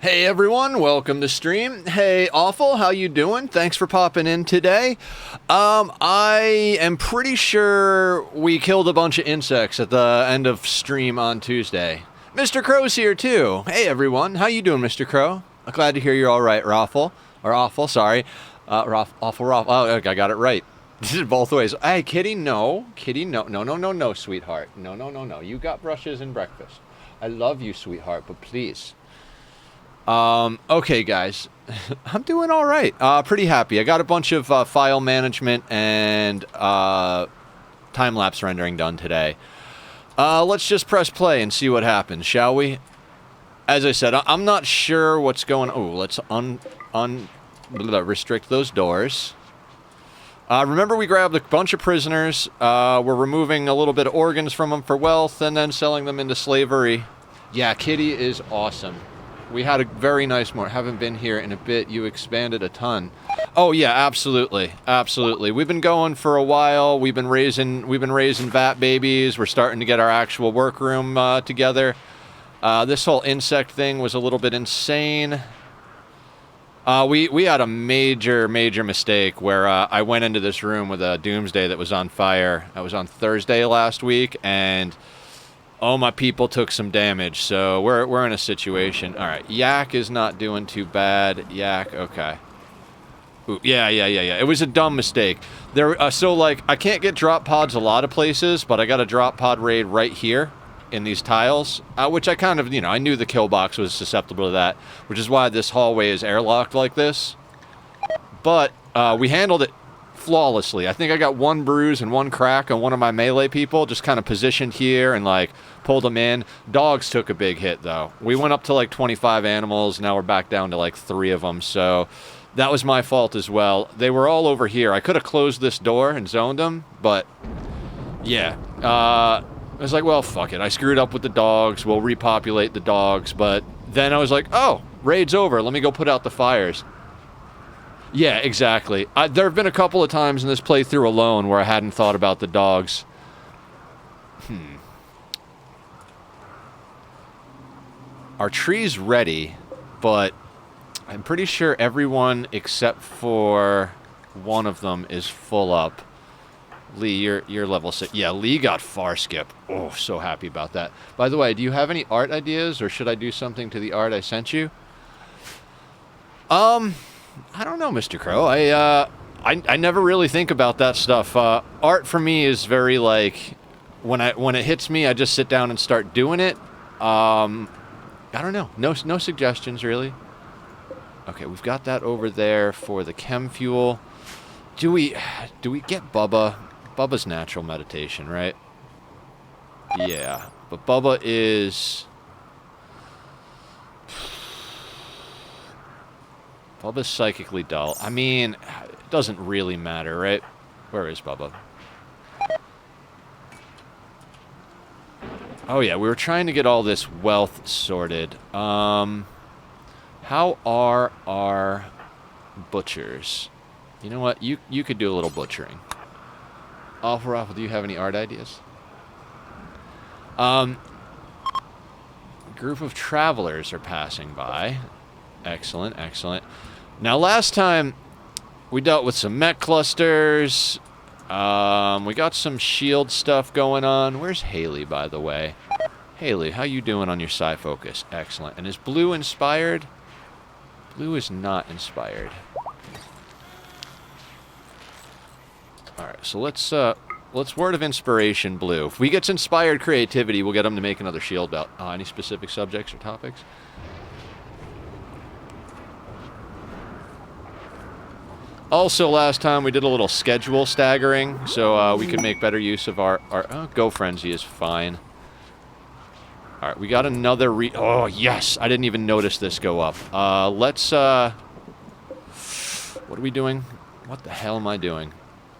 Hey everyone, welcome to stream. Hey Awful, how you doing? Thanks for popping in today. I am pretty sure we killed a bunch of insects at the end of stream on Tuesday. Mr. Crow's here too. Hey everyone, how you doing, Mr. Crow? I'm glad to hear you're all right, Raffle. Or Awful, sorry. Awful. Oh, okay, I got it right. This is both ways. Hey, Kitty, no. Kitty, no. No, sweetheart. No. You got brushes and breakfast. I love you, sweetheart, but please. Okay, guys. I'm doing all right. Pretty happy. I got a bunch of file management and time-lapse rendering done today. Let's just press play and see what happens, shall we? As I said, I'm not sure what's going on. Oh, let's restrict those doors. Remember we grabbed a bunch of prisoners. We're removing a little bit of organs from them for wealth and then selling them into slavery. Yeah, Kitty is awesome. We had a very nice morning. Haven't been here in a bit. You expanded a ton. Oh yeah, absolutely. We've been going for a while. We've been raising vat babies. We're starting to get our actual workroom together. This whole insect thing was a little bit insane. We had a major mistake where I went into this room with a doomsday that was on fire. That was on Thursday last week, and oh, my people took some damage, so we're in a situation. All right, Yak is not doing too bad. Yak, okay. Ooh, yeah. It was a dumb mistake. So, like, I can't get drop pods a lot of places, but I got a drop pod raid right here in these tiles, which I kind of, I knew the kill box was susceptible to that, which is why this hallway is airlocked like this. But we handled it flawlessly. I think I got one bruise and one crack on one of my melee people, just kind of positioned here and like pulled them in. Dogs took a big hit though. We went up to like 25 animals. Now we're back down to like 3 of them. So that was my fault as well. They were all over here. I could have closed this door and zoned them, but yeah. I was like, well, fuck it. I screwed up with the dogs. We'll repopulate the dogs. But then I was like, oh, raid's over. Let me go put out the fires. Yeah, exactly. There have been a couple of times in this playthrough alone where I hadn't thought about the dogs. Our tree's ready, but I'm pretty sure everyone except for one of them is full up. Lee, you're level 6. Yeah, Lee got far skip. Oh, so happy about that. By the way, do you have any art ideas, or should I do something to the art I sent you? I don't know, Mr. Crow. I never really think about that stuff. Art for me is very like when it hits me, I just sit down and start doing it. I don't know. No suggestions really. Okay, we've got that over there for the chem fuel. Do we get Bubba? Bubba's natural meditation, right? Yeah, but Bubba is Bubba's psychically dull. I mean, it doesn't really matter, right? Where is Bubba? Oh yeah, we were trying to get all this wealth sorted. How are our butchers? You know what? You could do a little butchering. Awful, do you have any art ideas? Group of travelers are passing by. Excellent. Now, last time we dealt with some mech clusters. We got some shield stuff going on. Where's Haley, by the way? Haley, how you doing on your psi focus? Excellent. And is Blue inspired? Blue is not inspired. All right, so let's word of inspiration Blue. If we get inspired creativity, we'll get him to make another shield belt. Any specific subjects or topics? Also, last time we did a little schedule staggering, so we could make better use of our Go Frenzy is fine. All right, we got another oh, yes! I didn't even notice this go up. Let's, what are we doing? What the hell am I doing?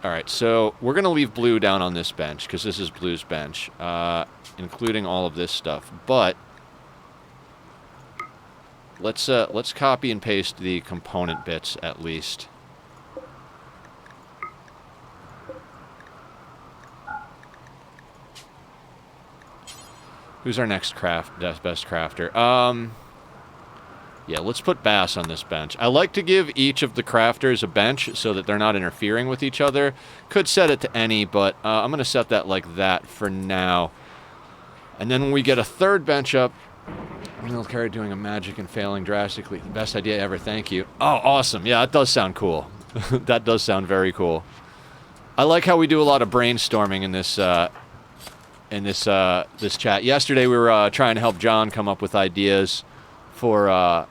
All right, so we're going to leave Blue down on this bench, because this is Blue's bench, including all of this stuff. But let's copy and paste the component bits, at least. Who's our next best crafter? Yeah, let's put Bass on this bench. I like to give each of the crafters a bench so that they're not interfering with each other. Could set it to any, but I'm going to set that like that for now. And then when we get a third bench up, Military doing a magic and failing drastically. The best idea ever, thank you. Oh, awesome. Yeah, that does sound cool. That does sound very cool. I like how we do a lot of brainstorming in this this chat. Yesterday we were trying to help John come up with ideas for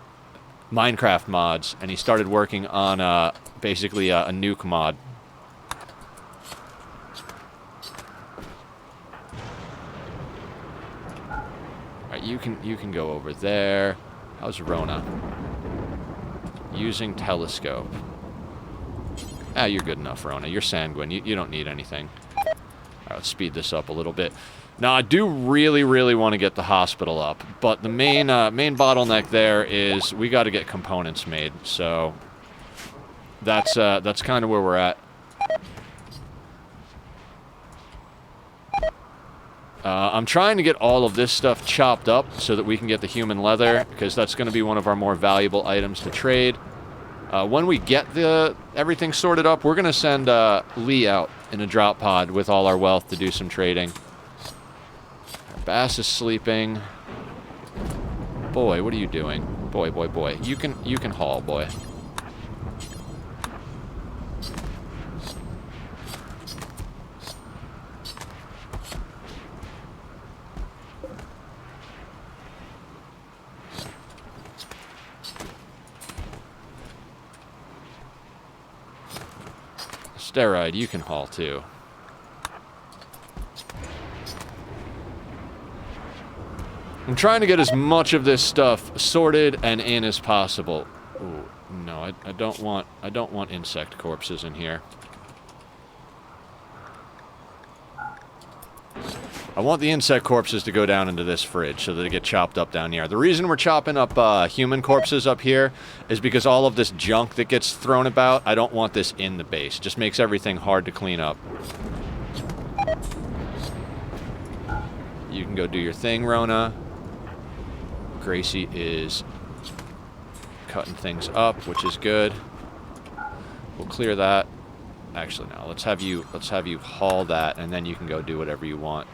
Minecraft mods, and he started working on basically a nuke mod. Alright, you can go over there. How's Rona? Using telescope. Ah, you're good enough, Rona. You're sanguine. You don't need anything. Alright, let's speed this up a little bit. Now, I do really, really want to get the hospital up, but the main bottleneck there is we got to get components made, so that's kind of where we're at. I'm trying to get all of this stuff chopped up so that we can get the human leather, because that's going to be one of our more valuable items to trade. When we get everything sorted up, we're going to send Lee out in a drop pod with all our wealth to do some trading. Bass is sleeping. Boy, what are you doing? Boy, boy, boy. You can haul, boy. Steroid, you can haul too. I'm trying to get as much of this stuff sorted and in as possible. Ooh, no, I don't want insect corpses in here. I want the insect corpses to go down into this fridge so that they get chopped up down here. The reason we're chopping up human corpses up here is because all of this junk that gets thrown about, I don't want this in the base. It just makes everything hard to clean up. You can go do your thing, Rona. Gracie is cutting things up, which is good. We'll clear that. Actually, no. Let's have you haul that, and then you can go do whatever you want.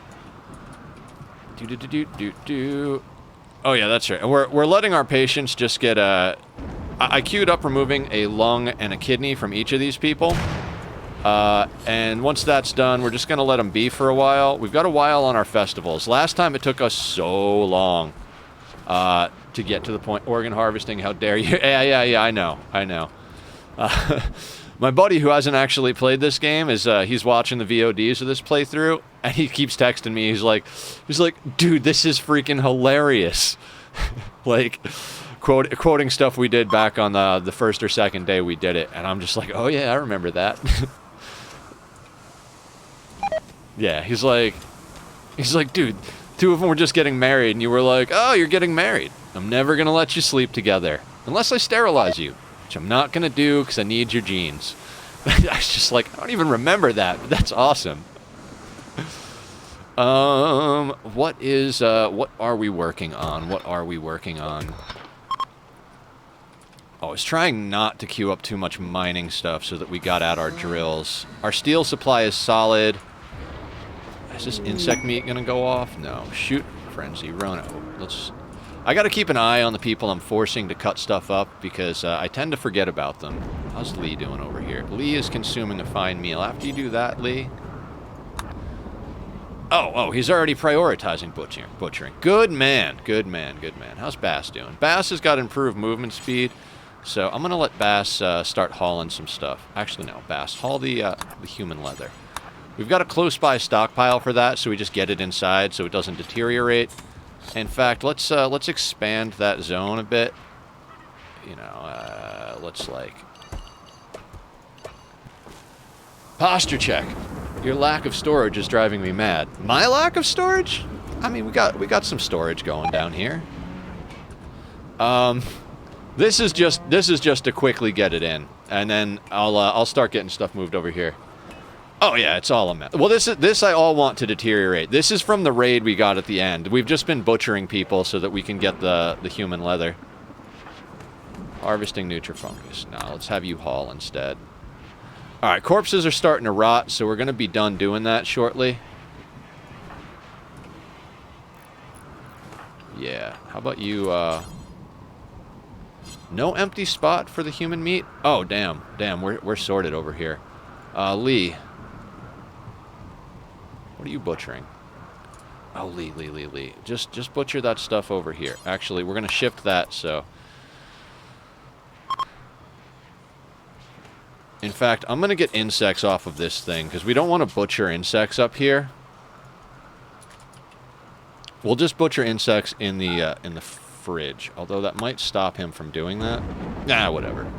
Oh yeah, that's right. And we're letting our patients just get I queued up removing a lung and a kidney from each of these people. And once that's done, we're just gonna let them be for a while. We've got a while on our festivals. Last time it took us so long to get to the point. Organ harvesting, how dare you? Yeah, I know. My buddy who hasn't actually played this game is he's watching the VODs of this playthrough, and he keeps texting me. He's like, dude, this is freaking hilarious. Like, quoting stuff we did back on the first or second day we did it, and I'm just like, oh yeah, I remember that. Yeah, he's like, dude, two of them were just getting married, and you were like, oh, you're getting married. I'm never gonna let you sleep together unless I sterilize you. Which I'm not going to do because I need your genes. I was just like, I don't even remember that, but that's awesome. What are we working on? Oh, I was trying not to queue up too much mining stuff so that we got out our drills. Our steel supply is solid. Is this insect meat going to go off? No. Shoot, Frenzy, Rona. I gotta keep an eye on the people I'm forcing to cut stuff up because I tend to forget about them. How's Lee doing over here? Lee is consuming a fine meal. After you do that, Lee... Oh, he's already prioritizing butchering. Good man. How's Bass doing? Bass has got improved movement speed, so I'm gonna let Bass start hauling some stuff. Actually, no, Bass, haul the human leather. We've got a close-by stockpile for that, so we just get it inside so it doesn't deteriorate. In fact, let's expand that zone a bit. You know, let's like posture check. Your lack of storage is driving me mad. My lack of storage? I mean, we got some storage going down here. This is just to quickly get it in, and then I'll start getting stuff moved over here. Oh yeah, it's all a mess. Well, this I all want to deteriorate. This is from the raid we got at the end. We've just been butchering people so that we can get the human leather. Harvesting Nutrifungus. Nah, let's have you haul instead. Alright, corpses are starting to rot, so we're going to be done doing that shortly. Yeah, how about you, no empty spot for the human meat? Oh, damn. Damn, we're sorted over here. Lee. What are you butchering? Oh, Lee. Just butcher that stuff over here. Actually, we're going to shift that, so... In fact, I'm going to get insects off of this thing, because we don't want to butcher insects up here. We'll just butcher insects in the fridge, although that might stop him from doing that. Nah, whatever.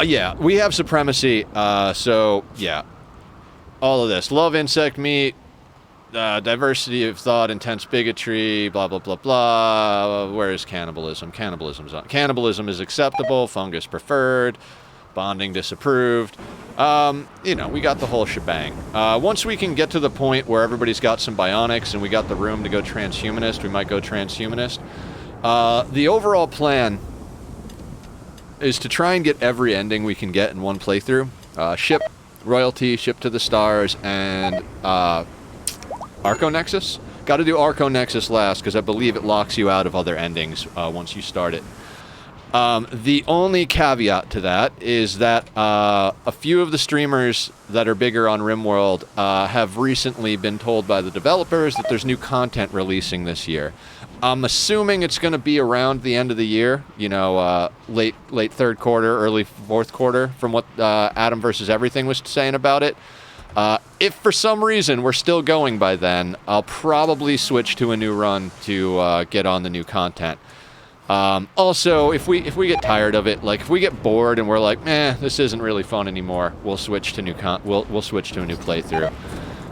Yeah, we have supremacy, so, yeah. All of this. Love insect meat, diversity of thought, intense bigotry, blah, blah, blah, blah. Where is cannibalism? Cannibalism is acceptable, fungus preferred, bonding disapproved. You know, we got the whole shebang. Once we can get to the point where everybody's got some bionics and we got the room to go transhumanist, we might go transhumanist. The overall plan is to try and get every ending we can get in one playthrough. Ship royalty, ship to the stars, and Arco Nexus. Got to do Arco Nexus last because I believe it locks you out of other endings once you start it. The only caveat to that is that a few of the streamers that are bigger on RimWorld have recently been told by the developers that there's new content releasing this year. I'm assuming it's going to be around the end of the year, you know, late third quarter, early fourth quarter, from what Adam vs. Everything was saying about it. If for some reason we're still going by then, I'll probably switch to a new run to get on the new content. Also, if we get tired of it, like if we get bored and we're like, this isn't really fun anymore, we'll switch to we'll switch to a new playthrough.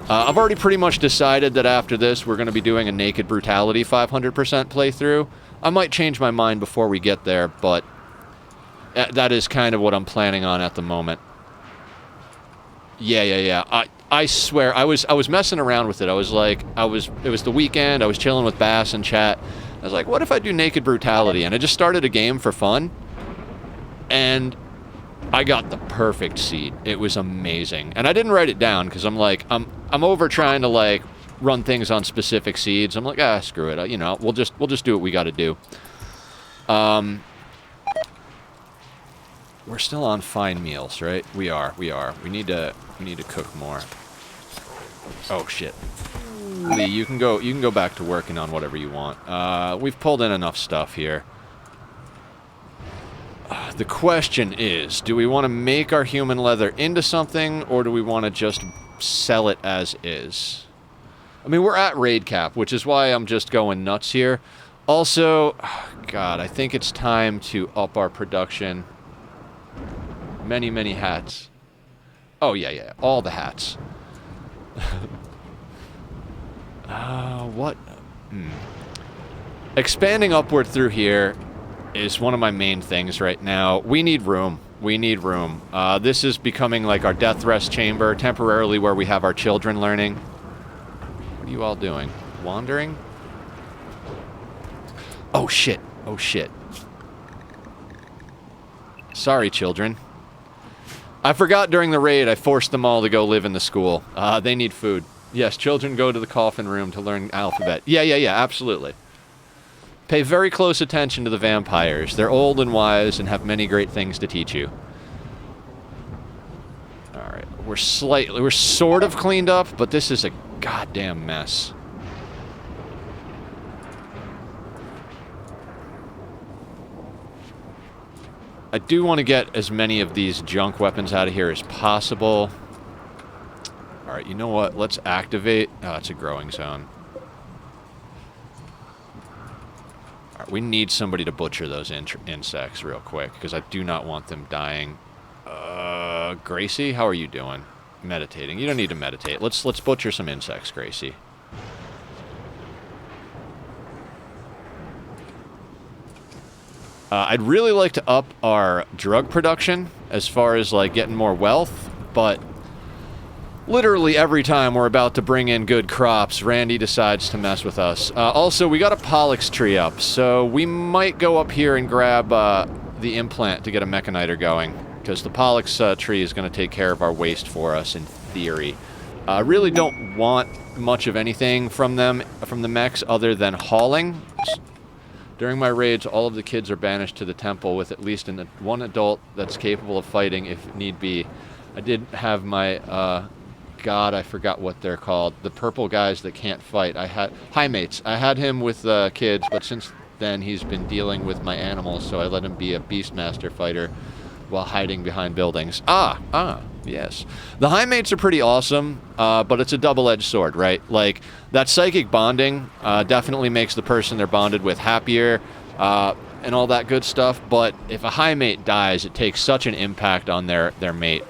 I've already pretty much decided that after this, we're going to be doing a Naked Brutality 500% playthrough. I might change my mind before we get there, but that is kind of what I'm planning on at the moment. Yeah. I swear, I was messing around with it. I was like, it was the weekend, I was chilling with Bass and chat. I was like, what if I do Naked Brutality? And I just started a game for fun, and I got the perfect seed. It was amazing. And I didn't write it down, because I'm like, I'm over trying to, like, run things on specific seeds. I'm like, screw it. You know, we'll just do what we got to do. We're still on fine meals, right? We are. We need to cook more. Oh, shit. Lee, you can go back to working on whatever you want. We've pulled in enough stuff here. The question is, do we want to make our human leather into something, or do we want to just sell it as is? I mean, we're at raid cap, which is why I'm just going nuts here. Also, God, I think it's time to up our production. Many, many hats. Oh, yeah, all the hats. What? Expanding upward through here is one of my main things right now. We need room. This is becoming like our death rest chamber, temporarily where we have our children learning. What are you all doing? Wandering? Oh, shit. Sorry, children. I forgot during the raid I forced them all to go live in the school. They need food. Yes, children go to the coffin room to learn alphabet. Yeah, absolutely. Pay very close attention to the vampires. They're old and wise and have many great things to teach you. Alright, we're sort of cleaned up, but this is a goddamn mess. I do want to get as many of these junk weapons out of here as possible. Alright, you know what? Let's activate... Oh, it's a growing zone. Alright, we need somebody to butcher those insects real quick, because I do not want them dying. Gracie, how are you doing? Meditating. You don't need to meditate. Let's butcher some insects, Gracie. I'd really like to up our drug production as far as, like, getting more wealth, but Literally every time we're about to bring in good crops, Randy decides to mess with us. Also, we got a Pollux tree up, so we might go up here and grab the implant to get a mechaniter going, because the Pollux tree is going to take care of our waste for us, in theory. I really don't want much of anything from them, from the mechs, other than hauling. During my raids, all of the kids are banished to the temple with at least one adult that's capable of fighting if need be. I did have my... God, I forgot what they're called. The purple guys that can't fight. High mates. I had him with kids, but since then he's been dealing with my animals, so I let him be a Beastmaster fighter while hiding behind buildings. Yes. The high mates are pretty awesome, but it's a double-edged sword, right? Like, that psychic bonding definitely makes the person they're bonded with happier and all that good stuff, but if a high mate dies, it takes such an impact on their mate.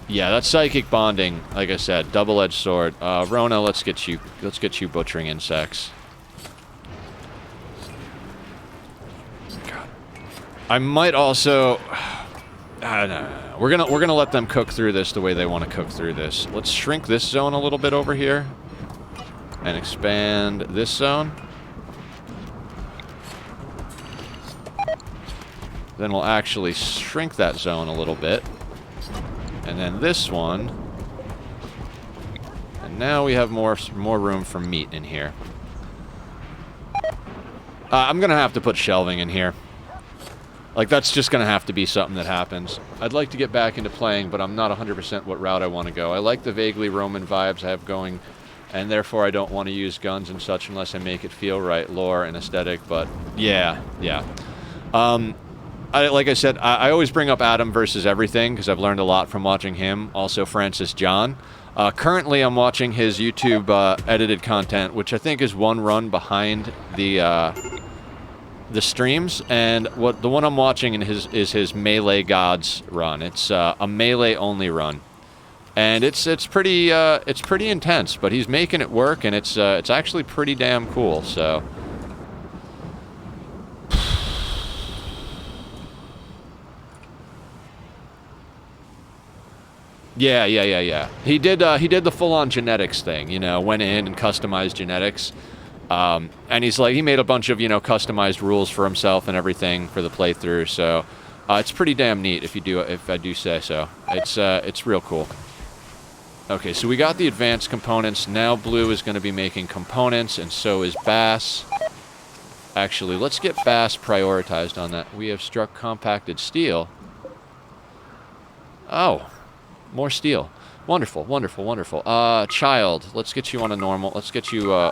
Yeah, that's psychic bonding. Like I said, double-edged sword. Rona, let's get you butchering insects. God. I might also. No. We're gonna let them cook through this the way they want to cook through this. Let's shrink this zone a little bit over here, and expand this zone. Then we'll actually shrink that zone a little bit. And then this one. And now we have more room for meat in here. I'm going to have to put shelving in here. Like, that's just going to have to be something that happens. I'd like to get back into playing, but I'm not 100% what route I want to go. I like the vaguely Roman vibes I have going, and therefore I don't want to use guns and such unless I make it feel right, lore and aesthetic, but yeah. Like I said, I always bring up Adam versus everything because I've learned a lot from watching him. Also, Francis John. Currently, I'm watching his YouTube edited content, which I think is one run behind the streams. And the one I'm watching is his Melee Gods run. It's a melee only run, and it's pretty intense. But he's making it work, and it's actually pretty damn cool. So. Yeah. He did the full-on genetics thing, you know, went in and customized genetics. And he made a bunch of, customized rules for himself and everything for the playthrough. So, it's pretty damn neat if I do say so. It's real cool. Okay, so we got the advanced components. Now Blue is going to be making components, and so is Bass. Actually, let's get Bass prioritized on that. We have struck compacted steel. Oh. More steel. Wonderful. Child, let's get you on a normal. Let's get you,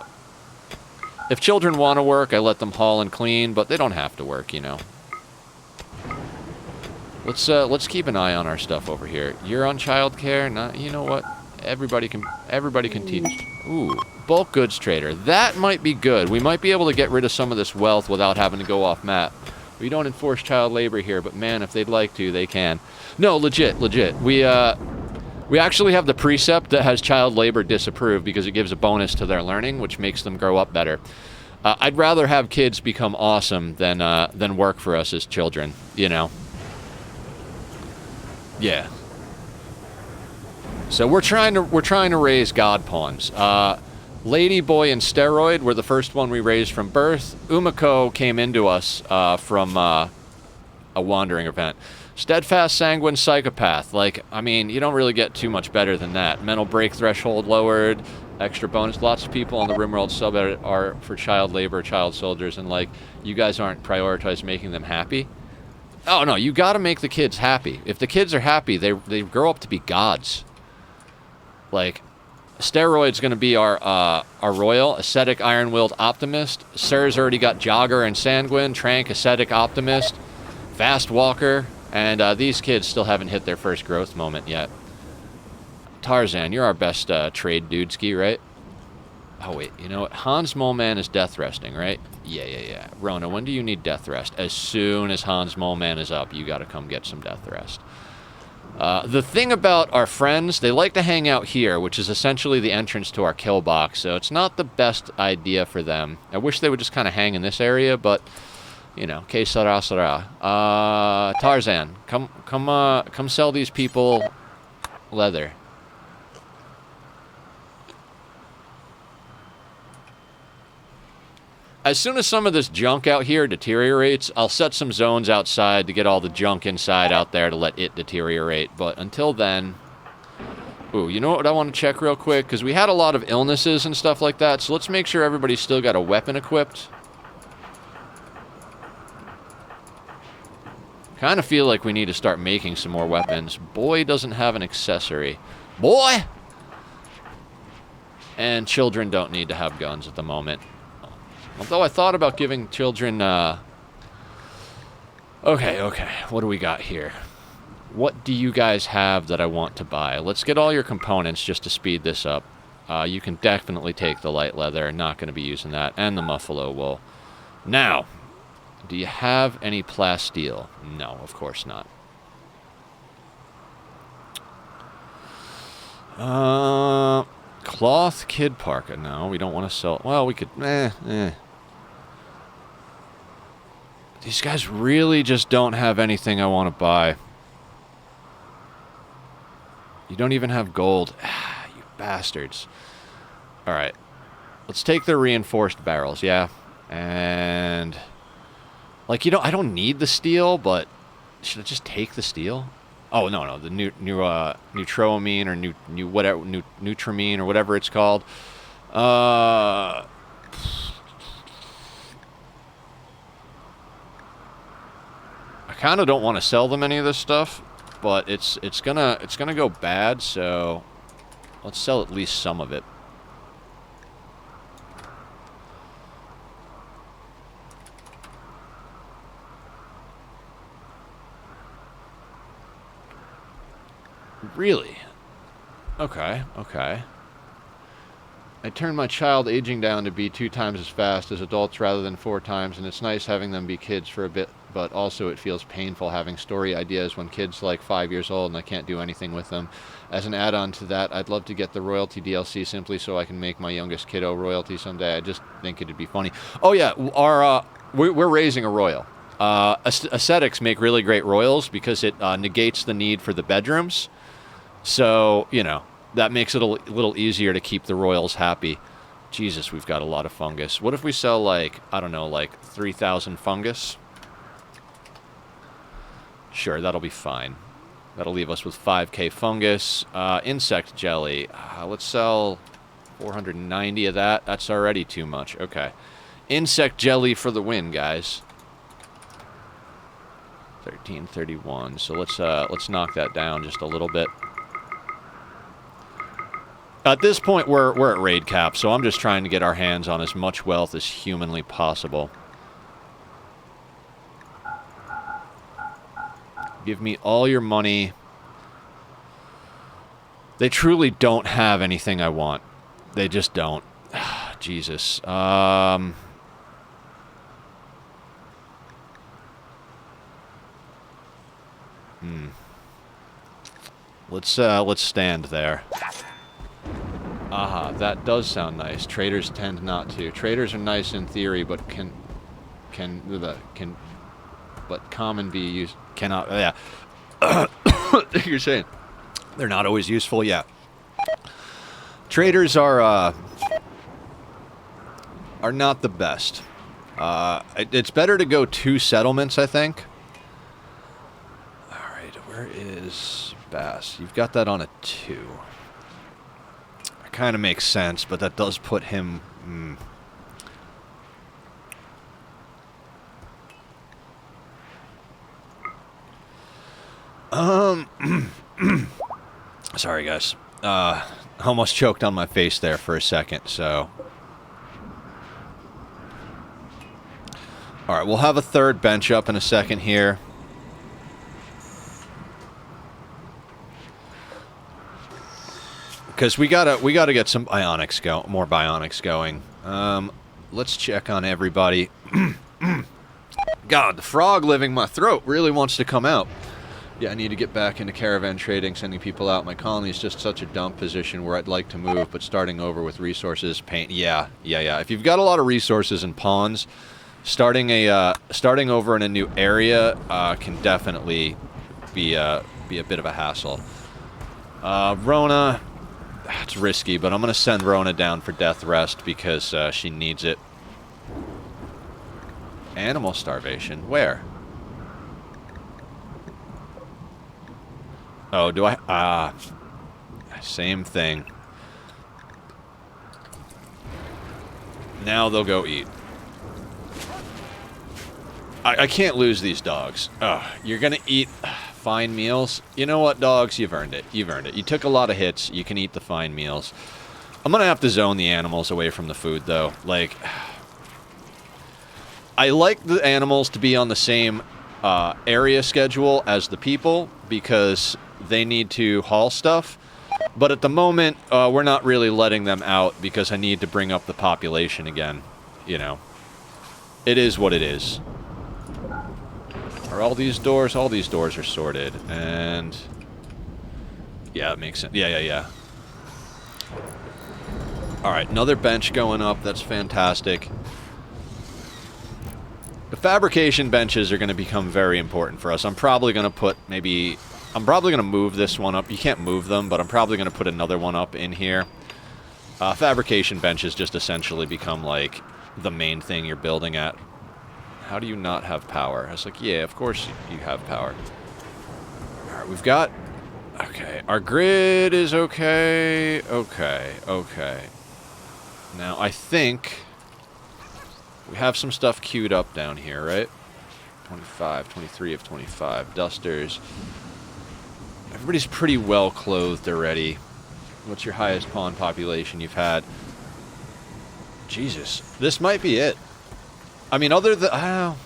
if children want to work, I let them haul and clean, but they don't have to work, Let's keep an eye on our stuff over here. You're on childcare? Not, you know what? Everybody can teach. Ooh, bulk goods trader. That might be good. We might be able to get rid of some of this wealth without having to go off map. We don't enforce child labor here, but man, if they'd like to, they can. No, legit. We actually have the precept that has child labor disapproved because it gives a bonus to their learning, which makes them grow up better. I'd rather have kids become awesome than work for us as children, Yeah. So we're trying to raise god pawns. Ladyboy and Steroid were the first one we raised from birth. Umiko came into us from a wandering event. Steadfast Sanguine Psychopath. You don't really get too much better than that. Mental break threshold lowered. Extra bonus. Lots of people on the RimWorld subreddit are for child labor, child soldiers, and you guys aren't prioritized making them happy. Oh no, you gotta make the kids happy. If the kids are happy, they grow up to be gods. Steroid's going to be our royal, ascetic, iron-willed optimist. Sir's already got Jogger and Sanguine, Trank, ascetic, optimist, fast walker, and these kids still haven't hit their first growth moment yet. Tarzan, you're our best trade dude ski, right? Oh wait, you know what? Hans Moleman is death resting, right? Yeah. Rona, when do you need death rest? As soon as Hans Moleman is up, you got to come get some death rest. The thing about our friends, they like to hang out here, which is essentially the entrance to our kill box, so it's not the best idea for them. I wish they would just kind of hang in this area, but You know, que sera, sera. Tarzan, come sell these people leather. As soon as some of this junk out here deteriorates, I'll set some zones outside to get all the junk inside out there to let it deteriorate. But until then... Ooh, you know what I want to check real quick? Because we had a lot of illnesses and stuff like that, so let's make sure everybody's still got a weapon equipped. Kind of feel like we need to start making some more weapons. Boy doesn't have an accessory. Boy! And children don't need to have guns at the moment. Although I thought about giving children, Okay, what do we got here? What do you guys have that I want to buy? Let's get all your components just to speed this up. You can definitely take the light leather. Not going to be using that. And the buffalo wool. Now, do you have any plasteel? No, of course not. Cloth kid parka. No, we don't want to sell... Well, we could... These guys really just don't have anything I want to buy. You don't even have gold. You bastards. Alright. Let's take the reinforced barrels, yeah. And... Like, you know, I don't need the steel, but... Should I just take the steel? Oh, no. The neutroamine or nutramine or whatever it's called. I kind of don't want to sell them any of this stuff, but it's gonna go bad, so let's sell at least some of it. Really? Okay. I turned my child aging down to be 2 times as fast as adults rather than 4 times, and it's nice having them be kids for a bit, but also it feels painful having story ideas when kids like 5 years old and I can't do anything with them. As an add-on to that, I'd love to get the royalty DLC simply so I can make my youngest kiddo royalty someday. I just think it'd be funny. Oh yeah, we're raising a royal. Ascetics make really great royals because it negates the need for the bedrooms. So, you know, that makes it a little easier to keep the royals happy. Jesus, we've got a lot of fungus. What if we sell, like, I don't know, like 3,000 fungus? Sure, that'll be fine. That'll leave us with 5k fungus. Insect jelly. Let's sell 490 of that. That's already too much. Okay. Insect jelly for the win, guys. 1331. So let's knock that down just a little bit. At this point, we're at raid cap, so I'm just trying to get our hands on as much wealth as humanly possible. Give me all your money. They truly don't have anything I want. They just don't. Jesus. Let's stand there. Aha, that does sound nice. Traders tend not to. Traders are nice in theory, but but common be used cannot. Yeah. You're saying they're not always useful. Yeah. Traders are not the best. It's better to go 2 settlements, I think. All right, where is Bass? You've got that on a 2. Kind of makes sense, but that does put him... Sorry, guys. Almost choked on my face there for a second, so... Alright, we'll have a 3rd bench up in a second here. Because we gotta get some bionics more bionics going. Let's check on everybody. God, the frog living my throat really wants to come out. Yeah, I need to get back into caravan trading, sending people out. My colony is just such a dumb position where I'd like to move, but starting over with resources, pain. Yeah. If you've got a lot of resources and pawns, starting over in a new area can definitely be a bit of a hassle. Rona, it's risky, but I'm gonna send Rona down for death rest because she needs it. Animal starvation, where? Oh, do I? Same thing. Now they'll go eat. I can't lose these dogs. Oh, you're gonna eat fine meals? You know what, dogs? You've earned it. You've earned it. You took a lot of hits. You can eat the fine meals. I'm gonna have to zone the animals away from the food, though. Like, I like the animals to be on the same area schedule as the people because they need to haul stuff. But at the moment, we're not really letting them out because I need to bring up the population again. You know, it is what it is. Are all these doors? All these doors are sorted, and yeah, it makes sense. Yeah. All right, another bench going up. That's fantastic. The fabrication benches are going to become very important for us. I'm probably going to put I'm probably going to move this one up. You can't move them, but I'm probably going to put another one up in here. Fabrication benches just essentially become like the main thing you're building at. How do you not have power? I was like, yeah, of course you have power. All right, we've got... Okay, our grid is okay. Okay. Now, I think we have some stuff queued up down here, right? 25, 23 of 25. Dusters. Everybody's pretty well clothed already. What's your highest pawn population you've had? Jesus, this might be it. I mean, other than... I don't know.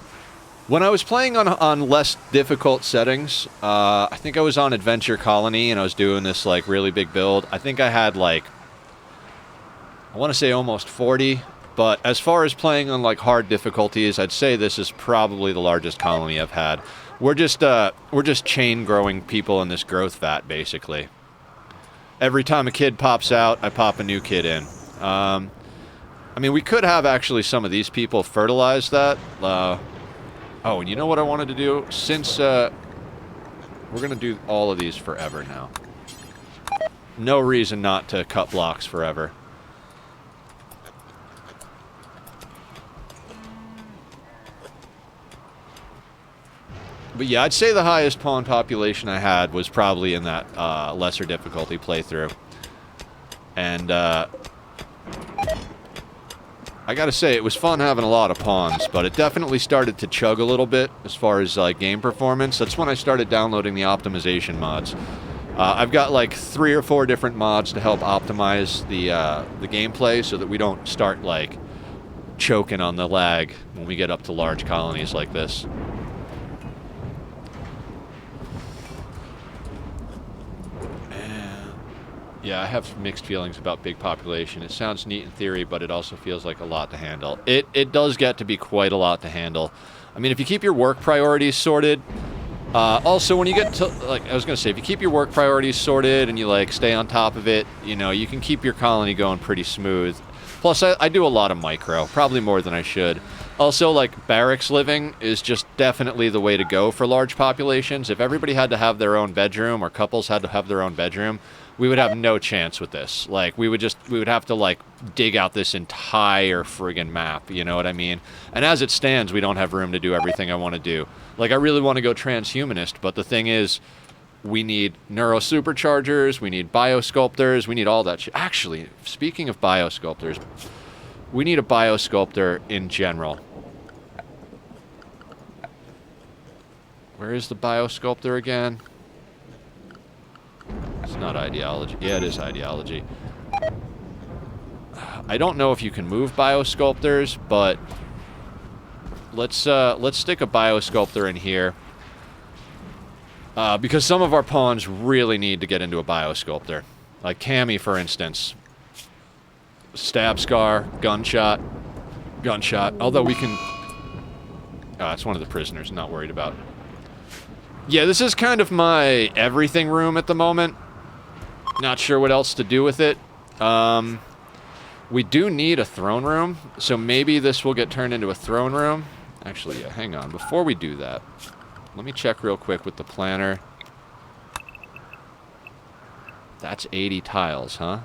When I was playing on less difficult settings, I think I was on Adventure Colony and I was doing this, like, really big build. I think I had, like... I want to say almost 40. But as far as playing on, like, hard difficulties, I'd say this is probably the largest colony I've had. We're just chain growing people in this growth vat, basically. Every time a kid pops out, I pop a new kid in. I mean, we could have actually some of these people fertilize that. Oh, and you know what I wanted to do? Since we're going to do all of these forever now. No reason not to cut blocks forever. But yeah, I'd say the highest pawn population I had was probably in that lesser difficulty playthrough. And I gotta say, it was fun having a lot of pawns, but it definitely started to chug a little bit as far as game performance. That's when I started downloading the optimization mods. I've got like 3 or 4 different mods to help optimize the gameplay so that we don't start like choking on the lag when we get up to large colonies like this. Yeah, I have mixed feelings about big population. It sounds neat in theory, but it also feels like a lot to handle. It does get to be quite a lot to handle. I mean, if you keep your work priorities sorted, also when you get to, like, I was going to say, if you keep your work priorities sorted and you, like, stay on top of it, you know, you can keep your colony going pretty smooth. Plus, I do a lot of micro, probably more than I should. Also, like, barracks living is just definitely the way to go for large populations. If everybody had to have their own bedroom or couples had to have their own bedroom, we would have no chance with this. Like, we would have to, like, dig out this entire friggin' map, you know what I mean? And as it stands, we don't have room to do everything I want to do. Like, I really want to go transhumanist, but the thing is, we need neurosuperchargers, we need biosculptors, we need all that shit. Actually, speaking of biosculptors, we need a biosculptor in general. Where is the biosculptor again? It's not ideology. Yeah, it is ideology. I don't know if you can move biosculptors, but let's stick a biosculptor in here. Because some of our pawns really need to get into a biosculptor. Like Cammy, for instance. Stab scar, gunshot. Although we can... it's one of the prisoners, not worried about. Yeah, this is kind of my everything room at the moment. Not sure what else to do with it. We do need a throne room, so maybe this will get turned into a throne room. Actually, yeah, hang on. Before we do that, let me check real quick with the planner. That's 80 tiles, huh?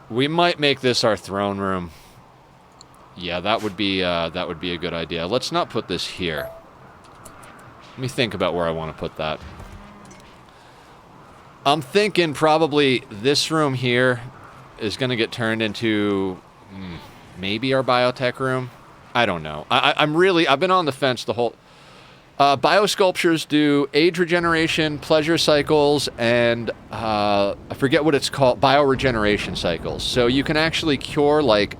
We might make this our throne room. Yeah, that would be a good idea. Let's not put this here. Let me think about where I want to put that. I'm thinking probably this room here is going to get turned into maybe our biotech room. I don't know. I've been on the fence the whole... biosculptures do age regeneration, pleasure cycles, and I forget what it's called, bioregeneration cycles. So you can actually cure like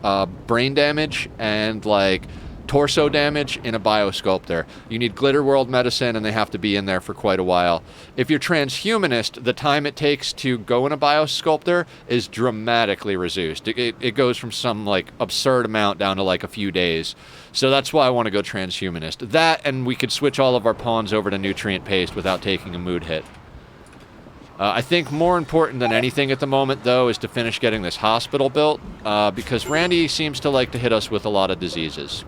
brain damage and like torso damage in a biosculptor. You need glitter world medicine, and they have to be in there for quite a while. If you're transhumanist, the time it takes to go in a biosculptor is dramatically reduced. It goes from some like absurd amount down to like a few days. So that's why I want to go transhumanist. That, and we could switch all of our pawns over to nutrient paste without taking a mood hit. I think more important than anything at the moment, though, is to finish getting this hospital built, because Randy seems to like to hit us with a lot of diseases.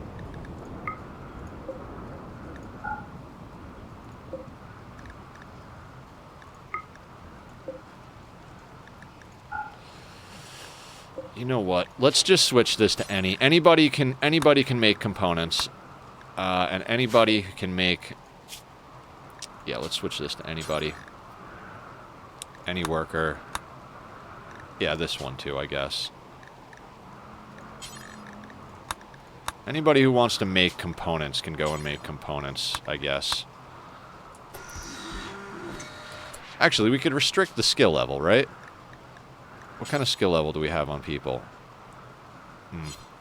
You know what? Let's just switch this to anybody can make components, and anybody can make. Yeah, let's switch this to anybody. Any worker. Yeah, this one too, I guess. Anybody who wants to make components can go and make components, I guess. Actually, we could restrict the skill level, right? What kind of skill level do we have on people?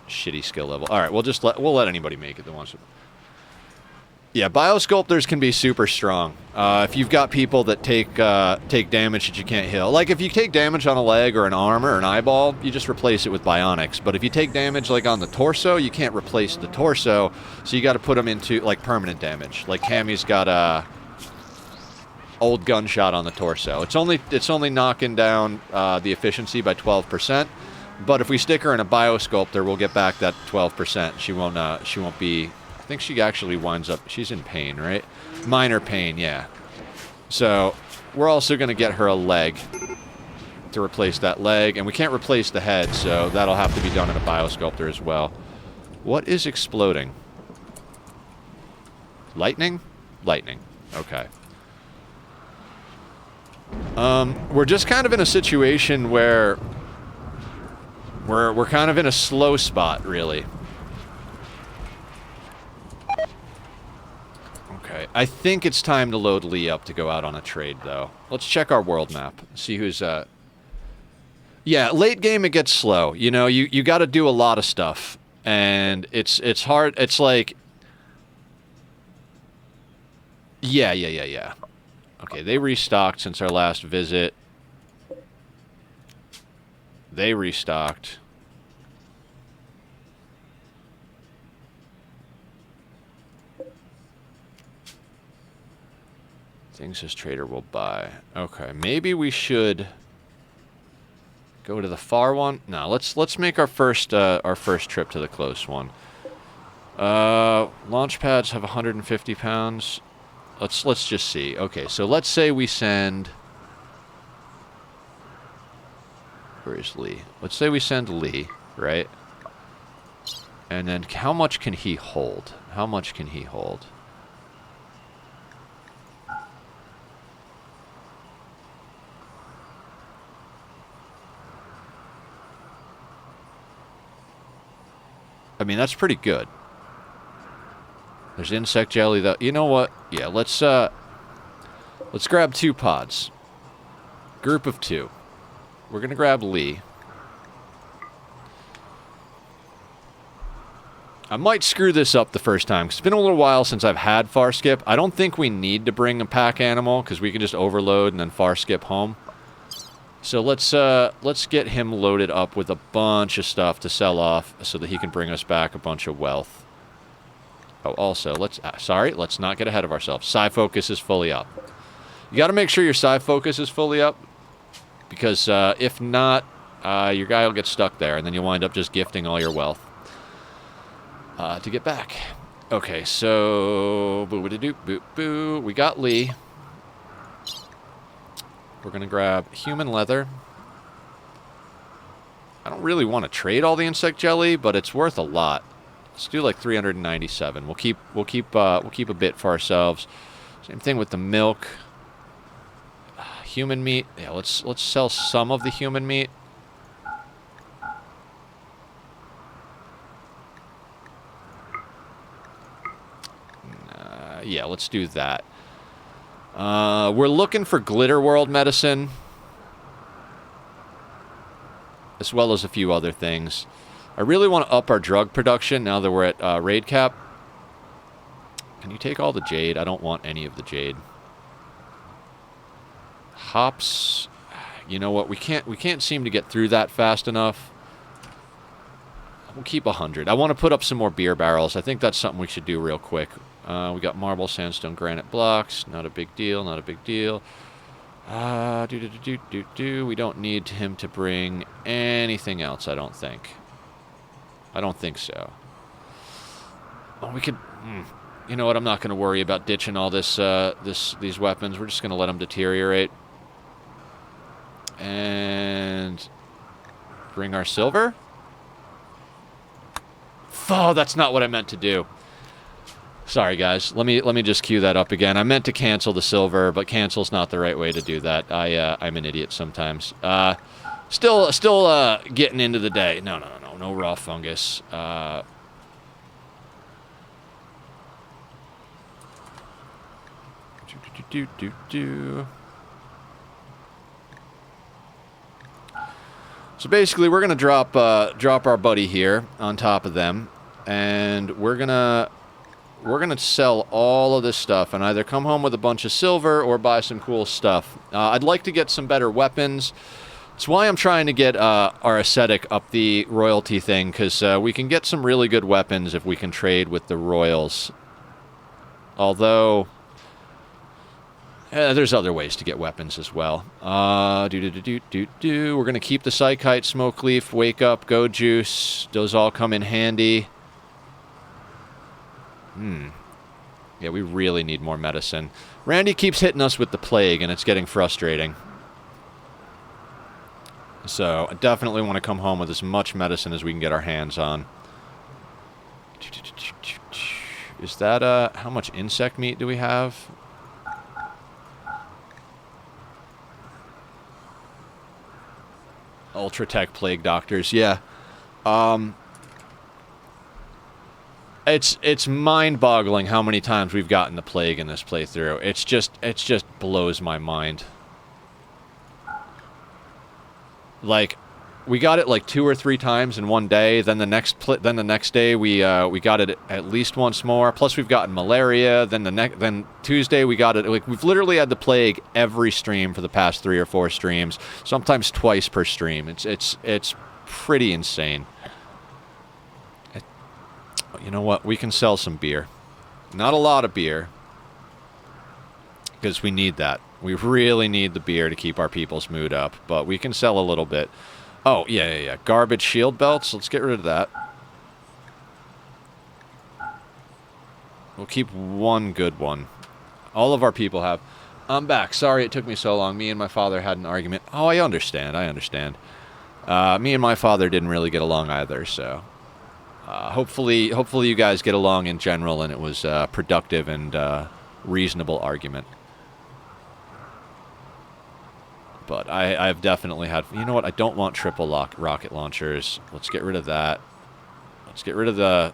Shitty skill level. All right, we'll let anybody make it that wants to. Yeah, biosculptors can be super strong. If you've got people that take damage that you can't heal. Like if you take damage on a leg or an arm or an eyeball, you just replace it with bionics. But if you take damage like on the torso, you can't replace the torso, so you got to put them into like permanent damage. Like Cammy's got a old gunshot on the torso. It's only knocking down the efficiency by 12%. But if we stick her in a biosculptor, we'll get back that 12%. She won't be. I think she actually winds up. She's in pain, right? Minor pain, yeah. So we're also going to get her a leg to replace that leg, and we can't replace the head, so that'll have to be done in a biosculptor as well. What is exploding? Lightning? Lightning. Okay. We're just kind of in a situation where we're kind of in a slow spot, really. Okay, I think it's time to load Lee up to go out on a trade, though. Let's check our world map. See who's, Yeah, late game it gets slow. You know, you got to do a lot of stuff. And it's hard. It's like... Yeah. Okay, they restocked since our last visit. They restocked. Things this trader will buy. Okay, maybe we should go to the far one. No, let's make our first trip to the close one. Launch pads have 150 pounds. Let's just see. Okay, so let's say we send. Where is Lee? Let's say we send Lee, right? And then how much can he hold? How much can he hold? I mean, that's pretty good. There's insect jelly, though. You know what? Yeah, let's grab 2 pods. Group of 2. We're going to grab Lee. I might screw this up the first time, because it's been a little while since I've had far skip. I don't think we need to bring a pack animal, because we can just overload and then far skip home. So let's get him loaded up with a bunch of stuff to sell off so that he can bring us back a bunch of wealth. Oh, also, let's not get ahead of ourselves. Psi focus is fully up. You got to make sure your psi focus is fully up, because if not, your guy will get stuck there, and then you'll wind up just gifting all your wealth to get back. Okay, so boo-ba-da-doo, boo-boo. We got Lee. We're going to grab human leather. I don't really want to trade all the insect jelly, but it's worth a lot. Let's do like 397. We'll keep a bit for ourselves. Same thing with the milk. Human meat. Yeah, let's sell some of the human meat. Yeah, let's do that. We're looking for Glitter World medicine, as well as a few other things. I really want to up our drug production now that we're at raid cap. Can you take all the jade? I don't want any of the jade. Hops. You know what? We can't seem to get through that fast enough. We'll keep 100. I want to put up some more beer barrels. I think that's something we should do real quick. We got marble, sandstone, granite blocks. Not a big deal. Not a big deal. We don't need him to bring anything else, I don't think. I don't think so. Oh, we could... You know what? I'm not going to worry about ditching all these weapons. We're just going to let them deteriorate. And... bring our silver? Oh, that's not what I meant to do. Sorry, guys. Let me just cue that up again. I meant to cancel the silver, but cancel's not the right way to do that. I'm an idiot sometimes. Still getting into the day. No raw fungus. So basically, we're gonna drop our buddy here on top of them, and we're gonna sell all of this stuff and either come home with a bunch of silver or buy some cool stuff. I'd like to get some better weapons. That's why I'm trying to get our ascetic up the royalty thing, because we can get some really good weapons if we can trade with the royals. Although, there's other ways to get weapons as well. We're going to keep the Psychite, Smoke Leaf, Wake Up, Go Juice. Those all come in handy. Yeah, we really need more medicine. Randy keeps hitting us with the plague, and it's getting frustrating. So, I definitely want to come home with as much medicine as we can get our hands on. Is that, how much insect meat do we have? Ultratech Plague Doctors, yeah. It's mind-boggling how many times we've gotten the plague in this playthrough. It just blows my mind. Like, we got it like 2 or 3 times in one day. Then the next day we got it at least once more. Plus we've gotten malaria. Then Tuesday we got it. Like, we've literally had the plague every stream for the past 3 or 4 streams. Sometimes twice per stream. It's pretty insane. You know what? We can sell some beer. Not a lot of beer, because we need that. We really need the beer to keep our people's mood up, but we can sell a little bit. Oh, yeah. Garbage shield belts. Let's get rid of that. We'll keep one good one. All of our people have. I'm back. Sorry it took me so long. Me and my father had an argument. Oh, I understand. Me and my father didn't really get along either, so... hopefully you guys get along in general, and it was a productive and reasonable argument. But I've definitely had... You know what? I don't want triple rocket launchers. Let's get rid of that. Let's get rid of the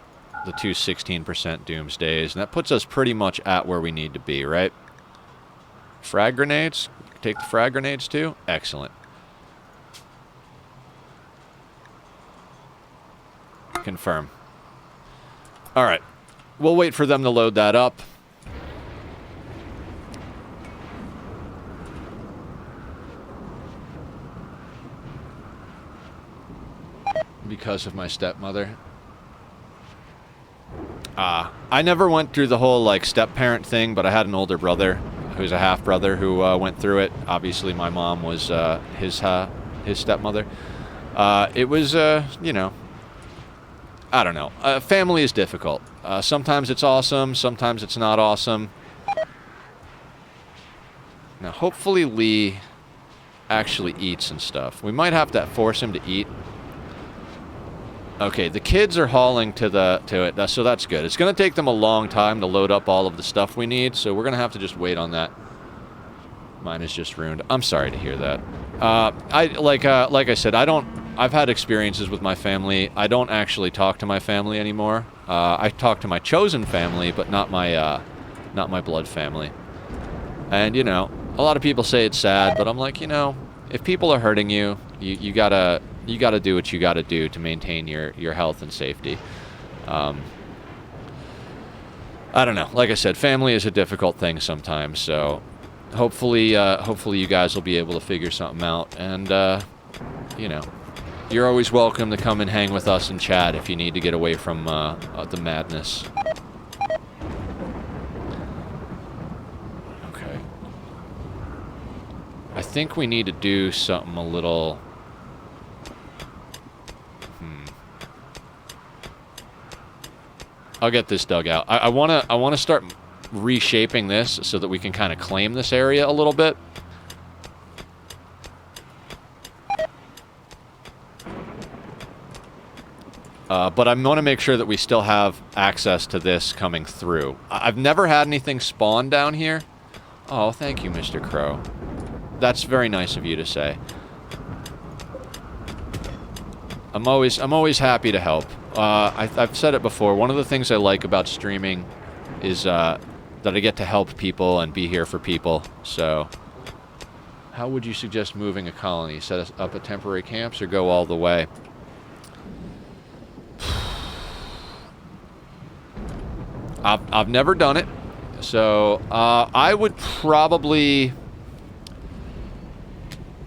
2 16% doomsdays. And that puts us pretty much at where we need to be, right? Frag grenades? Take the frag grenades too? Excellent. Confirm. Alright. We'll wait for them to load that up. because of my stepmother. I never went through the whole, like, step-parent thing, but I had an older brother who's a half-brother who went through it. Obviously, my mom was his stepmother. It was, you know, I don't know. Family is difficult. Sometimes it's awesome, sometimes it's not awesome. Now, hopefully Lee actually eats and stuff. We might have to force him to eat. Okay, the kids are hauling to it, so that's good. It's going to take them a long time to load up all of the stuff we need, so we're going to have to just wait on that. Mine is just ruined. I'm sorry to hear that. Like I said, I've had experiences with my family. I don't actually talk to my family anymore. I talk to my chosen family, but not my blood family. And, you know, a lot of people say it's sad, but I'm like, you know, if people are hurting you, you gotta do what you gotta do to maintain your health and safety. I don't know. Like I said, family is a difficult thing sometimes, so hopefully you guys will be able to figure something out. And, you know, you're always welcome to come and hang with us and chat if you need to get away from the madness. Okay. I think we need to do something a little... I'll get this dug out. I wanna start reshaping this so that we can kind of claim this area a little bit. But I want to make sure that we still have access to this coming through. I've never had anything spawn down here. Oh, thank you, Mr. Crow. That's very nice of you to say. I'm always happy to help. I've said it before. One of the things I like about streaming is that I get to help people and be here for people. So, how would you suggest moving a colony? Set us up at temporary camps or go all the way? I've never done it, so I would probably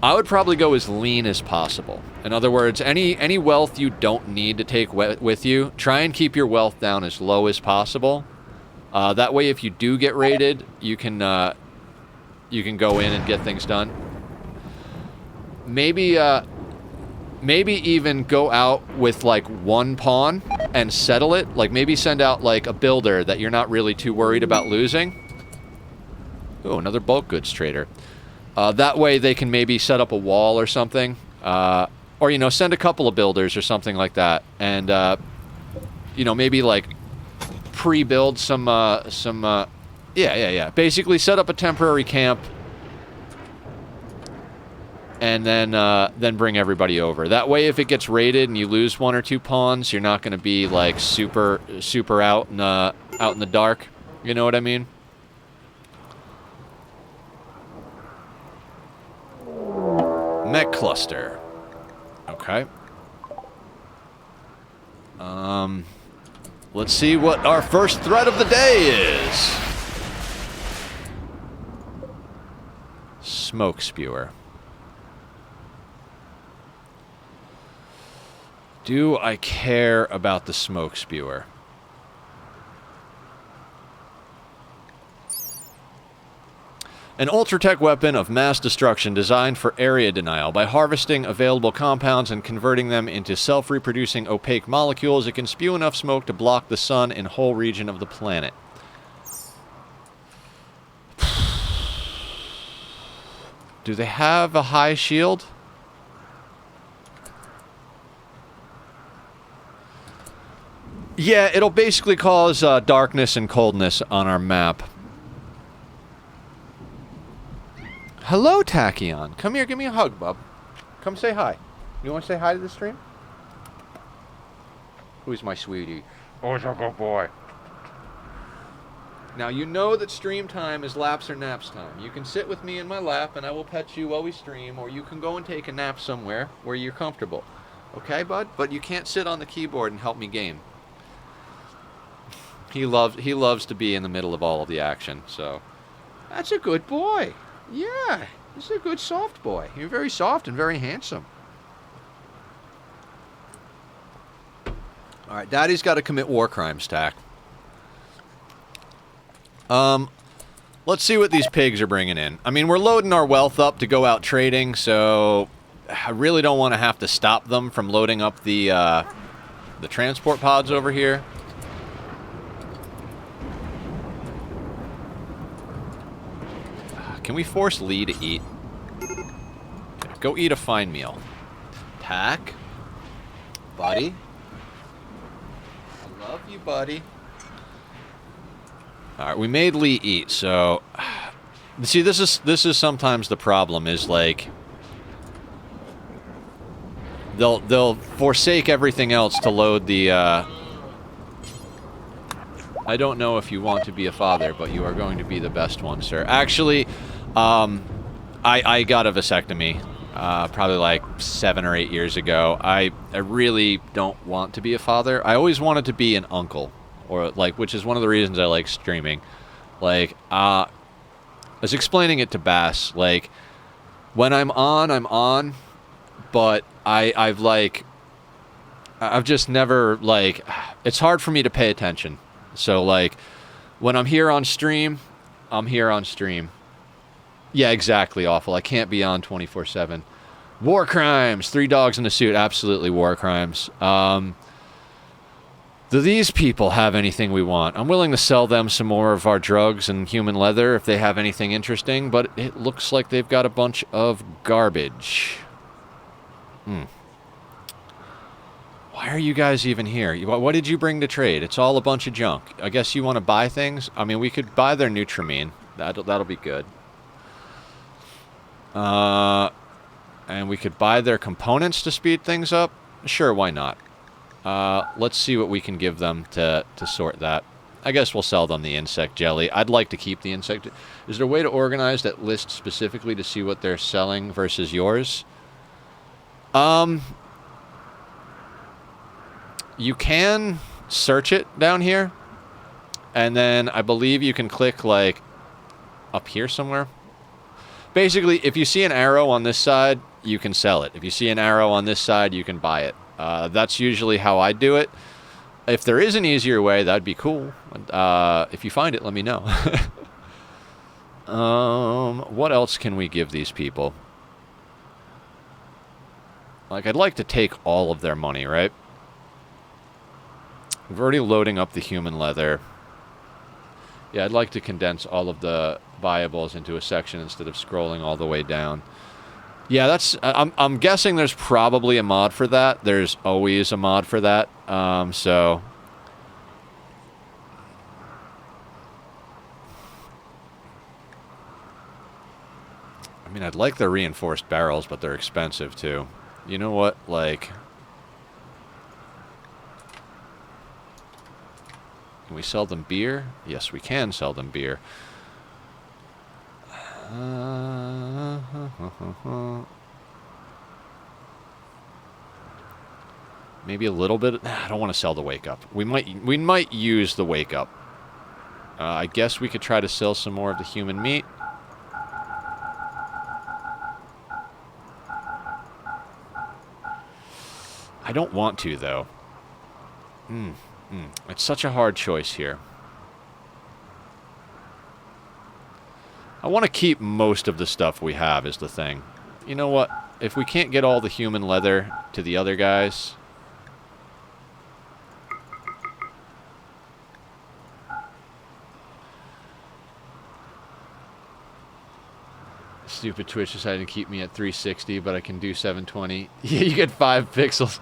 go as lean as possible. In other words, any wealth you don't need to take with you, try and keep your wealth down as low as possible. That way, if you do get raided, you can go in and get things done. Maybe even go out with like one pawn and settle it. Like maybe send out like a builder that you're not really too worried about losing. Oh, another bulk goods trader. That way they can maybe set up a wall or something. Or, you know, send a couple of builders or something like that. And, you know, maybe like pre-build some basically set up a temporary camp. And then bring everybody over. That way, if it gets raided and you lose one or two pawns, you're not going to be like super out in the dark. You know what I mean? Mech cluster. Okay. Let's see what our first threat of the day is. Smoke spewer. Do I care about the smoke spewer? An ultra-tech weapon of mass destruction designed for area denial. By harvesting available compounds and converting them into self-reproducing opaque molecules, it can spew enough smoke to block the sun in whole region of the planet. Do they have a high shield? Yeah, it'll basically cause darkness and coldness on our map. Hello, Tachyon. Come here, give me a hug, bub. Come say hi. You want to say hi to the stream? Who's my sweetie? Oh, it's a good boy. Now, you know that stream time is laps or naps time. You can sit with me in my lap and I will pet you while we stream, or you can go and take a nap somewhere where you're comfortable. Okay, bud? But you can't sit on the keyboard and help me game. He loves to be in the middle of all of the action, so... That's a good boy. Yeah, this is a good soft boy. You're very soft and very handsome. All right, Daddy's got to commit war crimes, Tack. Let's see what these pigs are bringing in. I mean, we're loading our wealth up to go out trading, so I really don't want to have to stop them from loading up the transport pods over here. Can we force Lee to eat? Go eat a fine meal. Tack. Buddy. I love you, buddy. Alright, we made Lee eat, so... See, this is sometimes the problem, is like... They'll forsake everything else to load the, I don't know if you want to be a father, but you are going to be the best one, sir. Actually, I got a vasectomy, probably like 7 or 8 years ago. I really don't want to be a father. I always wanted to be an uncle. Or, like, which is one of the reasons I like streaming. Like, I was explaining it to Bass, like, when I'm on, but I've just never, like, it's hard for me to pay attention. So, like, when I'm here on stream, I'm here on stream. Yeah, exactly, awful. I can't be on 24/7. War crimes! 3 dogs in a suit, absolutely war crimes. Do these people have anything we want? I'm willing to sell them some more of our drugs and human leather if they have anything interesting, but it looks like they've got a bunch of garbage. Why are you guys even here? What did you bring to trade? It's all a bunch of junk. I guess you want to buy things? I mean, we could buy their Nutramine. That'll be good. And we could buy their components to speed things up? Sure, why not? Let's see what we can give them to sort that. I guess we'll sell them the insect jelly. I'd like to keep the insect. Is there a way to organize that list specifically to see what they're selling versus yours? You can search it down here. And then I believe you can click, like, up here somewhere. Basically, if you see an arrow on this side, you can sell it. If you see an arrow on this side, you can buy it. That's usually how I do it. If there is an easier way, that'd be cool. If you find it, let me know. What else can we give these people? Like, I'd like to take all of their money, right? We're already loading up the human leather. Yeah, I'd like to condense all of the viables into a section instead of scrolling all the way down. Yeah, that's... I'm guessing there's probably a mod for that. There's always a mod for that. So... I mean, I'd like the reinforced barrels, but they're expensive, too. You know what? Like... Can we sell them beer? Yes, we can sell them beer. Maybe a little bit. I don't want to sell the wake up. We might use the wake up. I guess we could try to sell some more of the human meat. I don't want to, though. It's such a hard choice here. I want to keep most of the stuff we have is the thing. You know what? If we can't get all the human leather to the other guys... Stupid Twitch decided to keep me at 360, but I can do 720. Yeah, you get 5 pixels.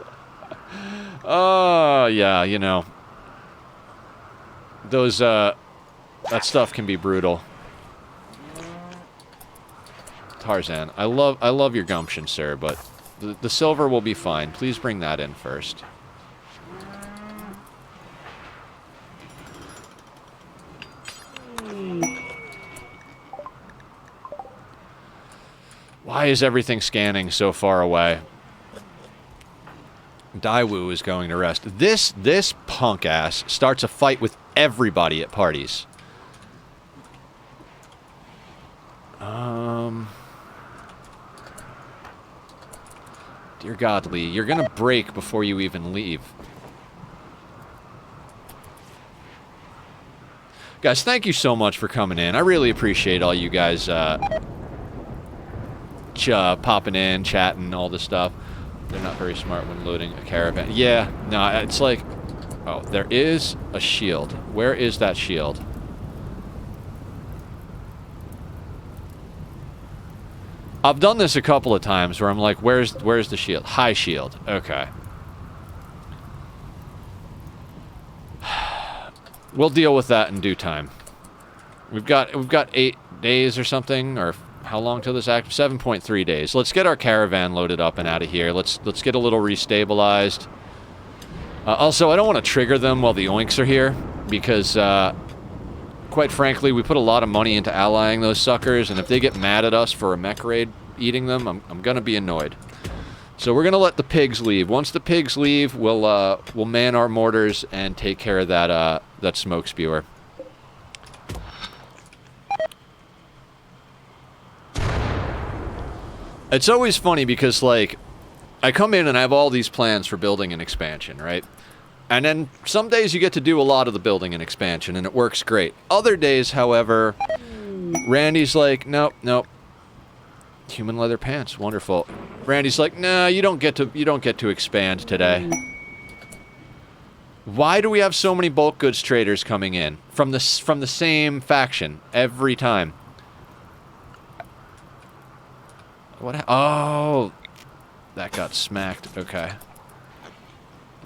Oh, yeah, you know. Those, that stuff can be brutal. Tarzan, I love your gumption, sir, but the silver will be fine. Please bring that in first. Why is everything scanning so far away? Daiwu is going to rest. This punk ass starts a fight with everybody at parties. Dear God, Lee, you're gonna break before you even leave. Guys, thank you so much for coming in. I really appreciate all you guys popping in, chatting, all this stuff. They're not very smart when loading a caravan. Yeah, no, it's like... Oh, there is a shield. Where is that shield? I've done this a couple of times where I'm like, where's the shield? High shield. Okay. We'll deal with that in due time. We've got 8 days or something, or how long till this active? 7.3 days. Let's get our caravan loaded up and out of here. Let's get a little restabilized. Also, I don't want to trigger them while the oinks are here, because quite frankly, we put a lot of money into allying those suckers, and if they get mad at us for a mech raid eating them, I'm gonna be annoyed. So we're gonna let the pigs leave. Once the pigs leave, we'll man our mortars and take care of that smoke spewer. It's always funny because, like, I come in and I have all these plans for building an expansion, right? And then some days you get to do a lot of the building and expansion, and it works great. Other days, however, Randy's like, nope. Human leather pants, wonderful. Randy's like, nah, you don't get to expand today. Why do we have so many bulk goods traders coming in from the same faction every time? What? Oh, that got smacked. Okay.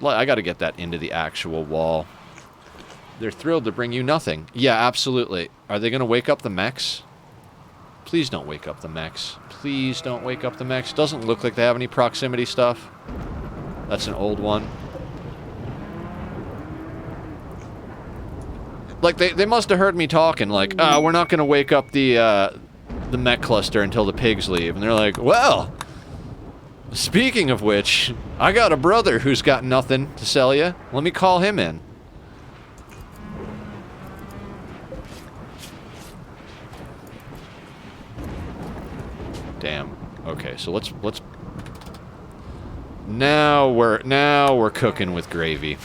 I got to get that into the actual wall. They're thrilled to bring you nothing. Yeah, absolutely. Are they going to wake up the mechs? Please don't wake up the mechs. Please don't wake up the mechs. Doesn't look like they have any proximity stuff. That's an old one. Like, they must have heard me talking, like, we're not going to wake up the mech cluster until the pigs leave. And they're like, well, speaking of which, I got a brother who's got nothing to sell you. Let me call him in. Damn. Okay, so let's now we're cooking with gravy.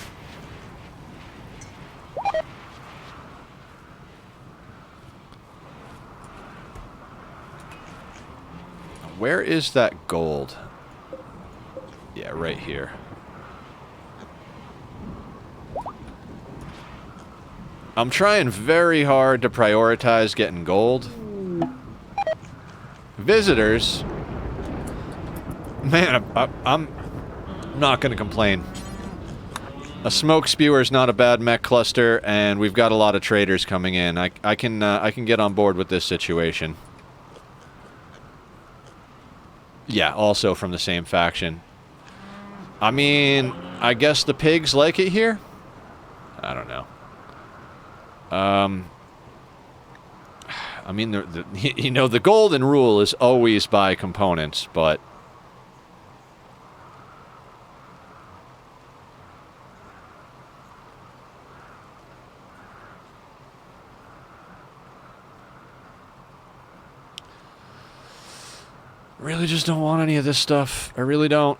Where is that gold? Yeah, right here. I'm trying very hard to prioritize getting gold. Visitors. Man, I'm not going to complain. A smoke spewer is not a bad mech cluster, and we've got a lot of traders coming in. I can get on board with this situation. Yeah, also from the same faction. I mean, I guess the pigs like it here? I don't know. I mean, you know, the golden rule is always buy components, but... really just don't want any of this stuff. I really don't.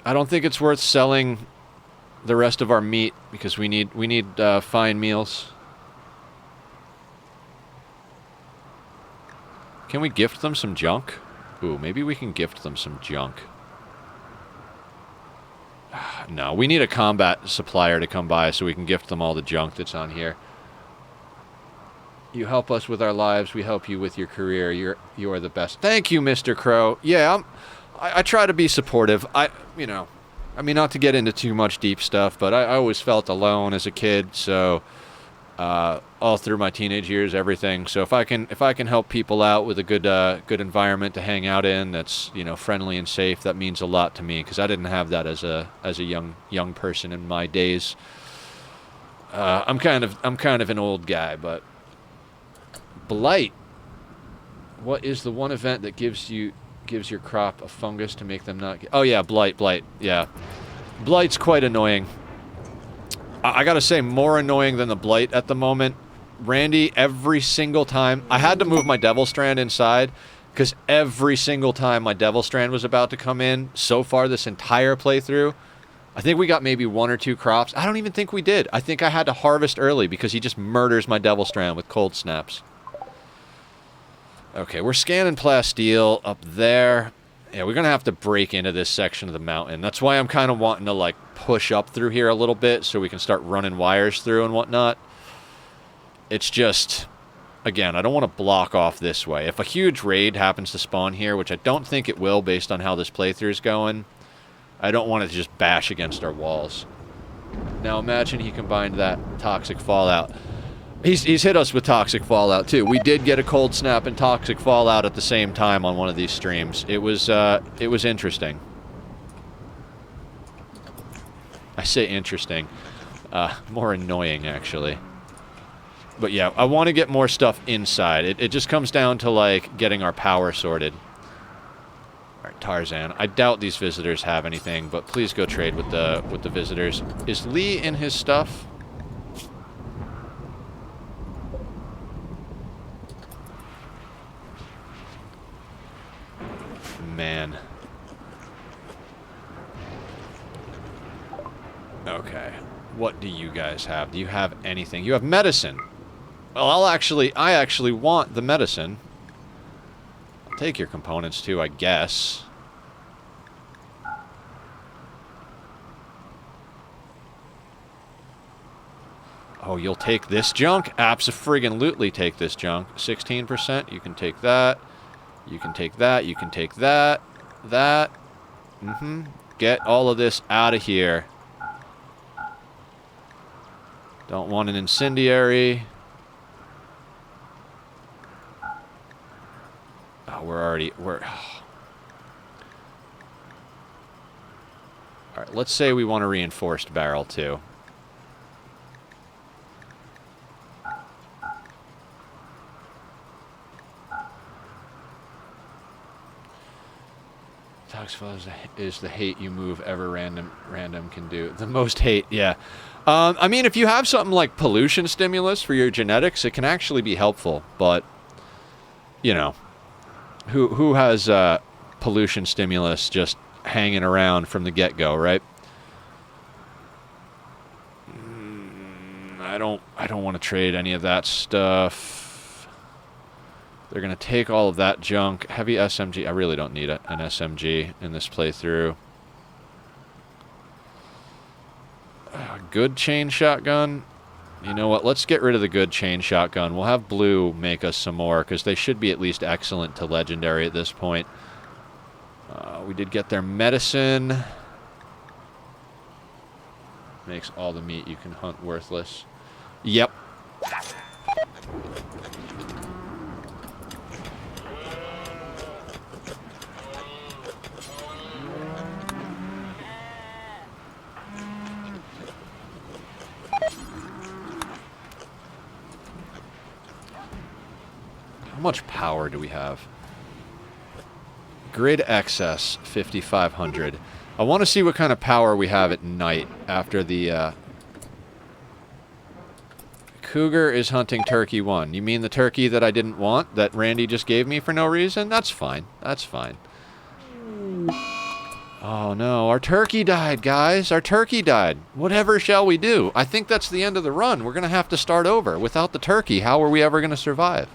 I don't think it's worth selling the rest of our meat because we need fine meals. Can we gift them some junk? Ooh, maybe we can gift them some junk. No, we need a combat supplier to come by so we can gift them all the junk that's on here. You help us with our lives, we help you with your career. You are the best. Thank you, Mr. Crow. Yeah, I try to be supportive. You know, I mean, not to get into too much deep stuff, but I always felt alone as a kid, so all through my teenage years, everything. So if I can help people out with a good environment to hang out in, that's, you know, friendly and safe, that means a lot to me because I didn't have that as a young person in my days. I'm kind of an old guy, but Blight. What is the one event that gives your crop a fungus to make them not get... Oh yeah, Blight, yeah. Blight's quite annoying. I gotta say, more annoying than the Blight at the moment. Randy, every single time... I had to move my Devil Strand inside, because every single time my Devil Strand was about to come in, so far this entire playthrough, I think we got maybe 1 or 2 crops. I don't even think we did. I think I had to harvest early because he just murders my Devil Strand with cold snaps. Okay, we're scanning plasteel up there. Yeah, we're going to have to break into this section of the mountain. That's why I'm kind of wanting to, like, push up through here a little bit so we can start running wires through and whatnot. It's just, again, I don't want to block off this way. If a huge raid happens to spawn here, which I don't think it will based on how this playthrough is going, I don't want it to just bash against our walls. Now imagine he combined that Toxic Fallout. He's hit us with Toxic Fallout too. We did get a cold snap and Toxic Fallout at the same time on one of these streams. It was interesting. I say interesting. More annoying actually. But yeah, I want to get more stuff inside. It just comes down to like getting our power sorted. Alright, Tarzan. I doubt these visitors have anything, but please go trade with the visitors. Is Lee in his stuff? Man. Okay. What do you guys have? Do you have anything? You have medicine. Well, I actually want the medicine. I'll take your components too, I guess. Oh, you'll take this junk? Abso-friggin-lutely take this junk. 16%, you can take that. You can take that, you can take that. That. Get all of this out of here. Don't want an incendiary. Oh, we're... Alright, let's say we want a reinforced barrel, too. Toxify is the hate you move ever random can do. The most hate, yeah. I mean, if you have something like pollution stimulus for your genetics, it can actually be helpful, but, you know, who has pollution stimulus just hanging around from the get-go, right? I don't want to trade any of that stuff. They're going to take all of that junk. Heavy SMG. I really don't need an SMG in this playthrough. Good chain shotgun. You know what? Let's get rid of the good chain shotgun. We'll have Blue make us some more, because they should be at least excellent to legendary at this point. We did get their medicine. Makes all the meat you can hunt worthless. Yep. How much power do we have? Grid excess, 5,500. I want to see what kind of power we have at night after the... Cougar is hunting turkey 1. You mean the turkey that I didn't want, that Randy just gave me for no reason? That's fine. That's fine. Oh no, our turkey died, guys. Our turkey died. Whatever shall we do? I think that's the end of the run. We're going to have to start over. Without the turkey, how are we ever going to survive?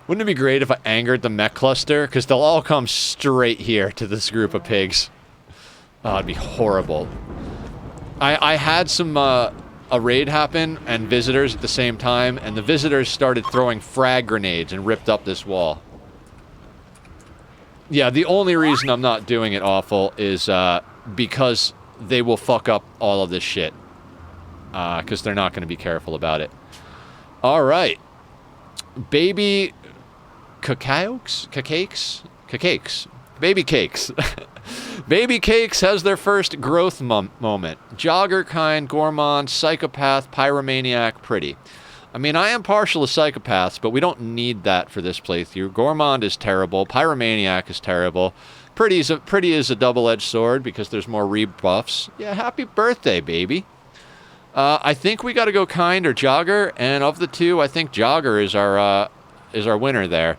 Wouldn't it be great if I angered the mech cluster? Because they'll all come straight here to this group of pigs. Oh, it'd be horrible. I had some, a raid happen and visitors at the same time, and the visitors started throwing frag grenades and ripped up this wall. Yeah, the only reason I'm not doing it awful is because they will fuck up all of this shit. Because they're not going to be careful about it. Alright. Baby... Cacakes? Baby Cakes. Baby Cakes has their first growth moment. Jogger kind, gourmand, psychopath, pyromaniac, pretty. I mean, I am partial to psychopaths, but we don't need that for this playthrough. Gourmand is terrible. Pyromaniac is terrible. Pretty is a double-edged sword because there's more rebuffs. Yeah, happy birthday, baby. I think we got to go kind or jogger, and of the two, I think jogger is our winner there.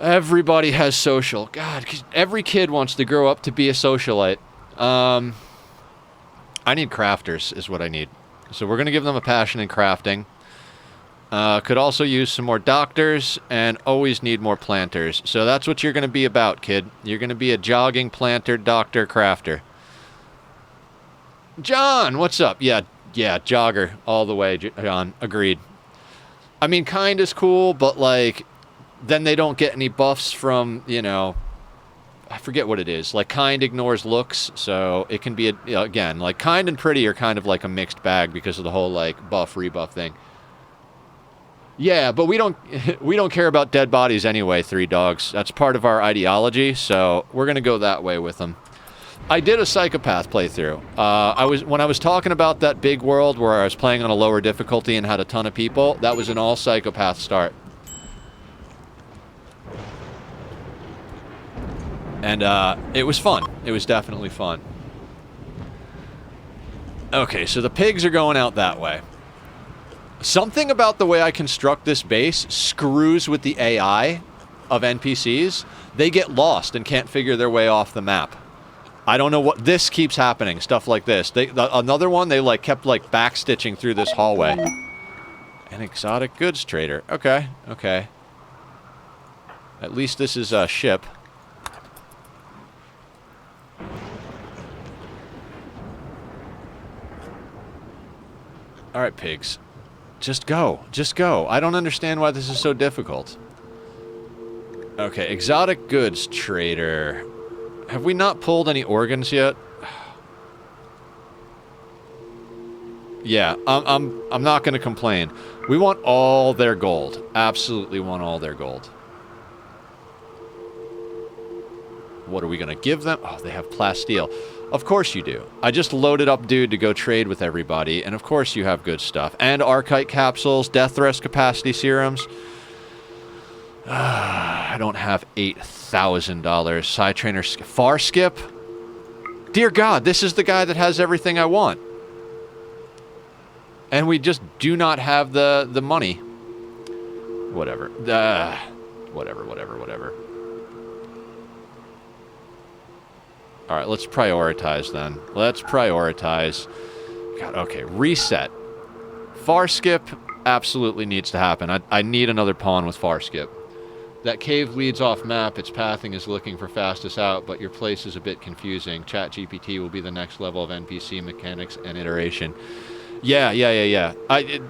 Everybody has social. God, 'cause every kid wants to grow up to be a socialite. I need crafters is what I need. So we're going to give them a passion in crafting. Could also use some more doctors and always need more planters. So that's what you're going to be about, kid. You're going to be a jogging planter, doctor, crafter. John, what's up? Yeah, jogger all the way, John. Agreed. I mean, kind is cool, but like, then they don't get any buffs from, you know, I forget what it is. Like, kind ignores looks, so it can be, again, like, kind and pretty are kind of like a mixed bag because of the whole, like, buff-rebuff thing. Yeah, but we don't care about dead bodies anyway, Three Dogs. That's part of our ideology, so we're going to go that way with them. I did a Psychopath playthrough. When I was talking about that big world where I was playing on a lower difficulty and had a ton of people, that was an all Psychopath start. And it was fun. It was definitely fun. Okay, so the pigs are going out that way. Something about the way I construct this base screws with the AI of NPCs. They get lost and can't figure their way off the map. I don't know what... This keeps happening, stuff like this. Another one, they like kept like backstitching through this hallway. An exotic goods trader. Okay, okay. At least this is a ship. Alright, pigs. Just go. Just go. I don't understand why this is so difficult. Okay, exotic goods trader. Have we not pulled any organs yet? Yeah, I'm not going to complain. We want all their gold. Absolutely want all their gold. What are we going to give them? Oh, they have plasteel. Of course you do. I just loaded up dude to go trade with everybody, and of course you have good stuff. And Archite capsules, death thrust capacity serums. I don't have $8,000. Side trainer, far skip? Dear God, this is the guy that has everything I want. And we just do not have the money. Whatever. Whatever. Alright, let's prioritize then. Let's prioritize. God, okay, reset. Far skip absolutely needs to happen. I need another pawn with far skip. That cave leads off map. Its pathing is looking for fastest out, but your place is a bit confusing. ChatGPT will be the next level of NPC mechanics and iteration. Yeah. I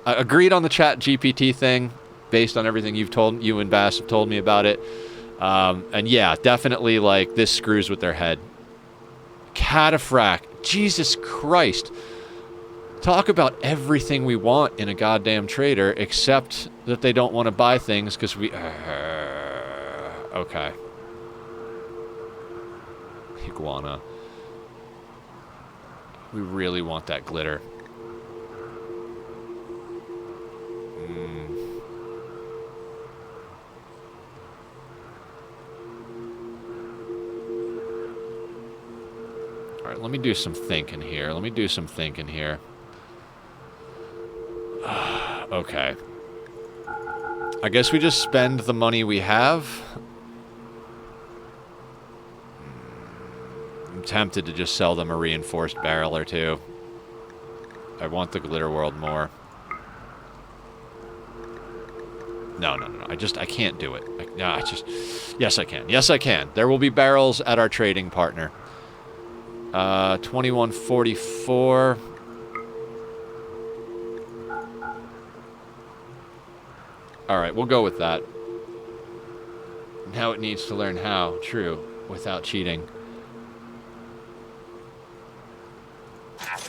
agreed on the ChatGPT thing based on everything you and Bass have told me about it. And yeah, definitely, like, this screws with their head. Cataphract. Jesus Christ. Talk about everything we want in a goddamn trader, except that they don't want to buy things because we... okay. Iguana. We really want that glitter. Alright, let me do some thinking here. Okay. I guess we just spend the money we have. I'm tempted to just sell them a reinforced barrel or two. I want the glitter world more. No. I can't do it. Yes, I can. Yes, I can. There will be barrels at our trading partner. 2144. Alright, we'll go with that. Now it needs to learn how. True. Without cheating.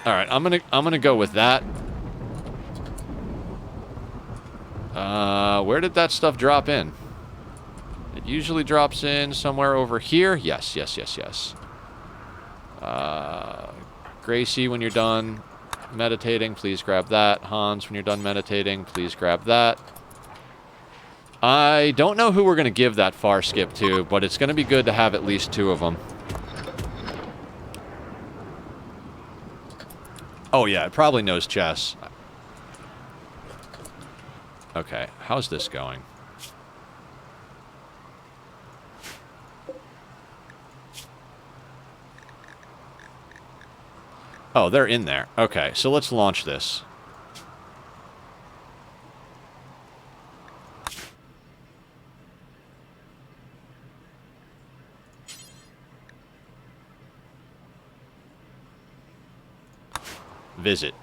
Alright, I'm gonna go with that. Where did that stuff drop in? It usually drops in somewhere over here. Yes. Gracie, when you're done meditating, please grab that. Hans, when you're done meditating, please grab that. I don't know who we're going to give that far skip to, but it's going to be good to have at least 2 of them. Oh yeah, it probably knows chess. Okay, how's this going? Oh, they're in there. Okay, so let's launch this. Visit.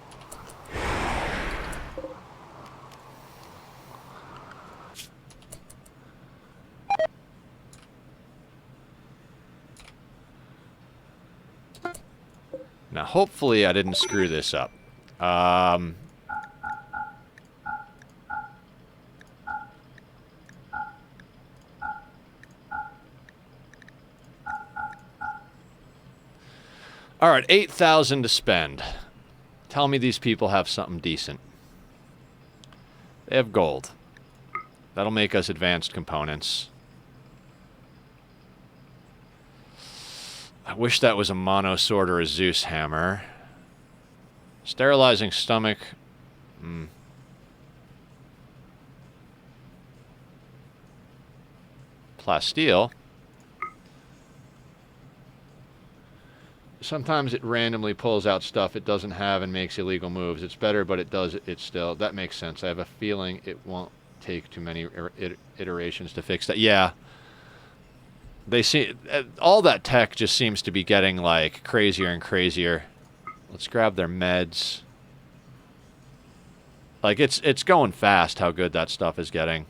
Now, hopefully I didn't screw this up. All right, 8,000 to spend. Tell me these people have something decent. They have gold. That'll make us advanced components. I wish that was a mono sword or a Zeus hammer. Sterilizing stomach. Plasteel. Sometimes it randomly pulls out stuff it doesn't have and makes illegal moves. It's better, but it does it still. That makes sense. I have a feeling it won't take too many iterations to fix that. Yeah. They see all that tech just seems to be getting like crazier and crazier. Let's grab their meds. Like it's going fast how good that stuff is getting.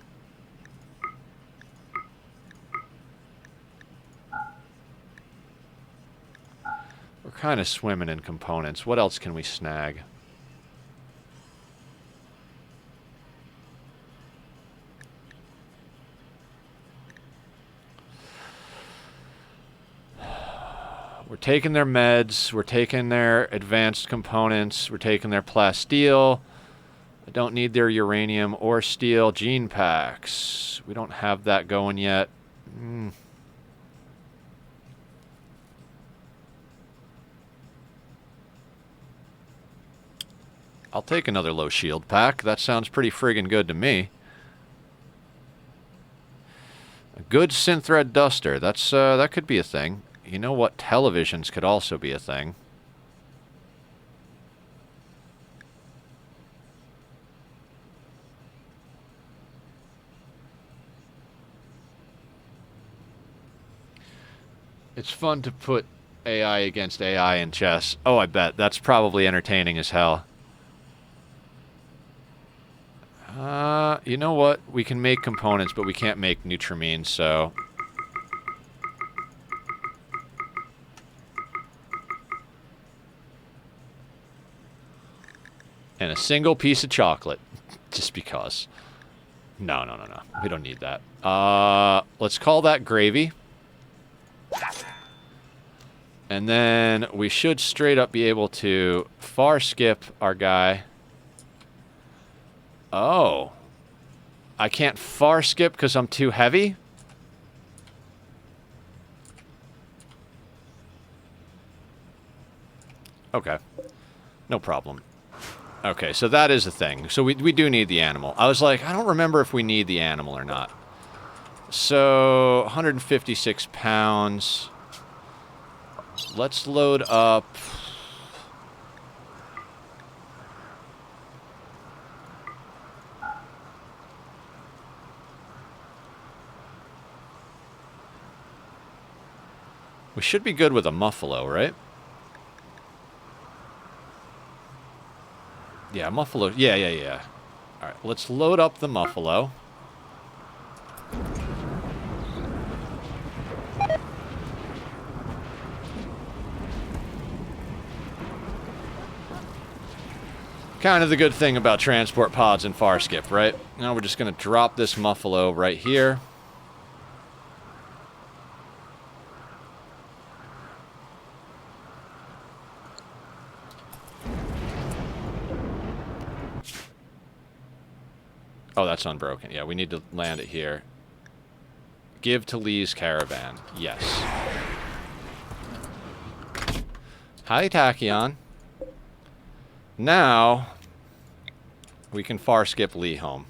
We're kind of swimming in components. What else can we snag? We're taking their meds. We're taking their advanced components. We're taking their plasteel. I don't need their uranium or steel gene packs. We don't have that going yet. I'll take another low shield pack. That sounds pretty friggin' good to me. A good synthread duster. That's that could be a thing. You know what? Televisions could also be a thing. It's fun to put AI against AI in chess. Oh, I bet. That's probably entertaining as hell. You know what? We can make components, but we can't make nutramines, so... And a single piece of chocolate. Just because. No. We don't need that. Let's call that gravy. And then we should straight up be able to far skip our guy. Oh. I can't far skip because I'm too heavy? Okay. No problem. Okay, so that is a thing. So we do need the animal. I was like, I don't remember if we need the animal or not. So, 156 pounds. Let's load up... We should be good with a muffalo, right? Yeah, muffalo. Yeah. All right, let's load up the muffalo. Kind of the good thing about transport pods and far skip, right? Now we're just going to drop this muffalo right here. Oh, that's unbroken. Yeah, we need to land it here. Give to Lee's caravan. Yes. Hi, Tachyon. Now, we can far skip Lee home.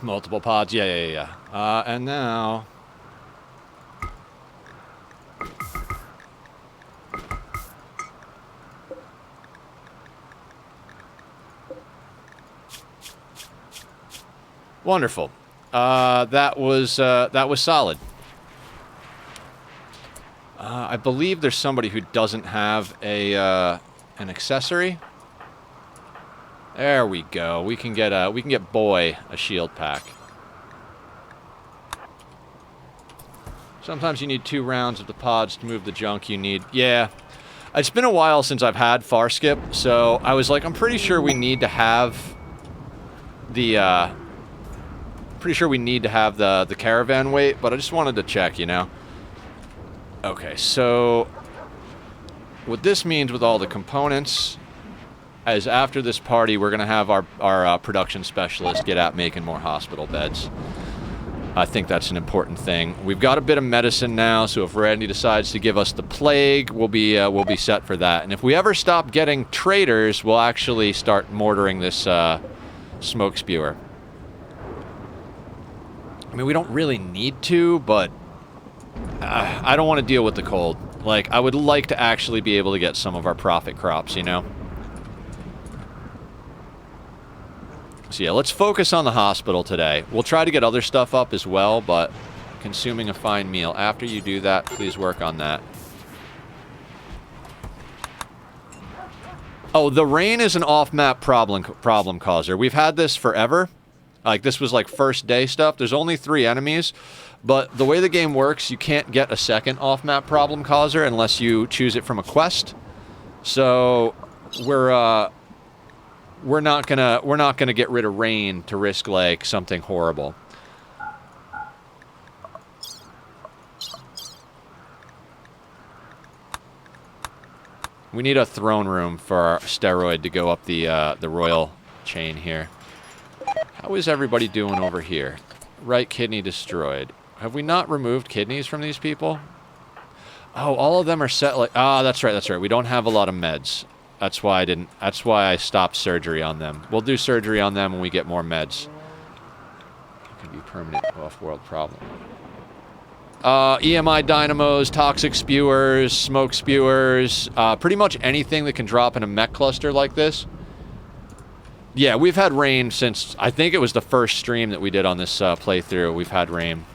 Multiple pods. Yeah. And now... Wonderful. That was solid. I believe there's somebody who doesn't have an accessory. There we go. We can get Boy a shield pack. Sometimes you need 2 rounds of the pods to move the junk you need. Yeah. It's been a while since I've had far skip, so I was like, I'm pretty sure we need to have the the caravan weight, but I just wanted to check, you know. Okay, so what this means with all the components is after this party, we're going to have our production specialist get at making more hospital beds. I think that's an important thing. We've got a bit of medicine now, so if Randy decides to give us the plague, we'll be set for that. And if we ever stop getting traders, we'll actually start mortaring this smoke spewer. I mean, we don't really need to, but I don't want to deal with the cold. Like, I would like to actually be able to get some of our profit crops, you know? So yeah, let's focus on the hospital today. We'll try to get other stuff up as well, but consuming a fine meal. After you do that, please work on that. Oh, the rain is an off-map problem causer. We've had this forever. Like, this was like first day stuff. There's only 3 enemies, but the way the game works, you can't get a second off-map problem causer unless you choose it from a quest. So we're not gonna get rid of rain to risk like something horrible. We need a throne room for our steroid to go up the royal chain here. How is everybody doing over here? Right kidney destroyed. Have we not removed kidneys from these people? Oh, all of them are set like... Ah, that's right. We don't have a lot of meds. That's why I stopped surgery on them. We'll do surgery on them when we get more meds. It could be a permanent off-world problem. EMI dynamos, toxic spewers, smoke spewers, pretty much anything that can drop in a mech cluster like this. Yeah, we've had rain since, I think it was the first stream that we did on this playthrough. We've had rain.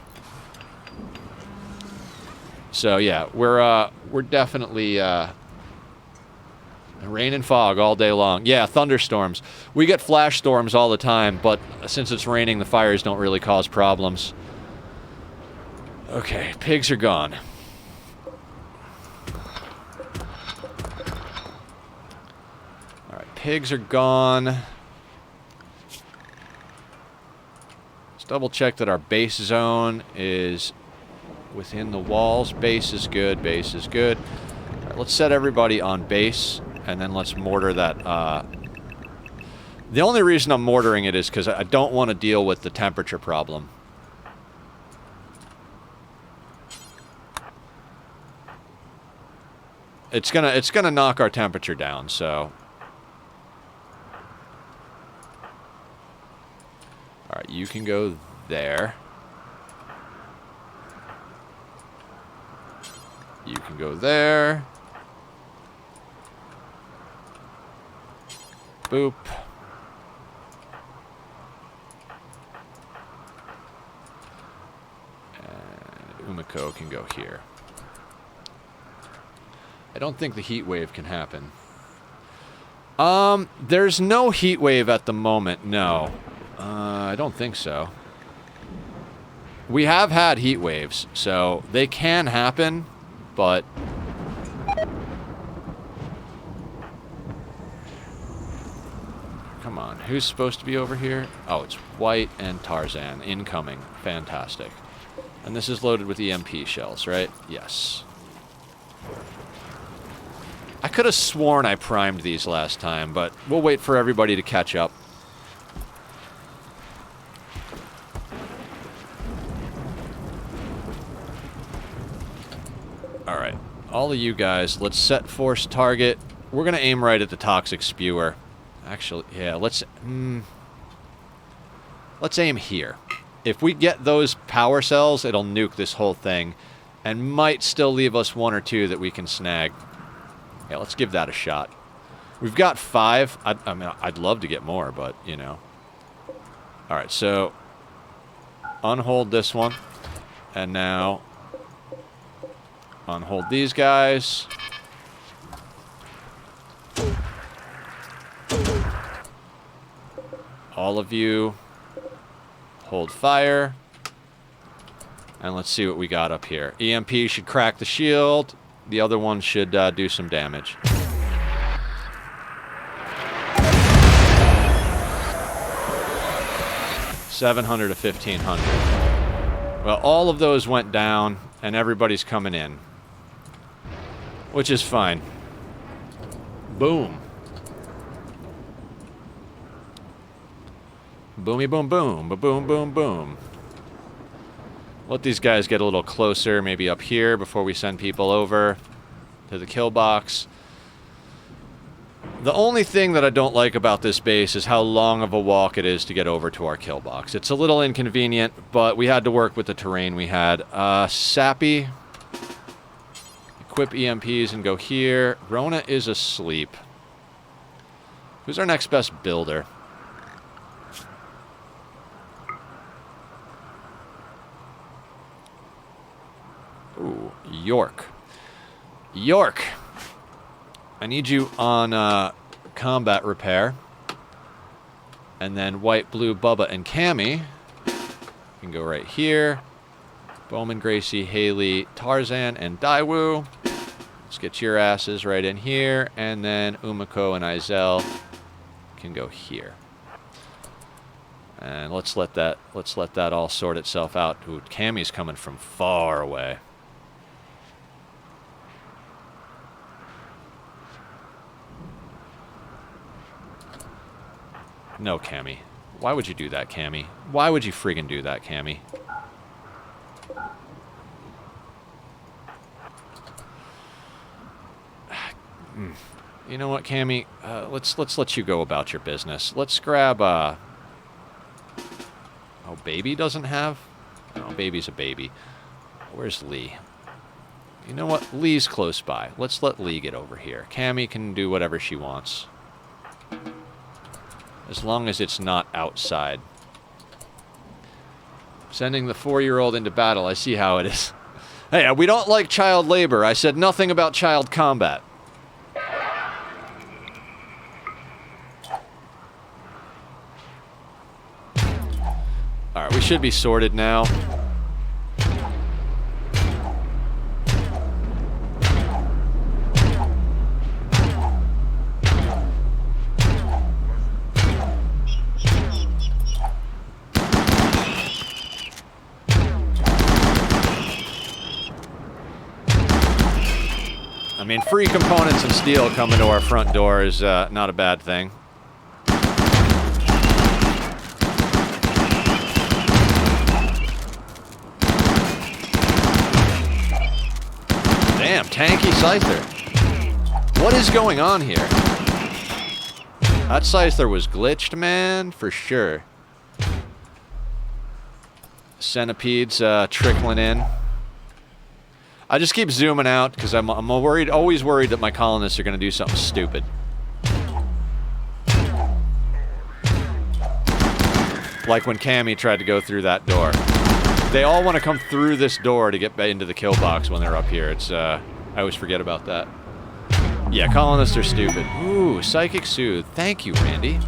So yeah, we're definitely rain and fog all day long. Yeah, thunderstorms. We get flash storms all the time, but since it's raining, the fires don't really cause problems. Okay, pigs are gone. Alright, pigs are gone. Double check that our base zone is within the walls. Base is good. Base is good. All right, let's set everybody on base, and then let's mortar that. The only reason I'm mortaring it is because I don't want to deal with the temperature problem. It's gonna knock our temperature down. So. Alright, you can go there. You can go there. Boop. And Umiko can go here. I don't think the heat wave can happen. There's no heat wave at the moment, no. I don't think so. We have had heat waves, so they can happen, but... Come on, who's supposed to be over here? Oh, it's White and Tarzan. Incoming. Fantastic. And this is loaded with EMP shells, right? Yes. I could have sworn I primed these last time, but we'll wait for everybody to catch up. Alright, all of you guys, let's set force target. We're going to aim right at the toxic spewer. Actually, yeah, let's... Let's aim here. If we get those power cells, it'll nuke this whole thing and might still leave us 1 or 2 that we can snag. Yeah, let's give that a shot. We've got 5. I mean, I'd love to get more, but, you know. All right, so unhold this one. And now unhold these guys. All of you hold fire. And let's see what we got up here. EMP should crack the shield. The other one should do some damage. $700 to $1,500. Well, all of those went down, and everybody's coming in. Which is fine. Boom. Boomy boom boom. Ba-boom boom boom. Let these guys get a little closer, maybe up here, before we send people over to the kill box. The only thing that I don't like about this base is how long of a walk it is to get over to our kill box. It's a little inconvenient, but we had to work with the terrain we had. Sappy. Equip EMPs and go here. Rona is asleep. Who's our next best builder? Ooh, York. York! I need you on combat repair. And then White, Blue, Bubba, and Cammy. You can go right here. Bowman, Gracie, Haley, Tarzan, and Daiwu. Let's get your asses right in here. And then Umiko and Izel can go here. And let's let that all sort itself out. Ooh, Cammy's coming from far away. No, Cammy. Why would you do that, Cammy? Why would you friggin' do that, Cammy? You know what, Cammy? Let's let you go about your business. Let's grab Oh, Baby doesn't have? No, Baby's a baby. Where's Lee? You know what? Lee's close by. Let's let Lee get over here. Cammy can do whatever she wants. As long as it's not outside. Sending the 4-year-old into battle. I see how it is. Hey, we don't like child labor. I said nothing about child combat. Alright, we should be sorted now. I mean, free components and steel coming to our front door is not a bad thing. Damn, tanky Scyther. What is going on here? That Scyther was glitched, man, for sure. Centipedes trickling in. I just keep zooming out because I'm worried, always worried that my colonists are going to do something stupid. Like when Cammy tried to go through that door. They all want to come through this door to get into the kill box when they're up here. It's I always forget about that. Yeah, colonists are stupid. Ooh, Psychic Soothe. Thank you, Randy.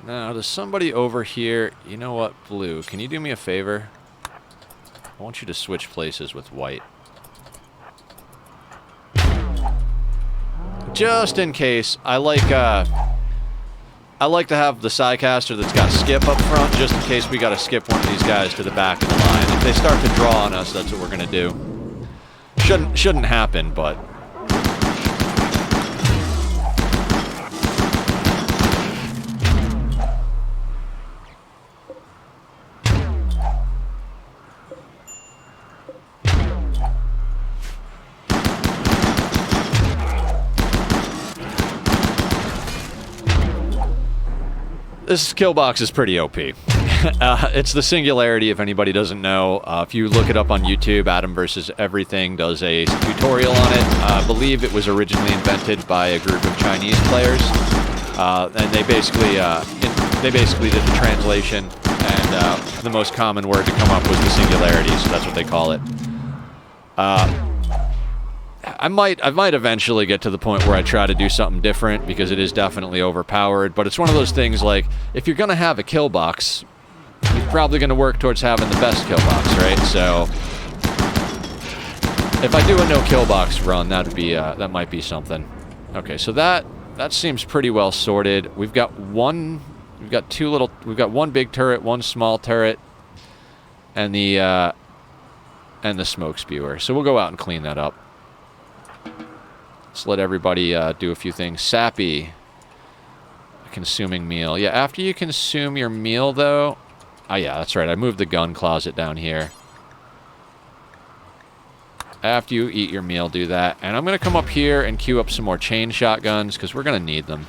Now, there's somebody over here. You know what, Blue? Can you do me a favor? I want you to switch places with White. Just in case, I like to have the Psycaster that's got skip up front, just in case we got to skip one of these guys to the back of the line. If they start to draw on us, that's what we're gonna do. Shouldn't happen, but. This kill box is pretty OP. It's the Singularity, if anybody doesn't know. If you look it up on YouTube, Adam vs. Everything does a tutorial on it. I believe it was originally invented by a group of Chinese players. And they basically did the translation, and the most common word to come up was the Singularity, so that's what they call it. I might eventually get to the point where I try to do something different, because it is definitely overpowered, but it's one of those things like, if you're gonna have a kill box, you're probably gonna work towards having the best kill box, right? So if I do a no kill box run, that'd be that might be something. Okay, so that seems pretty well sorted. We've got one big turret, one small turret, and the smoke spewer. So we'll go out and clean that up. Let's let everybody do a few things. Sappy. Consuming meal. Yeah, after you consume your meal, though... Oh, yeah, that's right. I moved the gun closet down here. After you eat your meal, do that. And I'm going to come up here and queue up some more chain shotguns, because we're going to need them.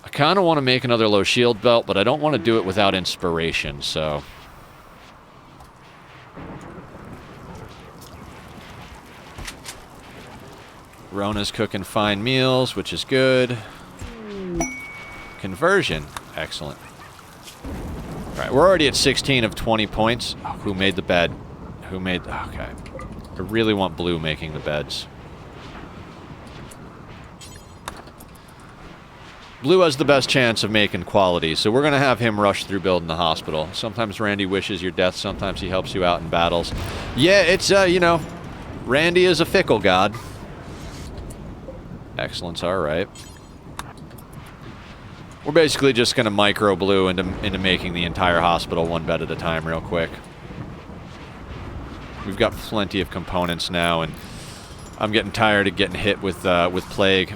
I kind of want to make another low shield belt, but I don't want to do it without inspiration, so... Rona's cooking fine meals, which is good. Conversion. Excellent. Alright, we're already at 16 of 20 points. Oh, who made the bed? Who made... Okay. I really want Blue making the beds. Blue has the best chance of making quality, so we're going to have him rush through building the hospital. Sometimes Randy wishes your death, sometimes he helps you out in battles. Yeah, it's, you know, Randy is a fickle god. Excellence, alright. We're basically just going to micro Blue into making the entire hospital one bed at a time real quick. We've got plenty of components now, and I'm getting tired of getting hit with plague.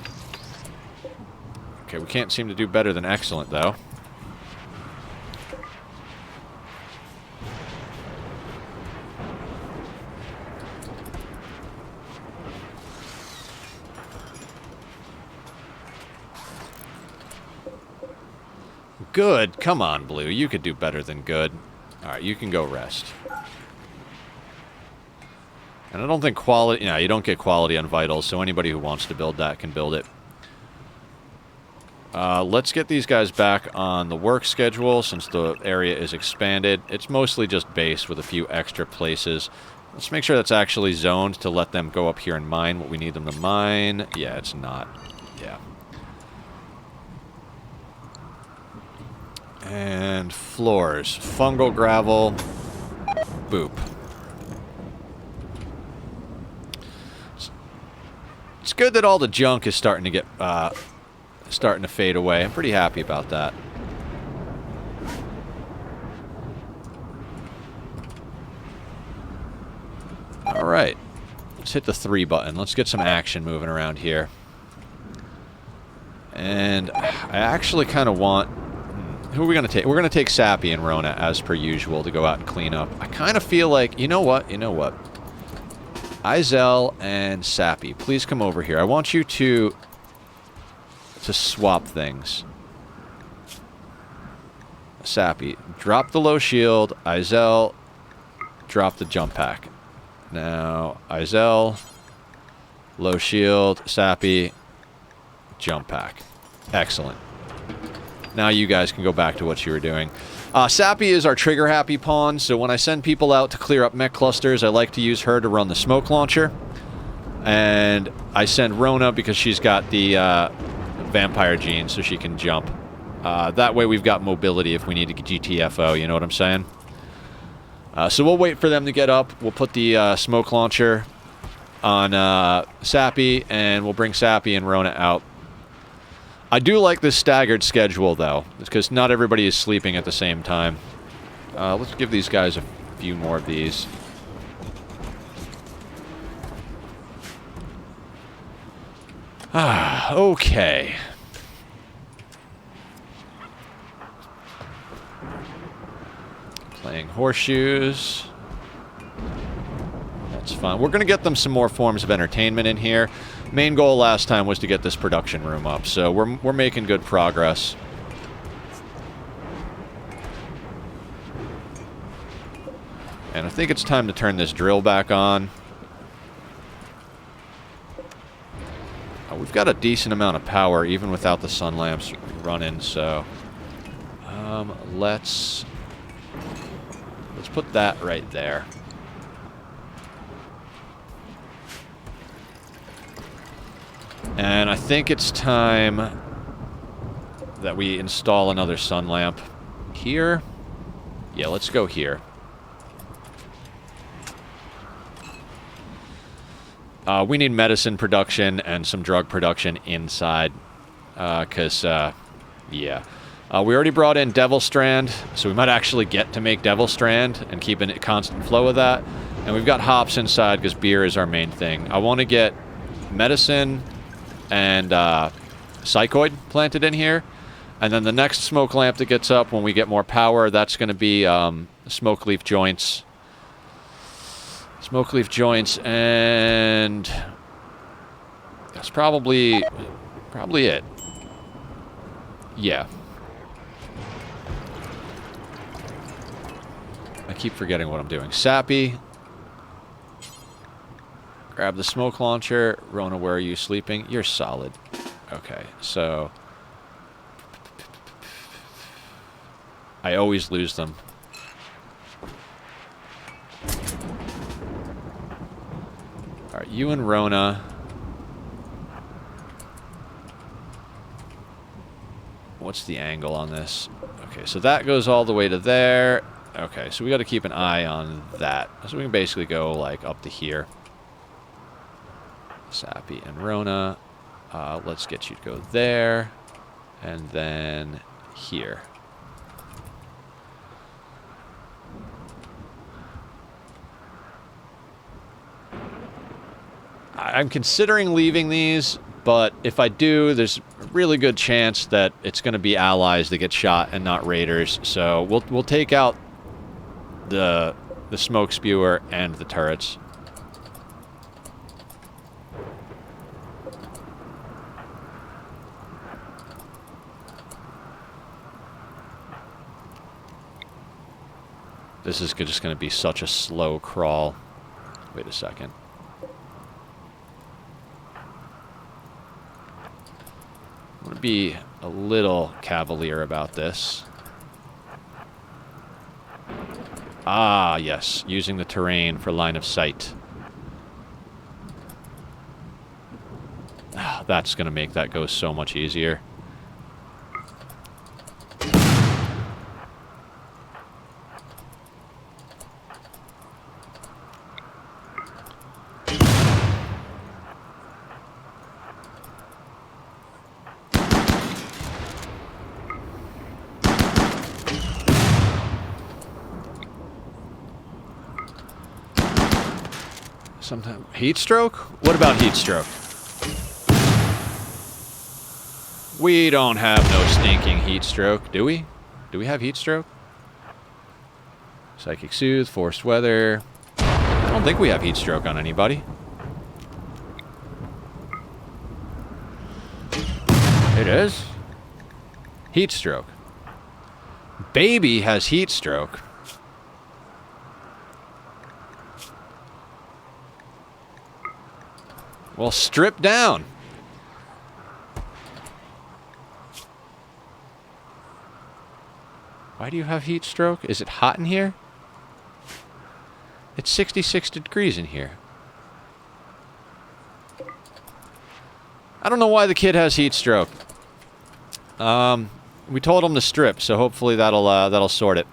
Okay, we can't seem to do better than excellent, though. Good. Come on, Blue. You could do better than good. Alright, you can go rest. And I don't think quality... You know, you don't get quality on vitals, so anybody who wants to build that can build it. Let's get these guys back on the work schedule, since the area is expanded. It's mostly just base with a few extra places. Let's make sure that's actually zoned to let them go up here and mine what we need them to mine. Yeah, it's not. Yeah. And floors. Fungal gravel. Boop. It's good that all the junk is starting to get... starting to fade away. I'm pretty happy about that. Alright. Let's hit the 3 button. Let's get some action moving around here. And I actually kind of want... Who are we going to take? We're going to take Sappy and Rona, as per usual, to go out and clean up. I kind of feel like... You know what? You know what? Izel and Sappy, please come over here. I want you to swap things. Sappy, drop the low shield. Izel, drop the jump pack. Now, Izel, low shield. Sappy, jump pack. Excellent. Now you guys can go back to what you were doing. Sappy is our trigger-happy pawn, so when I send people out to clear up mech clusters, I like to use her to run the smoke launcher. And I send Rona because she's got the... vampire gene, so she can jump. That way we've got mobility if we need to GTFO, you know what I'm saying? So we'll wait for them to get up. We'll put the smoke launcher on Sappy, and we'll bring Sappy and Rona out. I do like this staggered schedule, though, because not everybody is sleeping at the same time. Let's give these guys a few more of these. Okay. Playing horseshoes. That's fun. We're going to get them some more forms of entertainment in here. Main goal last time was to get this production room up, so we're making good progress. And I think it's time to turn this drill back on. We've got a decent amount of power even without the sun lamps running, so let's put that right there. And I think it's time that we install another sun lamp here. Yeah, let's go here. We need medicine production and some drug production inside. Because, yeah. We already brought in Devil Strand, so we might actually get to make Devil Strand and keep a constant flow of that. And we've got hops inside because beer is our main thing. I want to get medicine and psychoid planted in here. And then the next smoke lamp that gets up when we get more power, that's going to be smoke leaf joints. Smoke leaf joints, and that's probably it. Yeah. I keep forgetting what I'm doing. Sappy. Grab the smoke launcher. Rona, where are you sleeping? You're solid. Okay, so I always lose them. Alright, you and Rona. What's the angle on this? Okay, so that goes all the way to there. Okay, so we got to keep an eye on that. So we can basically go, like, up to here. Sappy and Rona. Let's get you to go there. And then here. I'm considering leaving these, but if I do, there's a really good chance that it's going to be allies that get shot and not raiders. So we'll take out the smoke spewer and the turrets. This is just going to be such a slow crawl. Wait a second. I'm going to be a little cavalier about this. Ah, yes. Using the terrain for line of sight. That's going to make that go so much easier. Sometimes heat stroke? What about heat stroke? We don't have no stinking heat stroke, do we? Do we have heat stroke? Psychic soothe, forced weather. I don't think we have heat stroke on anybody. It is. Heat stroke. Baby has heat stroke. Well, strip down. Why do you have heat stroke? Is it hot in here? It's 66 degrees in here. I don't know why the kid has heat stroke. We told him to strip, so hopefully that'll sort it.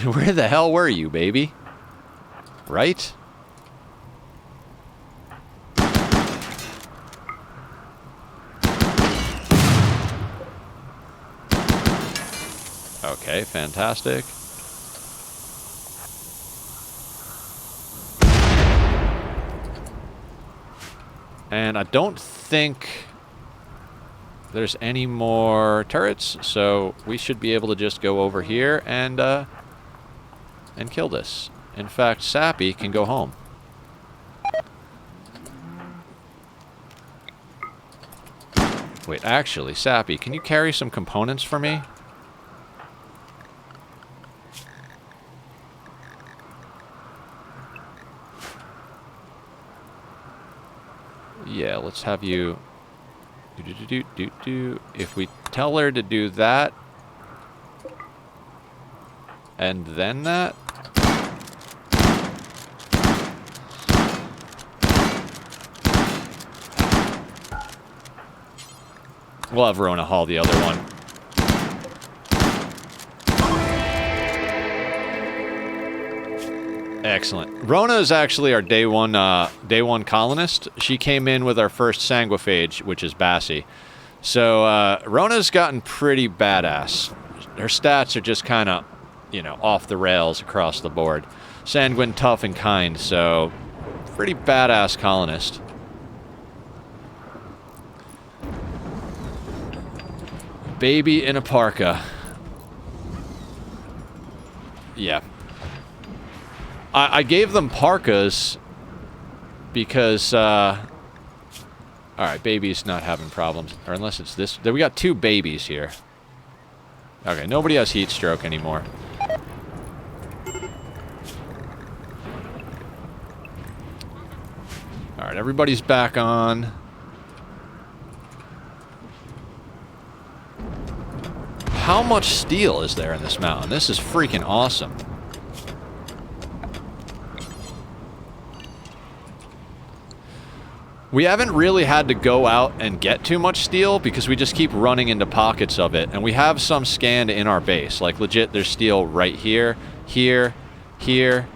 Where the hell were you, baby? Right? Okay, fantastic. And I don't think there's any more turrets, so we should be able to just go over here and kill this. In fact, Sappy can go home. Wait, actually, Sappy, can you carry some components for me? Yeah, let's have you... If we tell her to do that... And then that... We'll have Rona haul the other one. Excellent. Rona is actually our day one colonist. She came in with our first Sanguophage, which is Bassie. So Rona's gotten pretty badass. Her stats are just kind of, you know, off the rails across the board. Sanguine, tough, and kind, so pretty badass colonist. Baby in a parka. Yeah. I gave them parkas because, alright, baby's not having problems. Or unless it's this. We got 2 babies here. Okay, nobody has heat stroke anymore. Alright, everybody's back on. How much steel is there in this mountain? This is freaking awesome. We haven't really had to go out and get too much steel because we just keep running into pockets of it. And we have some scanned in our base. Like, legit, there's steel right here, here, here,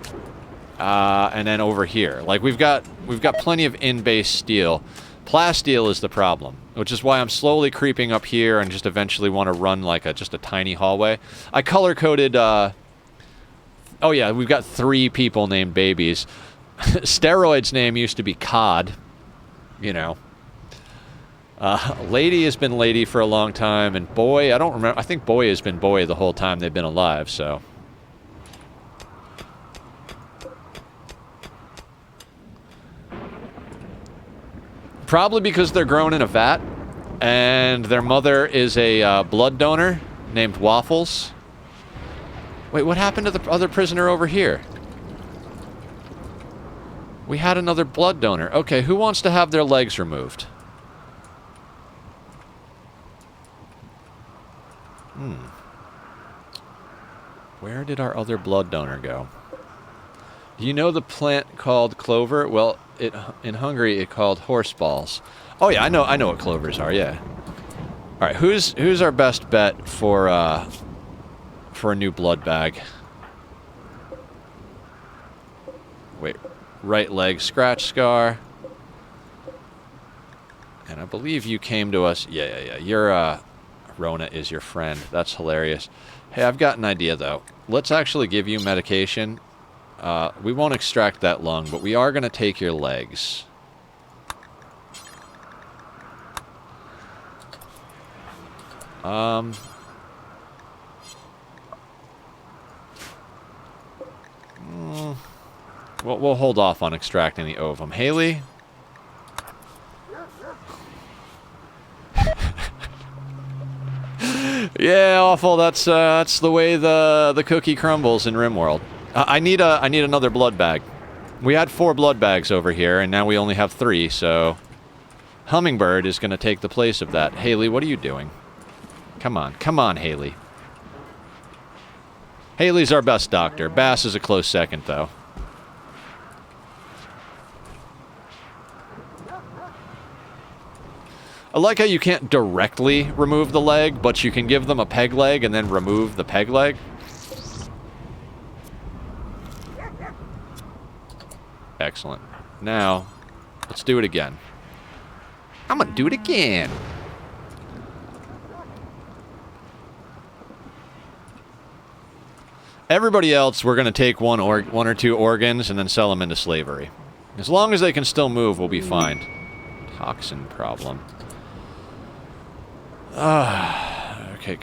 and then over here. Like, we've got plenty of in-base steel. Plasteel is the problem, which is why I'm slowly creeping up here and just eventually want to run, like, just a tiny hallway. I color-coded, oh yeah, we've got 3 people named babies. Steroid's name used to be Cod. You know, Lady has been Lady for a long time, and Boy, I don't remember. I think Boy has been Boy the whole time they've been alive, so. Probably because they're grown in a vat, and their mother is a blood donor named Waffles. Wait, what happened to the other prisoner over here? We had another blood donor. Okay, who wants to have their legs removed? Where did our other blood donor go? Do you know the plant called clover? Well, in Hungary it called horse balls. Oh yeah, I know what clovers are. Yeah. All right, who's our best bet for a new blood bag? Wait. Right leg scratch scar. And I believe you came to us. Yeah. Your Rona is your friend. That's hilarious. Hey, I've got an idea though. Let's actually give you medication. We won't extract that lung, but we are going to take your legs. We'll hold off on extracting the ovum. Haley? Yeah, awful. That's the way the cookie crumbles in RimWorld. I need another blood bag. We had 4 blood bags over here, and now we only have 3, so... Hummingbird is going to take the place of that. Haley, what are you doing? Come on, Haley. Haley's our best doctor. Bass is a close second, though. I like how you can't directly remove the leg, but you can give them a peg leg and then remove the peg leg. Excellent. Now, let's do it again. I'm gonna do it again. Everybody else, we're gonna take one or 2 organs and then sell them into slavery. As long as they can still move, we'll be fine. Toxin problem. Okay,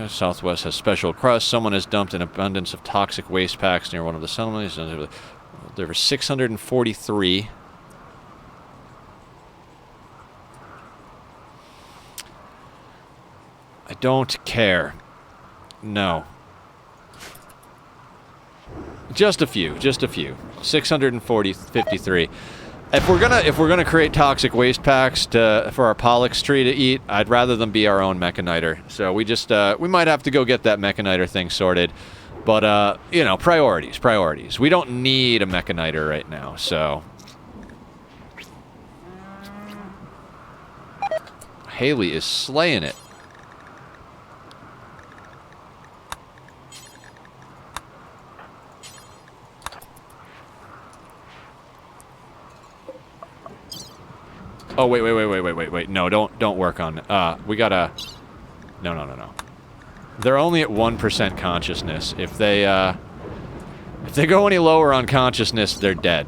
Southwest has special crust. Someone has dumped an abundance of toxic waste packs near one of the settlements. There were 643. I don't care. No. Just a few. 653. If we're gonna create toxic waste packs for our Pollux tree to eat, I'd rather them be our own mechaniter. So we just we might have to go get that mechaniter thing sorted. But you know, priorities. We don't need a mechaniter right now, so. Haley is slaying it. Oh, wait. No, don't work on it. We gotta... No. They're only at 1% consciousness. If they go any lower on consciousness, they're dead.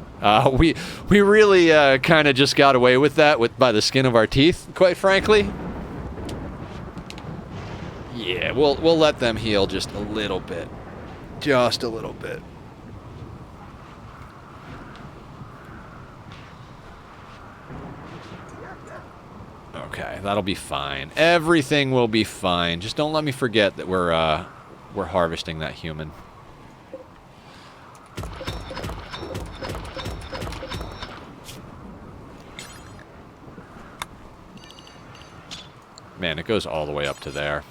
We really kind of just got away with that by the skin of our teeth, quite frankly. Yeah, we'll let them heal just a little bit. Just a little bit. Okay, that'll be fine. Everything will be fine. Just don't let me forget that we're harvesting that human. Man, it goes all the way up to there.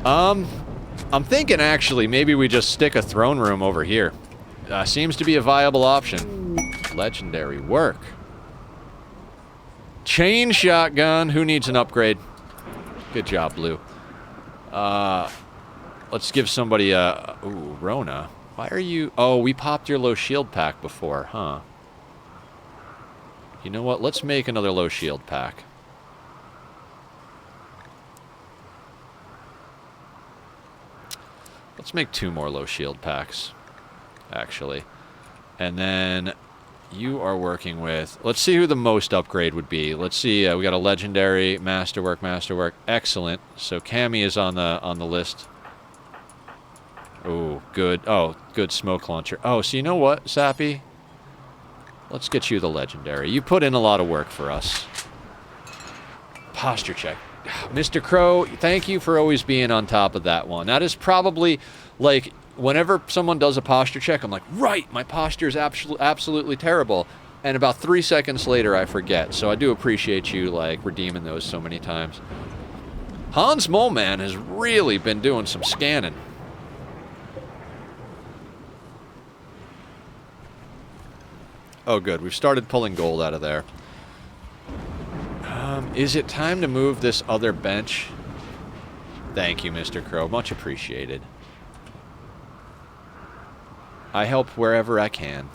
I'm thinking actually maybe we just stick a throne room over here. Seems to be a viable option. Legendary work. Chain shotgun. Who needs an upgrade? Good job, Blue. Let's give somebody a... Ooh, Rona. Why are you... Oh, we popped your low shield pack before, huh? You know what? Let's make another low shield pack. Let's make 2 more low shield packs, actually. And then you are working with... Let's see who the most upgrade would be. Let's see. We got a legendary masterwork. Excellent. So Cammy is on the list. Oh, good. Oh, good smoke launcher. Oh, so you know what, Sappy? Let's get you the legendary. You put in a lot of work for us. Posture check. Mr. Crow, thank you for always being on top of that one. That is probably, like, whenever someone does a posture check, I'm like, right, my posture is absolutely terrible. And about 3 seconds later, I forget. So I do appreciate you, like, redeeming those so many times. Hans Moleman has really been doing some scanning. Oh, good. We've started pulling gold out of there. Is it time to move this other bench? Thank you, Mr. Crow. Much appreciated. I help wherever I can.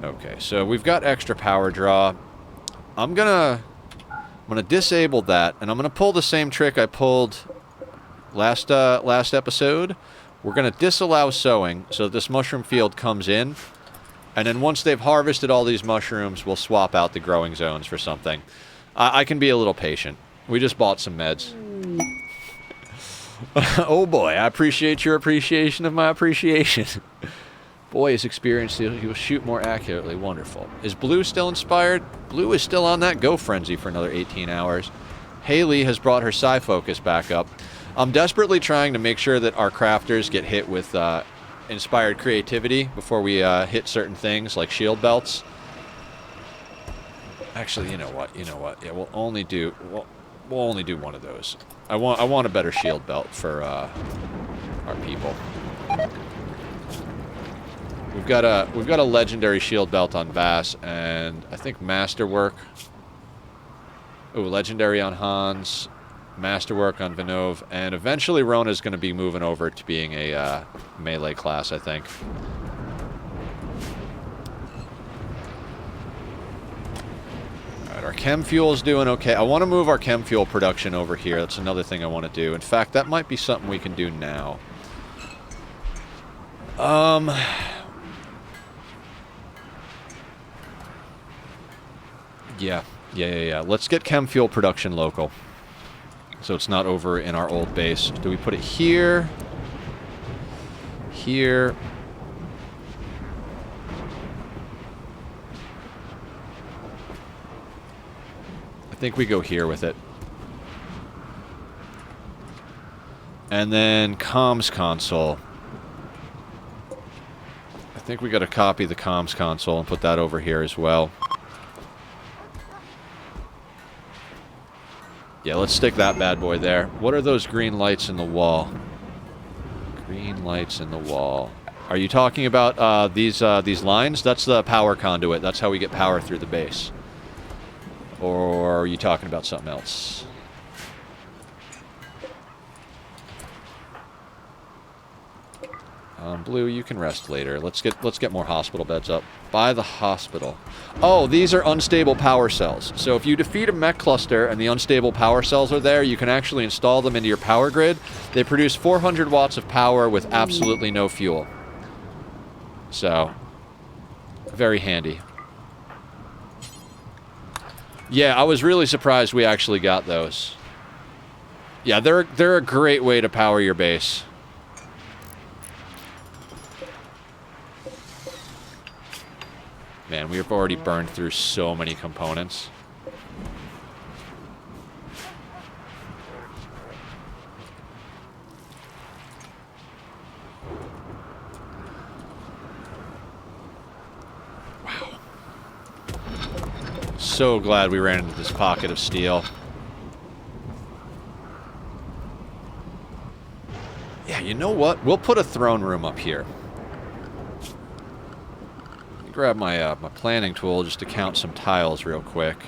Okay, so we've got extra power draw. I'm gonna disable that, and I'm gonna pull the same trick I pulled last episode. We're gonna disallow sowing so that this mushroom field comes in. And then once they've harvested all these mushrooms, we'll swap out the growing zones for something. I can be a little patient. We just bought some meds. Oh boy, I appreciate your appreciation of my appreciation. Boy, his experience, he will shoot more accurately. Wonderful. Is Blue still inspired? Blue is still on that go frenzy for another 18 hours. Haley has brought her psi focus back up. I'm desperately trying to make sure that our crafters get hit with... inspired creativity before we hit certain things like shield belts. Actually, you know what? Yeah, we'll only do one of those. I want a better shield belt for our people. We've got a legendary shield belt on Vass, and I think masterwork. Oh, legendary on Hans. Masterwork on Vinov, and eventually Rona's going to be moving over to being a melee class, I think. Alright, our chem fuel's doing okay. I want to move our chem fuel production over here. That's another thing I want to do. In fact, that might be something we can do now. Yeah. Let's get chem fuel production local. So it's not over in our old base. Do we put it here? Here. think we go here with it. And then comms console. I think we got to copy the comms console and put that over here as well. Yeah, let's stick that bad boy there. What are those green lights in the wall? Green lights in the wall. Are you talking about these lines? That's the power conduit. That's how we get power through the base. Or are you talking about something else? Blue, you can rest later. Let's get more hospital beds up. By the hospital. Oh, these are unstable power cells. So if you defeat a mech cluster and the unstable power cells are there, you can actually install them into your power grid. They produce 400 watts of power with absolutely no fuel. So, very handy. Yeah, I was really surprised we actually got those. Yeah, they're a great way to power your base. Man, we have already burned through so many components. Wow. So glad we ran into this pocket of steel. Yeah, you know what? We'll put a throne room up here. Grab my my planning tool just to count some tiles real quick.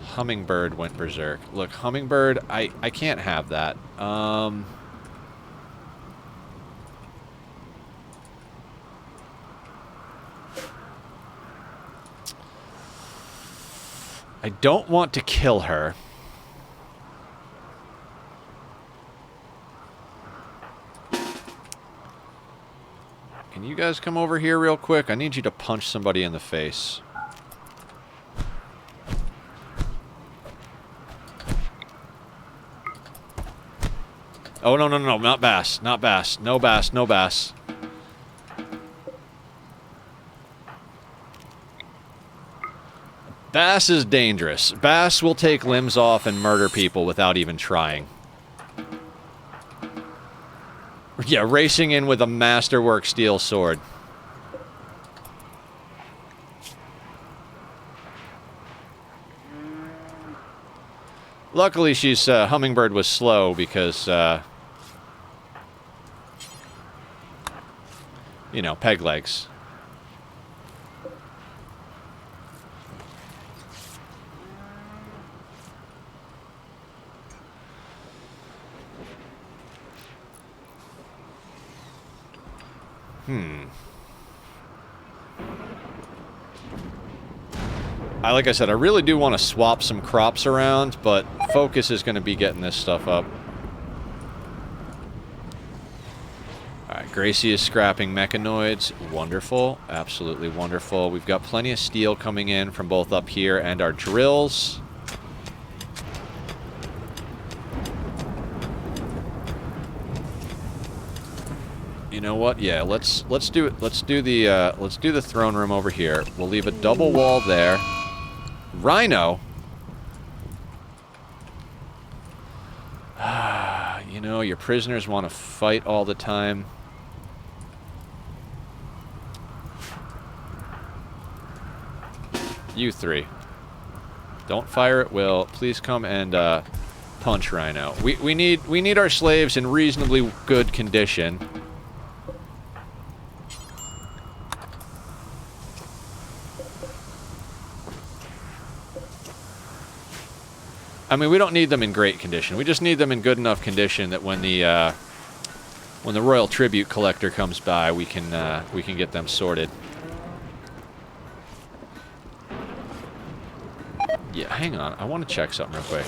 Hummingbird went berserk. Look, Hummingbird, I can't have that. I don't want to kill her. Can you guys come over here real quick? I need you to punch somebody in the face. Oh, no, no, no, not bass. Not bass. No bass, no bass. Bass is dangerous. Bass will take limbs off and murder people without even trying. Yeah, racing in with a masterwork steel sword. Luckily, she's Hummingbird was slow because, you know, peg legs. Like I said, I really do want to swap some crops around, but focus is going to be getting this stuff up. Alright, Gracie is scrapping mechanoids. Wonderful. Absolutely wonderful. We've got plenty of steel coming in from both up here and our drills. You know what? Yeah, let's do it. Let's do the throne room over here. We'll leave a double wall there. Rhino. You know, your prisoners want to fight all the time. You three. Don't fire at will. Please come and punch Rhino. We need our slaves in reasonably good condition. I mean, we don't need them in great condition. We just need them in good enough condition that when the royal tribute collector comes by, we can get them sorted. Yeah, hang on. I want to check something real quick.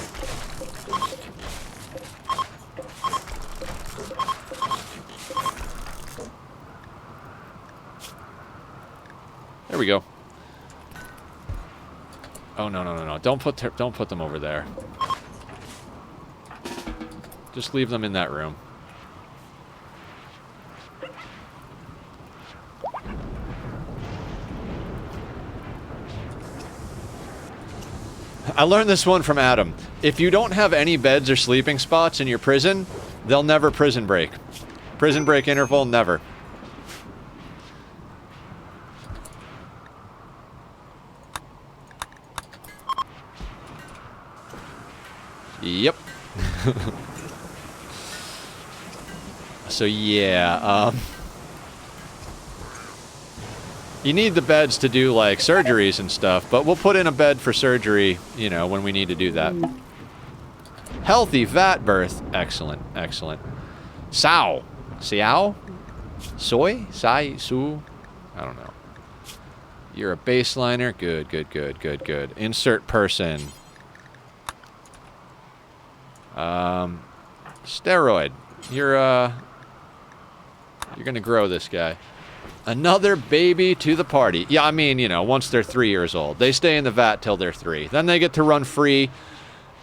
There we go. Oh, no, no, no, no. Don't put them over there. Just leave them in that room. I learned this one from Adam. If you don't have any beds or sleeping spots in your prison, they'll never prison break. Prison break interval, never. Yep. So yeah, you need the beds to do like surgeries and stuff, but we'll put in a bed for surgery, you know, when we need to do that. Healthy vat birth. Excellent, excellent. Sow. Xiao? Soy? Sai? Su? I don't know. You're a baseliner. Good, good, good, good, good. Insert person. Steroid. You're gonna grow this guy. Another baby to the party. Yeah, I mean, you know, once they're 3 years old. They stay in the vat till they're 3. Then they get to run free,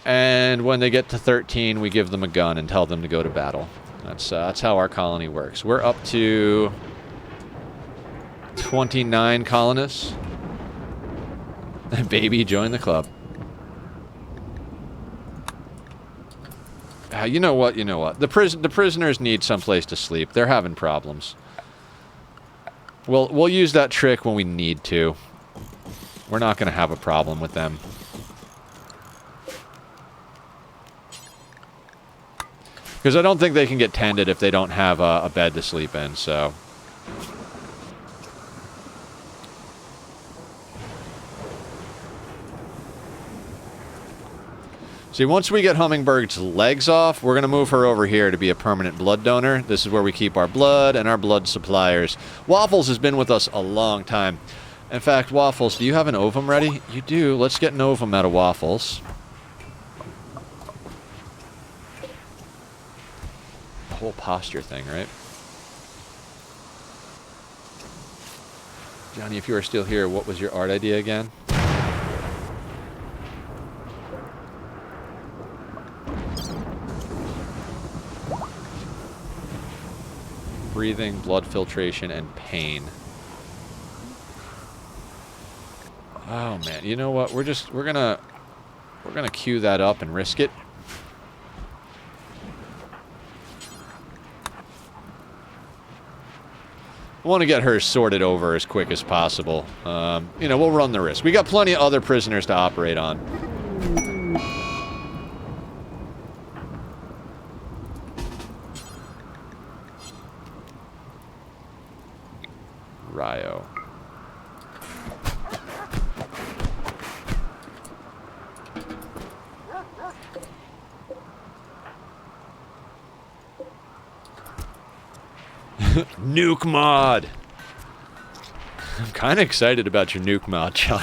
and when they get to 13, we give them a gun and tell them to go to battle. That's how our colony works. We're up to 29 colonists. Baby, join the club. You know what? You know what? The prisoners need someplace to sleep. They're having problems. We'll use that trick when we need to. We're not going to have a problem with them. Because I don't think they can get tended if they don't have a bed to sleep in, so... See, once we get Hummingbird's legs off, we're going to move her over here to be a permanent blood donor. This is where we keep our blood and our blood suppliers. Waffles has been with us a long time. In fact, Waffles, do you have an ovum ready? You do. Let's get an ovum out of Waffles. The whole posture thing, right? Johnny, if you are still here, what was your art idea again? Breathing, blood filtration, and pain. Oh man, you know what? We're gonna queue that up and risk it. I want to get her sorted over as quick as possible. You know, we'll run the risk. We got plenty of other prisoners to operate on. Ryo. Nuke mod. I'm kind of excited about your nuke mod, John.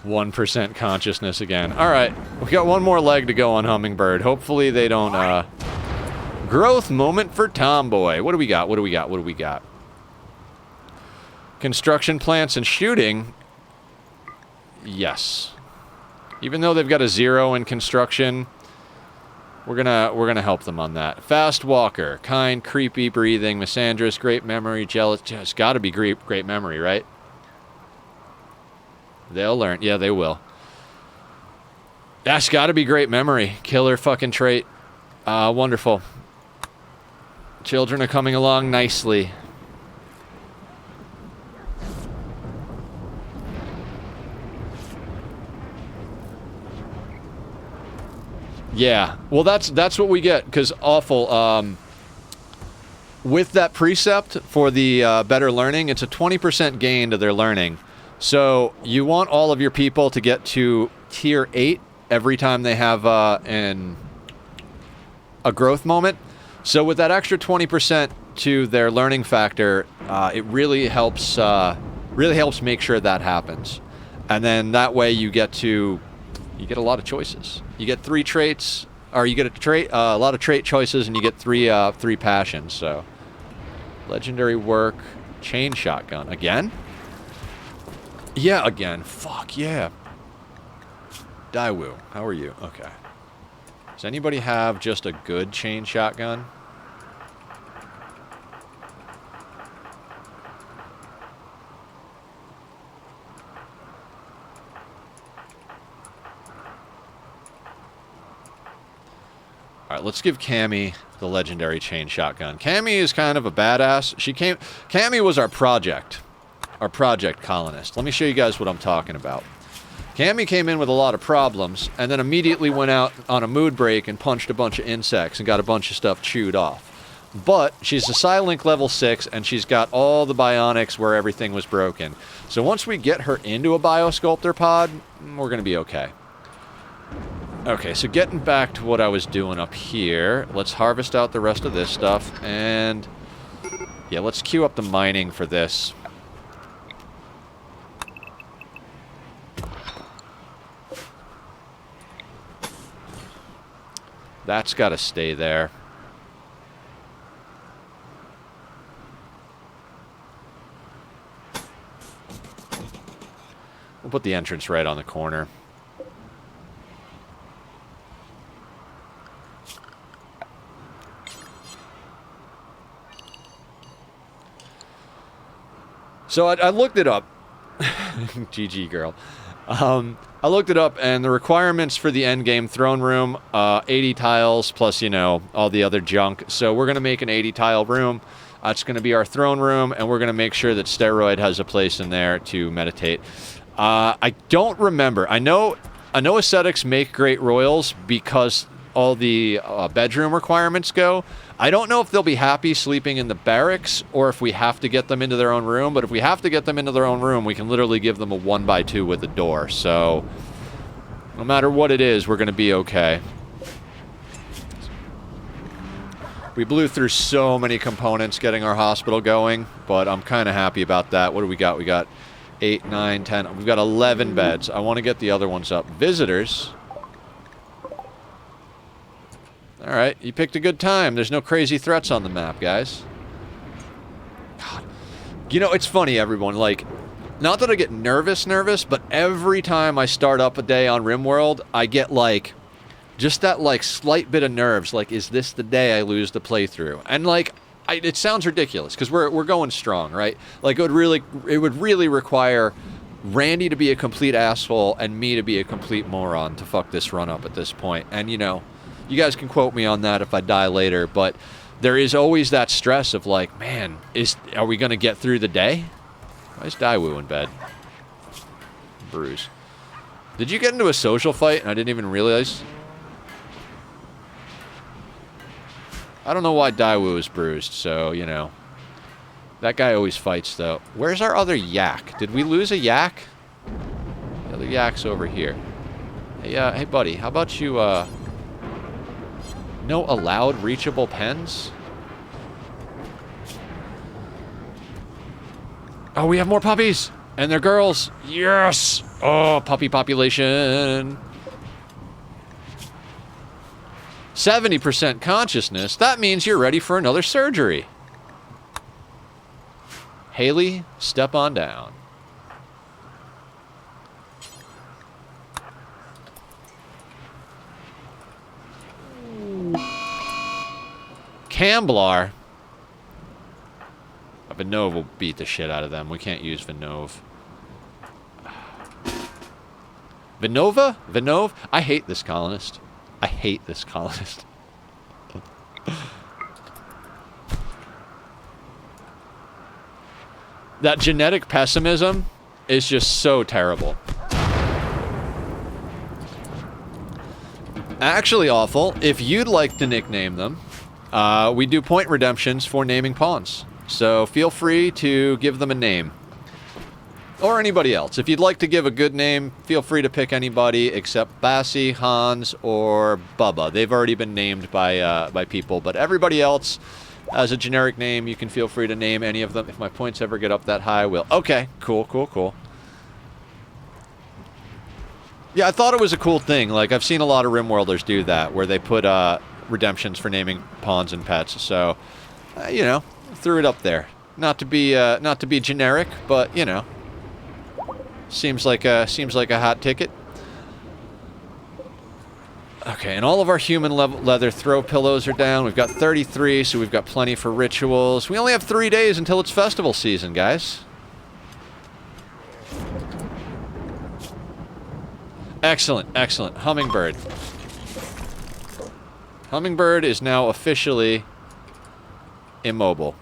1% consciousness again. Alright, we got one more leg to go on Hummingbird. Hopefully they don't, growth moment for Tomboy. What do we got? What do we got? What do we got? Construction plants and shooting. Yes. Even though they've got a 0 in construction, we're gonna help them on that. Fast walker, kind, creepy, breathing, misandrous, great memory, jealous. It's got to be great memory, right? They'll learn. Yeah, they will. That's got to be great memory. Killer fucking trait. Wonderful. Children are coming along nicely. Yeah, well, that's what we get, because awful. With that precept for the better learning, it's a 20% gain to their learning. So you want all of your people to get to tier 8 every time they have a growth moment. So with that extra 20% to their learning factor, it really helps make sure that happens. And then that way you get a lot of choices. You get 3 traits, or you get a lot of trait choices, and you get 3 passions. So legendary work, chain shotgun again. Yeah, again. Fuck yeah. Daiwu, how are you? Okay. Does anybody have just a good chain shotgun? Alright, let's give Cammy the legendary chain shotgun. Cammy is kind of a badass. Cammy was our project colonist. Let me show you guys what I'm talking about. Cammy came in with a lot of problems, and then immediately went out on a mood break and punched a bunch of insects and got a bunch of stuff chewed off. But she's a Psylink level 6, and she's got all the bionics where everything was broken. So once we get her into a Biosculptor pod, we're going to be okay. Okay, so getting back to what I was doing up here, let's harvest out the rest of this stuff, and yeah, let's queue up the mining for this. That's got to stay there. We'll put the entrance right on the corner. So I looked it up. GG, girl. I looked it up, and the requirements for the endgame throne room, 80 tiles plus, you know, all the other junk. So we're going to make an 80-tile room. It's going to be our throne room, and we're going to make sure that Steroid has a place in there to meditate. I don't remember. I know ascetics make great royals because all the bedroom requirements go. I don't know if they'll be happy sleeping in the barracks or if we have to get them into their own room, but if we have to get them into their own room, we can literally give them a 1x2 with a door. So no matter what it is, we're going to be okay. We blew through so many components getting our hospital going, but I'm kind of happy about that. What do we got? We got 8, 9, 10. We've got 11 beds. I want to get the other ones up. Visitors. All right, you picked a good time. There's no crazy threats on the map, guys. God. You know, it's funny, everyone. Like, not that I get nervous, but every time I start up a day on RimWorld, I get, like, just that, like, slight bit of nerves. Like, is this the day I lose the playthrough? And, like, it sounds ridiculous, because we're going strong, right? Like, it would really require Randy to be a complete asshole and me to be a complete moron to fuck this run up at this point. And, you know, you guys can quote me on that if I die later, but there is always that stress of like, man, are we going to get through the day? Why is Daewoo in bed? Bruise. Did you get into a social fight and I didn't even realize? I don't know why Daewoo is bruised, so, you know. That guy always fights, though. Where's our other yak? Did we lose a yak? The other yak's over here. Hey, buddy, how about you, no allowed reachable pens? Oh, we have more puppies! And they're girls! Yes! Oh, puppy population! 70% consciousness. That means you're ready for another surgery. Haley, step on down. Camblar. Vinove will beat the shit out of them. We can't use Vinove. Vinova? Vinove? I hate this colonist. I hate this colonist. That genetic pessimism is just so terrible. Actually awful. If you'd like to nickname them, we do point redemptions for naming pawns. So feel free to give them a name. Or anybody else. If you'd like to give a good name, feel free to pick anybody except Bassie, Hans, or Bubba. They've already been named by people, but everybody else as a generic name, you can feel free to name any of them. If my points ever get up that high, I will. Okay, cool. Yeah, I thought it was a cool thing. Like, I've seen a lot of RimWorlders do that, where they put redemptions for naming pawns and pets. So, you know, threw it up there. Not to be generic, but you know, seems like a hot ticket. Okay, and all of our human leather throw pillows are down. We've got 33, so we've got plenty for rituals. We only have 3 days until it's festival season, guys. Excellent. Hummingbird. Hummingbird is now officially immobile.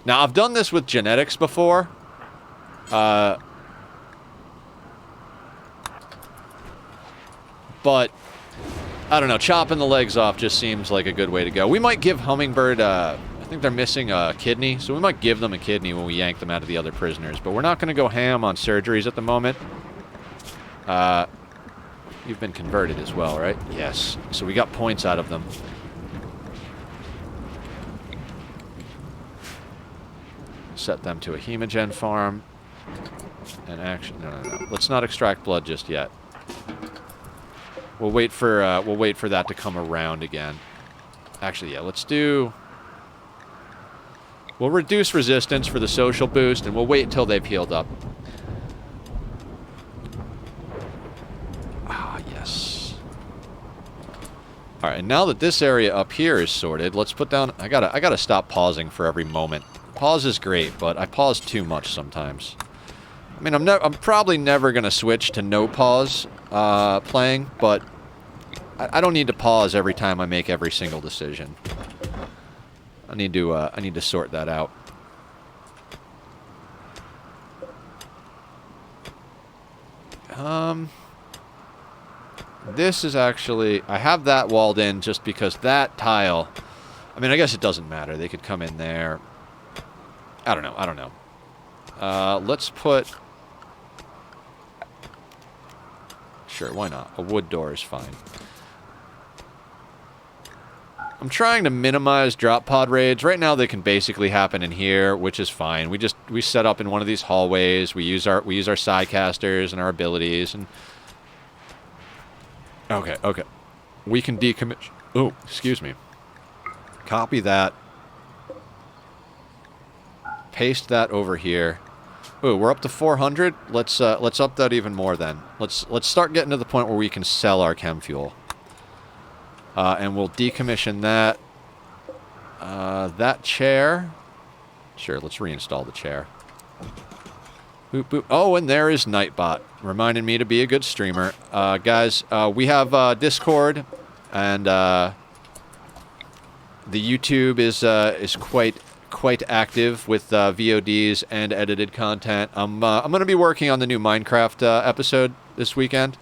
Now, I've done this with genetics before. But I don't know, chopping the legs off just seems like a good way to go. We might give Hummingbird, I think they're missing a kidney, so we might give them a kidney when we yank them out of the other prisoners. But we're not going to go ham on surgeries at the moment. You've been converted as well, right? Yes. So we got points out of them. Set them to a hemogen farm. And actually, no. Let's not extract blood just yet. We'll wait for that to come around again. Actually, yeah, let's do... We'll reduce resistance for the social boost, and we'll wait until they've healed up. Ah, yes. Alright, and now that this area up here is sorted, let's put down... I gotta stop pausing for every moment. Pause is great, but I pause too much sometimes. I mean, I'm probably never gonna switch to no pause playing, but I don't need to pause every time I make every single decision. I need to sort that out. This is actually... I have that walled in just because that tile... I mean, I guess it doesn't matter. They could come in there. I don't know. Let's put... Sure, why not? A wood door is fine. I'm trying to minimize drop pod raids. Right now they can basically happen in here, which is fine. We set up in one of these hallways. We use our sidecasters and our abilities and Okay. We can decommission. Oh, excuse me. Copy that. Paste that over here. Ooh, we're up to 400. Let's up that even more then. Let's start getting to the point where we can sell our chem fuel. And we'll decommission that. That chair. Sure, let's reinstall the chair. Boop, boop. Oh, and there is Nightbot, reminding me to be a good streamer. Guys, we have Discord, and the YouTube is quite active with VODs and edited content. I'm going to be working on the new Minecraft episode this weekend.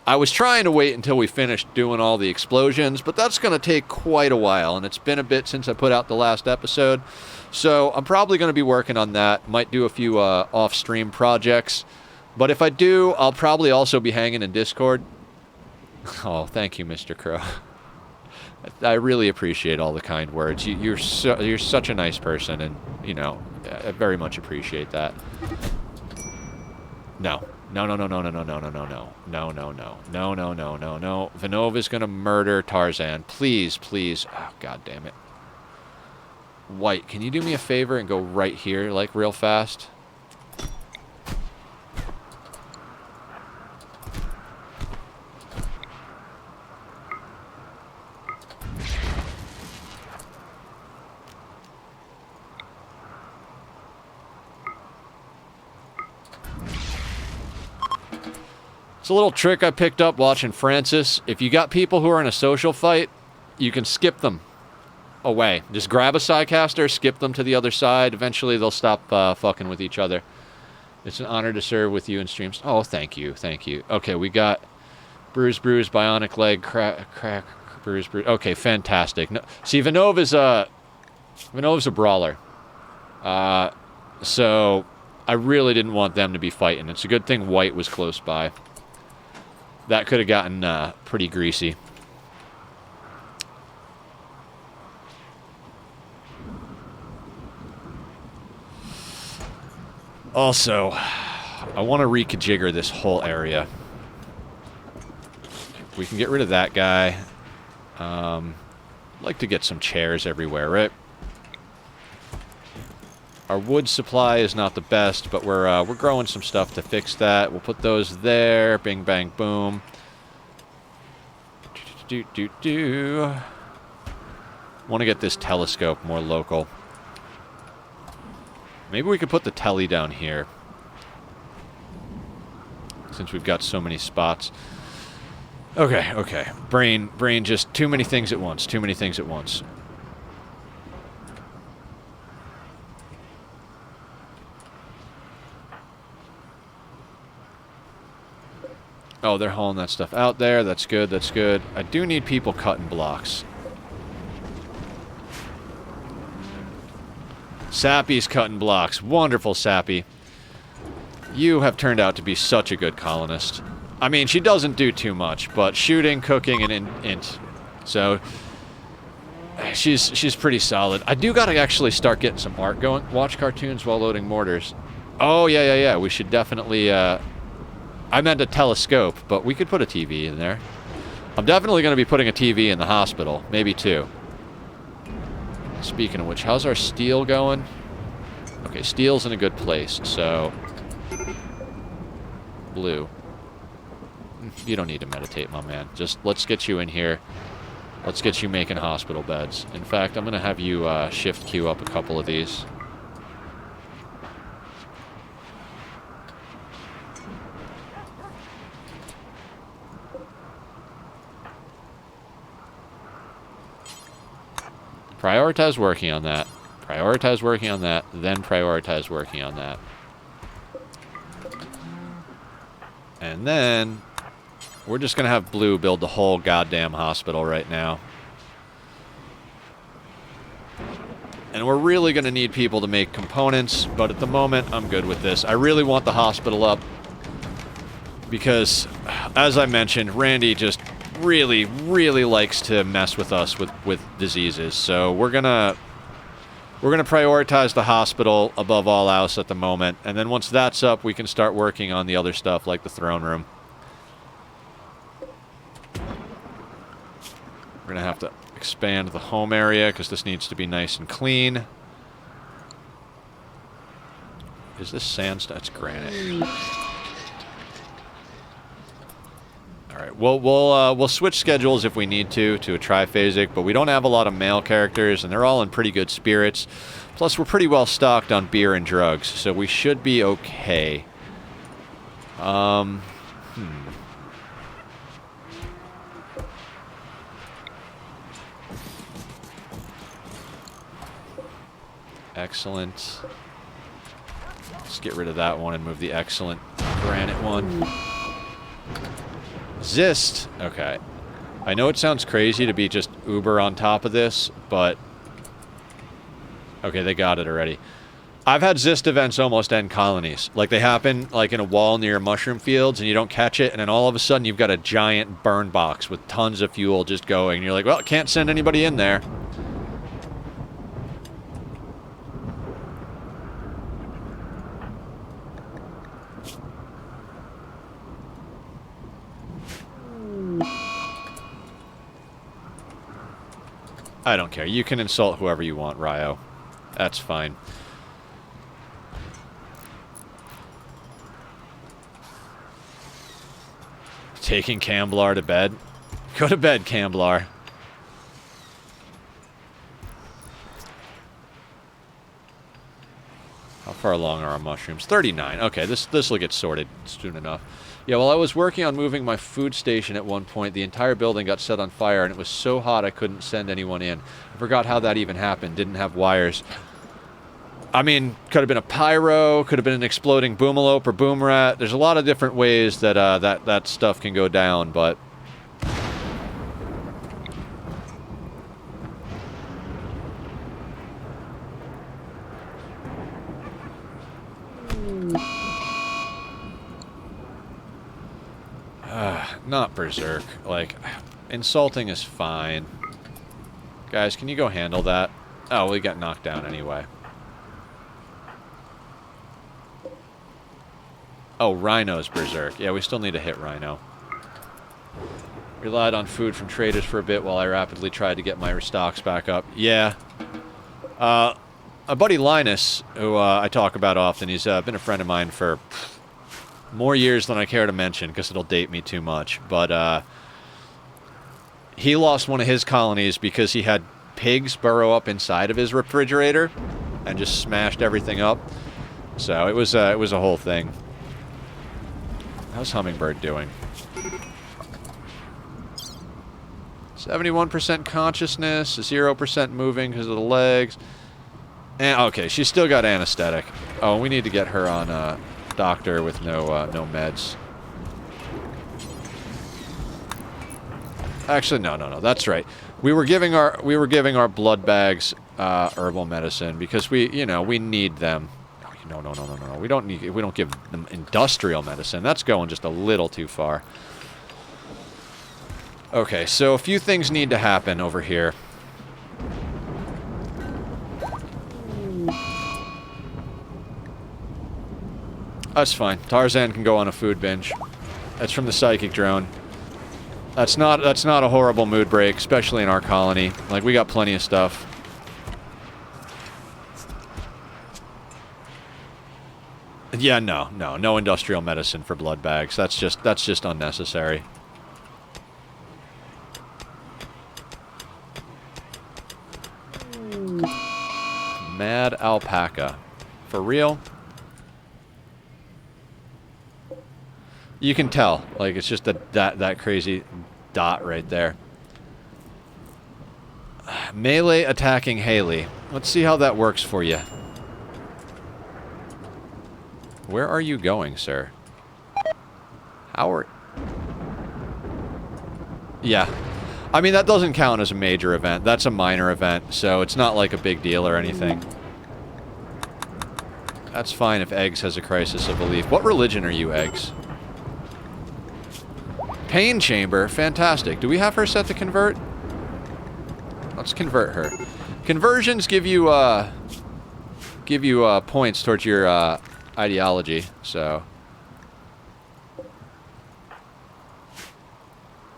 I was trying to wait until we finished doing all the explosions, but that's going to take quite a while, and it's been a bit since I put out the last episode. So I'm probably going to be working on that. Might do a few off-stream projects. But if I do, I'll probably also be hanging in Discord. Oh, thank you, Mr. Crow. I really appreciate all the kind words. You're such a nice person, and, you know, I very much appreciate that. No. Vinova's gonna murder Tarzan. Please. Oh, god damn it. White, can you do me a favor and go right here, like, real fast? It's a little trick I picked up watching Francis. If you got people who are in a social fight, you can skip them away. Just grab a sidecaster, skip them to the other side. Eventually they'll stop fucking with each other. It's an honor to serve with you in streams. Oh, thank you. Okay, we got bruise, bionic leg, crack, bruise. Okay, fantastic. No, see, Vinova's a brawler. So I really didn't want them to be fighting. It's a good thing White was close by. That could have gotten pretty greasy. Also, I want to reconfigure this whole area. We can get rid of that guy. I'd like to get some chairs everywhere, right? Our wood supply is not the best, but we're growing some stuff to fix that. We'll put those there. Bing, bang, boom. Want to get this telescope more local. Maybe we could put the telly down here, since we've got so many spots. Okay, okay. Brain, just too many things at once. Too many things at once. Oh, they're hauling that stuff out there. That's good, that's good. I do need people cutting blocks. Sappy's cutting blocks. Wonderful, Sappy. You have turned out to be such a good colonist. I mean, she doesn't do too much, but shooting, cooking, and int. So, she's pretty solid. I do gotta actually start getting some art going. Watch cartoons while loading mortars. Oh, yeah. We should definitely, I meant a telescope, but we could put a TV in there. I'm definitely going to be putting a TV in the hospital. Maybe two. Speaking of which, how's our steel going? Okay, steel's in a good place, so... Blue. You don't need to meditate, my man. Just, let's get you in here. Let's get you making hospital beds. In fact, I'm going to have you shift queue up a couple of these. Prioritize working on that. Prioritize working on that. Then prioritize working on that. And then we're just going to have Blue build the whole goddamn hospital right now. And we're really going to need people to make components, but at the moment, I'm good with this. I really want the hospital up because, as I mentioned, Randy just really likes to mess with us with diseases. So we're gonna prioritize the hospital above all else at the moment, and then once that's up, we can start working on the other stuff like the throne room. We're gonna have to expand the home area because this needs to be nice and clean. Is this sandstone? It's granite. All right, we'll switch schedules if we need to a triphasic, but we don't have a lot of male characters, and they're all in pretty good spirits. Plus, we're pretty well stocked on beer and drugs, so we should be okay. Excellent. Let's get rid of that one and move the excellent granite one. Zist. Okay. I know it sounds crazy to be just uber on top of this, but... Okay, they got it already. I've had Zist events almost end colonies. Like, they happen, like, in a wall near mushroom fields, and you don't catch it, and then all of a sudden you've got a giant burn box with tons of fuel just going, and you're like, well, can't send anybody in there. I don't care. You can insult whoever you want, Ryo. That's fine. Taking Camblar to bed? Go to bed, Camblar. How far along are our mushrooms? 39. Okay, this will get sorted soon enough. Yeah, while I was working on moving my food station at one point, the entire building got set on fire, and it was so hot I couldn't send anyone in. I forgot how that even happened. Didn't have wires. I mean, could have been a pyro, could have been an exploding boomalope or boom rat. There's a lot of different ways that that stuff can go down, but... Not berserk. Like, insulting is fine. Guys, can you go handle that? Oh, we got knocked down anyway. Oh, Rhino's berserk. Yeah, we still need to hit Rhino. Relied on food from traders for a bit while I rapidly tried to get my stocks back up. Yeah. A buddy Linus, who I talk about often, he's been a friend of mine for... more years than I care to mention, because it'll date me too much. But, he lost one of his colonies because he had pigs burrow up inside of his refrigerator and just smashed everything up. So, it was a whole thing. How's Hummingbird doing? 71% consciousness, 0% moving because of the legs. And okay, she's still got anesthetic. Oh, we need to get her on a doctor with no meds. Actually, no. That's right. We were giving our blood bags herbal medicine because we need them. No. We don't give them industrial medicine. That's going just a little too far. Okay, so a few things need to happen over here. That's fine. Tarzan can go on a food binge. That's from the psychic drone. That's not a horrible mood break, especially in our colony. Like, we got plenty of stuff. Yeah, no industrial medicine for blood bags. That's just unnecessary. Mad alpaca. For real? You can tell. Like, it's just that crazy dot right there. Melee attacking Haley. Let's see how that works for you. Where are you going, sir? How are... Yeah. I mean, that doesn't count as a major event. That's a minor event, so it's not like a big deal or anything. That's fine if Eggs has a crisis of belief. What religion are you, Eggs? Pain chamber. Fantastic. Do we have her set to convert? Let's convert her. Conversions give you points towards your ideology, so...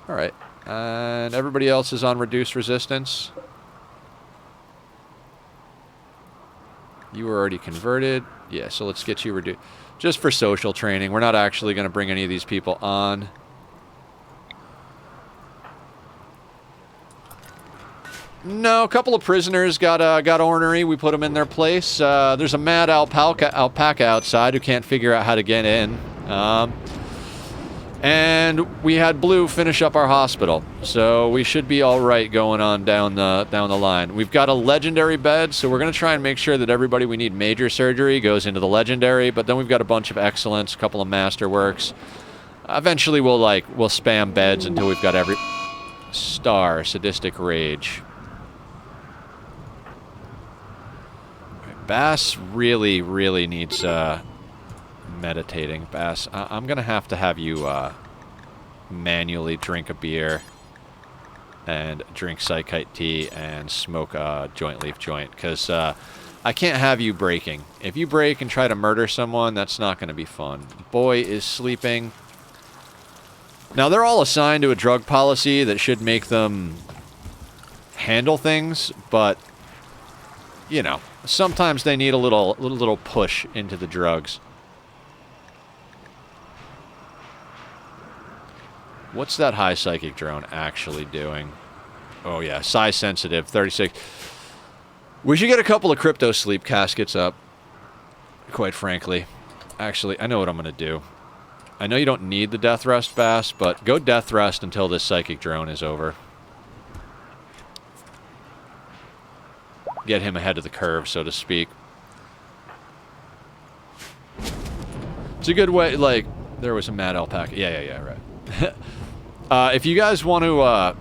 Alright. And everybody else is on reduced resistance. You were already converted. Yeah, so let's get you reduced. Just for social training. We're not actually going to bring any of these people on. No, a couple of prisoners got ornery. We put them in their place. There's a mad alpaca outside who can't figure out how to get in. And we had Blue finish up our hospital, so we should be all right going on down the line. We've got a legendary bed, so we're going to try and make sure that everybody we need major surgery goes into the legendary. But then we've got a bunch of excellence, a couple of masterworks. Eventually, we'll spam beds until we've got every star. Sadistic rage. Bass really, really needs meditating. Bass, I'm going to have you manually drink a beer and drink psychite tea and smoke a joint leaf joint, because I can't have you breaking. If you break and try to murder someone, that's not going to be fun. Boy is sleeping. Now, they're all assigned to a drug policy that should make them handle things, but, you know, sometimes they need a little push into the drugs. What's that high psychic drone actually doing? Oh yeah, size sensitive, 36. We should get a couple of crypto sleep caskets up, quite frankly. Actually, I know what I'm going to do. I know you don't need the death rest, Bass, but go death rest until this psychic drone is over. Get him ahead of the curve, so to speak. It's a good way, like, there was a mad alpaca. Yeah, right. If you guys want to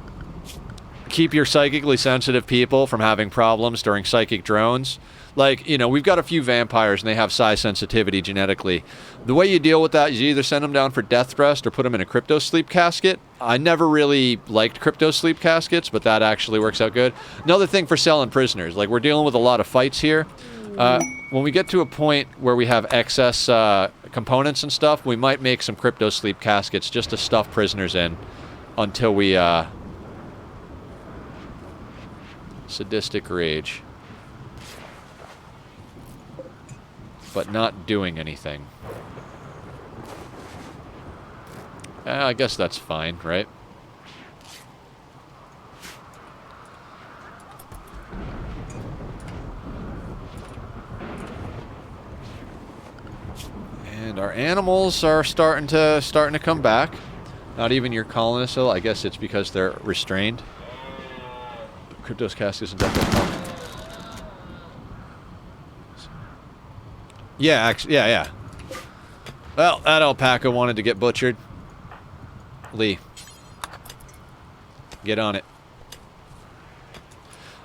keep your psychically sensitive people from having problems during psychic drones, like, you know, we've got a few vampires and they have psi sensitivity genetically. The way you deal with that is you either send them down for death rest or put them in a crypto sleep casket. I never really liked crypto sleep caskets, but that actually works out good. Another thing for selling prisoners, like, we're dealing with a lot of fights here. When we get to a point where we have excess components and stuff, we might make some crypto sleep caskets just to stuff prisoners in until we sadistic rage. But not doing anything. I guess that's fine, right? And our animals are starting to come back. Not even your colonists, though. I guess it's because they're restrained. Cryptos Cascus and Death. Yeah, actually, yeah. Well, that alpaca wanted to get butchered. Lee. Get on it.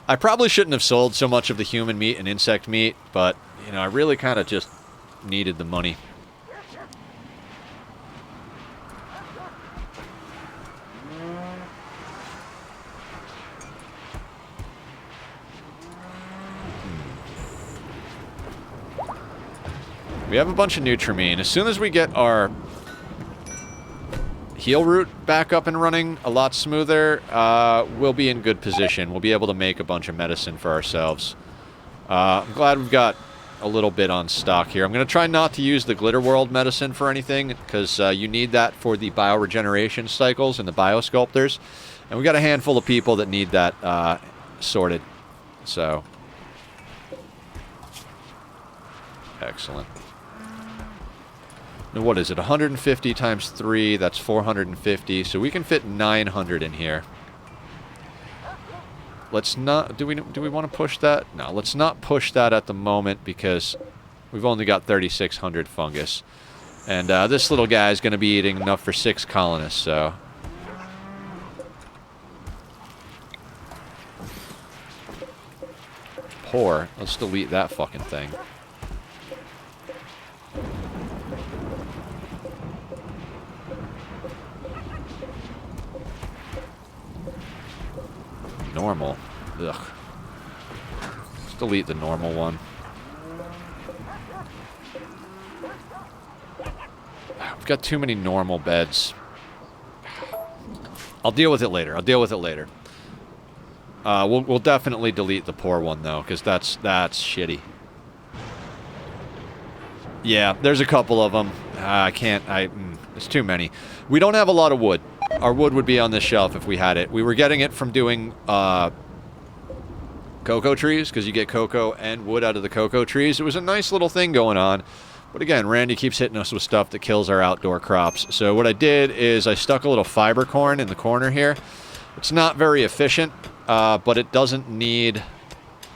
I probably shouldn't have sold so much of the human meat and insect meat, but, you know, I really kind of just needed the money. We have a bunch of Nutrimine. As soon as we get our heal route back up and running a lot smoother, we'll be in good position. We'll be able to make a bunch of medicine for ourselves. I'm glad we've got a little bit on stock here. I'm going to try not to use the Glitter World medicine for anything, because you need that for the bioregeneration cycles and the biosculptors. And we've got a handful of people that need that sorted. So, excellent. Now, what is it? 150 times 3, that's 450. So we can fit 900 in here. Let's not... Do we want to push that? No, let's not push that at the moment, because we've only got 3,600 fungus. And this little guy is going to be eating enough for 6 colonists, so... Poor. Let's delete that fucking thing. Normal. Ugh. Let's delete the normal one. We've got too many normal beds. I'll deal with it later. We'll definitely delete the poor one, though, because that's shitty. Yeah, there's a couple of them. There's too many. We don't have a lot of wood. Our wood would be on this shelf if we had it. We were getting it from doing cocoa trees, because you get cocoa and wood out of the cocoa trees. It was a nice little thing going on. But again, Randy keeps hitting us with stuff that kills our outdoor crops. So what I did is I stuck a little fiber corn in the corner here. It's not very efficient, but it doesn't need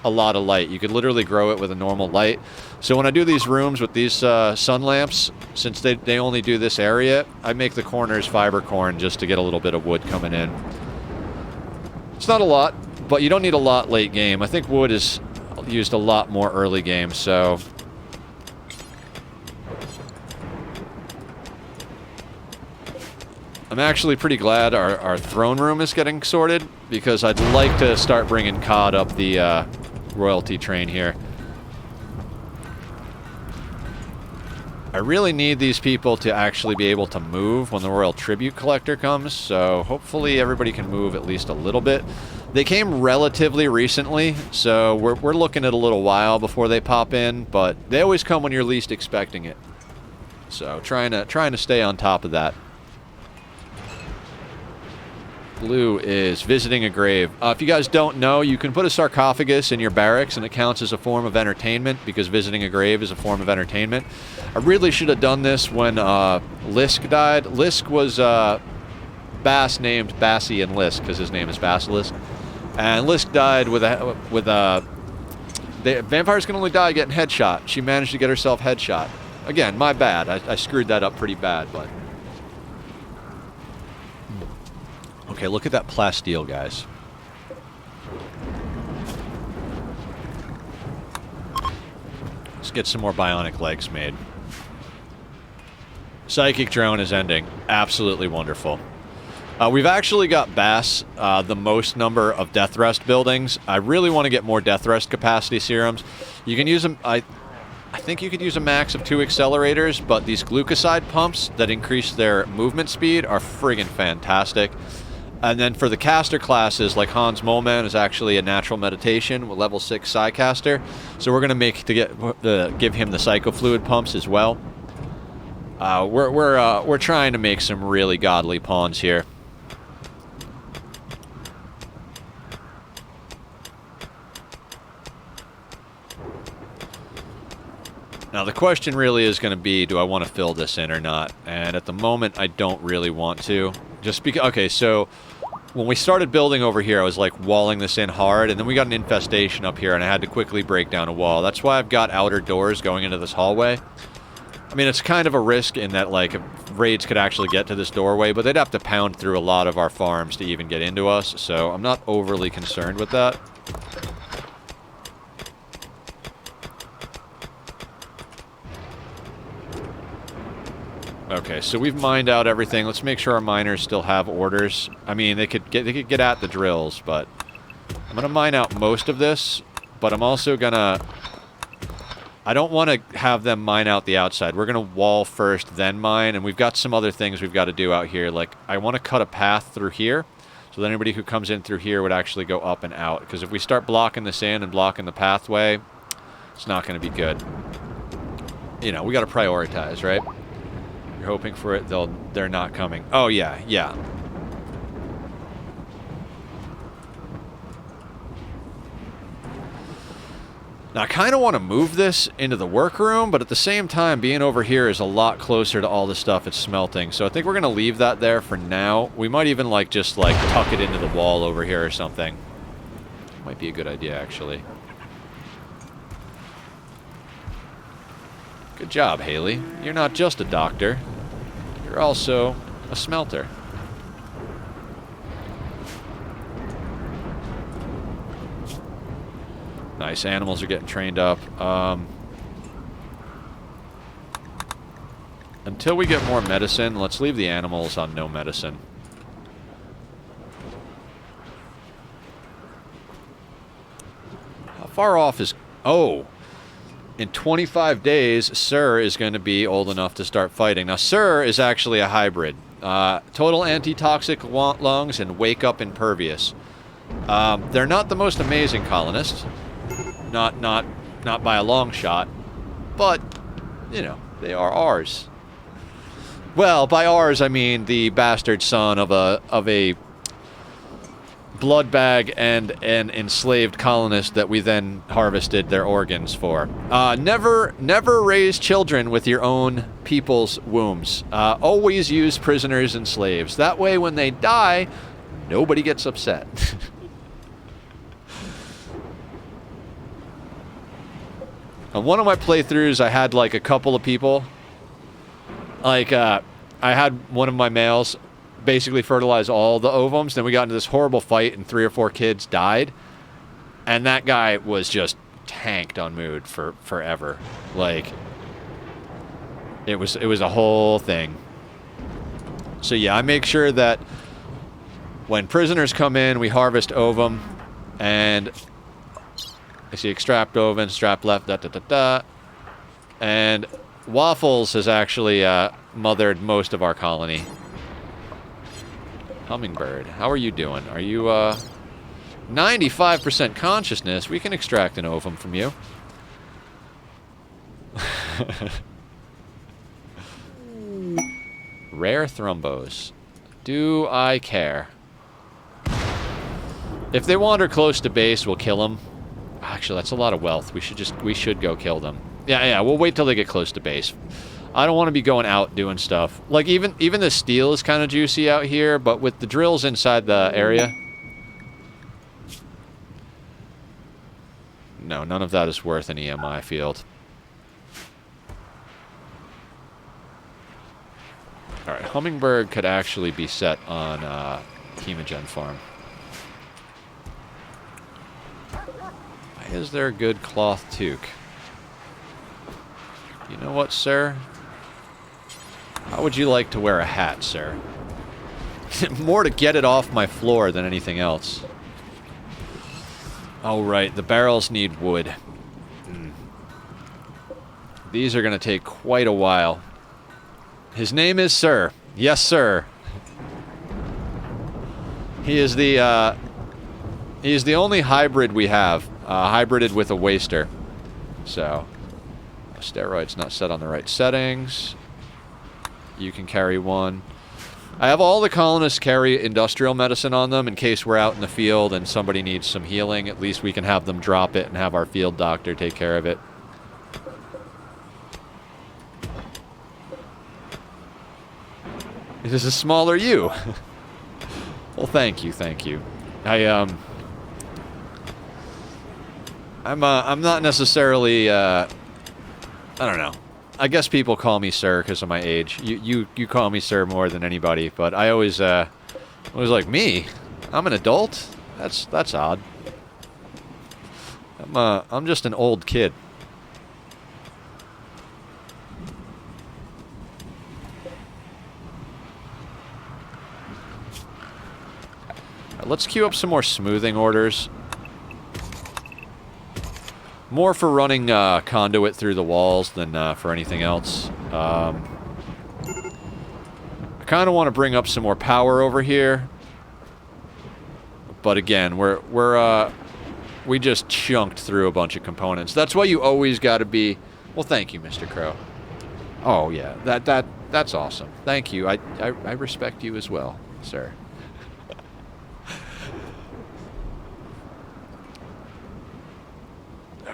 a lot of light. You could literally grow it with a normal light. So when I do these rooms with these sun lamps, since they only do this area, I make the corners fiber corn just to get a little bit of wood coming in. It's not a lot, but you don't need a lot late game. I think wood is used a lot more early game, so... I'm actually pretty glad our throne room is getting sorted, because I'd like to start bringing COD up the royalty train here. I really need these people to actually be able to move when the Royal Tribute Collector comes, so hopefully everybody can move at least a little bit. They came relatively recently, so we're looking at a little while before they pop in, but they always come when you're least expecting it. So trying to stay on top of that. Blue is visiting a grave. If you guys don't know, you can put a sarcophagus in your barracks and it counts as a form of entertainment, because visiting a grave is a form of entertainment. I really should have done this when Lisk died. Lisk was Bass named Bassie and Lisk, because his name is Basilisk. And Lisk died with a the vampires can only die getting headshot. She managed to get herself headshot. Again, my bad. I screwed that up pretty bad, but... Okay, look at that plasteel, guys. Let's get some more bionic legs made. Psychic drone is ending. Absolutely wonderful. We've actually got Bass the most number of Death Rest buildings. I really want to get more Death Rest capacity serums. You can use them... I think you could use a max of 2 accelerators, but these glucoside pumps that increase their movement speed are friggin' fantastic. And then for the caster classes, like Hans Moleman is actually a natural meditation with level 6 Psycaster. So we're going to give him the psychofluid pumps as well. We're trying to make some really godly pawns here. Now the question really is going to be, do I want to fill this in or not? And at the moment, I don't really want to. Just because, okay, so when we started building over here, I was like walling this in hard, and then we got an infestation up here, and I had to quickly break down a wall. That's why I've got outer doors going into this hallway. I mean, it's kind of a risk in that, like, raids could actually get to this doorway, but they'd have to pound through a lot of our farms to even get into us, so I'm not overly concerned with that. Okay, so we've mined out everything. Let's make sure our miners still have orders. I mean, they could get at the drills, but I'm gonna mine out most of this, but I'm also gonna... I don't want to have them mine out the outside. We're gonna wall first, then mine, and we've got some other things we've got to do out here. Like, I want to cut a path through here, so that anybody who comes in through here would actually go up and out. Because if we start blocking this in and blocking the pathway, it's not gonna be good. You know, we got to prioritize, right? You're hoping for it, they're not coming. Oh, yeah, yeah. Now, I kind of want to move this into the workroom, but at the same time, being over here is a lot closer to all the stuff it's smelting. So I think we're going to leave that there for now. We might even, like, just, like, tuck it into the wall over here or something. Might be a good idea, actually. Good job, Haley. You're not just a doctor. You're also a smelter. Nice, animals are getting trained up. Until we get more medicine, let's leave the animals on no medicine. How far off is... Oh! In 25 days, Sir is going to be old enough to start fighting. Now, Sir is actually a hybrid. Total antitoxic lungs and wake up impervious. They're not the most amazing colonists. Not by a long shot. But, you know, they are ours. Well, by ours, I mean the bastard son of a blood bag and an enslaved colonist that we then harvested their organs for. Never raise children with your own people's wombs. Always use prisoners and slaves. That way, when they die, nobody gets upset. On one of my playthroughs, I had like a couple of people. Like, I had one of my males basically fertilize all the ovums. Then we got into this horrible fight and 3 or 4 kids died. And that guy was just tanked on mood for forever. Like, it was a whole thing. So yeah, I make sure that when prisoners come in, we harvest ovum. And I see extract ovum, strap left, And Waffles has actually mothered most of our colony. Hummingbird, how are you doing? Are you 95% consciousness? We can extract an ovum from you. Rare thrombos. Do I care? If they wander close to base, we'll kill them. Actually, that's a lot of wealth. We should go kill them. Yeah, we'll wait till they get close to base. I don't want to be going out doing stuff. Like, even the steel is kind of juicy out here, but with the drills inside the area... No, none of that is worth an EMI field. Alright, Hummingbird could actually be set on Chemogen Farm. Why is there a good cloth toque? You know what, sir? How would you like to wear a hat, sir? More to get it off my floor than anything else. Oh, right. The barrels need wood. These are going to take quite a while. His name is Sir. Yes, sir. He is the only hybrid we have. Hybrided with a waster. So, steroids not set on the right settings. You can carry one. I have all the colonists carry industrial medicine on them in case we're out in the field and somebody needs some healing. At least we can have them drop it and have our field doctor take care of it. This is a smaller you. Well, thank you, thank you. I'm not necessarily, I don't know. I guess people call me sir because of my age. You call me sir more than anybody, but I always was like, me? I'm an adult? That's odd. I'm just an old kid. Let's queue up some more smoothing orders. More for running conduit through the walls than for anything else. I kind of want to bring up some more power over here. But again, we just chunked through a bunch of components. That's why you always got to be... Well, thank you, Mr. Crow. Oh, yeah. That's awesome. Thank you. I respect you as well, sir.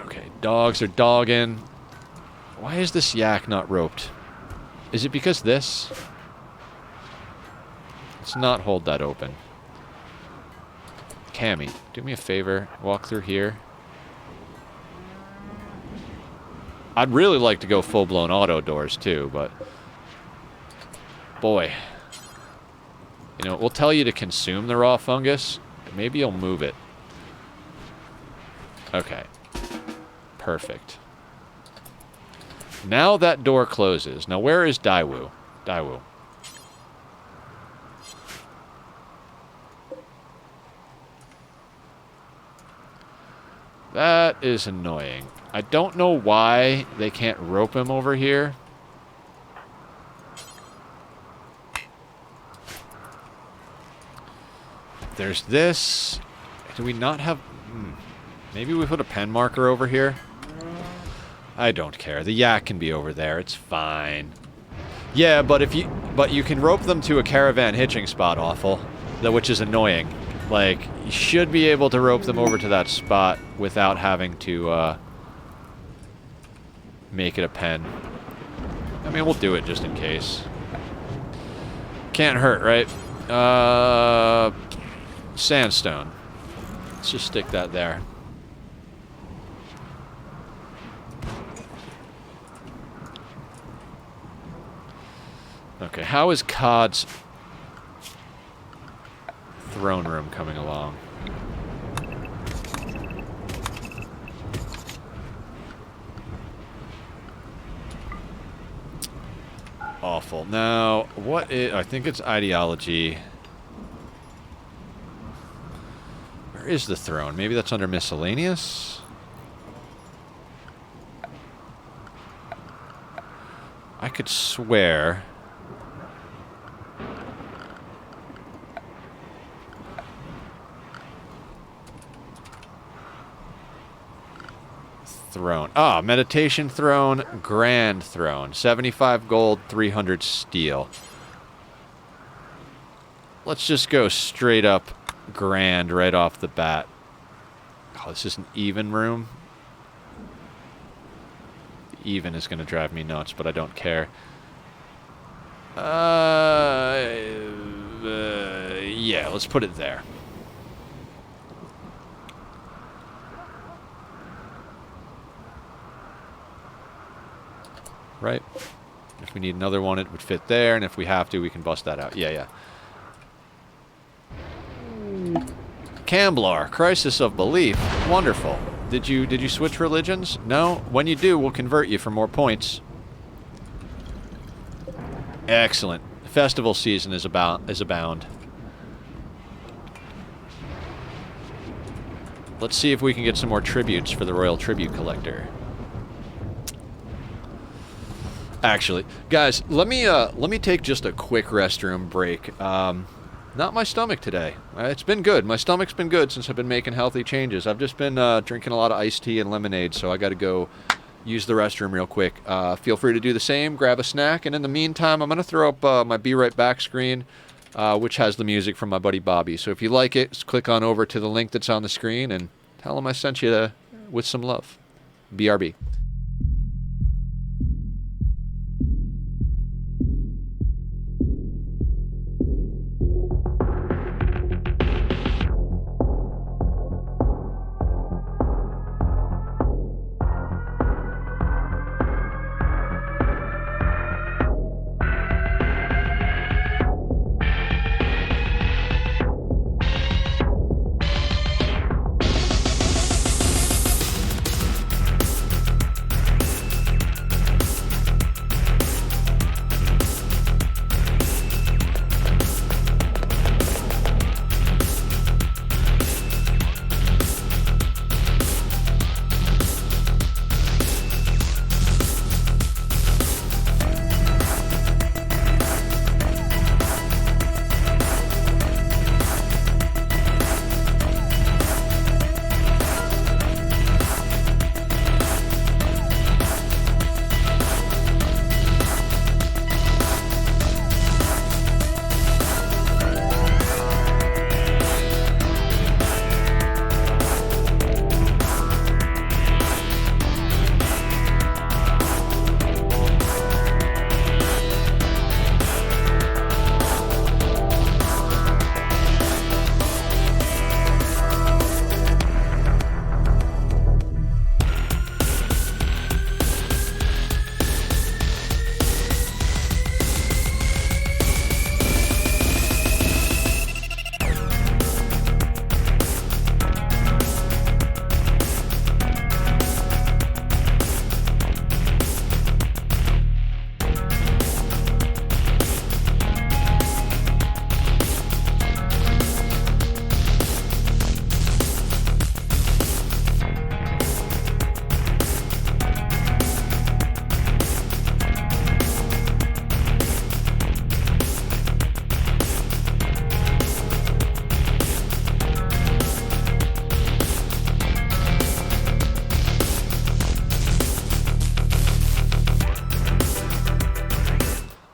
Okay, dogs are dogging. Why is this yak not roped? Is it because this? Let's not hold that open. Cammy, do me a favor. Walk through here. I'd really like to go full-blown auto doors, too, but... Boy. You know, we'll tell you to consume the raw fungus. Maybe you'll move it. Okay. Perfect. Now that door closes. Now, where is Daiwu? Daiwu. That is annoying. I don't know why they can't rope him over here. There's this. Do we not have... Maybe we put a pen marker over here? I don't care. The yak can be over there. It's fine. Yeah, but you can rope them to a caravan hitching spot, awful. Which is annoying. Like, you should be able to rope them over to that spot without having to make it a pen. I mean, we'll do it just in case. Can't hurt, right? Sandstone. Let's just stick that there. Okay, how is Cod's throne room coming along? Awful. Now, what is... I think it's ideology. Where is the throne? Maybe that's under miscellaneous? I could swear... Throne. Ah, meditation throne, grand throne. 75 gold, 300 steel. Let's just go straight up grand right off the bat. Oh, this is an even room. Even is going to drive me nuts, but I don't care. Yeah, let's put it there. Right? If we need another one, it would fit there, and if we have to, we can bust that out. Yeah, yeah. Camblar, Crisis of Belief. Wonderful. Did you switch religions? No? When you do, we'll convert you for more points. Excellent. Festival season is abound. Let's see if we can get some more tributes for the Royal Tribute Collector. Actually, guys, let me take just a quick restroom break. Not my stomach today. It's been good. My stomach's been good since I've been making healthy changes. I've just been drinking a lot of iced tea and lemonade, so I got to go use the restroom real quick. Feel free to do the same. Grab a snack, and in the meantime, I'm going to throw up my Be Right Back screen, which has the music from my buddy Bobby. So if you like it, just click on over to the link that's on the screen and tell him I sent you with some love. BRB.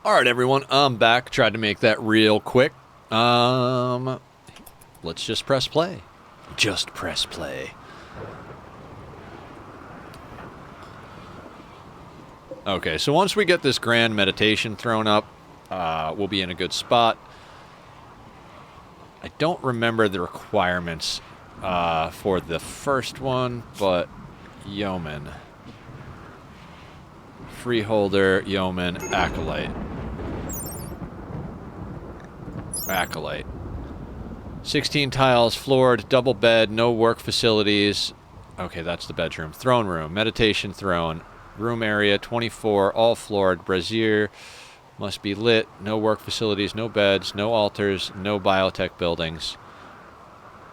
All right, everyone, I'm back. Tried to make that real quick. Let's just press play. Just press play. Okay, so once we get this grand meditation thrown up, we'll be in a good spot. I don't remember the requirements for the first one, but Yeoman. Freeholder, Yeoman, Acolyte. Acolyte. 16 tiles, floored, double bed, no work facilities. Okay, that's the bedroom. Throne room, meditation throne. Room area, 24, all floored. Brazier must be lit. No work facilities, no beds, no altars, no biotech buildings.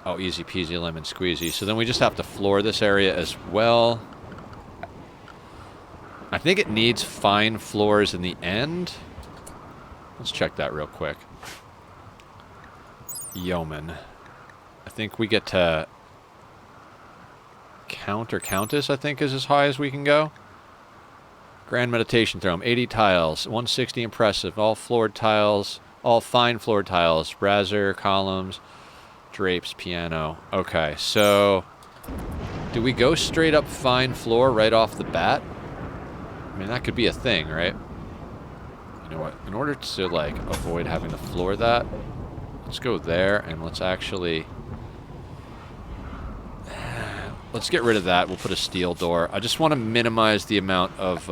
Oh, easy peasy lemon squeezy. So then we just have to floor this area as well. I think it needs fine floors in the end. Let's check that real quick. Yeoman. I think we get to Count or Countess, I think, is as high as we can go. Grand meditation throne, 80 tiles, 160 impressive, all floored tiles, all fine floored tiles, brazier, columns, drapes, piano. Okay, so do we go straight up fine floor right off the bat? I mean, that could be a thing, right? You know what? In order to, like, avoid having to floor that, let's go there and let's actually... Let's get rid of that. We'll put a steel door. I just want to minimize the amount of...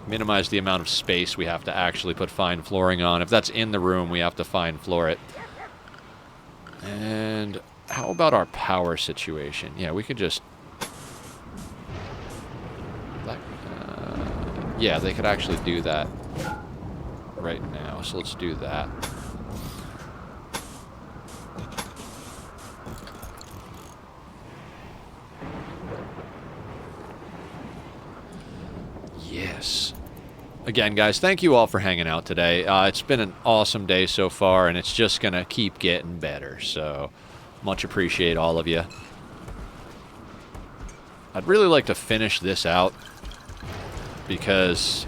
minimize the amount of space we have to actually put fine flooring on. If that's in the room, we have to fine floor it. And how about our power situation? Yeah, we could just... yeah, they could actually do that right now. So let's do that. Yes. Again, guys, thank you all for hanging out today. It's been an awesome day so far, and it's just going to keep getting better. So, much appreciate all of you. I'd really like to finish this out because...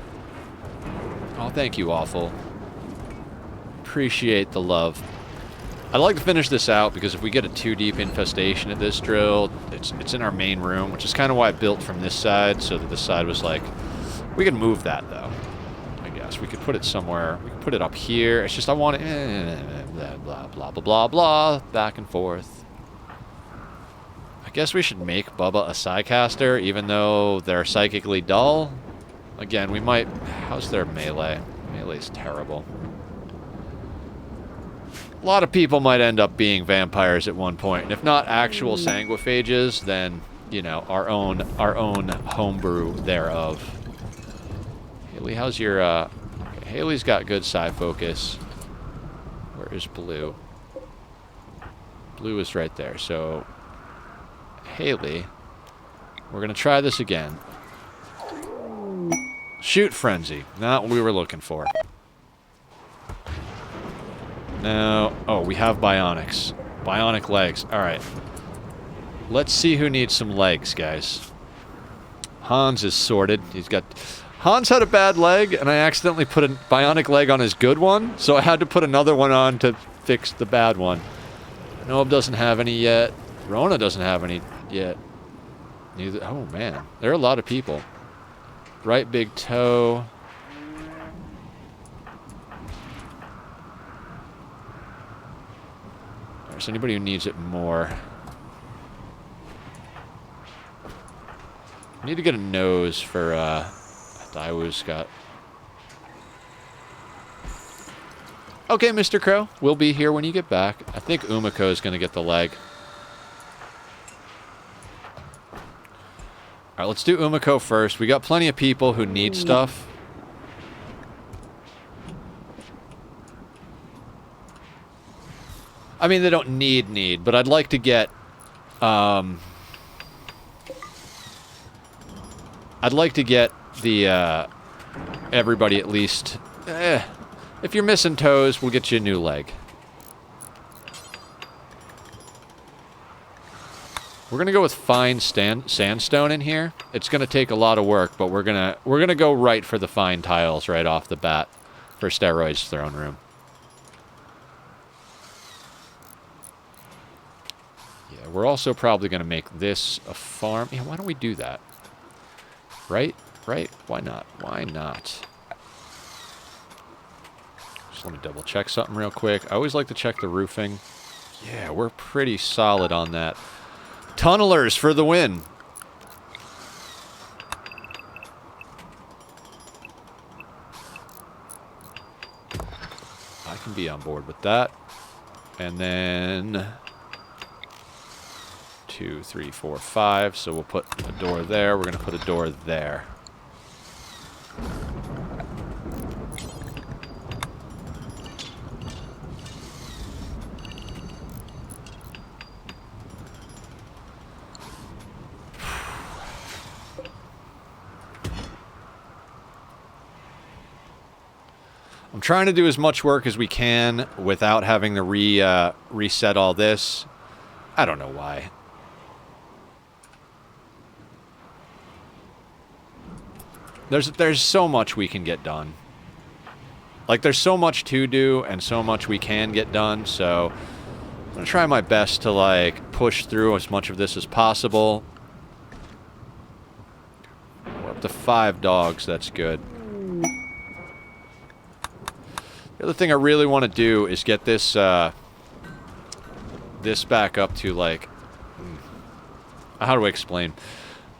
Oh, thank you, Awful. Appreciate the love. I'd like to finish this out because if we get a too deep infestation at this drill, it's in our main room, which is kind of why I built from this side, so that this side was like... We can move that, though, I guess. We could put it somewhere. We could put it up here. It's just I want it... blah, blah, blah, blah, blah, blah, back and forth. I guess we should make Bubba a Psycaster, even though they're psychically dull. Again, we might... How's their melee? Melee's terrible. A lot of people might end up being vampires at one point. And if not actual sanguophages, then, you know, our own homebrew thereof. Haley, how's your, okay, Haley's got good psi focus. Where is Blue? Blue is right there, so... Haley, we're gonna try this again. Shoot Frenzy. Not what we were looking for. Now... Oh, we have bionics. Bionic legs. Alright. Let's see who needs some legs, guys. Hans is sorted. He's got... Hans had a bad leg, and I accidentally put a bionic leg on his good one, so I had to put another one on to fix the bad one. Noab doesn't have any yet. Rona doesn't have any yet. Neither. Oh, man. There are a lot of people. Right big toe. There's anybody who needs it more. I need to get a nose for, Daiwu's got... Okay, Mr. Crow. We'll be here when you get back. I think Umiko is going to get the leg. Alright, let's do Umiko first. We got plenty of people who need stuff. I mean, they don't need, but I'd like to get... I'd like to get the, everybody at least... if you're missing toes, we'll get you a new leg. We're gonna go with fine sandstone in here. It's gonna take a lot of work, but we're gonna go right for the fine tiles right off the bat for Steroids throne room. Yeah, we're also probably gonna make this a farm. Yeah, why don't we do that? Right? Right? Why not? Why not? Just let me double check something real quick. I always like to check the roofing. Yeah, we're pretty solid on that. Tunnelers for the win. I can be on board with that. And then 2, 3, 4, 5. So we'll put a door there. We're going to put a door there. I'm trying to do as much work as we can without having to reset all this. I don't know why. There's so much we can get done. Like, there's so much to do and so much we can get done, so I'm going to try my best to, like, push through as much of this as possible. We're up to 5 dogs, that's good. The other thing I really want to do is get this this back up to, like, how do I explain?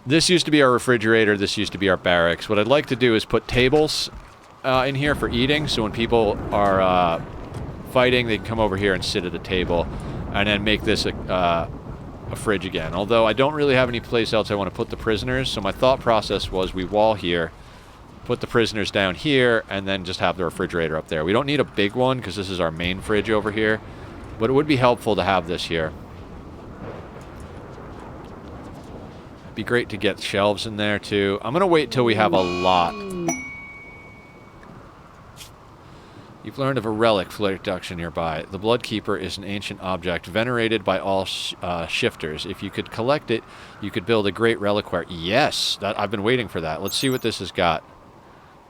This used to be our refrigerator, this used to be our barracks. What I'd like to do is put tables in here for eating, so when people are fighting, they can come over here and sit at a table, and then make this a fridge again. Although I don't really have any place else I want to put the prisoners, so my thought process was we wall here, put the prisoners down here, and then just have the refrigerator up there. We don't need a big one, because this is our main fridge over here, but it would be helpful to have this here. It'd be great to get shelves in there, too. I'm going to wait till we have a lot. You've learned of a relic production nearby. The Bloodkeeper is an ancient object venerated by all shifters. If you could collect it, you could build a great reliquary. Yes! I've been waiting for that. Let's see what this has got.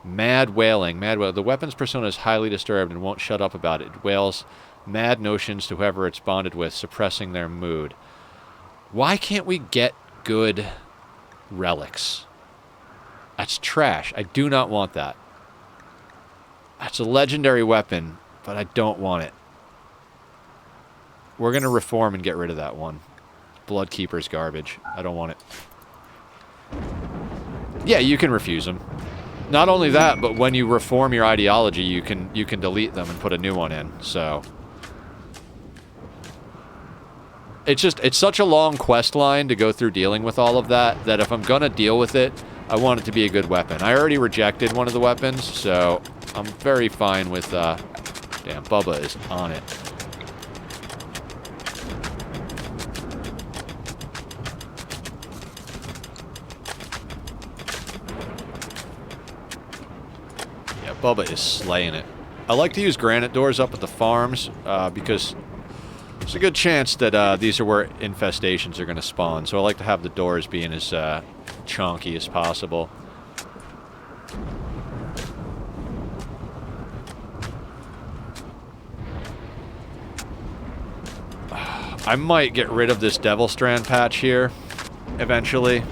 Mad wailing. Mad wail. The weapon's persona is highly disturbed and won't shut up about it. It wails mad notions to whoever it's bonded with, suppressing their mood. Why can't we get good relics? That's trash. I do not want that. That's a legendary weapon, but I don't want it. We're going to reform and get rid of that one. Bloodkeeper's garbage. I don't want it. Yeah, you can refuse them. Not only that, but when you reform your ideology, you can delete them and put a new one in. So it's such a long quest line to go through dealing with all of that, that if I'm gonna deal with it, I want it to be a good weapon. I already rejected one of the weapons, so I'm very fine with damn, Bubba is on it. Bubba is slaying it. I like to use granite doors up at the farms because there's a good chance that these are where infestations are going to spawn. So I like to have the doors being as chunky as possible. I might get rid of this Devil Strand patch here eventually.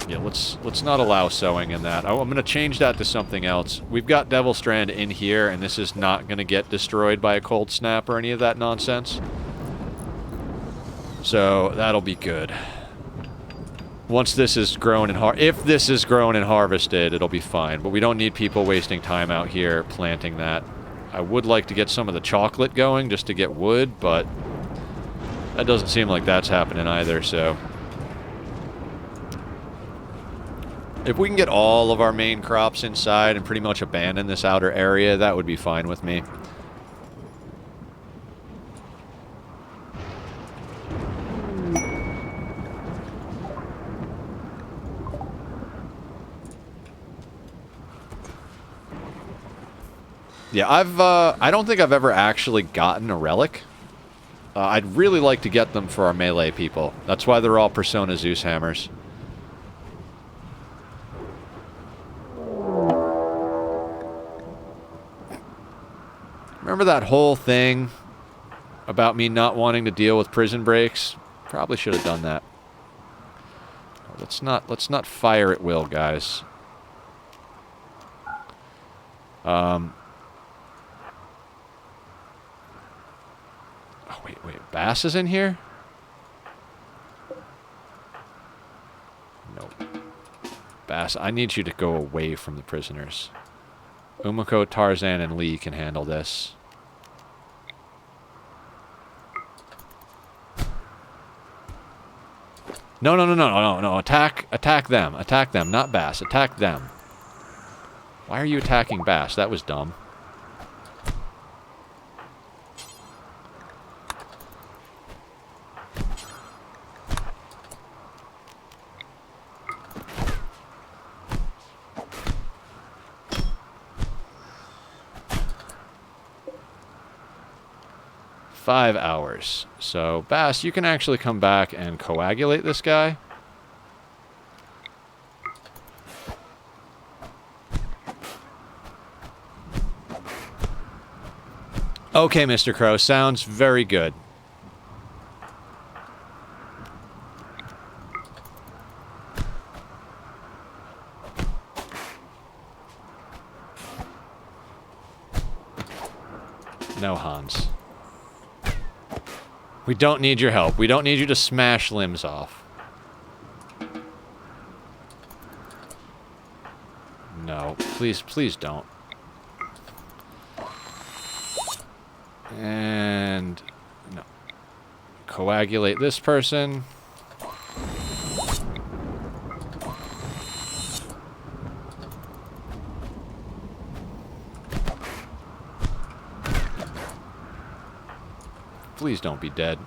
Yeah, let's not allow sewing in that. I'm going to change that to something else. We've got Devil Strand in here, and this is not going to get destroyed by a cold snap or any of that nonsense. So that'll be good. Once this is grown and if this is grown and harvested, it'll be fine. But we don't need people wasting time out here planting that. I would like to get some of the chocolate going just to get wood, but that doesn't seem like that's happening either, so if we can get all of our main crops inside and pretty much abandon this outer area, that would be fine with me. Yeah, I don't think I've ever actually gotten a relic. I'd really like to get them for our melee people. That's why they're all Persona Zeus hammers. Remember that whole thing about me not wanting to deal with prison breaks? Probably should have done that. Let's not fire at will, guys. Oh, wait. Bass is in here? Nope. Bass, I need you to go away from the prisoners. Umiko, Tarzan, and Lee can handle this. No. Attack them. Attack them, not Bass. Attack them. Why are you attacking Bass? That was dumb. $5 hours. So, Bass, you can actually come back and coagulate this guy. Okay, Mr. Crow, sounds very good. No, Hans. We don't need your help. We don't need you to smash limbs off. No, please don't. And no. Coagulate this person. Please don't be dead.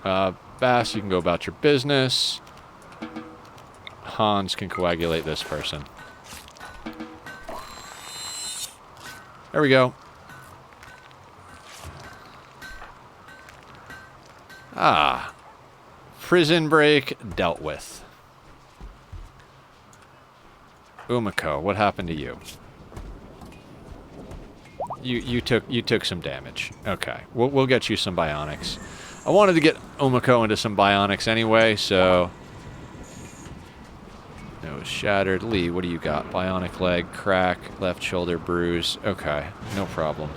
Bass, you can go about your business. Hans can coagulate this person. There we go. Ah. Prison break dealt with. Umiko, what happened to you? You took some damage. Okay, we'll get you some bionics. I wanted to get Umiko into some bionics anyway, so nose shattered. Lee, what do you got? Bionic leg, crack, left shoulder bruise. Okay, no problem.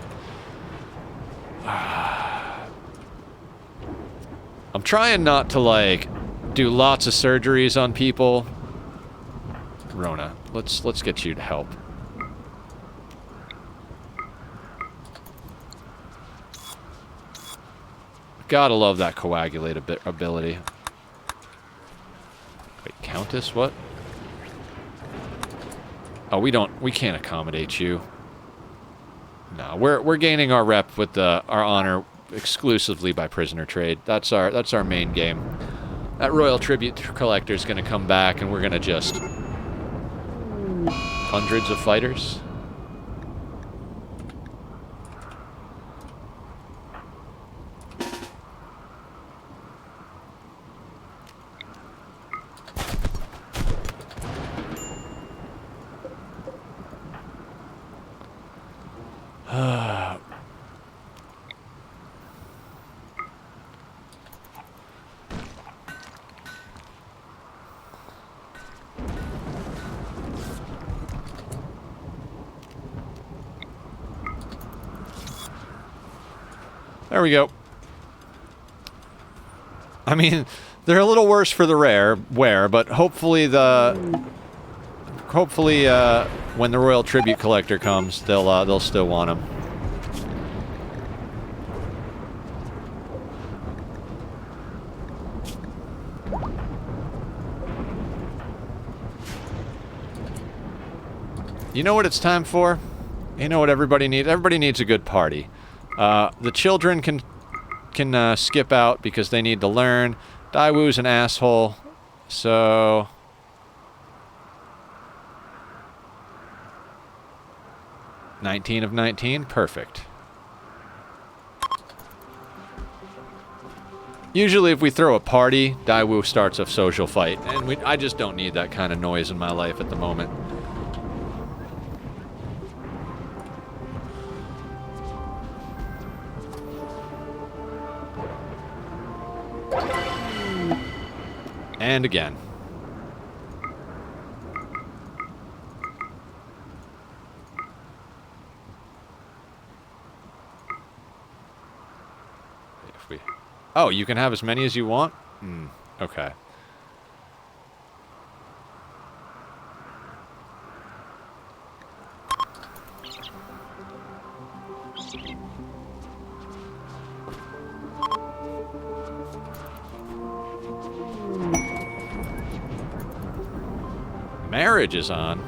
I'm trying not to like do lots of surgeries on people. Rona, let's get you to help. Gotta love that coagulate ability. Wait, Countess, what? Oh, we can't accommodate you. No, we're gaining our rep with our honor exclusively by prisoner trade. That's our main game. That royal tribute collector's gonna come back, and we're gonna just hundreds of fighters. There we go. I mean, they're a little worse for the wear, but hopefully when the royal tribute collector comes, they'll still want them. You know what it's time for? You know what everybody needs? Everybody needs a good party. The children can skip out because they need to learn. Daiwu's an asshole, so... "19 of 19, perfect. Usually if we throw a party, Daewoo starts a social fight. And I just don't need that kind of noise in my life at the moment. And again. Oh, you can have as many as you want? Okay. Marriage is on.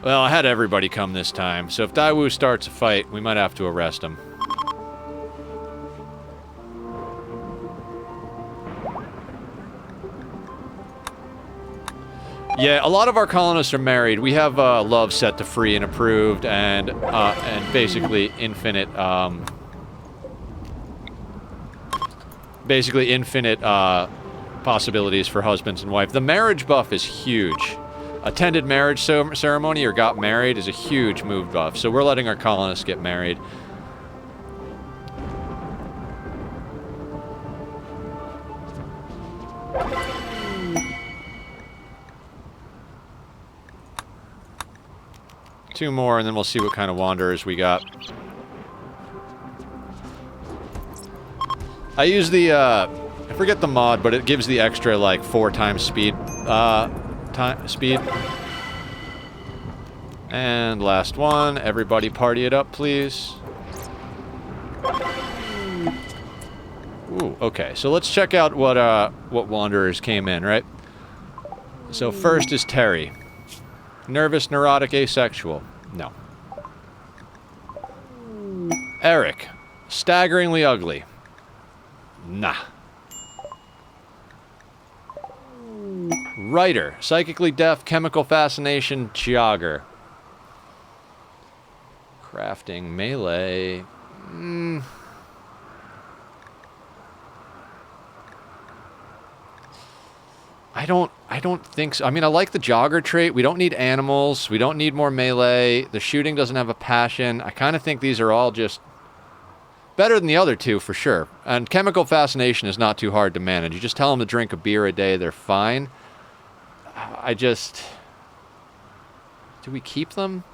Well, I had everybody come this time, so if Daewoo starts a fight, we might have to arrest him. Yeah, a lot of our colonists are married. We have love set to free and approved, and basically infinite, possibilities for husbands and wife. The marriage buff is huge. Attended marriage ceremony or got married is a huge move buff, so we're letting our colonists get married. Two more, and then we'll see what kind of wanderers we got. I use the, I forget the mod, but it gives the extra, like, 4 times speed, speed. And last one, everybody party it up, please. Ooh, okay, so let's check out what wanderers came in, right? So first is Terry. Nervous, neurotic, asexual. No. Eric. Staggeringly ugly. Nah. Writer. Psychically deaf, chemical fascination, jogger. Crafting, melee. I don't think so. I mean, I like the jogger trait. We don't need animals. We don't need more melee. The shooting doesn't have a passion. I kind of think these are all just better than the other two, for sure. And chemical fascination is not too hard to manage. You just tell them to drink a beer a day, they're fine. Do we keep them?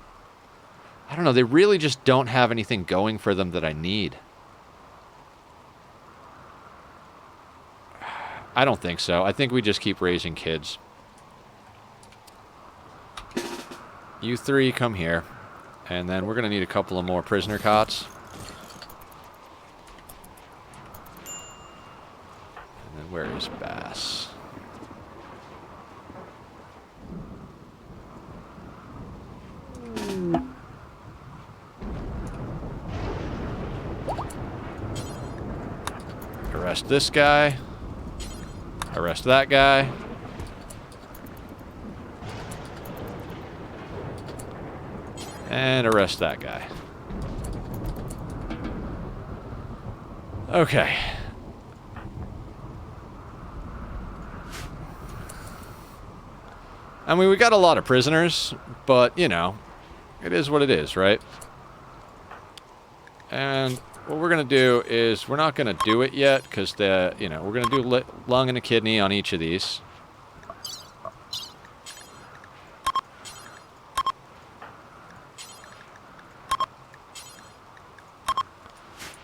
I don't know. They really just don't have anything going for them that I need. I don't think so. I think we just keep raising kids. You three, come here. And then we're going to need a couple of more prisoner cots. And then where is Bass? Arrest this guy. Arrest that guy. And arrest that guy. Okay. I mean, we got a lot of prisoners, but, you know, it is what it is, right? And what we're going to do is we're not going to do it yet because, we're going to do lung and a kidney on each of these.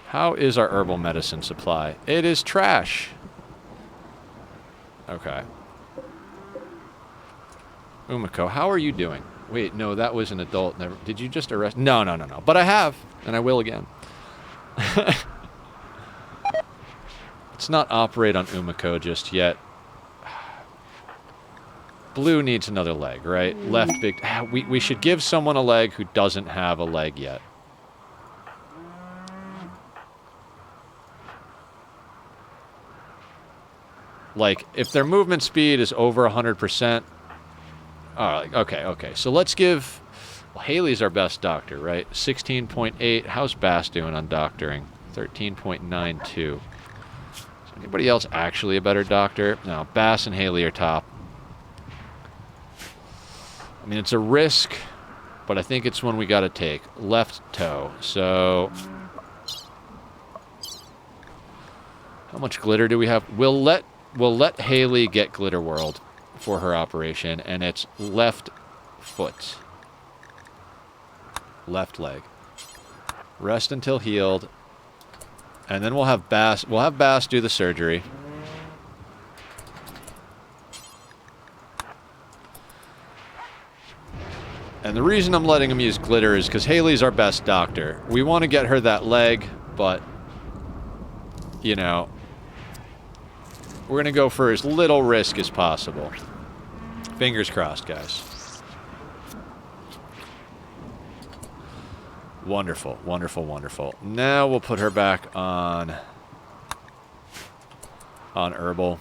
How is our herbal medicine supply? It is trash. Okay. Umiko, how are you doing? Wait, no, that was an adult. Never. Did you just arrest? No. But I have, and I will again. Let's not operate on Umiko just yet. Blue needs another leg, right? Left big. We should give someone a leg who doesn't have a leg yet. Like, if their movement speed is over 100%, Okay. So let's give... Well, Haley's our best doctor, right? 16.8. How's Bass doing on doctoring? 13.92. Is anybody else actually a better doctor? No, Bass and Haley are top. I mean, it's a risk, but I think it's one we got to take. Left toe. So... How much glitter do we have? We'll let Haley get Glitter World for her operation, and it's left foot. Left leg. Rest until healed. And then we'll have Bass do the surgery. And the reason I'm letting him use glitter is because Haley's our best doctor. We want to get her that leg, but, you know, we're going to go for as little risk as possible. Fingers crossed, guys. Wonderful, wonderful, wonderful. Now we'll put her back on herbal.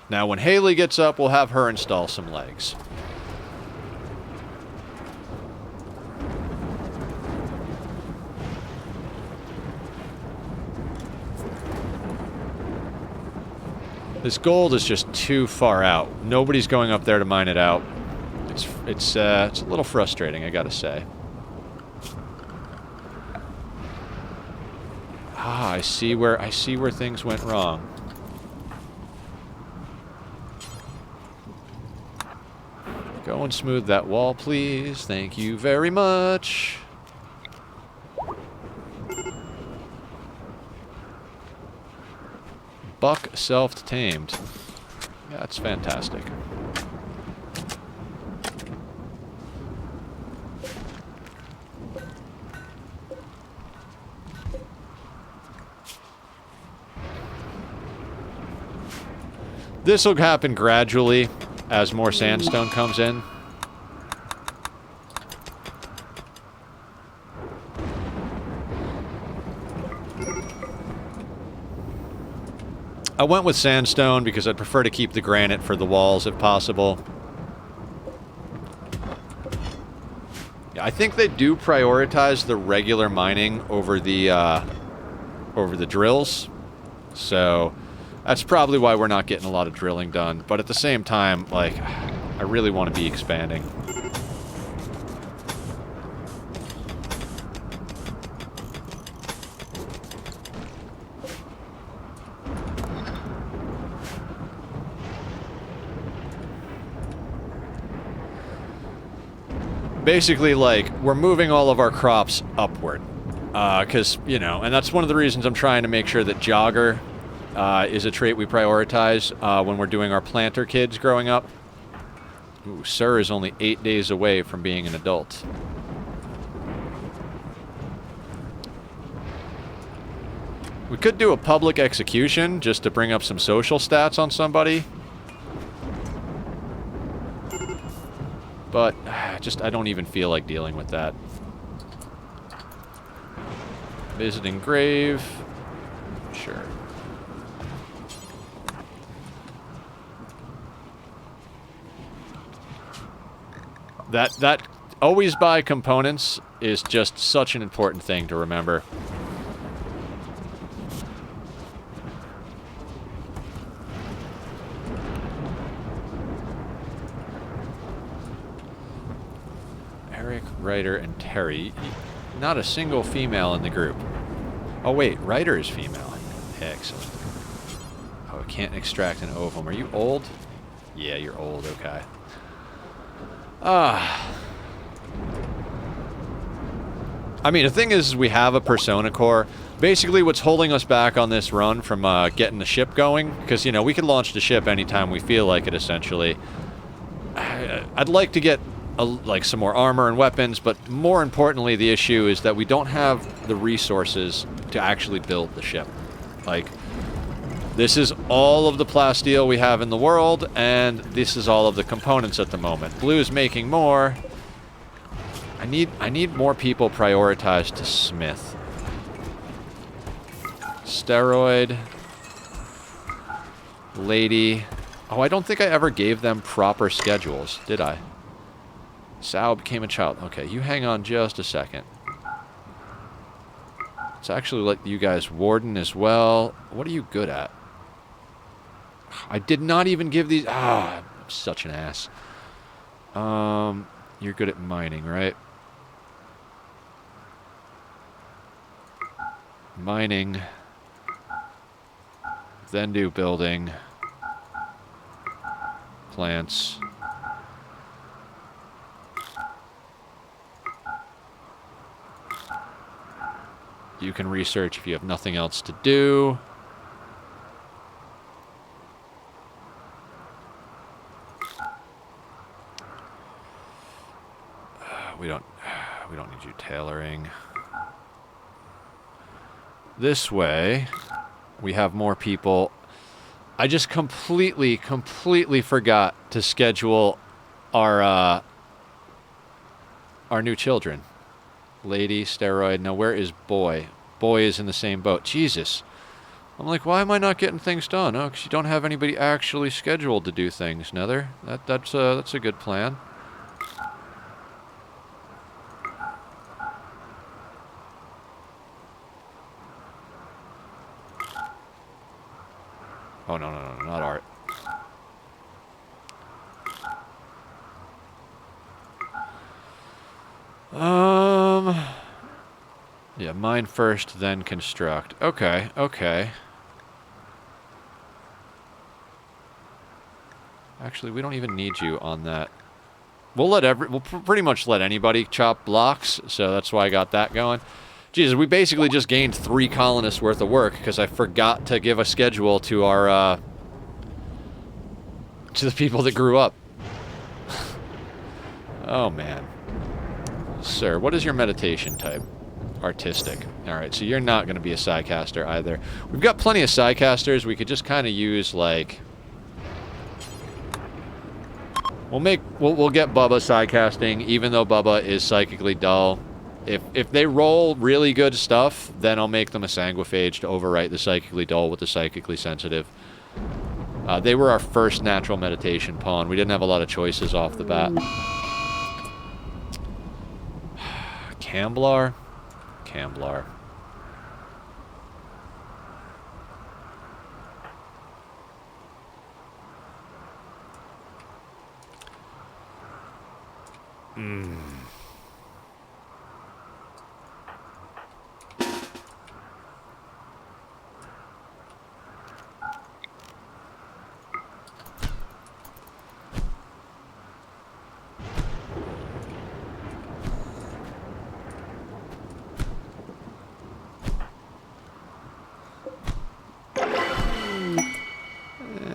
Now when Haley gets up, we'll have her install some legs. This gold is just too far out. Nobody's going up there to mine it out. It's a little frustrating, I gotta say. Ah, I see where things went wrong. Go and smooth that wall, please. Thank you very much. Buck self-tamed. Yeah, that's fantastic. This will happen gradually as more sandstone comes in. I went with sandstone because I'd prefer to keep the granite for the walls if possible. Yeah, I think they do prioritize the regular mining over the drills. So that's probably why we're not getting a lot of drilling done. But at the same time, like, I really want to be expanding. Basically, like, we're moving all of our crops upward. Because, you know, and that's one of the reasons I'm trying to make sure that jogger is a trait we prioritize when we're doing our planter kids growing up. Ooh, Sir is only 8 days away from being an adult. We could do a public execution just to bring up some social stats on somebody. But I don't even feel like dealing with that. Visiting grave. Sure. That always buy components is just such an important thing to remember. Eric, Ryder, and Terry. Not a single female in the group. Oh wait, Ryder is female. Excellent. Oh, I can't extract an ovum. Are you old? Yeah, you're old, okay. I mean, the thing is, we have a Persona core. Basically, what's holding us back on this run from getting the ship going, because, you know, we can launch the ship anytime we feel like it, essentially. I'd like to get, like, some more armor and weapons, but more importantly, the issue is that we don't have the resources to actually build the ship. Like, this is all of the plasteel we have in the world, and this is all of the components at the moment. Blue's making more. I need more people prioritized to smith. Steroid. Lady. Oh, I don't think I ever gave them proper schedules, did I? Sal became a child. Okay, you hang on just a second. Let's actually let you guys warden as well. What are you good at? I did not even give these... Ah, I'm such an ass. You're good at mining, right? Mining. Then do building. Plants. You can research if you have nothing else to do. We don't need you tailoring. This way, we have more people. I just completely forgot to schedule our new children. Lady, steroid. Now, where is boy? Boy is in the same boat. Jesus. I'm like, why am I not getting things done? Oh, because you don't have anybody actually scheduled to do things, Nether. That's a good plan. Oh, no, not art. Yeah, mine first, then construct. Okay. Actually, we don't even need you on that. We'll pretty much let anybody chop blocks, so that's why I got that going. Jesus, we basically just gained 3 colonists worth of work because I forgot to give a schedule to our, to the people that grew up. Oh, man. Sir, what is your meditation type? Artistic. Alright, so you're not going to be a Psycaster either. We've got plenty of Psycasters. We could just kind of use, like... We'll get Bubba Psycasting, even though Bubba is psychically dull. If they roll really good stuff, then I'll make them a Sanguophage to overwrite the psychically dull with the psychically sensitive. They were our first natural meditation pawn. We didn't have a lot of choices off the bat. Camblar? Camblar.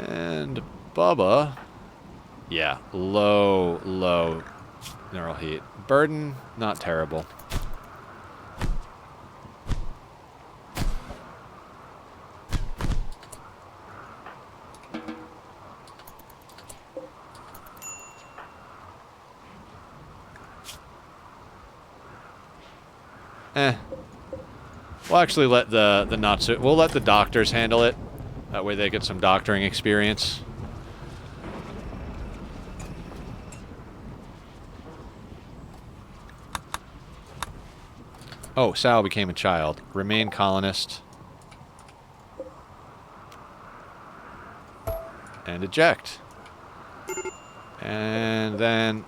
And Bubba, yeah, low neural heat. Burden, not terrible. We'll actually let we'll let the doctors handle it. That way they get some doctoring experience. Oh, Sal became a child. Remain colonist. And eject. And then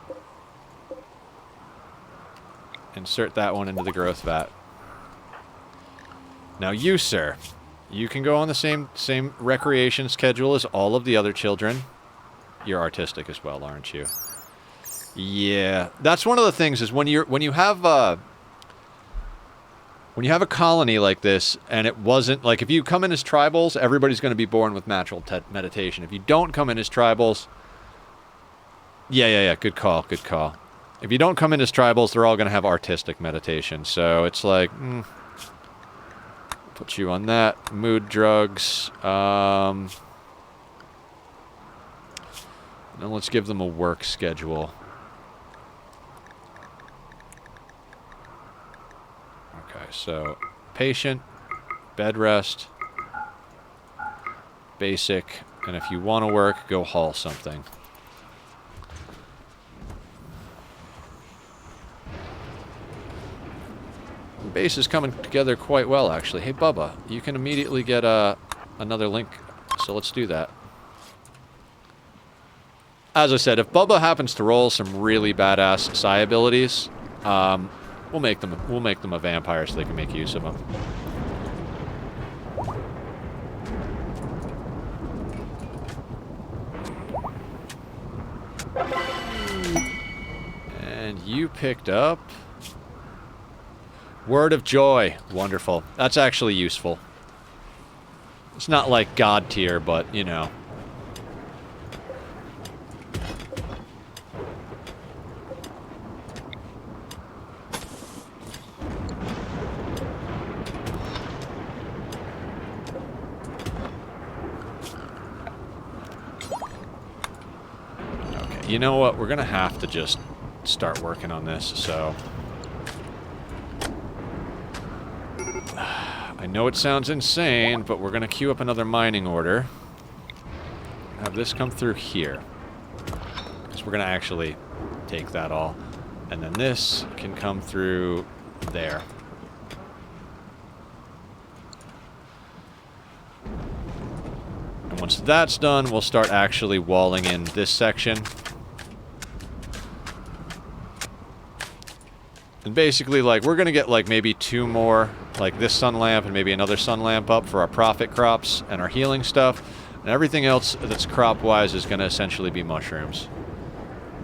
insert that one into the growth vat. Now you, sir, you can go on the same recreation schedule as all of the other children. You're artistic as well, aren't you? Yeah, that's one of the things is when you have a colony like this, and it wasn't like if you come in as tribals, everybody's going to be born with natural meditation. If you don't come in as tribals, yeah, good call. If you don't come in as tribals, they're all going to have artistic meditation. So it's like, put you on that. Mood drugs. Now let's give them a work schedule. Okay, so patient, bed rest, basic, And if you want to work, go haul something. The base is coming together quite well, actually. Hey, Bubba, you can immediately get another link, so let's do that. As I said, if Bubba happens to roll some really badass psi abilities, we'll make them a vampire so they can make use of them. And you picked up Word of Joy. Wonderful. That's actually useful. It's not like God tier, but you know. You know what? We're gonna have to just start working on this, so... I know it sounds insane, but we're gonna queue up another mining order. Have this come through here. Because we're gonna actually take that all. And then this can come through there. And once that's done, we'll start actually walling in this section. And basically, like, we're going to get, like, maybe 2 more, like this sun lamp and maybe another sun lamp up for our profit crops and our healing stuff. And everything else that's crop-wise is going to essentially be mushrooms.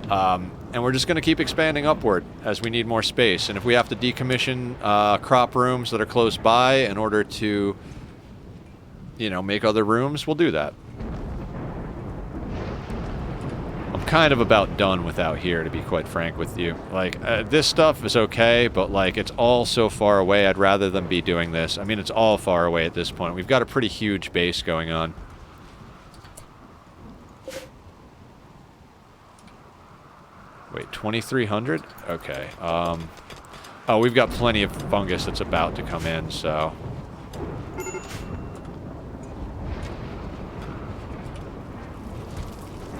And we're just going to keep expanding upward as we need more space. And if we have to decommission crop rooms that are close by in order to, you know, make other rooms, we'll do that. Kind of about done with out here, to be quite frank with you. Like, this stuff is okay, but like, it's all so far away. I'd rather than be doing this. I mean, it's all far away at this point. We've got a pretty huge base going on. Wait, 2,300? Okay. Oh, we've got plenty of fungus that's about to come in, so...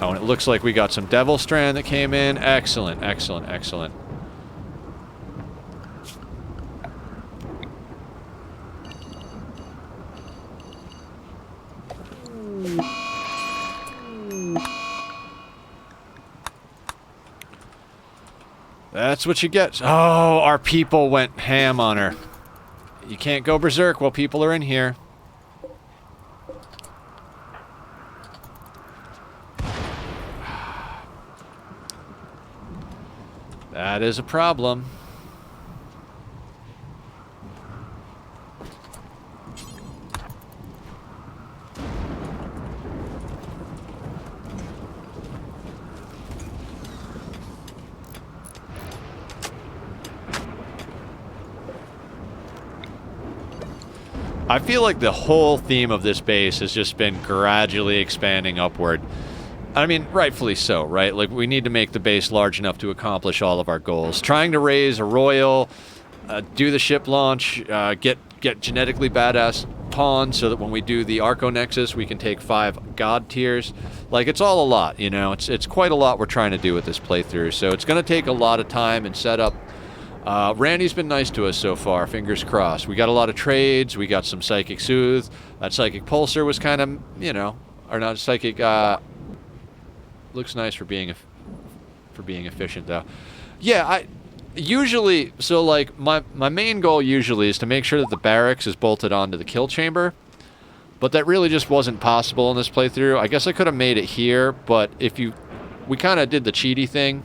Oh, and it looks like we got some Devil Strand that came in. Excellent, excellent, excellent. That's what you get. Oh, our people went ham on her. You can't go berserk while people are in here. That is a problem. I feel like the whole theme of this base has just been gradually expanding upward. I mean, rightfully so, right? Like, we need to make the base large enough to accomplish all of our goals. Trying to raise a royal, do the ship launch, get genetically badass pawns so that when we do the Arco Nexus, we can take 5 god tiers. Like, it's all a lot, you know? It's quite a lot we're trying to do with this playthrough, so it's going to take a lot of time and setup. Randy's been nice to us so far, fingers crossed. We got a lot of trades, we got some Psychic Soothe. That Psychic Pulsar was kind of, you know, or not Psychic, looks nice for being efficient, though. Yeah, I usually, so like my main goal usually is to make sure that the barracks is bolted onto the kill chamber, but that really just wasn't possible in this playthrough. I guess I could have made it here, but we kind of did the cheaty thing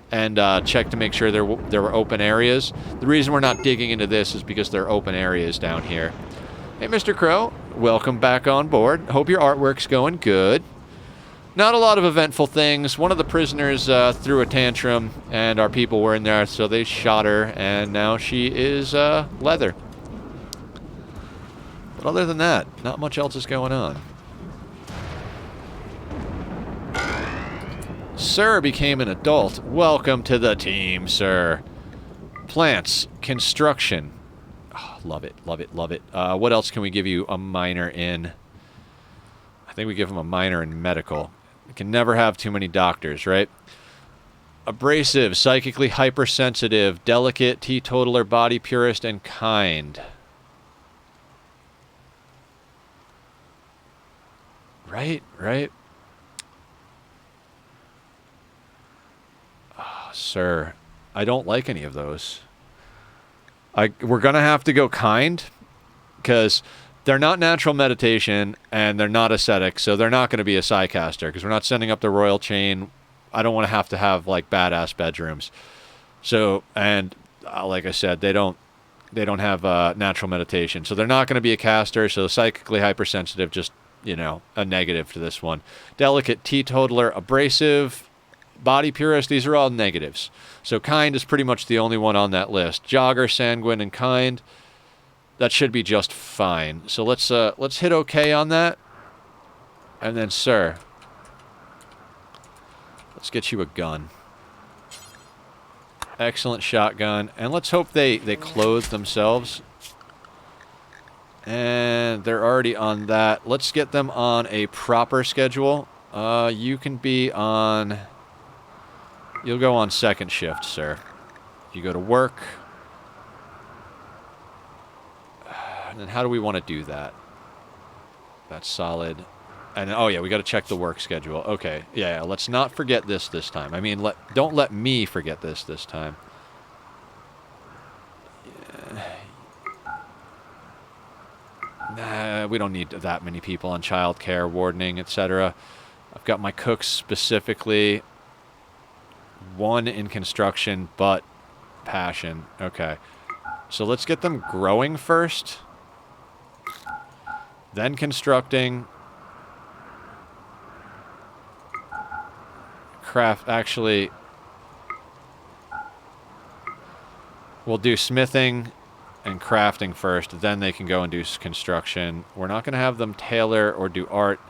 and checked to make sure there were open areas. The reason we're not digging into this is because there are open areas down here. Hey, Mr. Crow, welcome back on board. Hope your artwork's going good. Not a lot of eventful things. One of the prisoners threw a tantrum, and our people were in there, so they shot her, and now she is leather. But other than that, not much else is going on. Sir became an adult. Welcome to the team, sir. Plants, construction. Oh, love it, love it, love it. What else can we give you a miner in? I think we give him a minor in medical. We can never have too many doctors, right? Abrasive, psychically hypersensitive, delicate, teetotaler, body purist, and kind. Right, right. Oh, sir, I don't like any of those. We're going to have to go kind, because they're not natural meditation, and they're not ascetic, so they're not going to be a Psycaster, because we're not sending up the Royal Chain. I don't want to have like badass bedrooms. So, and like I said, they don't have natural meditation, so they're not going to be a caster. So psychically hypersensitive, just, you know, a negative to this one. Delicate, teetotaler, abrasive, body purist, these are all negatives. So kind is pretty much the only one on that list. Jogger, sanguine, and kind, that should be just fine. So let's hit okay on that. And then, sir, let's get you a gun. Excellent shotgun. And let's hope they clothe themselves. And they're already on that. Let's get them on a proper schedule. You can be on... You'll go on second shift, sir. You go to work. And then how do we want to do that? That's solid. And oh yeah, we got to check the work schedule. Okay, yeah, let's not forget this time. I mean, don't let me forget this time. Yeah. Nah, we don't need that many people on childcare, wardening, etc. I've got my cooks specifically. One in construction, but passion. Okay, so let's get them growing first. Then constructing. Craft, actually, we'll do smithing and crafting first, then they can go and do construction. We're not going to have them tailor or do art,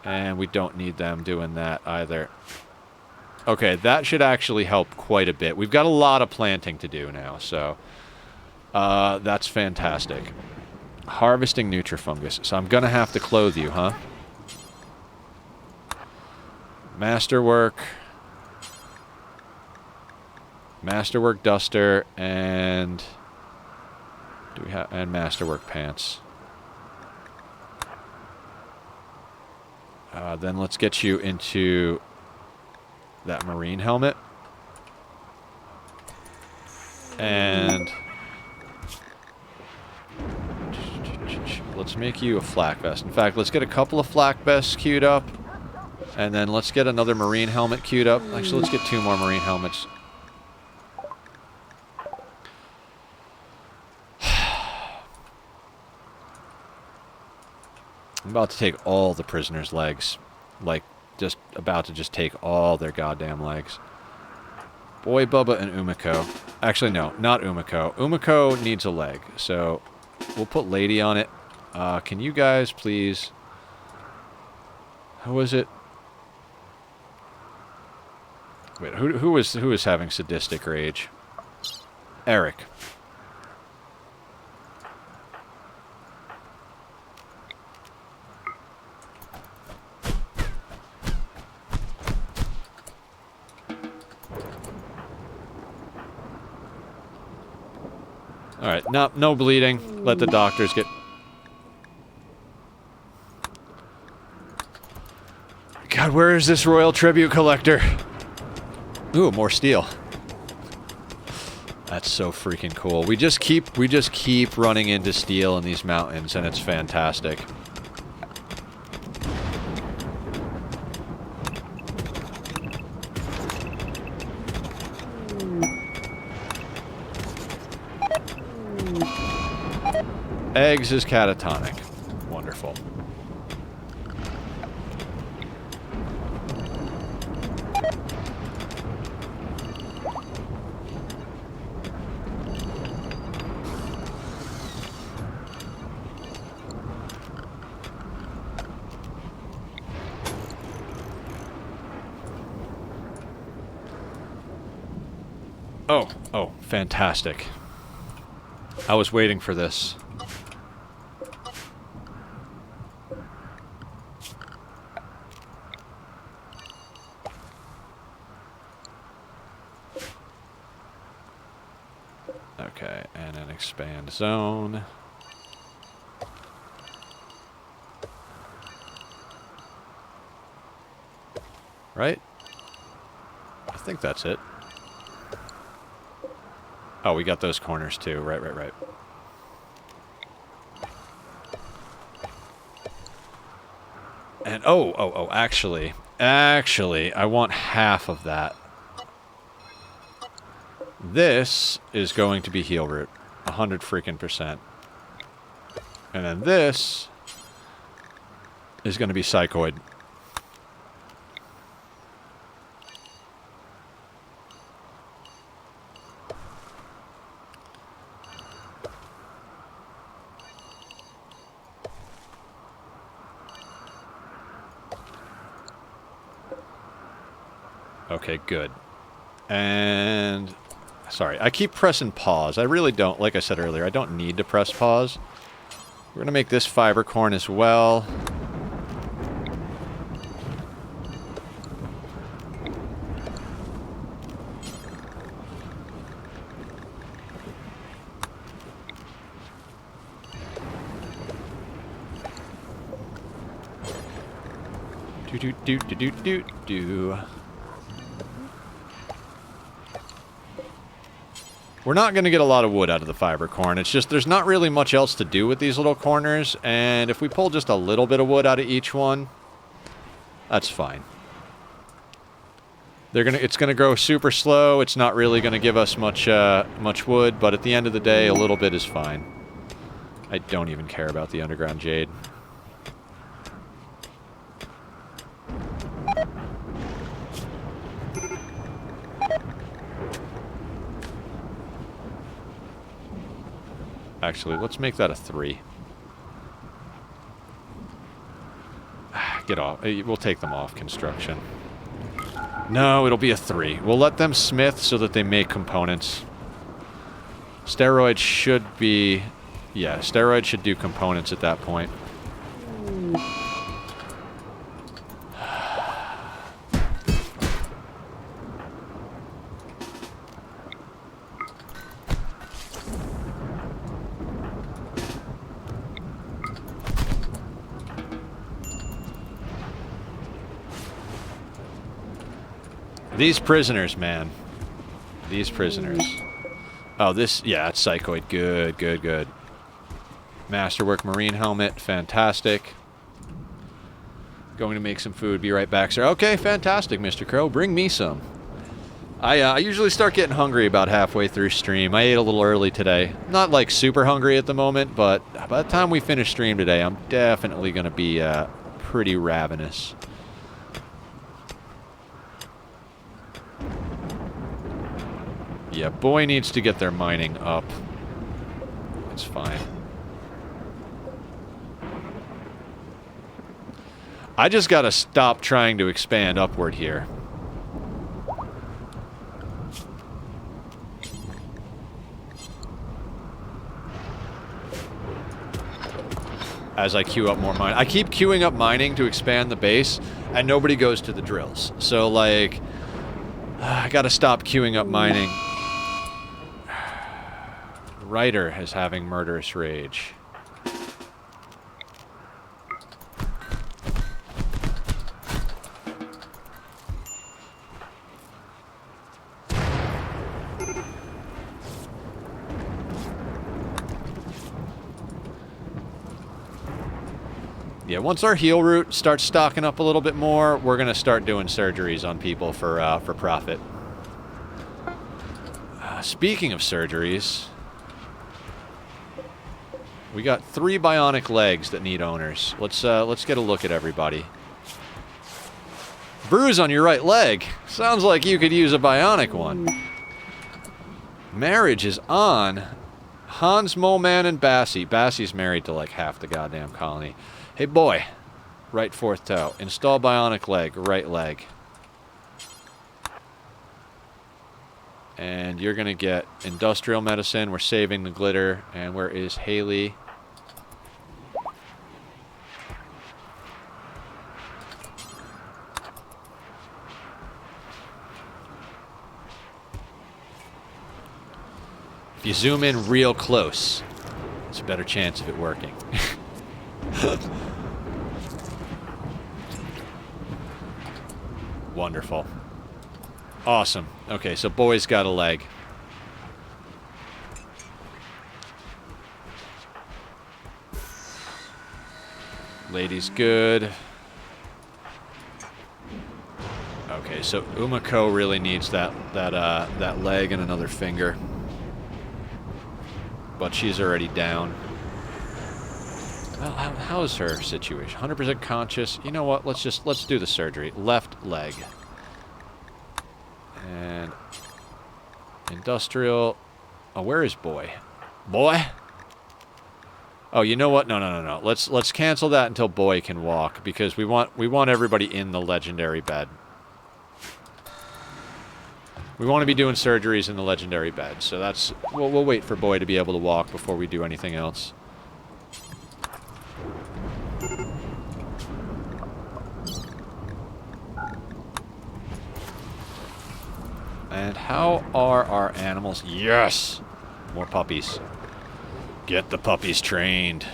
and we don't need them doing that either. Okay, that should actually help quite a bit. We've got a lot of planting to do now, so that's fantastic. Harvesting Nutrifungus. So I'm going to have to clothe you, huh? Masterwork, duster, and do we have masterwork pants? Then let's get you into that marine helmet, and let's make you a flak vest. In fact, let's get a couple of flak vests queued up. And then let's get another marine helmet queued up. Actually, let's get 2 more marine helmets. I'm about to take all the prisoners' legs. Like, just about to just take all their goddamn legs. Boy, Bubba, and Umiko. Actually, no, not Umiko. Umiko needs a leg, so we'll put Lady on it. Can you guys please... Who was it? Wait, who was having sadistic rage? Eric. All right, no bleeding. Let the doctors get... God, where is this royal tribute collector? Ooh, more steel. That's so freaking cool. We just keep running into steel in these mountains, and it's fantastic. Eggs is catatonic. Wonderful. Oh, fantastic. I was waiting for this. Okay, and an expand zone. Right? I think that's it. Oh, we got those corners too. Right, right, right. And actually, I want half of that. This is going to be heal root, 100 freaking %. And then this is going to be psychoid. Okay, good. And sorry, I keep pressing pause. I really don't, like I said earlier, I don't need to press pause. We're going to make this fiber corn as well. Do. We're not going to get a lot of wood out of the fiber corn. It's just there's not really much else to do with these little corners, and if we pull just a little bit of wood out of each one, that's fine. It's gonna grow super slow. It's not really gonna give us much wood, but at the end of the day, a little bit is fine. I don't even care about the underground jade. Actually, let's make that a 3. Get off. We'll take them off construction. No, it'll be a 3. We'll let them smith so that they make components. Steroid should be... Yeah, steroid should do components at that point. These prisoners, man. These prisoners. Oh, this... Yeah, it's psychoid. Good, good, good. Masterwork marine helmet. Fantastic. Going to make some food. Be right back, sir. Okay, fantastic, Mr. Crow. Bring me some. I usually start getting hungry about halfway through stream. I ate a little early today. Not, like, super hungry at the moment, but by the time we finish stream today, I'm definitely going to be pretty ravenous. Yeah, boy needs to get their mining up. It's fine. I just gotta stop trying to expand upward here. As I queue up more mining. I keep queuing up mining to expand the base, and nobody goes to the drills. So, like, I gotta stop queuing up mining. Ryder is having murderous rage. Yeah, once our heal root starts stocking up a little bit more, we're gonna start doing surgeries on people for profit. Speaking of surgeries, we got 3 bionic legs that need owners. Let's get a look at everybody. Bruise on your right leg. Sounds like you could use a bionic one. Marriage is on. Hans, Moleman, and Bassie. Bassie's married to like half the goddamn colony. Hey boy, right fourth toe. Install bionic leg, right leg. And you're gonna get industrial medicine. We're saving the glitter. And where is Haley? If you zoom in real close, it's a better chance of it working. Wonderful. Awesome. Okay, so boy's got a leg. Lady's good. Okay, so Umako really needs that leg and another finger. But she's already down. Well, how is her situation? 100% conscious. You know what? Let's do the surgery. Left leg. And industrial. Oh, where is boy? Boy? Oh, you know what? No. Let's cancel that until boy can walk because we want everybody in the legendary bed. We want to be doing surgeries in the legendary bed, so that's we'll wait for boy to be able to walk before we do anything else. And how are our animals? Yes! More puppies. Get the puppies trained.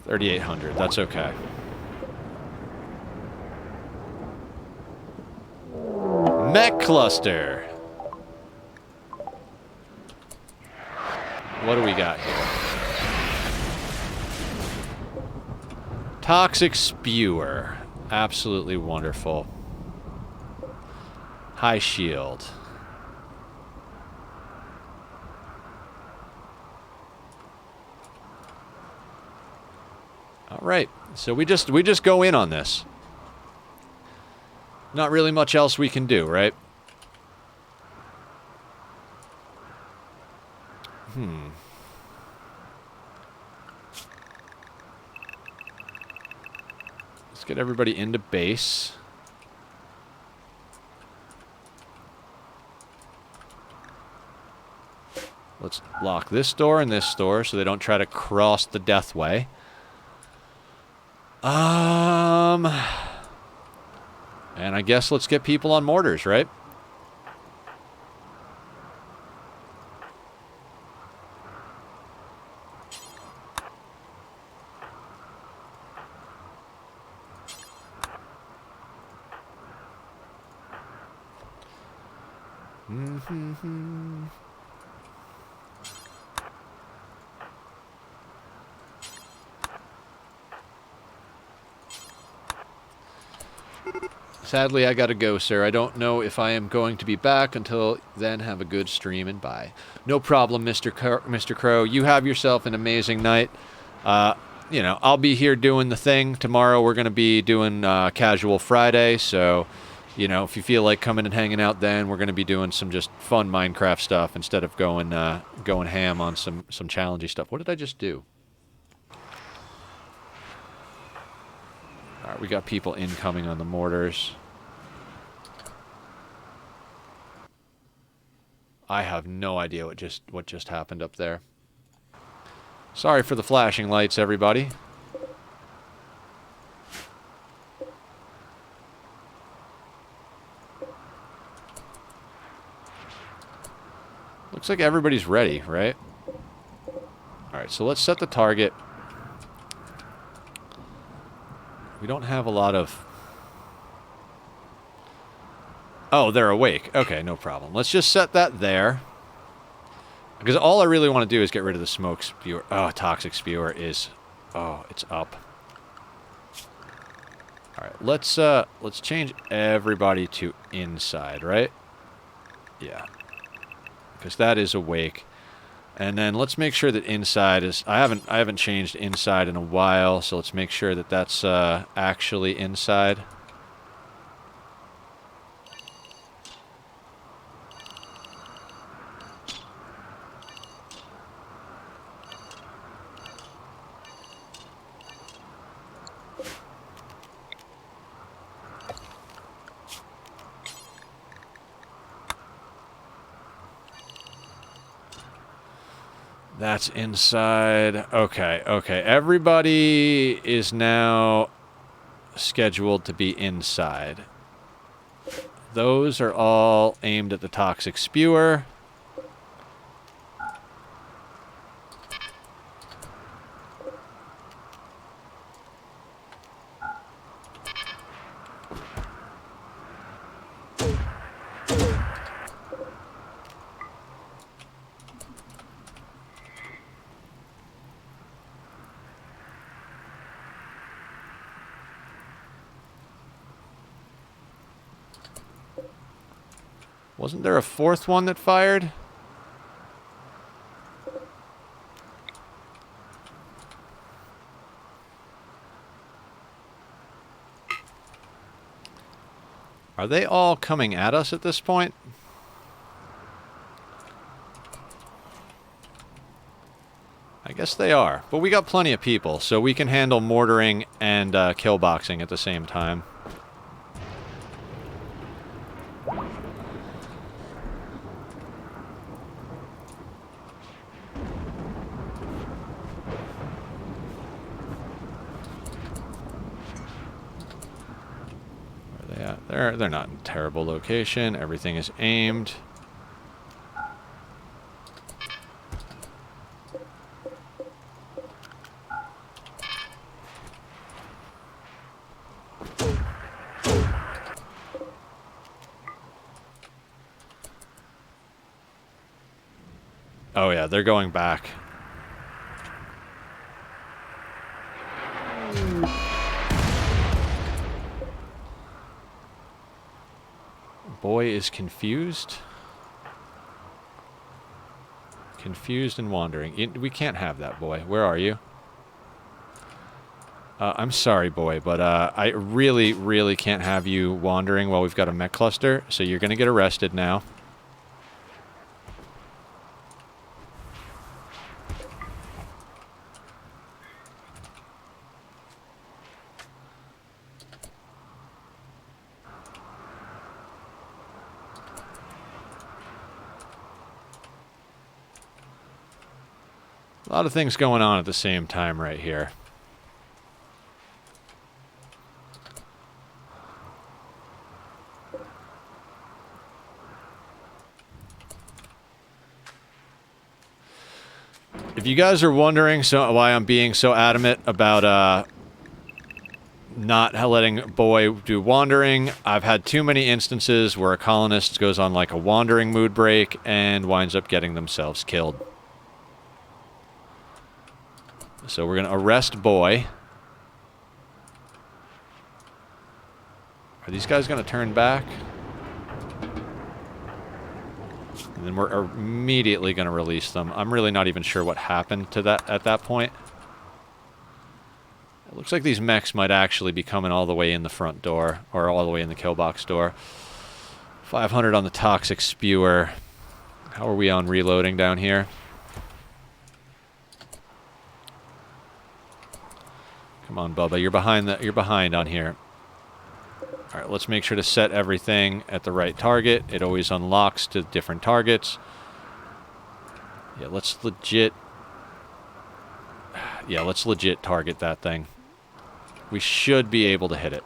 $3,800. That's okay. Mech cluster. What do we got here? Toxic spewer. Absolutely wonderful. High shield. All right. So we just go in on this. Not really much else we can do, right? Let's get everybody into base. Let's lock this door and this door so they don't try to cross the deathway. And I guess let's get people on mortars, right? Sadly, I gotta go, sir. I don't know if I am going to be back until then. Have a good stream and bye. No problem, Mr. Crow. You have yourself an amazing night. You know, I'll be here doing the thing. Tomorrow we're going to be doing Casual Friday, so, you know, if you feel like coming and hanging out then, we're going to be doing some just fun Minecraft stuff instead of going ham on some challengey stuff. What did I just do? All right, we got people incoming on the mortars. I have no idea what just happened up there. Sorry for the flashing lights, everybody. Looks like everybody's ready, right? Alright, so let's set the target. We don't have a lot of... Oh, they're awake. Okay, no problem. Let's just set that there. Because all I really want to do is get rid of the smoke spewer. Oh, toxic spewer is... Oh, it's up. Alright, let's change everybody to inside, right? Yeah. Because that is awake. And then let's make sure that inside is... I haven't changed inside in a while, so let's make sure that that's actually inside. That's inside. Okay, okay. Everybody is now scheduled to be inside. Those are all aimed at the toxic spewer. Wasn't there a fourth one that fired? Are they all coming at us at this point? I guess they are. But we got plenty of people, so we can handle mortaring and kill boxing at the same time. They're not in a terrible location. Everything is aimed. Oh yeah, they're going back. Boy is confused. Confused and wandering. We can't have that, boy. Where are you? I'm sorry, boy, but I really, really can't have you wandering while we've got a mech cluster, so you're going to get arrested now. A lot of things going on at the same time right here. If you guys are wondering why I'm being so adamant about not letting Boy do wandering, I've had too many instances where a colonist goes on like a wandering mood break and winds up getting themselves killed. So we're going to arrest Boy. Are these guys going to turn back? And then we're immediately going to release them. I'm really not even sure what happened to that at that point. It looks like these mechs might actually be coming all the way in the front door, or all the way in the kill box door. 500 on the toxic spewer. How are we on reloading down here? Come on, Bubba. You're behind on here. All right, let's make sure to set everything at the right target. It always unlocks to different targets. Yeah, let's legit target that thing. We should be able to hit it.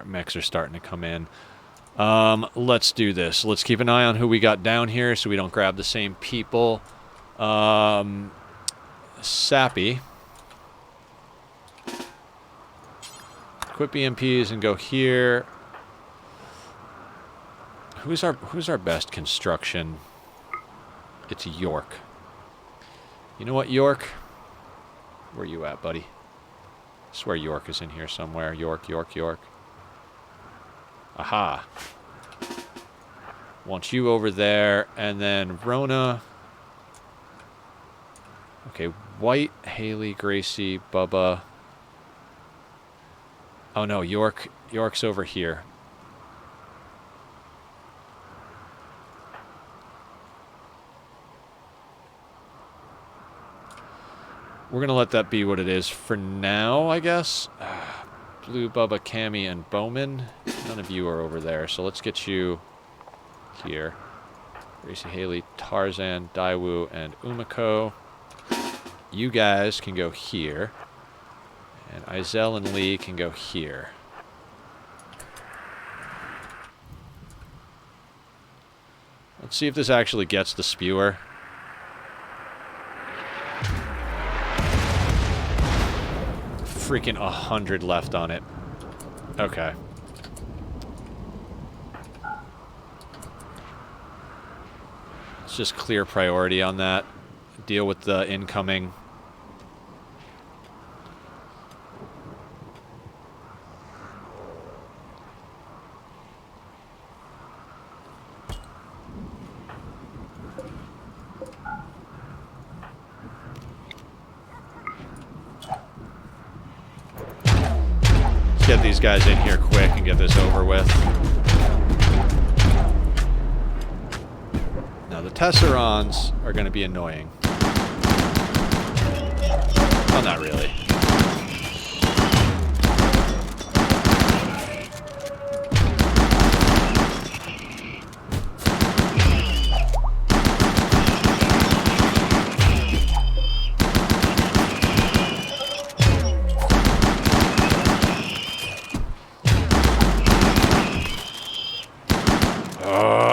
Mechs are starting to come in. Let's do this. Let's keep an eye on who we got down here so we don't grab the same people. Sappy. Equip EMPs and go here. Who's our best construction? It's York. You know what, York? Where you at, buddy? I swear York is in here somewhere. York. Aha. Want you over there, and then Rona. Okay, White, Haley, Gracie, Bubba. Oh no, York's over here. We're going to let that be what it is for now, I guess. Blue, Bubba, Cammy, and Bowman. None of you are over there, so let's get you here. Gracie, Haley, Tarzan, Daiwu, and Umiko. You guys can go here. And Izel and Lee can go here. Let's see if this actually gets the spewer. Freaking 100 left on it. Okay. Let's just clear priority on that. Deal with the incoming. Get these guys in here quick and get this over with. Now the Tesserons are going to be annoying. Well, not really.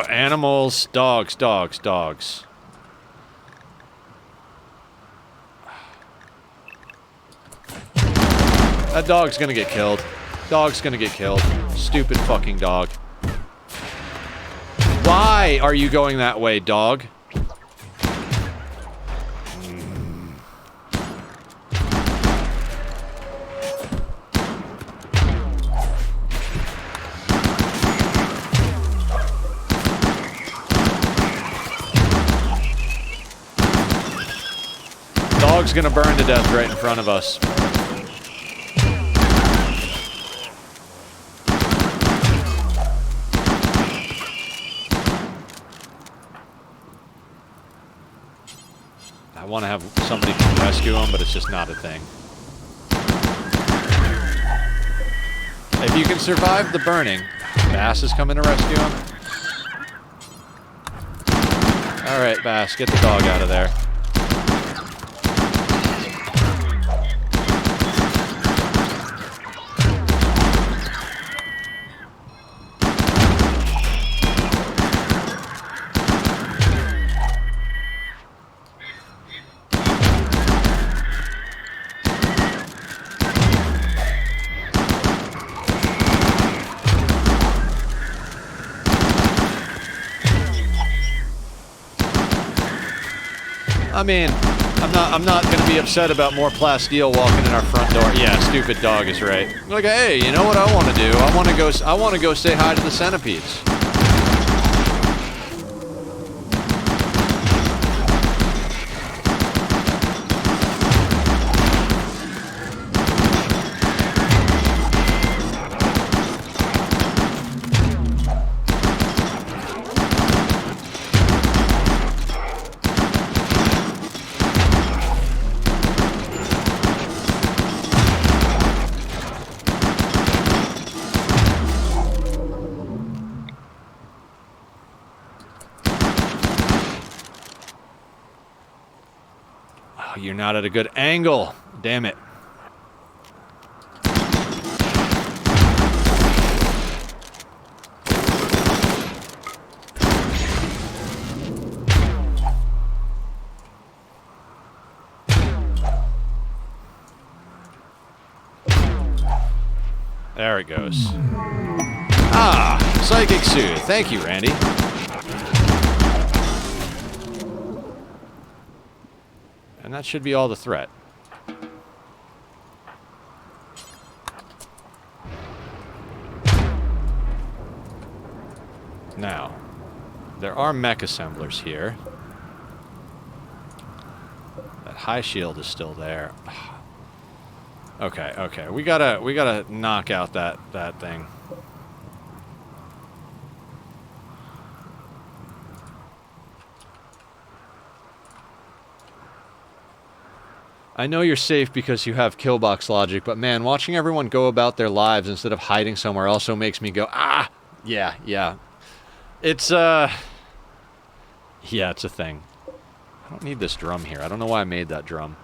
Animals, dogs, dogs, dogs. That dog's gonna get killed. Dog's gonna get killed. Stupid fucking dog. Why are you going that way, dog? Dog's gonna burn to death right in front of us. I want to have somebody come rescue him, but it's just not a thing. If you can survive the burning, Bass is coming to rescue him. Alright, Bass, get the dog out of there. I mean, I'm not gonna be upset about more plasteel walking in our front door. Yeah, stupid dog is right. Like, hey, you know what I want to do? I want to go say hi to the centipedes. You're not at a good angle. Damn it. There it goes. Ah, Psychic Soothe. Thank you, Randy. And that should be all the threat. Now, there are mech assemblers here. That high shield is still there. Okay, okay. We gotta knock out that thing. I know you're safe because you have killbox logic, but man, watching everyone go about their lives instead of hiding somewhere also makes me go, ah! Yeah, yeah. It's, yeah, it's a thing. I don't need this drum here. I don't know why I made that drum.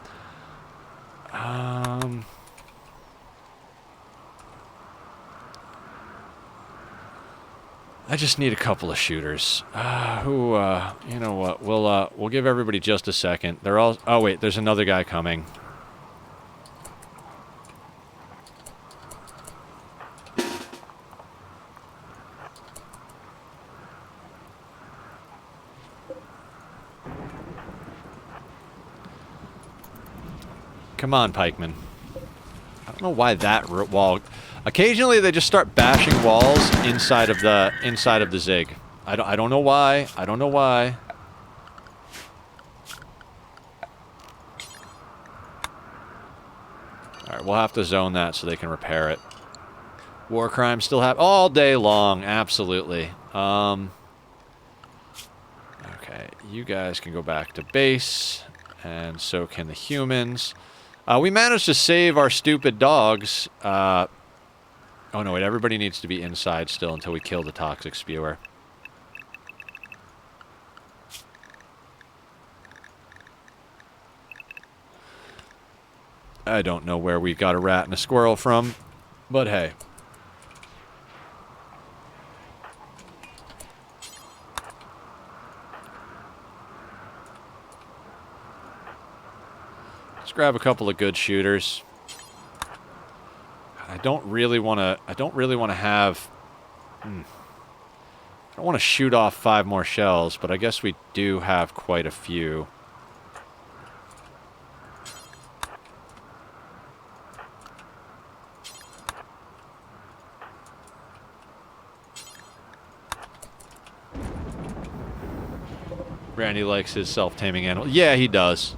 I just need a couple of shooters. You know what? We'll give everybody just a second. They're all. Oh wait, there's another guy coming. Come on, pikemen. I don't know why that wall. Occasionally, they just start bashing walls inside of the zig. I don't know why. I don't know why. All right, we'll have to zone that so they can repair it. War crimes still happen all day long. Absolutely. Okay, you guys can go back to base, and so can the humans. We managed to save our stupid dogs. Oh no, wait, everybody needs to be inside still until we kill the toxic spewer. I don't know where we got a rat and a squirrel from, but hey. Let's grab a couple of good shooters. I don't really want to have... I don't want to shoot off 5 more shells, but I guess we do have quite a few. Randy likes his self-taming animal. Yeah, he does.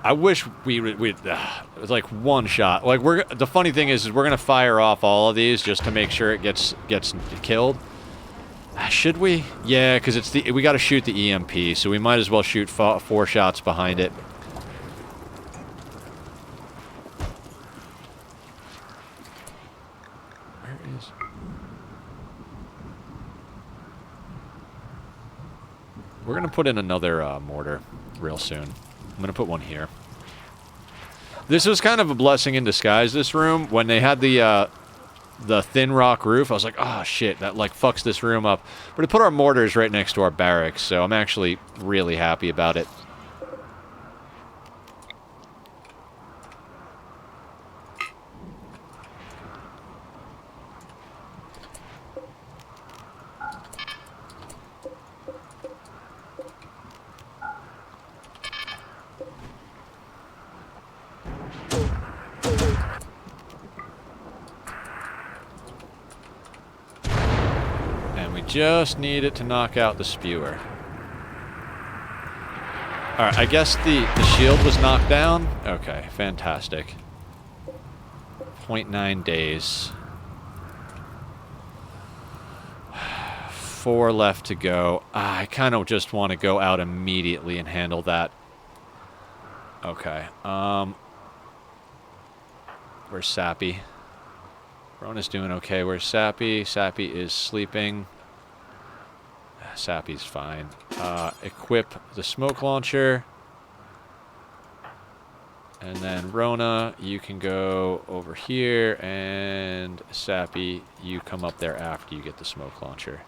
I wish it was like one shot. Like the funny thing is we're gonna fire off all of these just to make sure it gets killed. Should we? Yeah, because we got to shoot the EMP, so we might as well shoot 4 shots behind it. Where is? We're gonna put in another mortar real soon. I'm gonna put one here. This was kind of a blessing in disguise, this room. When they had the thin rock roof, I was like, oh shit, that like fucks this room up. But it put our mortars right next to our barracks, so I'm actually really happy about it. Just need it to knock out the spewer. Alright, I guess the shield was knocked down. Okay, fantastic. 0.9 days. 4 left to go. I kind of just want to go out immediately and handle that. Okay. Where's Sappy? Rona's doing okay. Where's Sappy? Sappy is sleeping. Sappy's fine. Equip the smoke launcher. And then Rona, you can go over here, and Sappy, you come up there after you get the smoke launcher.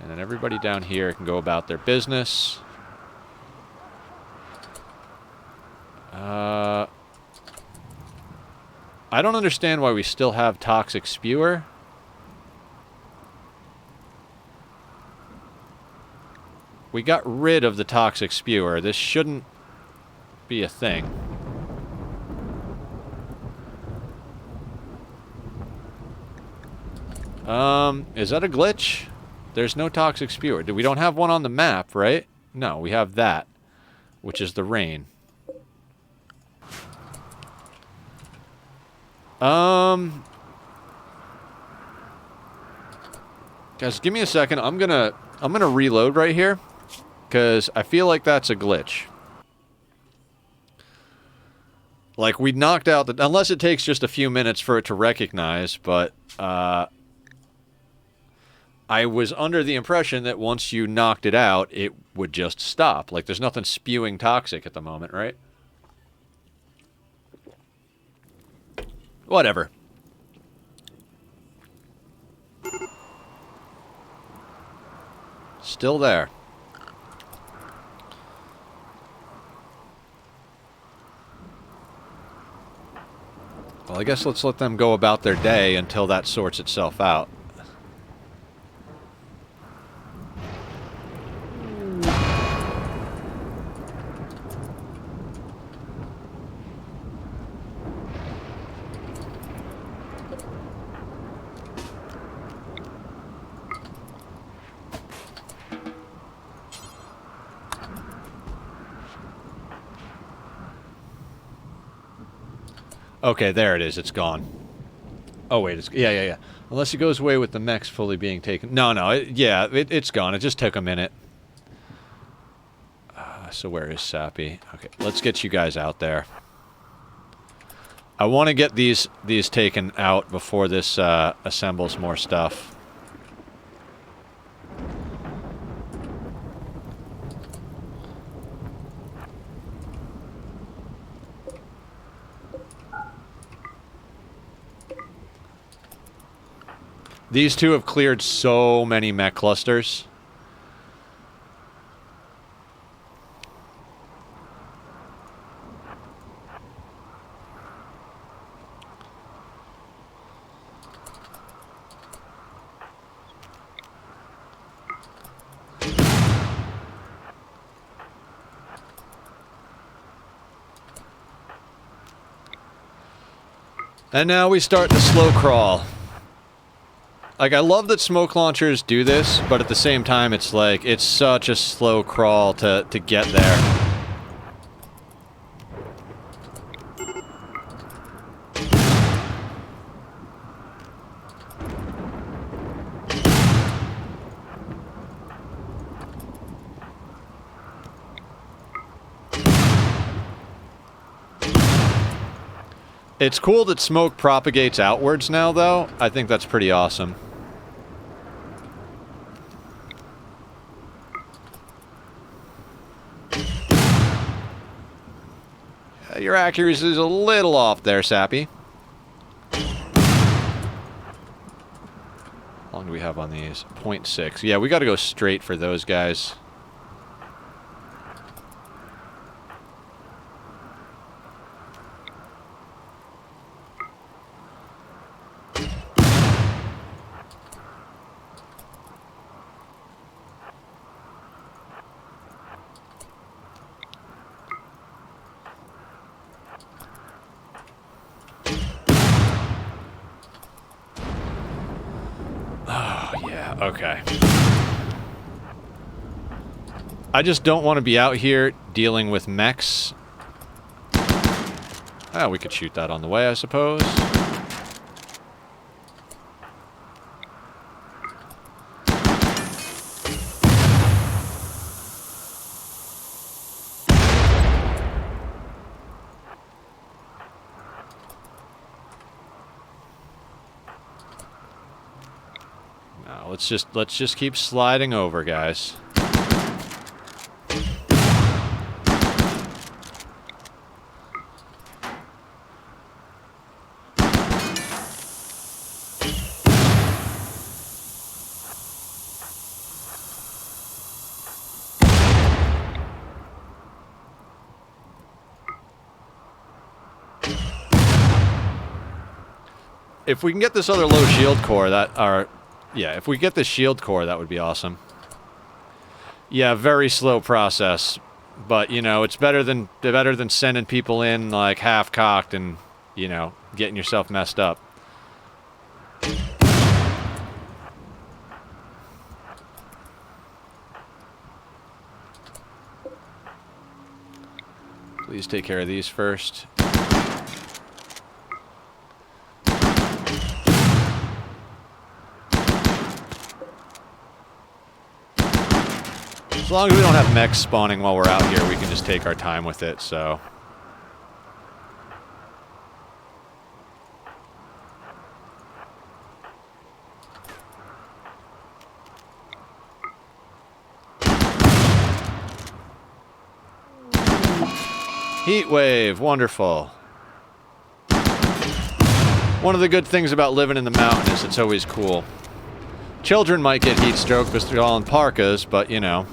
And then everybody down here can go about their business. I don't understand why we still have toxic spewer. We got rid of the toxic spewer. This shouldn't be a thing. Is that a glitch? There's no toxic spewer. We don't have one on the map, right? No, we have that, which is the rain. Guys, give me a second. I'm gonna reload right here, because I feel like that's a glitch. Like, we knocked out the... Unless it takes just a few minutes for it to recognize, but, I was under the impression that once you knocked it out, it would just stop. Like, there's nothing spewing toxic at the moment, right? Whatever. Still there. Well, I guess let's let them go about their day until that sorts itself out. Okay, there it is. It's gone. Oh, wait. It's, yeah. Unless it goes away with the mechs fully being taken. No, it's gone. It just took a minute. So where is Sappy? Okay, let's get you guys out there. I want to get these taken out before this assembles more stuff. These two have cleared so many mech clusters. And now we start the slow crawl. Like, I love that smoke launchers do this, but at the same time, it's like, it's such a slow crawl to get there. It's cool that smoke propagates outwards now, though. I think that's pretty awesome. Your accuracy is a little off there, Sappy. How long do we have on these? 0.6. Yeah, we got to go straight for those guys. Okay. I just don't want to be out here dealing with mechs. Ah, we could shoot that on the way, I suppose. Let's just keep sliding over, guys. If we can get this other low shield core, yeah, if we get this shield core, that would be awesome. Yeah, very slow process, but you know, it's better than sending people in like half-cocked and, you know, getting yourself messed up. Please take care of these first. As long as we don't have mechs spawning while we're out here, we can just take our time with it, so... Heat wave, wonderful. One of the good things about living in the mountain is it's always cool. Children might get heat stroke because they're all in parkas, but you know.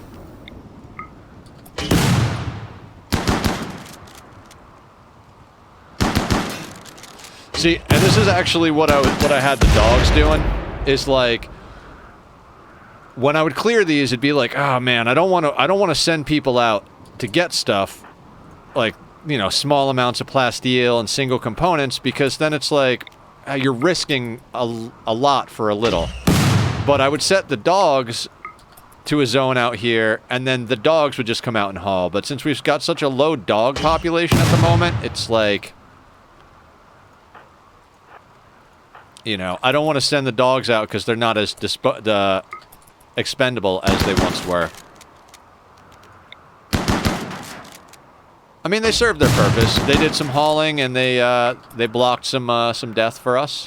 See, and this is actually what I had the dogs doing, is like when I would clear these, it'd be like, oh man, I don't want to send people out to get stuff like, you know, small amounts of plasteel and single components, because then it's like you're risking a lot for a little. But I would set the dogs to a zone out here, and then the dogs would just come out and haul. But since we've got such a low dog population at the moment, it's like, you know, I don't want to send the dogs out because they're not as expendable as they once were. I mean, they served their purpose. They did some hauling, and they blocked some death for us.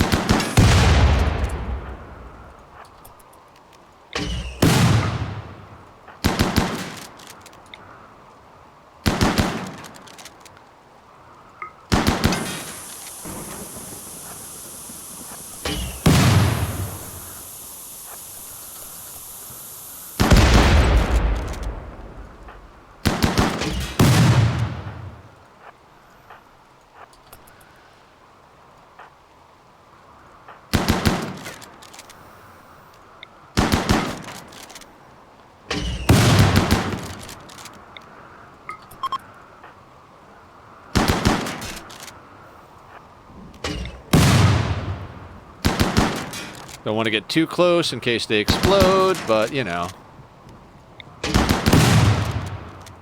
Don't want to get too close in case they explode, but, you know.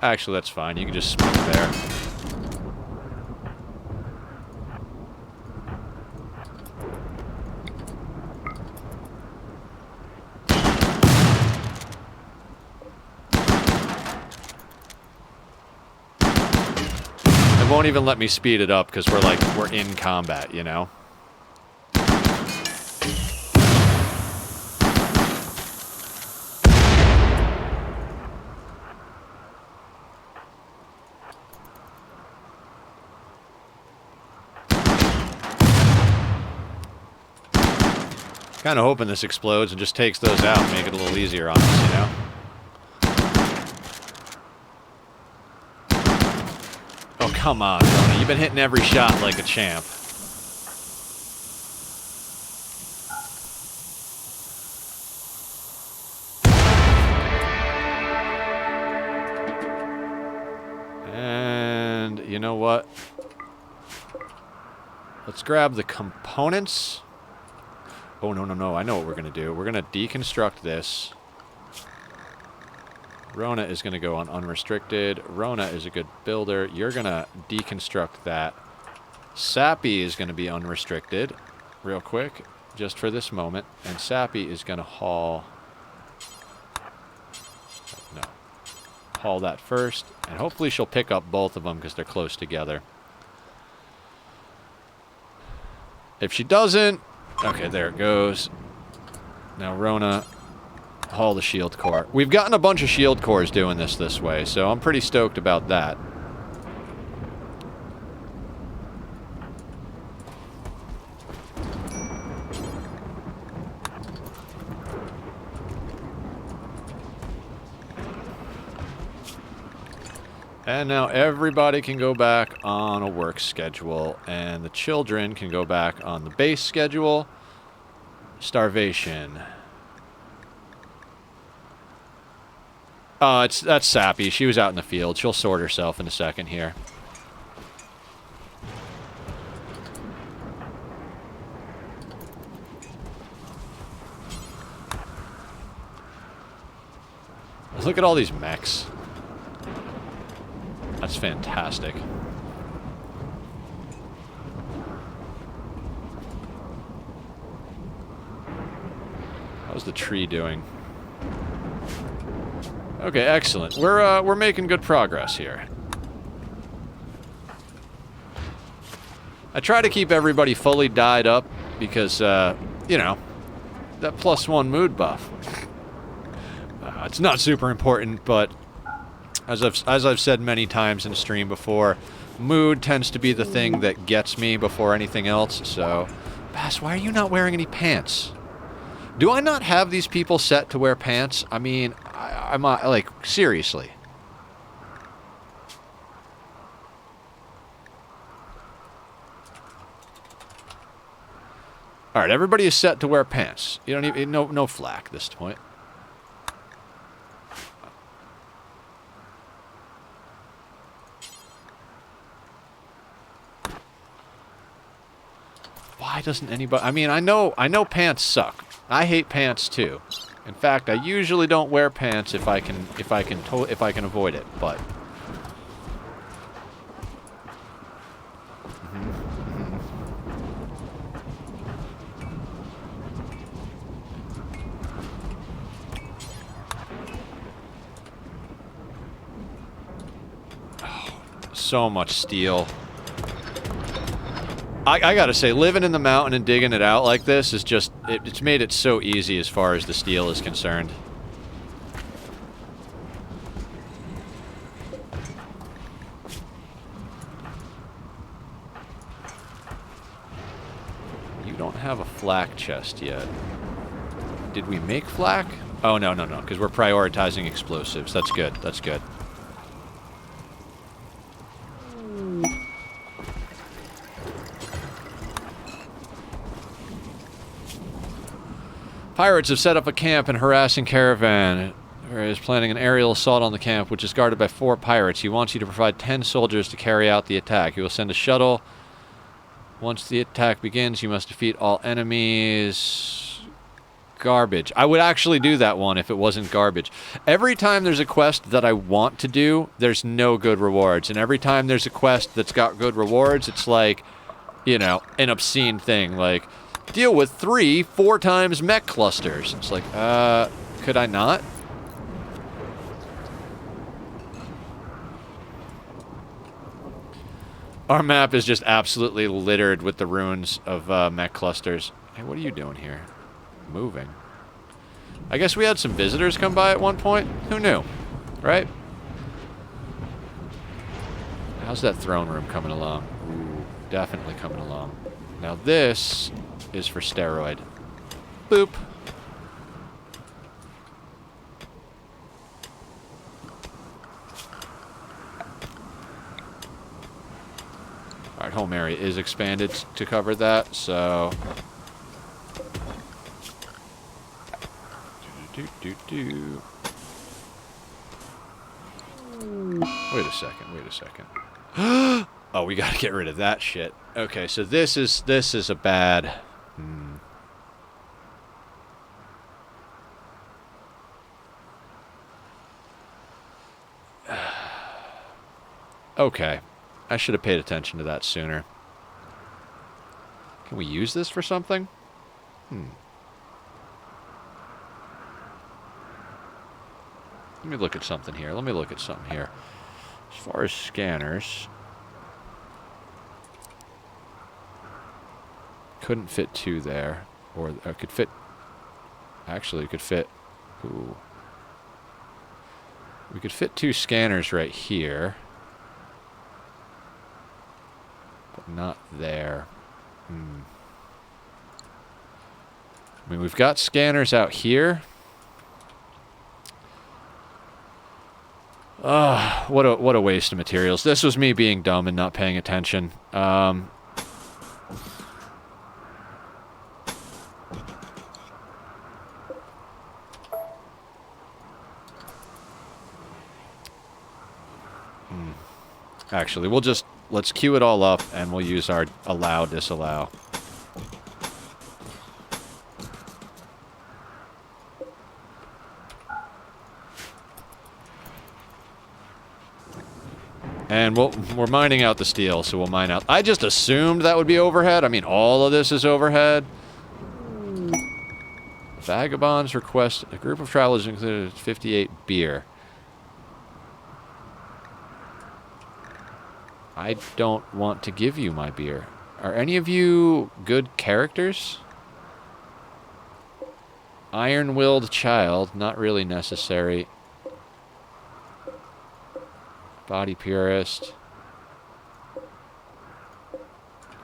Actually, that's fine. You can just smoke there. It won't even let me speed it up because we're in combat, you know? Kind of hoping this explodes and just takes those out and make it a little easier on us, you know? Oh, come on, Rona. You've been hitting every shot like a champ. And you know what? Let's grab the components. Oh, no, no, no. I know what we're going to do. We're going to deconstruct this. Rona is going to go on unrestricted. Rona is a good builder. You're going to deconstruct that. Sappy is going to be unrestricted real quick, just for this moment. And Sappy is going to haul... No. Haul that first. And hopefully she'll pick up both of them because they're close together. If she doesn't... Okay, there it goes. Now, Rona, haul the shield core. We've gotten a bunch of shield cores doing this way, so I'm pretty stoked about that. And now everybody can go back on a work schedule, and the children can go back on the base schedule. Starvation. That's Sappy. She was out in the field. She'll sort herself in a second here. Look at all these mechs. That's fantastic. How's the tree doing? Okay, excellent. We're making good progress here. I try to keep everybody fully dyed up because, you know, that +1 mood buff. It's not super important, but as I've said many times in stream before, mood tends to be the thing that gets me before anything else. So, Bass, why are you not wearing any pants? Do I not have these people set to wear pants? I mean, I'm like, seriously. All right, everybody is set to wear pants. You don't even no flack at this point. Why doesn't anybody? I mean, I know pants suck. I hate pants too. In fact, I usually don't wear pants if I can avoid it. But so much steel. I gotta say, living in the mountain and digging it out like this is just, it's made it so easy as far as the steel is concerned. You don't have a flak chest yet. Did we make flak? Oh, no, because we're prioritizing explosives. That's good, that's good. Pirates have set up a camp and harassing caravan. Is planning an aerial assault on the camp, which is guarded by 4 pirates. He wants you to provide 10 soldiers to carry out the attack. He will send a shuttle. Once the attack begins, you must defeat all enemies. Garbage. I would actually do that one if it wasn't garbage. Every time there's a quest that I want to do, there's no good rewards. And every time there's a quest that's got good rewards, it's like, you know, an obscene thing. Like, deal with 4 times mech clusters. It's like, could I not? Our map is just absolutely littered with the ruins of mech clusters. Hey, what are you doing here? Moving. I guess we had some visitors come by at one point. Who knew? Right? How's that throne room coming along? Ooh, definitely coming along. Now this is for steroid. Boop. Alright, home area is expanded to cover that, so... Wait a second. Oh, we gotta get rid of that shit. Okay, so this is a bad... Okay. I should have paid attention to that sooner. Can we use this for something? Let me look at something here. As far as scanners... Couldn't fit 2 there. Or could fit... Actually, it could fit... Ooh. We could fit 2 scanners right here. But not there. I mean, we've got scanners out here. What a waste of materials. This was me being dumb and not paying attention. Actually, let's queue it all up and we'll use our allow, disallow. And we're mining out the steel, so we'll mine out. I just assumed that would be overhead. I mean, all of this is overhead. Vagabonds request a group of travelers included 58 beer. I don't want to give you my beer. Are any of you good characters? Iron-willed child, not really necessary. Body purist.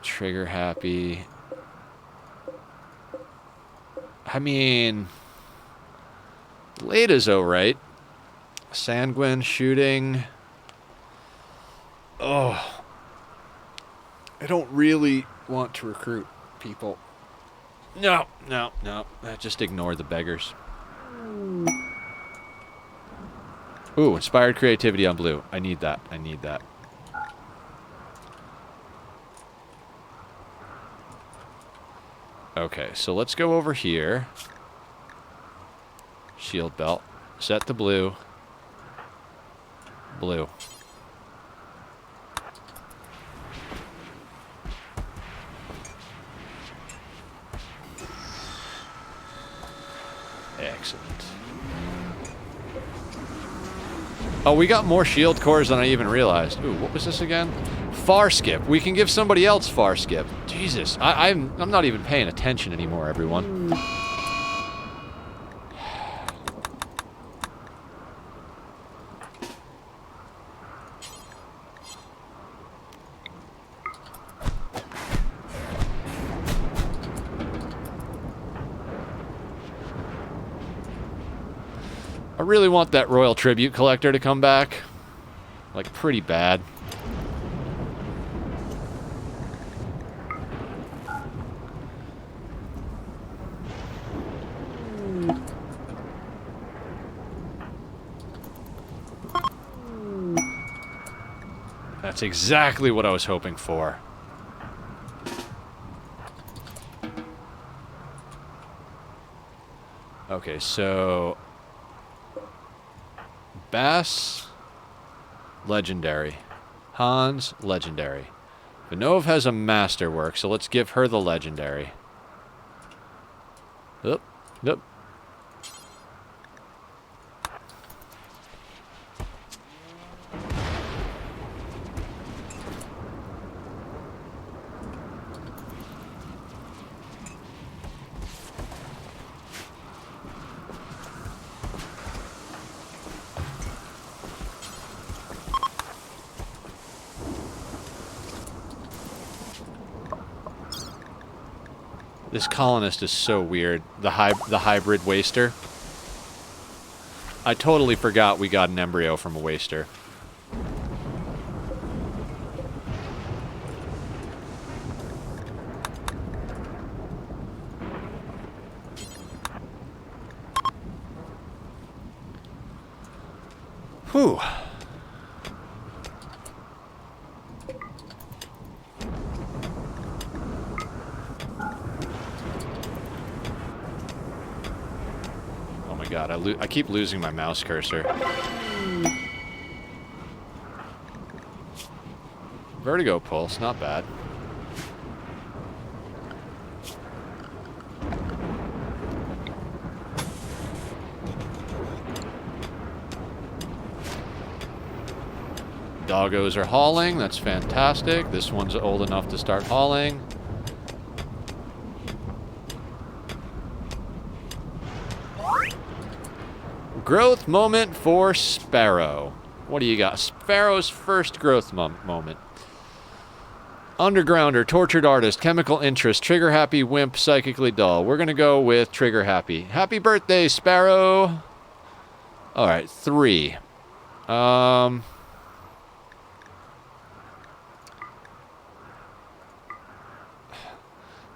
Trigger happy. I mean, Lada's alright. Sanguine shooting. Oh. I don't really want to recruit people. No. Just ignore the beggars. Ooh, inspired creativity on blue. I need that. Okay, so let's go over here. Shield belt. Set to blue. Blue. Excellent. Oh, we got more shield cores than I even realized. Ooh, what was this again? Far skip. We can give somebody else far skip. Jesus, I'm not even paying attention anymore, everyone. I really want that Royal Tribute Collector to come back. Like, pretty bad. That's exactly what I was hoping for. Okay, so... Bass, legendary. Hans, legendary. Vinov has a masterwork, so let's give her the legendary. Oop. This colonist is so weird. The hybrid waster. I totally forgot we got an embryo from a waster. Whew. God, I keep losing my mouse cursor. Vertigo pulse, not bad. Doggos are hauling, that's fantastic. This one's old enough to start hauling. Growth moment for Sparrow. What do you got? Sparrow's first growth moment. Undergrounder, tortured artist, chemical interest, trigger happy, wimp, psychically dull. We're going to go with trigger happy. Happy birthday, Sparrow. All right, 3.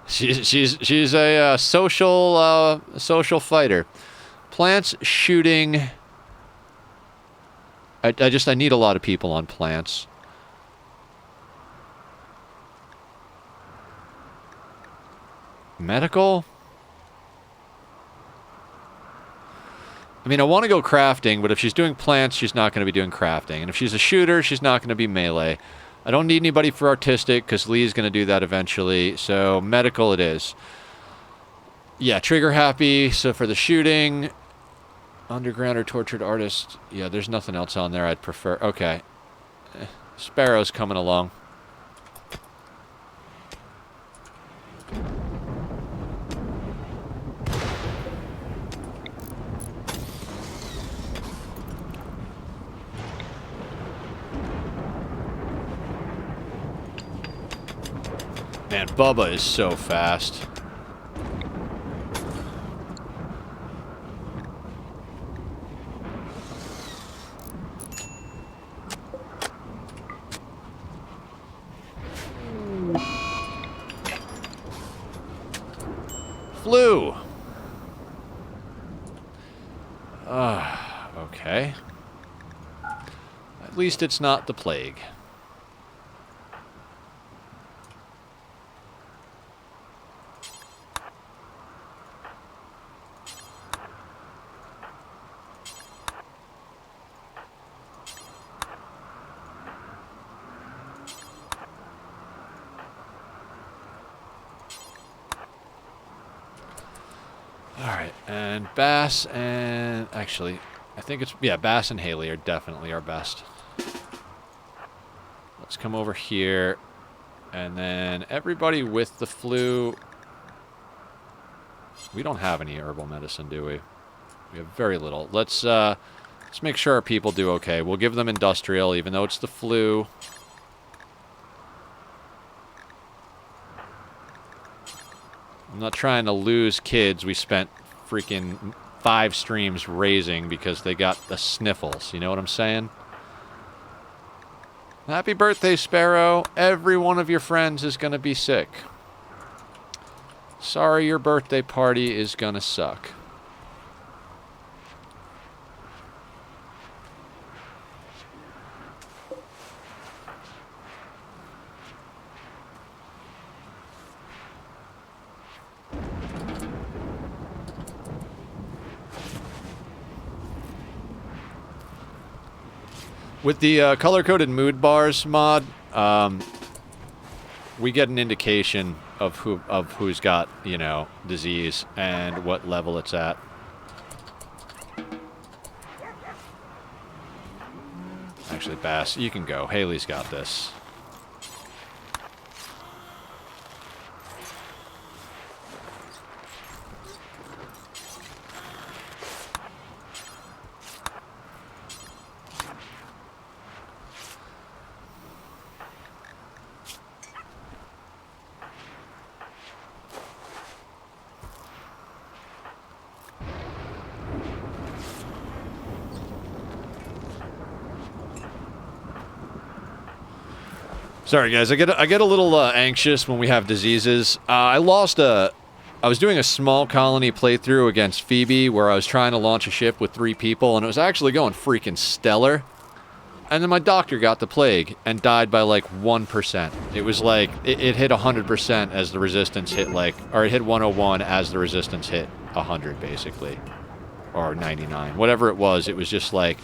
She's a social fighter. Plants shooting. I need a lot of people on plants. Medical? I mean, I want to go crafting, but if she's doing plants, she's not going to be doing crafting. And if she's a shooter, she's not going to be melee. I don't need anybody for artistic, because Lee's going to do that eventually. So, medical it is. Yeah, trigger happy. So for the shooting, underground or tortured artist. Yeah, there's nothing else on there I'd prefer. Okay. Sparrow's coming along. Man, Bubba is so fast. Flu. Okay. At least it's not the plague. Alright, and Bass and... Actually, I think it's... Yeah, Bass and Haley are definitely our best. Let's come over here. And then everybody with the flu... We don't have any herbal medicine, do we? We have very little. Let's make sure our people do okay. We'll give them industrial, even though it's the flu. I'm not trying to lose kids we spent freaking 5 streams raising because they got the sniffles. You know what I'm saying? Happy birthday, Sparrow. Every one of your friends is going to be sick. Sorry your birthday party is going to suck. With the color-coded mood bars mod, we get an indication of who's got, you know, disease and what level it's at. Actually, Bass, you can go. Haley's got this. Sorry, guys. I get a little anxious when we have diseases. I was doing a small colony playthrough against Phoebe where I was trying to launch a ship with 3 people, and it was actually going freaking stellar. And then my doctor got the plague and died by like 1%. It was like, it hit 100% as the resistance hit or it hit 101 as the resistance hit 100, basically. Or 99. Whatever it was just like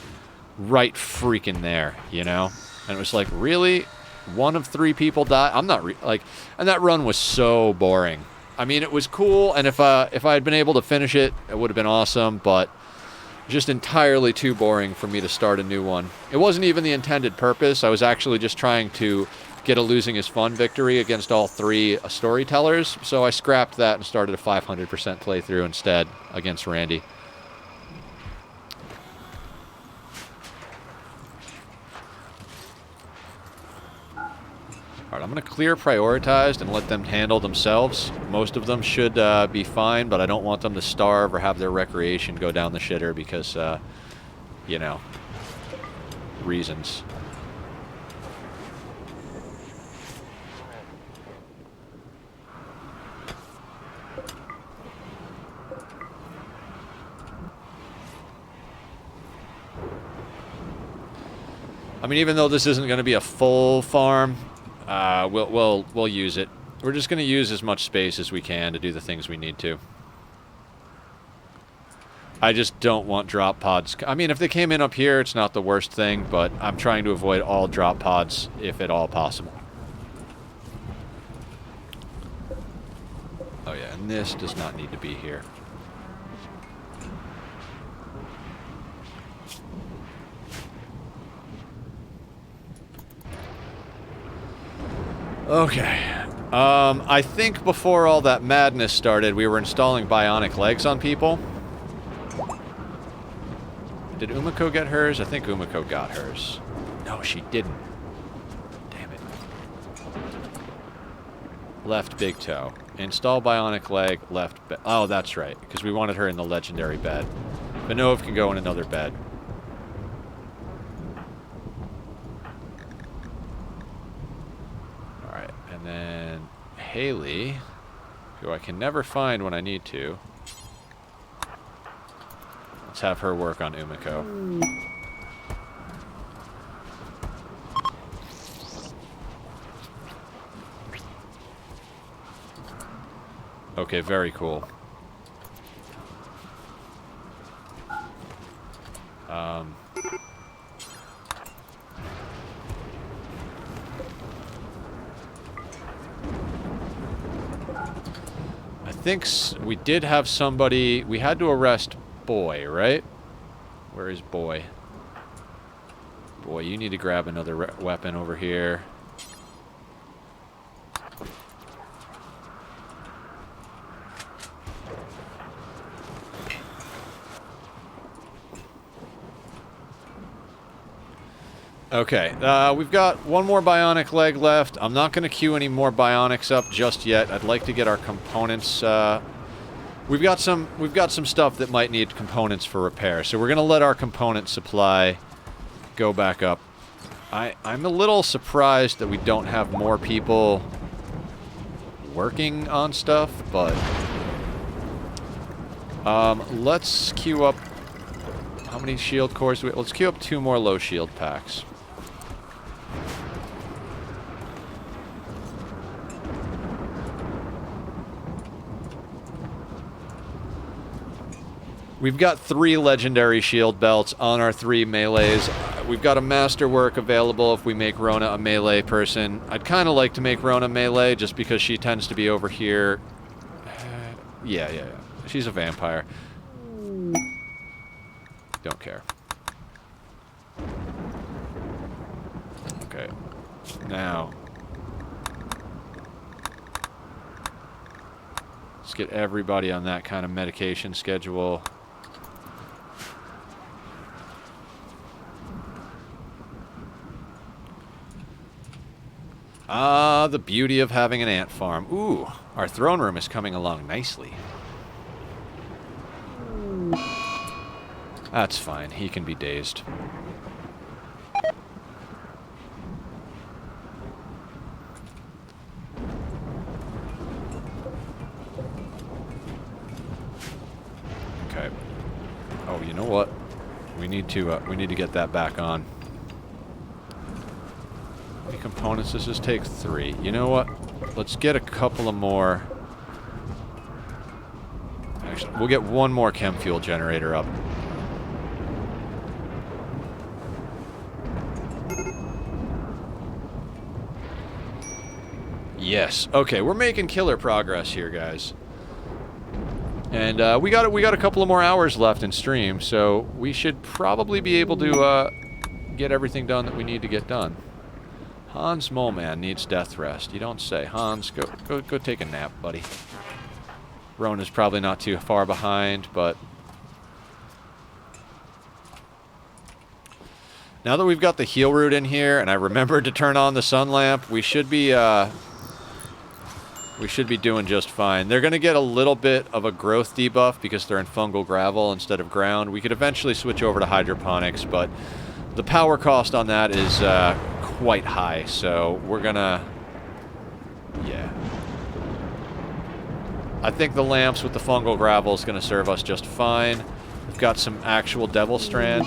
right freaking there, you know? And it was like, really? 1 of 3 people died? I'm not and that run was so boring. I mean, it was cool, and if I had been able to finish it, it would have been awesome, but just entirely too boring for me to start a new one. It wasn't even the intended purpose. I was actually just trying to get a losing is fun victory against all 3 storytellers, so I scrapped that and started a 500% playthrough instead against Randy. Alright, I'm going to clear prioritized and let them handle themselves. Most of them should be fine, but I don't want them to starve or have their recreation go down the shitter because, you know, reasons. I mean, even though this isn't going to be a full farm, we'll use it. We're just going to use as much space as we can to do the things we need to. I just don't want drop pods. I mean, if they came in up here, it's not the worst thing, but I'm trying to avoid all drop pods if at all possible. Oh yeah, and this does not need to be here. Okay. I think before all that madness started, we were installing bionic legs on people. Did Umiko get hers? I think Umiko got hers. No, she didn't. Damn it. Left big toe. Install bionic leg, left bed. Oh, that's right, because we wanted her in the legendary bed. Benov can go in another bed. Alright, and then Haley, who I can never find when I need to. Let's have her work on Umiko. Okay, very cool. I think we did have somebody... We had to arrest Boy, right? Where is Boy? Boy, you need to grab another weapon over here. Okay, we've got one more bionic leg left. I'm not going to queue any more bionics up just yet. I'd like to get our components. We've got some stuff that might need components for repair, so we're going to let our component supply go back up. I'm a little surprised that we don't have more people working on stuff, but let's queue up. How many shield cores do we? Let's queue up 2 more low shield packs. We've got 3 legendary shield belts on our 3 melees. We've got a masterwork available if we make Rona a melee person. I'd kind of like to make Rona melee just because she tends to be over here. Yeah. She's a vampire. Don't care. Okay. Now. Let's get everybody on that kind of medication schedule. Ah, the beauty of having an ant farm. Ooh, our throne room is coming along nicely. That's fine. He can be dazed. Okay. Oh, you know what? We need to get that back on. How many components does this take? 3. You know what? Let's get a couple of more. Actually, we'll get 1 more chem fuel generator up. Yes. Okay, we're making killer progress here, guys. And we got a couple of more hours left in stream, so we should probably be able to get everything done that we need to get done. Hans Moleman needs death rest. You don't say. Hans, go take a nap, buddy. Rona's probably not too far behind, but now that we've got the heal root in here, and I remembered to turn on the sun lamp, we should be doing just fine. They're going to get a little bit of a growth debuff because they're in fungal gravel instead of ground. We could eventually switch over to hydroponics, but the power cost on that is quite high, so we're gonna... Yeah. I think the lamps with the fungal gravel is going to serve us just fine. We've got some actual devil strand.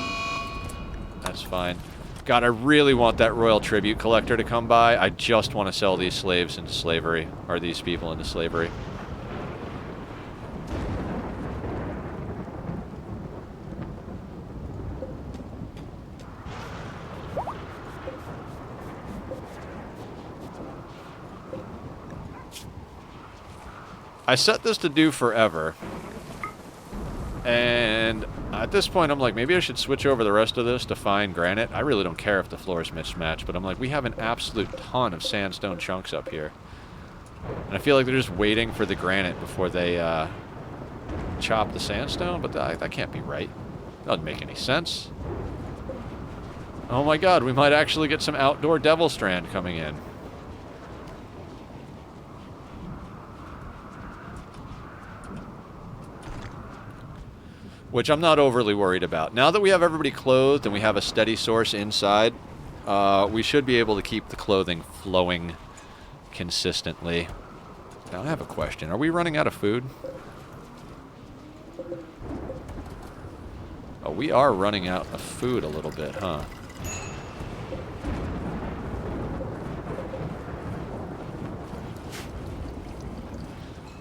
That's fine. God, I really want that royal tribute collector to come by. I just want to sell these slaves into slavery, or these people into slavery. I set this to do forever. And And at this point, I'm like, maybe I should switch over the rest of this to fine granite. I really don't care if the floor is mismatched, but I'm like, we have an absolute ton of sandstone chunks up here. And I feel like they're just waiting for the granite before they chop the sandstone, but that can't be right. Doesn't make any sense. Oh my god, we might actually get some outdoor devil strand coming in. Which I'm not overly worried about. Now that we have everybody clothed and we have a steady source inside, we should be able to keep the clothing flowing consistently. Now I have a question. Are we running out of food? Oh, we are running out of food a little bit, huh?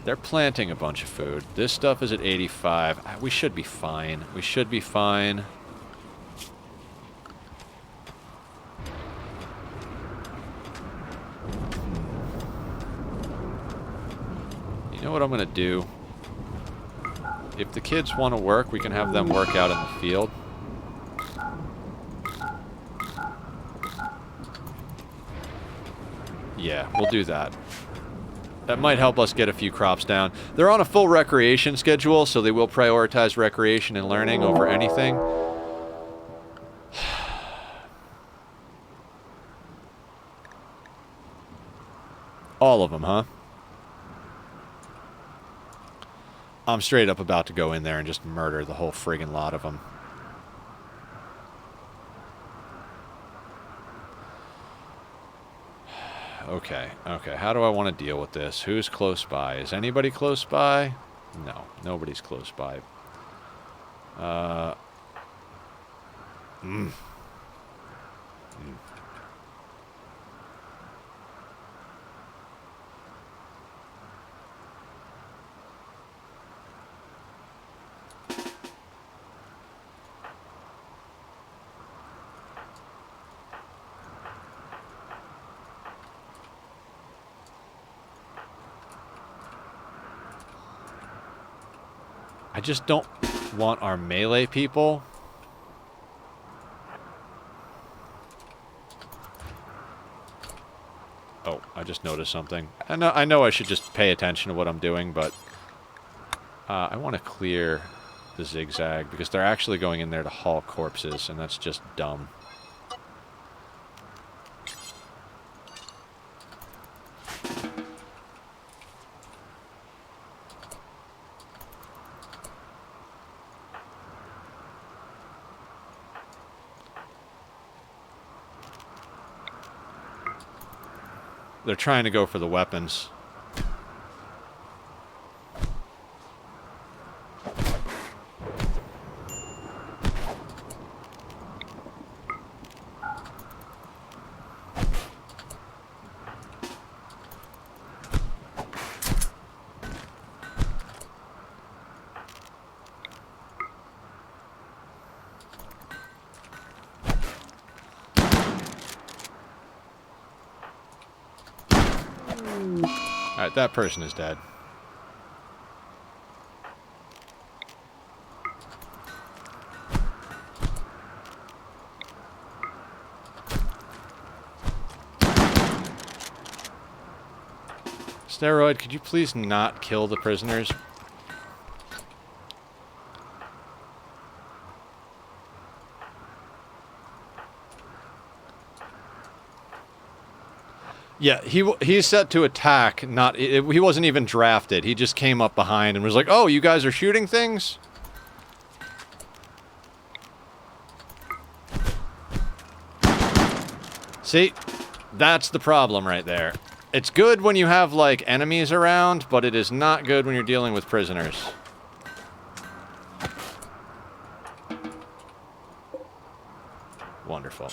They're planting a bunch of food. This stuff is at 85. We should be fine. We should be fine. You know what I'm going to do? If the kids want to work, we can have them work out in the field. Yeah, we'll do that. That might help us get a few crops down. They're on a full recreation schedule, so they will prioritize recreation and learning over anything. All of them, huh? I'm straight up about to go in there and just murder the whole friggin' lot of them. Okay, okay. How do I want to deal with this? Who's close by? Is anybody close by? No, nobody's close by. I just don't want our melee people. Oh, I just noticed something. I know I should just pay attention to what I'm doing, but I want to clear the zigzag because they're actually going in there to haul corpses, and that's just dumb. They're trying to go for the weapons. Alright, that person is dead. Steroid, could you please not kill the prisoners? Yeah, he's set to attack, he wasn't even drafted. He just came up behind and was like, "Oh, you guys are shooting things?" See? That's the problem right there. It's good when you have, like, enemies around, but it is not good when you're dealing with prisoners. Wonderful.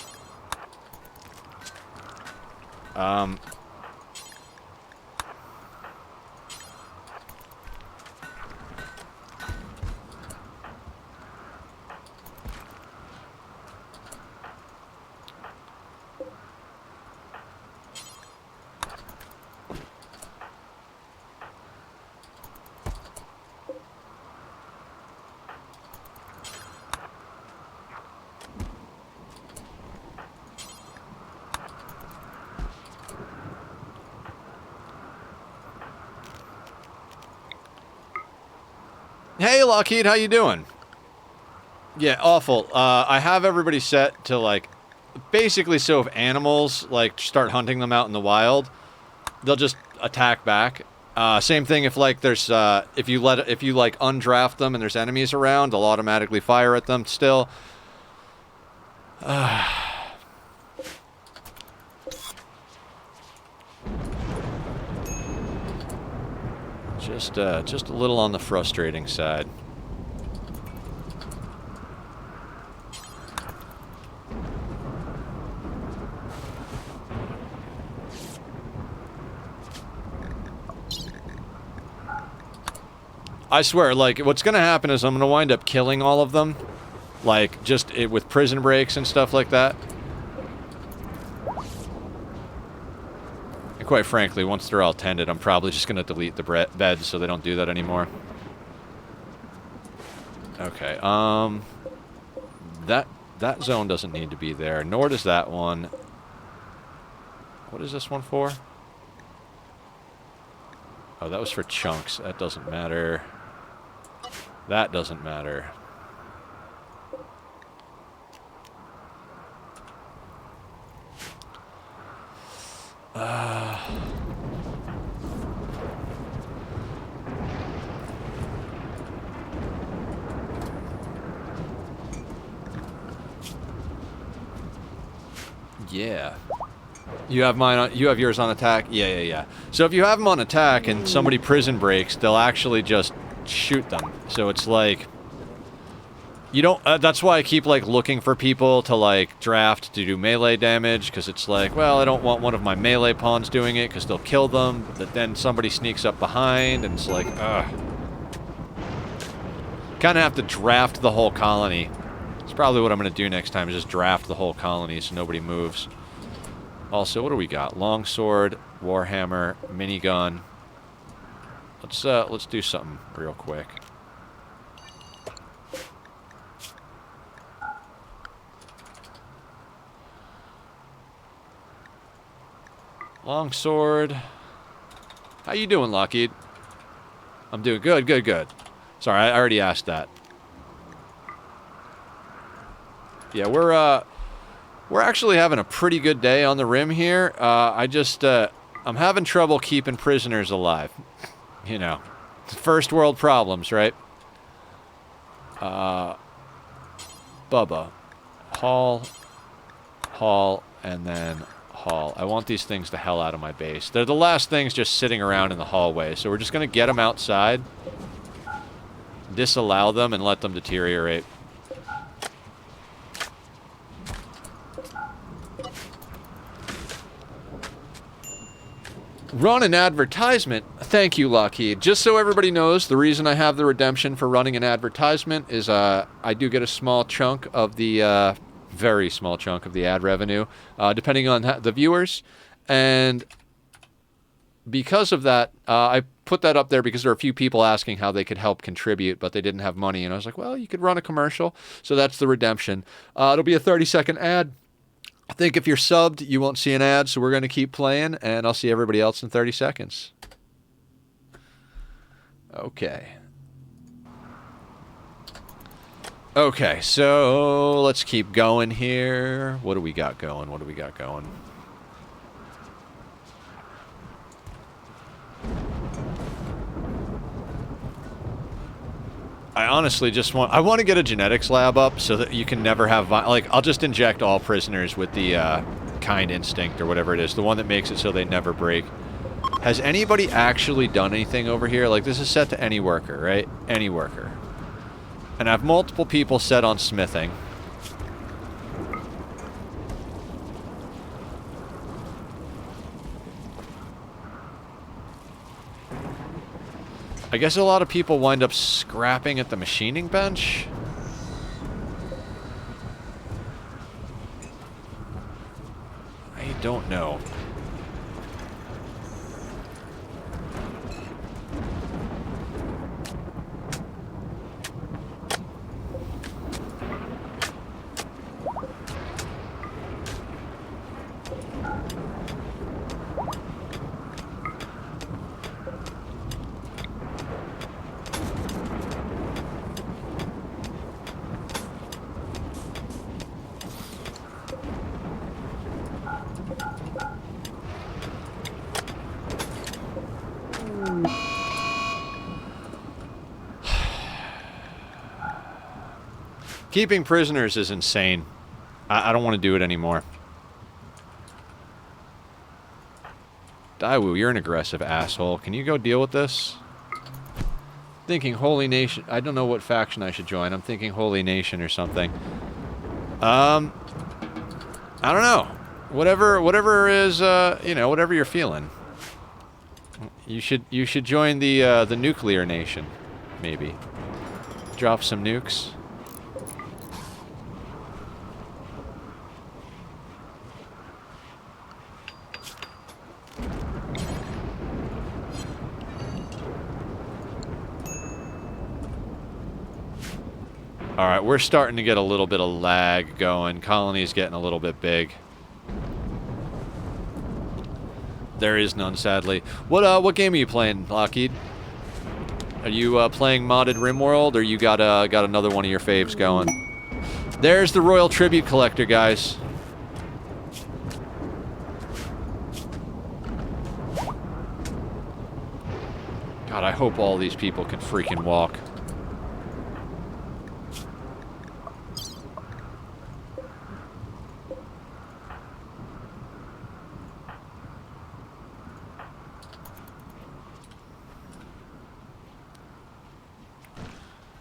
Hey, Lockheed, how you doing? Yeah, awful. I have everybody set to, like, basically so if animals, like, start hunting them out in the wild, they'll just attack back. Same thing if, like, there's, if you, like, undraft them and there's enemies around, they'll automatically fire at them still. Just a little on the frustrating side. I swear, like, what's gonna happen is I'm gonna wind up killing all of them. Like, just with prison breaks and stuff like that. And quite frankly, once they're all tended, I'm probably just gonna delete the beds so they don't do that anymore. Okay, that zone doesn't need to be there, nor does that one. What is this one for? Oh, that was for chunks. That doesn't matter. That doesn't matter. Yeah. You have mine on, you have yours on attack? Yeah. So if you have them on attack and somebody prison breaks, they'll actually just shoot them. So it's like, you don't, that's why I keep, like, looking for people to, like, draft to do melee damage, because it's like, well, I don't want one of my melee pawns doing it, because they'll kill them, but then somebody sneaks up behind, and it's like, ugh. Kind of have to draft the whole colony. It's probably what I'm going to do next time, is just draft the whole colony so nobody moves. Also, what do we got? Longsword, warhammer, minigun. Let's do something real quick. Longsword. How you doing, Lockheed? I'm doing good, good. Sorry, I already asked that. Yeah, we're actually having a pretty good day on the rim here. I'm having trouble keeping prisoners alive. You know, first world problems, right? Bubba. Haul, and then haul. I want these things the hell out of my base. They're the last things just sitting around in the hallway, so we're just going to get them outside, disallow them, and let them deteriorate. Run an advertisement. Thank you, Lockheed. Just so everybody knows, the reason I have the redemption for running an advertisement is I do get a small chunk of the, very small chunk of the ad revenue, depending on the viewers. And because of that, I put that up there because there are a few people asking how they could help contribute, but they didn't have money. And I was like, well, you could run a commercial. So that's the redemption. It'll be a 30-second ad. I think if you're subbed, you won't see an ad, so we're going to keep playing, and I'll see everybody else in 30 seconds. Okay. Okay, so let's keep going here. What do we got going? I honestly just want to get a genetics lab up so that you can never have, like, I'll just inject all prisoners with the kind instinct or whatever it is, the one that makes it so they never break. Has anybody actually done anything over here? Like, this is set to any worker, right? Any worker. And I have multiple people set on smithing. I guess a lot of people wind up scrapping at the machining bench. I don't know. Keeping prisoners is insane. I don't want to do it anymore. Daiwu, you're an aggressive asshole. Can you go deal with this? Thinking Holy Nation. I don't know what faction I should join. I'm thinking Holy Nation or something. I don't know. Whatever is, you know, whatever you're feeling. You should join the Nuclear Nation, maybe. Drop some nukes. Alright, we're starting to get a little bit of lag going. Colony's getting a little bit big. There is none, sadly. What game are you playing, Lockheed? Are you playing modded RimWorld, or you got another one of your faves going? There's the Royal Tribute Collector, guys. God, I hope all these people can freaking walk.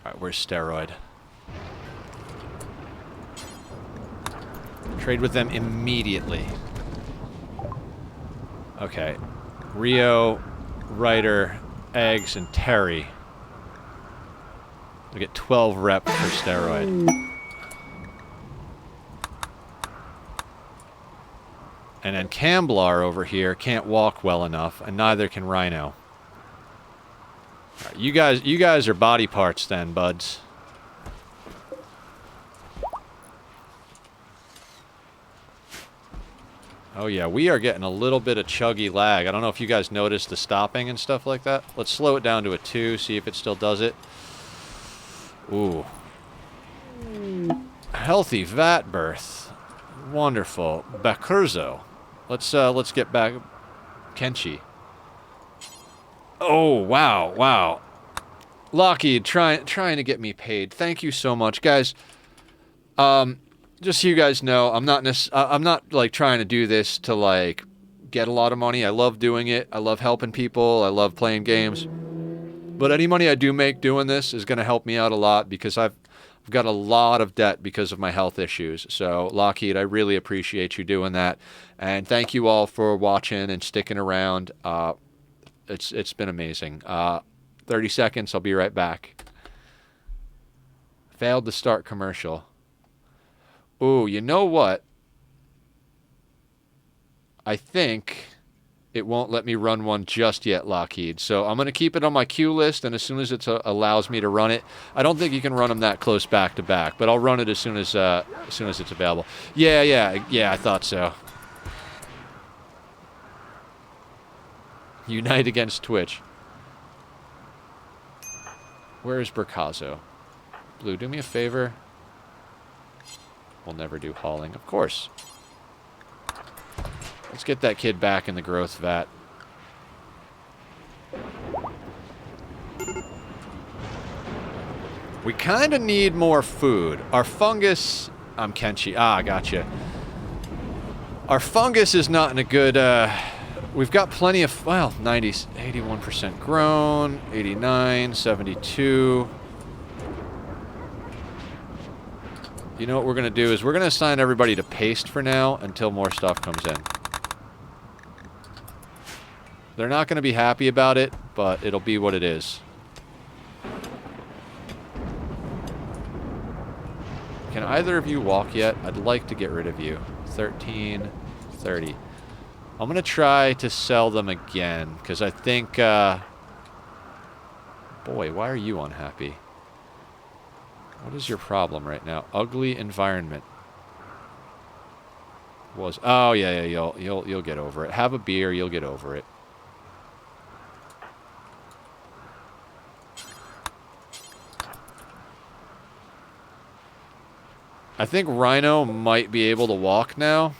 Alright, where's Steroid? Trade with them immediately. Okay. Rio, Ryder, Eggs, and Terry. We get 12 rep for Steroid. And then Camblar over here can't walk well enough, and neither can Rhino. Right, you guys are body parts then, buds. Oh yeah, we are getting a little bit of chuggy lag. I don't know if you guys noticed the stopping and stuff like that. Let's slow it down to a 2, see if it still does it. Ooh. Healthy vat birth. Wonderful. Bakurzo. Let's get back. Kenshi. Oh, wow, wow. Lockheed, trying to get me paid. Thank you so much, guys. Just so you guys know, I'm not like trying to do this to like get a lot of money. I love doing it. I love helping people. I love playing games. But any money I do make doing this is going to help me out a lot, because I've got a lot of debt because of my health issues. So, Lockheed, I really appreciate you doing that. And thank you all for watching and sticking around. It's been amazing. 30 seconds, I'll be right back. Failed to start commercial. Ooh, you know what? I think it won't let me run one just yet, Lockheed. So I'm going to keep it on my queue list, and as soon as it allows me to run it, I don't think you can run them that close back to back, but I'll run it as soon as it's available. Yeah, I thought so. Unite against Twitch. Where is Burkazo? Blue, do me a favor. We'll never do hauling, of course. Let's get that kid back in the growth vat. We kind of need more food. Our fungus... I'm Kenshi. Ah, gotcha. Our fungus is not in a good... We've got plenty of... Well, 90... 81% grown. 89, 72... You know what we're going to do is we're going to assign everybody to paste for now until more stuff comes in. They're not going to be happy about it, but it'll be what it is. Can either of you walk yet? I'd like to get rid of you. 13, 30. I'm going to try to sell them again, because I think... Boy, why are you unhappy? What is your problem right now? Ugly environment. Oh yeah, you'll get over it. Have a beer, you'll get over it. I think Rhino might be able to walk now.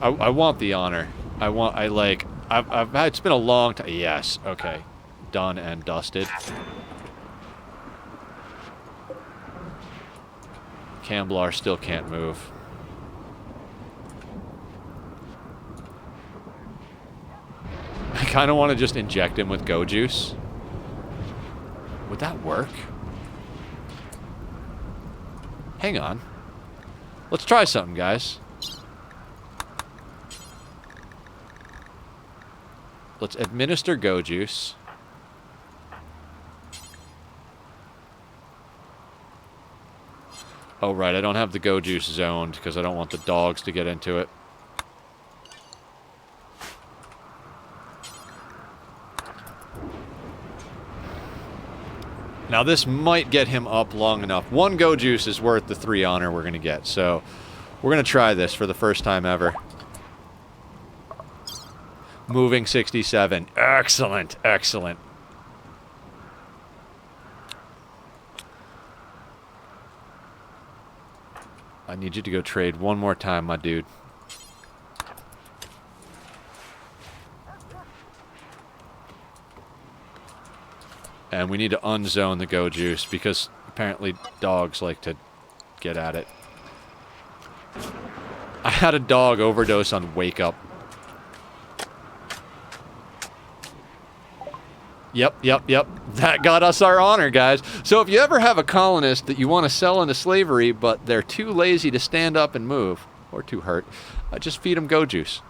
I want the honor. It's been a long time. Yes, okay. done and dusted. Camblar still can't move. I kind of want to just inject him with go juice. Would that work? Hang on. Let's try something, guys. Let's administer go juice. Oh, right, I don't have the go juice zoned because I don't want the dogs to get into it. Now, this might get him up long enough. 1 go juice is worth the 3 honor we're going to get, so we're going to try this for the first time ever. Moving 67. Excellent, excellent. I need you to go trade one more time, my dude. And we need to unzone the go juice because apparently dogs like to get at it. I had a dog overdose on Wake Up. Yep. That got us our honor, guys. So if you ever have a colonist that you want to sell into slavery, but they're too lazy to stand up and move, or too hurt, just feed them go juice.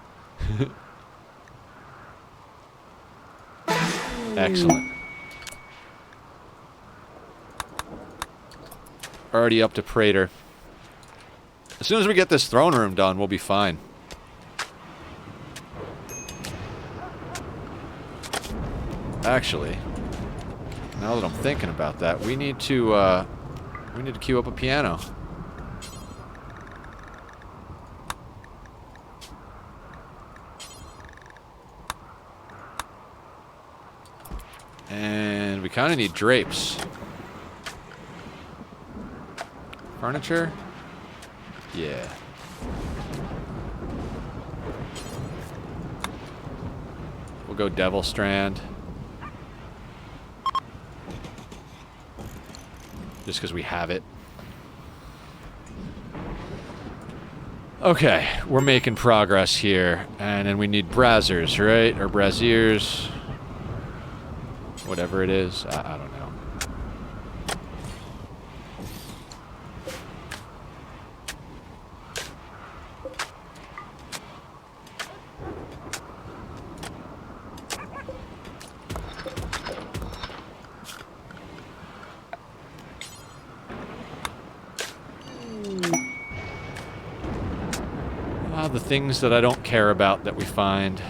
Excellent. Already up to Praetor. As soon as we get this throne room done, we'll be fine. Actually, now that I'm thinking about that, we need to queue up a piano. And we kind of need drapes. Furniture? Yeah. We'll go Devil Strand. Just because we have it. Okay, we're making progress here. And then we need brazzers, right? Or braziers. Whatever it is. I don't know. The things that I don't care about that we find.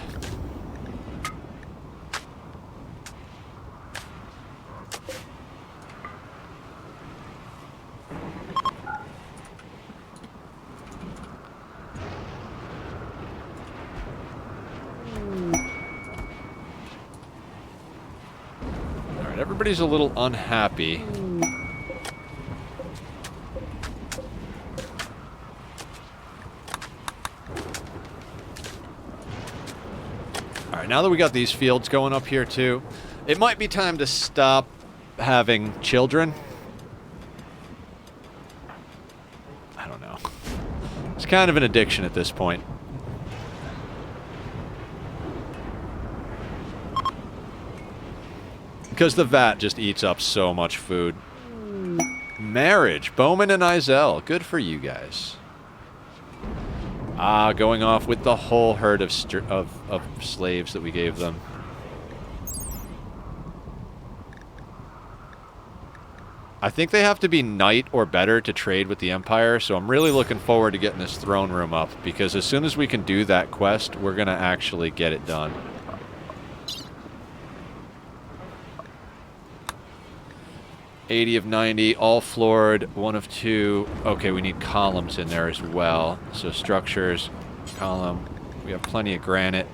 Alright, everybody's a little unhappy. Now that we got these fields going up here too, it might be time to stop having children. I don't know. It's kind of an addiction at this point. Because the vat just eats up so much food. Marriage. Bowman and Izel. Good for you guys. Ah, going off with the whole herd of slaves that we gave them. I think they have to be knight or better to trade with the Empire, so I'm really looking forward to getting this throne room up, because as soon as we can do that quest, we're going to actually get it done. $80 of 90, all floored, 1 of 2. Okay, we need columns in there as well. So structures, column. We have plenty of granite.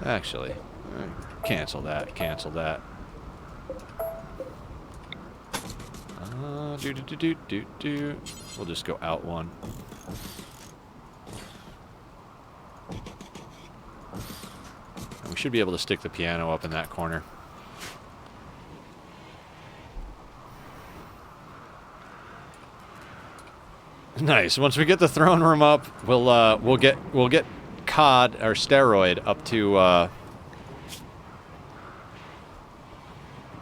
Actually, cancel that. Cancel that. We'll just go out one. And we should be able to stick the piano up in that corner. Nice. Once we get the throne room up, we'll get COD or steroid up to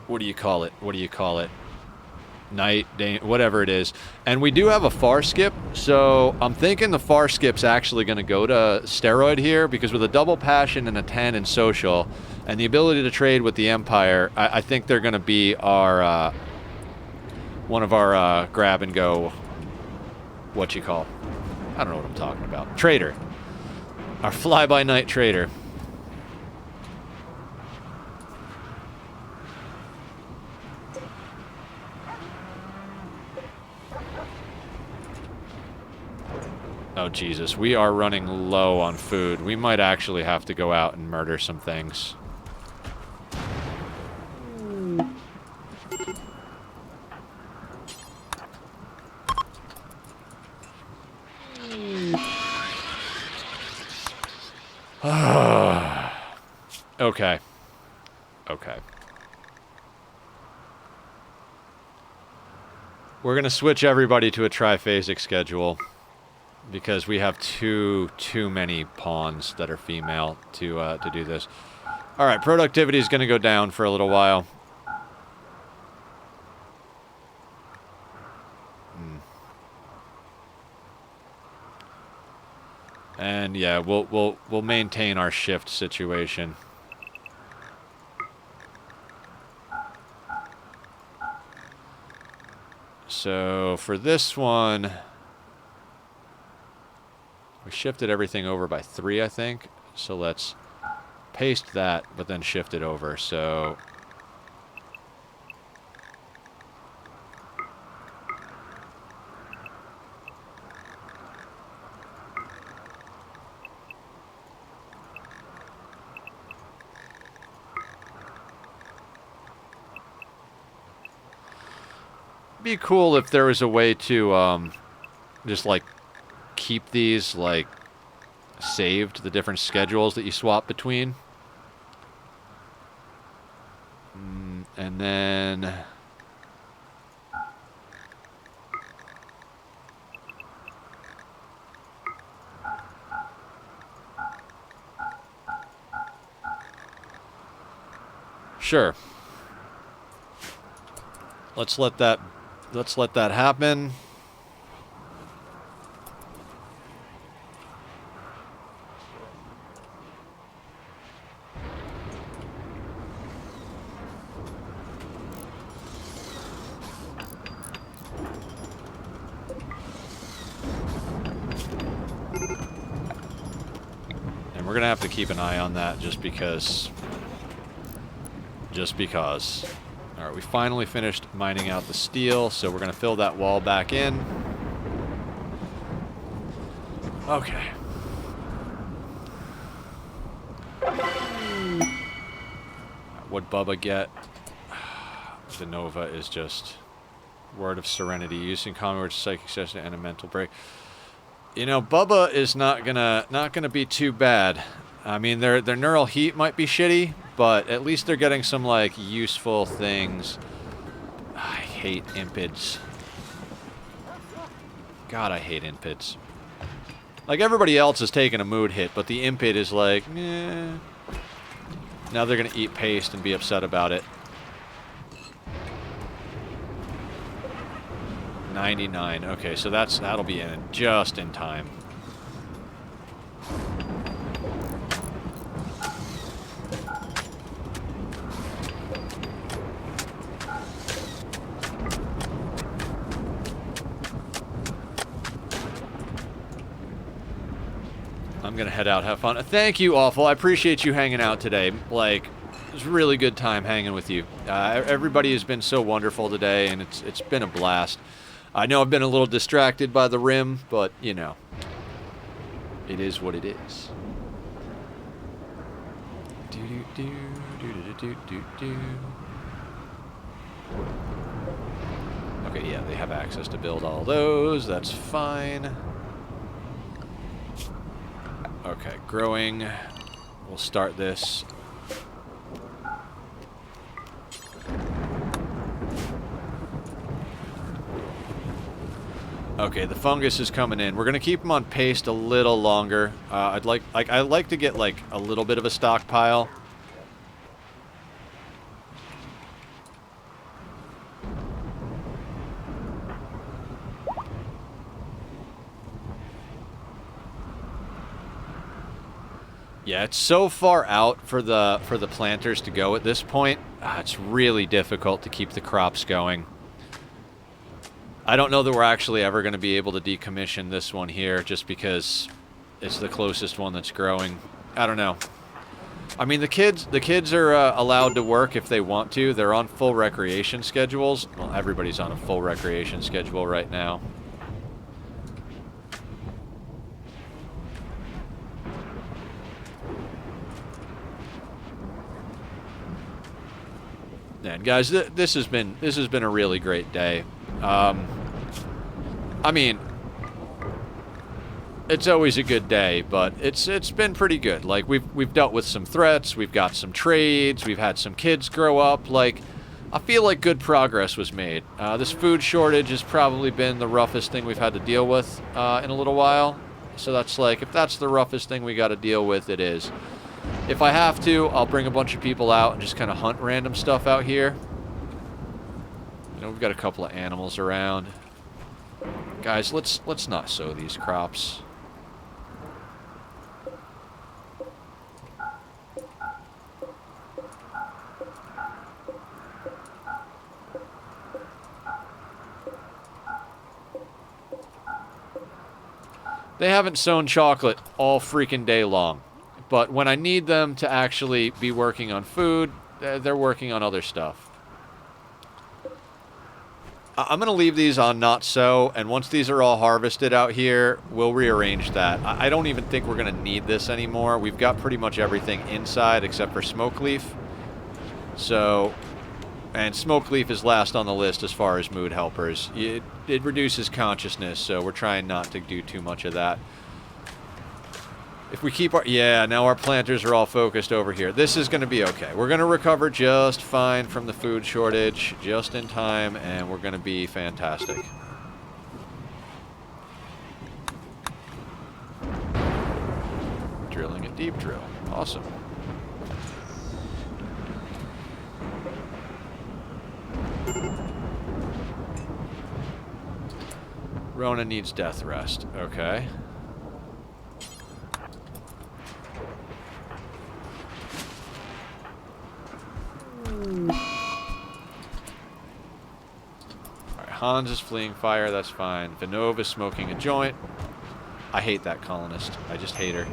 what do you call it? What do you call it? Night, day, whatever it is. And we do have a far skip, so I'm thinking the far skip's actually going to go to steroid here, because with a double passion and a 10 in social and the ability to trade with the Empire, I think they're going to be our one of our grab and go, what you call, I don't know what I'm talking about, trader, our fly-by-night trader. Oh, Jesus. We are running low on food. We might actually have to go out and murder some things. Okay. Okay. We're going to switch everybody to a triphasic schedule, because we have too many pawns that are female to do this. All right, productivity is going to go down for a little while. And yeah, we'll maintain our shift situation. So for this one, we shifted everything over by 3, I think. So let's paste that, but then shift it over. So be cool if there was a way to just like keep these like saved, the different schedules that you swap between. And then sure, let's let that happen. And we're gonna have to keep an eye on that just because. All right, we finally finished mining out the steel, so we're going to fill that wall back in. Okay. What'd Bubba get? The Nova is just word of serenity. Using common words, psychic session, and a mental break. You know, Bubba is not gonna be too bad. I mean, their neural heat might be shitty, but at least they're getting some, like, useful things. I hate impids. God, I hate impids. Like, everybody else is taking a mood hit, but the impid is like, eh. Now they're gonna eat paste and be upset about it. 99. Okay, so that'll be in just in time. I'm gonna head out, have fun. Thank you, Awful. I appreciate you hanging out today. Like, it was a really good time hanging with you. Everybody has been so wonderful today, and it's been a blast. I know I've been a little distracted by the Rim, but, you know, it is what it is. Okay, yeah, they have access to build all those. That's fine. Okay, growing. We'll start this. Okay, the fungus is coming in. We're gonna keep them on paste a little longer. I'd like to get like a little bit of a stockpile. Yeah, it's so far out for the planters to go at this point. It's really difficult to keep the crops going. I don't know that we're actually ever going to be able to decommission this one here just because it's the closest one that's growing. I don't know. I mean, the kids are allowed to work if they want to. They're on full recreation schedules. Well, everybody's on a full recreation schedule right now. And guys, this has been a really great day. I mean, it's always a good day, but it's been pretty good. Like we've dealt with some threats, we've got some trades, we've had some kids grow up. Like I feel like good progress was made. This food shortage has probably been the roughest thing we've had to deal with in a little while. So that's like, if that's the roughest thing we got to deal with, it is. If I have to, I'll bring a bunch of people out and just kind of hunt random stuff out here. You know, we've got a couple of animals around. Guys, let's not sow these crops. They haven't sown chocolate all freaking day long. But when I need them to actually be working on food, they're working on other stuff. I'm going to leave these on not sow, and once these are all harvested out here, we'll rearrange that. I don't even think we're going to need this anymore. We've got pretty much everything inside except for smoke leaf. So, and smoke leaf is last on the list as far as mood helpers. It reduces consciousness, so we're trying not to do too much of that. If we keep our... Yeah, now our planters are all focused over here. This is going to be okay. We're going to recover just fine from the food shortage, just in time, and we're going to be fantastic. Drilling a deep drill. Awesome. Rona needs death rest. Okay. Alright, Hans is fleeing fire, that's fine. Vinove is smoking a joint. I hate that colonist. I just hate her.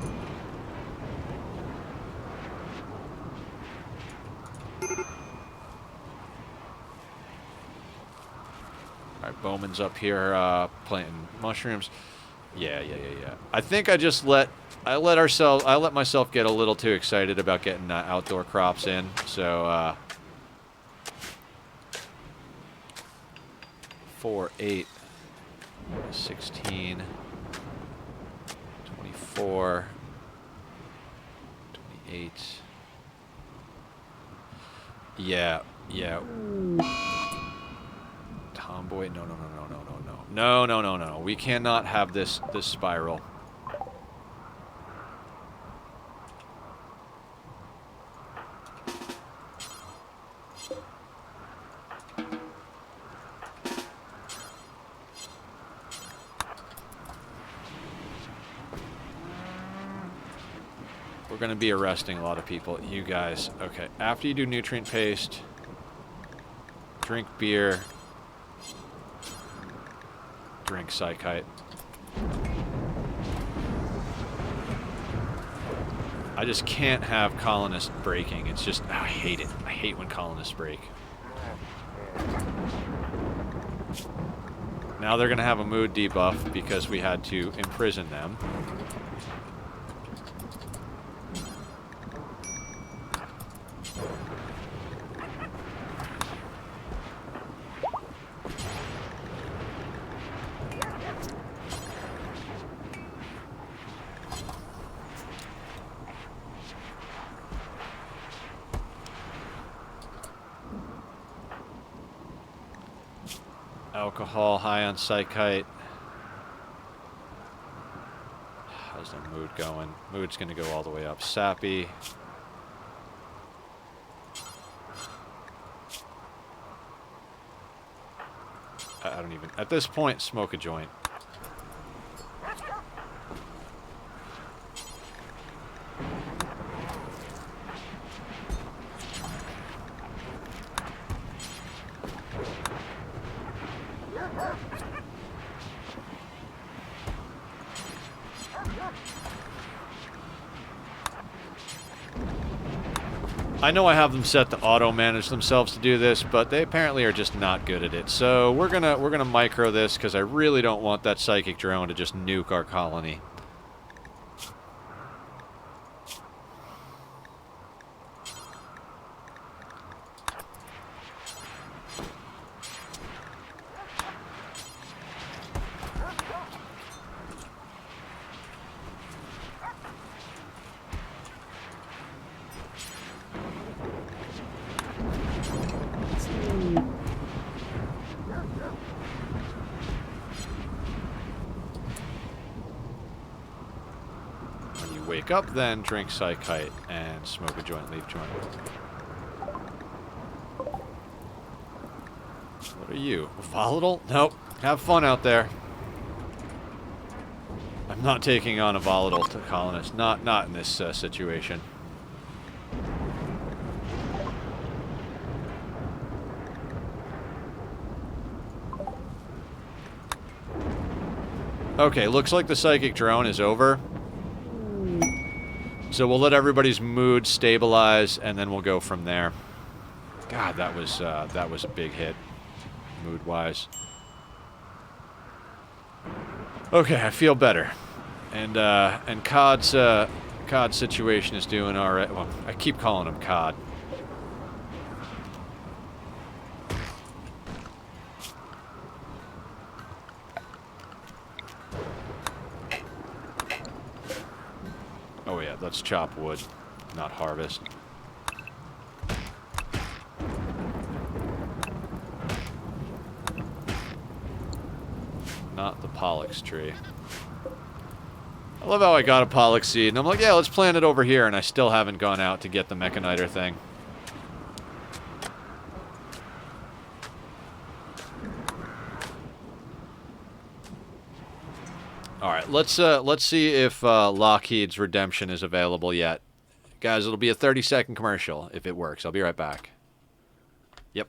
Alright, Bowman's up here planting mushrooms. Yeah. I think I just let myself get a little too excited about getting outdoor crops in. So 4, 8, 16, 24, 28. Yeah. Tomboy, no. We cannot have this spiral. We're going to be arresting a lot of people. You guys, okay. After you do nutrient paste, drink beer, drink psychite. I just can't have colonists breaking. It's just, I hate it. I hate when colonists break. Now they're going to have a mood debuff because we had to imprison them. Alcohol, high on psychite. How's the mood going? Mood's gonna go all the way up. Sappy. I don't even... At this point, smoke a joint. I know I have them set to auto-manage themselves to do this, but they apparently are just not good at it. So we're gonna micro this because I really don't want that psychic drone to just nuke our colony. Wake up, then drink psychite and smoke a joint, leave joint. What are you? Volatile? Nope. Have fun out there. I'm not taking on a volatile colonist. Not in this situation. Okay, looks like the psychic drone is over. So we'll let everybody's mood stabilize, and then we'll go from there. God, that was a big hit, mood-wise. Okay, I feel better, and Cod's situation is doing all right. Well, I keep calling him Cod. Oh yeah, let's chop wood, not harvest. Not the Pollux tree. I love how I got a Pollux seed, and I'm like, yeah, let's plant it over here, and I still haven't gone out to get the Mechaniter thing. Alright, let's see if Lockheed's Redemption is available yet. Guys, it'll be a 30-second commercial if it works. I'll be right back. Yep.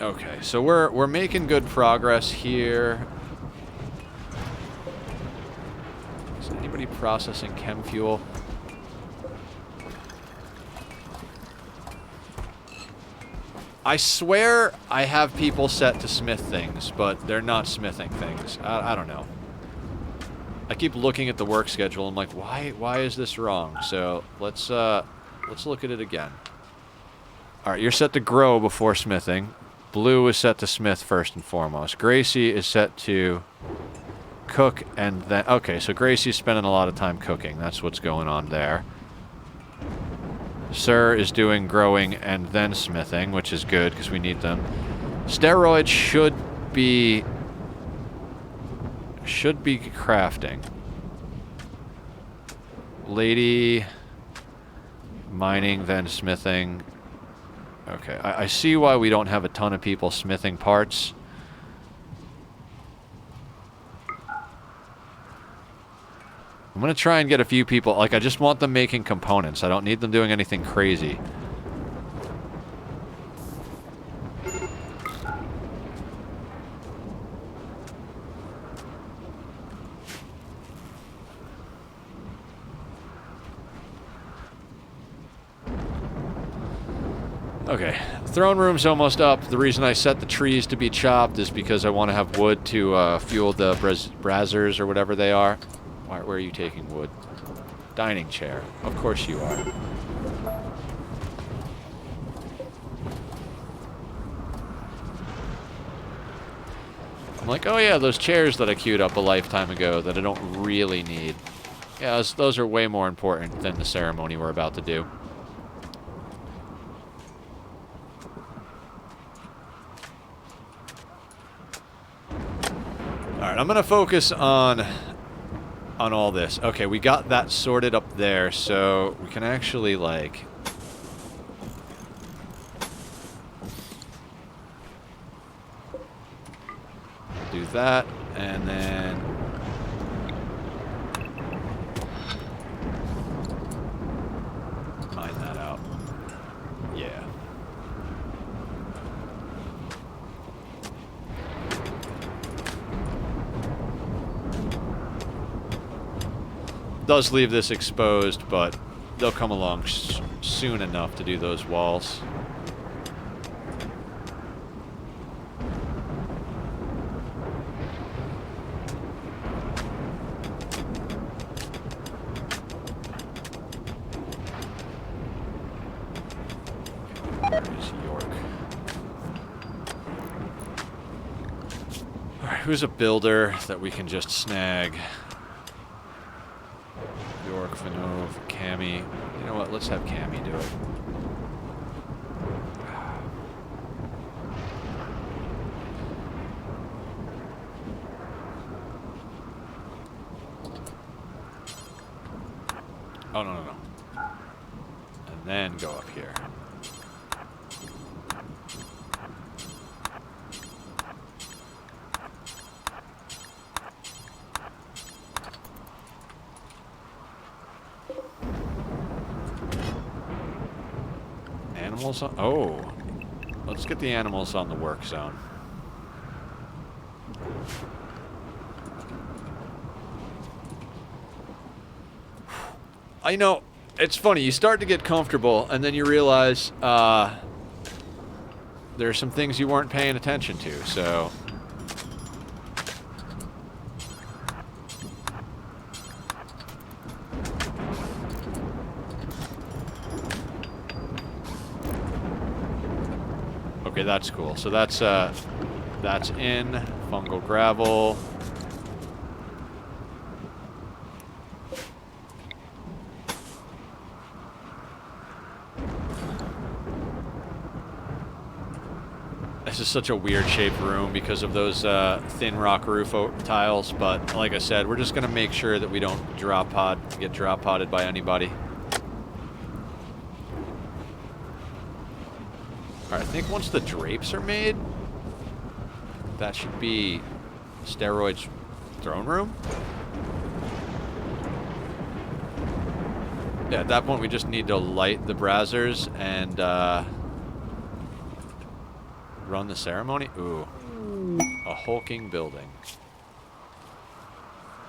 Okay, so we're making good progress here. Is anybody processing chem fuel? I swear I have people set to smith things, but they're not smithing things. I don't know. I keep looking at the work schedule. I'm like, why is this wrong? So let's look at it again. All right, you're set to grow before smithing. Blue is set to smith first and foremost. Gracie is set to cook and then... Okay, so Gracie's spending a lot of time cooking. That's what's going on there. Sir is doing growing and then smithing, which is good because we need them. Steroids should be crafting. Lady mining, then smithing. Okay, I see why we don't have a ton of people smithing parts. I'm going to try and get a few people, like I just want them making components. I don't need them doing anything crazy. Okay, Throne room's almost up. The reason I set the trees to be chopped is because I want to have wood to fuel the braziers or whatever they are. Where are you taking wood? Dining chair. Of course you are. I'm like, oh yeah, those chairs that I queued up a lifetime ago that I don't really need. Yeah, those are way more important than the ceremony we're about to do. Alright, I'm gonna focus on all this. Okay, we got that sorted up there, so we can actually, like... do that, and then... mine that out. Yeah. Does leave this exposed, but they'll come along soon enough to do those walls. Who's a builder that we can just snag? York, Vinove, Cammy. You know what? Let's have Cammy do it. Oh, no. And then go up here. Animals on, oh, let's get the animals on the work zone. I know, it's funny, you start to get comfortable and then you realize there are some things you weren't paying attention to, so... Okay, that's cool. So that's in fungal gravel. This is such a weird shaped room because of those thin rock roof tiles, but like I said, we're just gonna make sure that we don't get drop podded by anybody. Alright, I think once the drapes are made, that should be Steroid's throne room. Yeah, at that point we just need to light the braziers and run the ceremony. Ooh, a hulking building.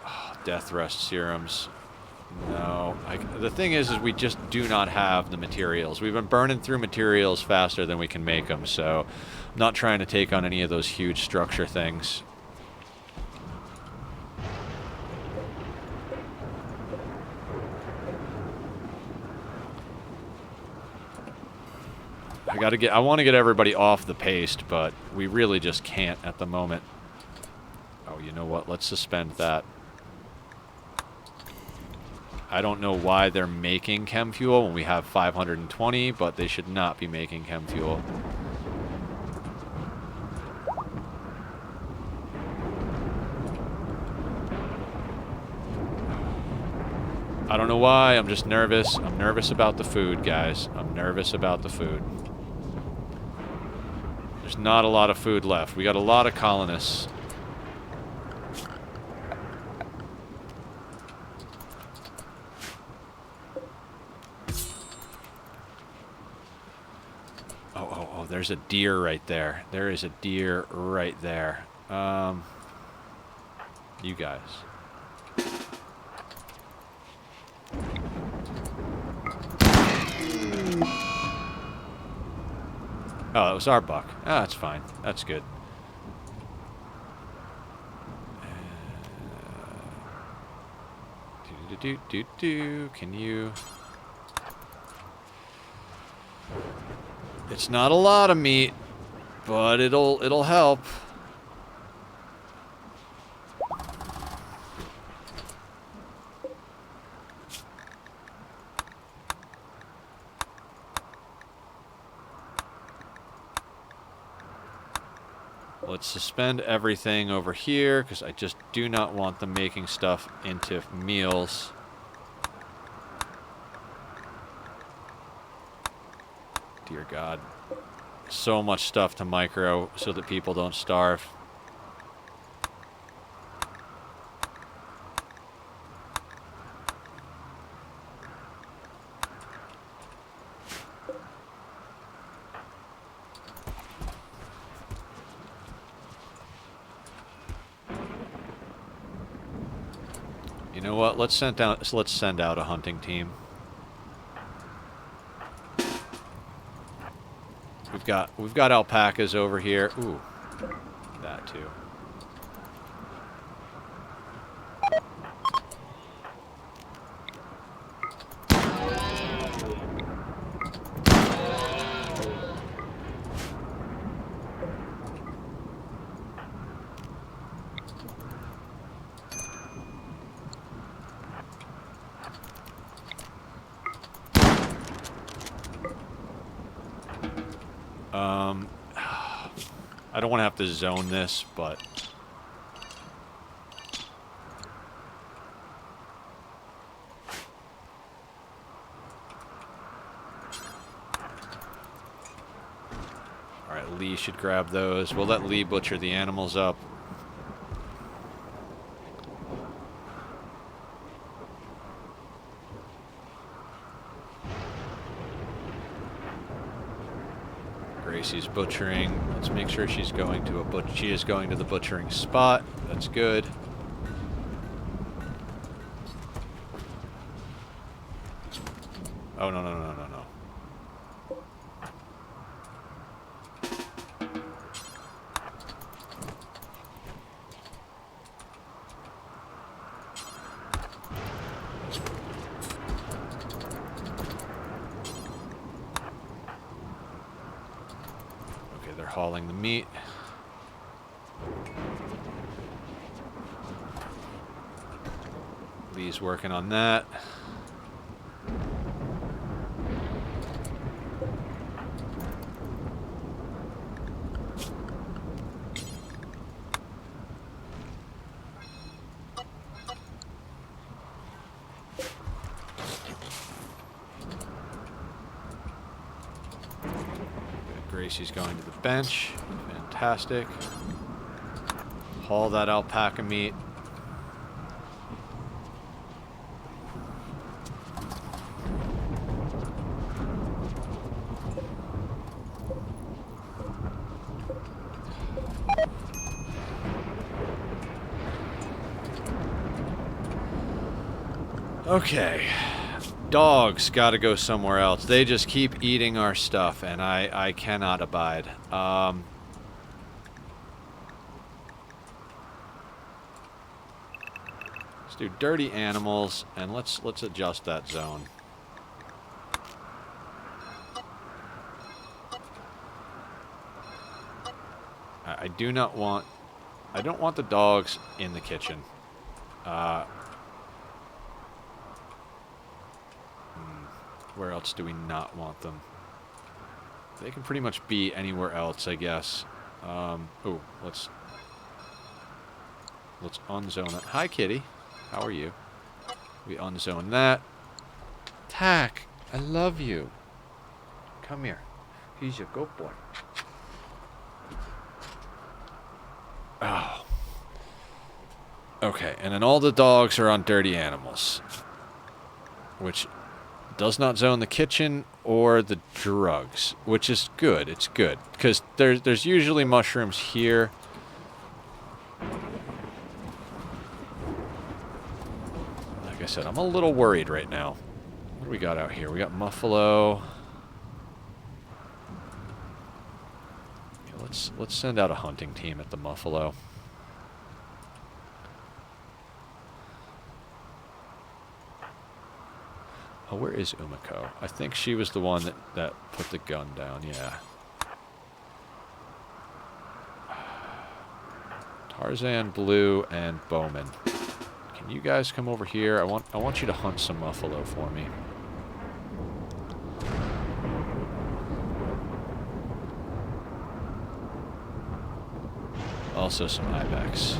Oh, death rest serums. No, the thing is we just do not have the materials. We've been burning through materials faster than we can make them, so I'm not trying to take on any of those huge structure things. I want to get everybody off the paste, but we really just can't at the moment. Oh, you know what? Let's suspend that. I don't know why they're making chem fuel when we have 520, but they should not be making chem fuel. I don't know why, I'm just nervous. I'm nervous about the food, guys. I'm nervous about the food. There's not a lot of food left. We got a lot of colonists. Oh, there's a deer right there. There is a deer right there. You guys. Oh, it was our buck. Ah, that's fine. That's good. Can you... It's not a lot of meat, but it'll help. Let's suspend everything over here, because I just do not want them making stuff into meals. Dear God. So much stuff to micro so that people don't starve. You know what? Let's send out a hunting team. We've got alpacas over here. Ooh, that too. I don't want to have to zone this, but... Alright, Lee should grab those. We'll let Lee butcher the animals up. Gracie's butchering. Let's make sure she's going to she is going to the butchering spot. That's good. Oh, no, no, no, no, no. Hauling the meat. Lee's working on that. Gracie's going to the bench. Fantastic. Haul that alpaca meat. Okay. Dogs gotta go somewhere else. They just keep eating our stuff, and I cannot abide. Let's do dirty animals, and let's adjust that zone. I do not want... I don't want the dogs in the kitchen. Where else do we not want them? They can pretty much be anywhere else, I guess. Oh, let's unzone it. Hi, kitty. How are you? We unzone that. Tack, I love you. Come here. He's your good boy. Oh. Okay, and then all the dogs are on dirty animals, which does not zone the kitchen or the drugs, which is good. It's good because there's usually mushrooms here. Like I said, I'm a little worried right now. What do we got out here? We got Muffalo. Let's send out a hunting team at the Muffalo. Oh, where is Umiko? I think she was the one that put the gun down, yeah. Tarzan, Blue, and Bowman. Can you guys come over here? I want you to hunt some buffalo for me. Also some ibex.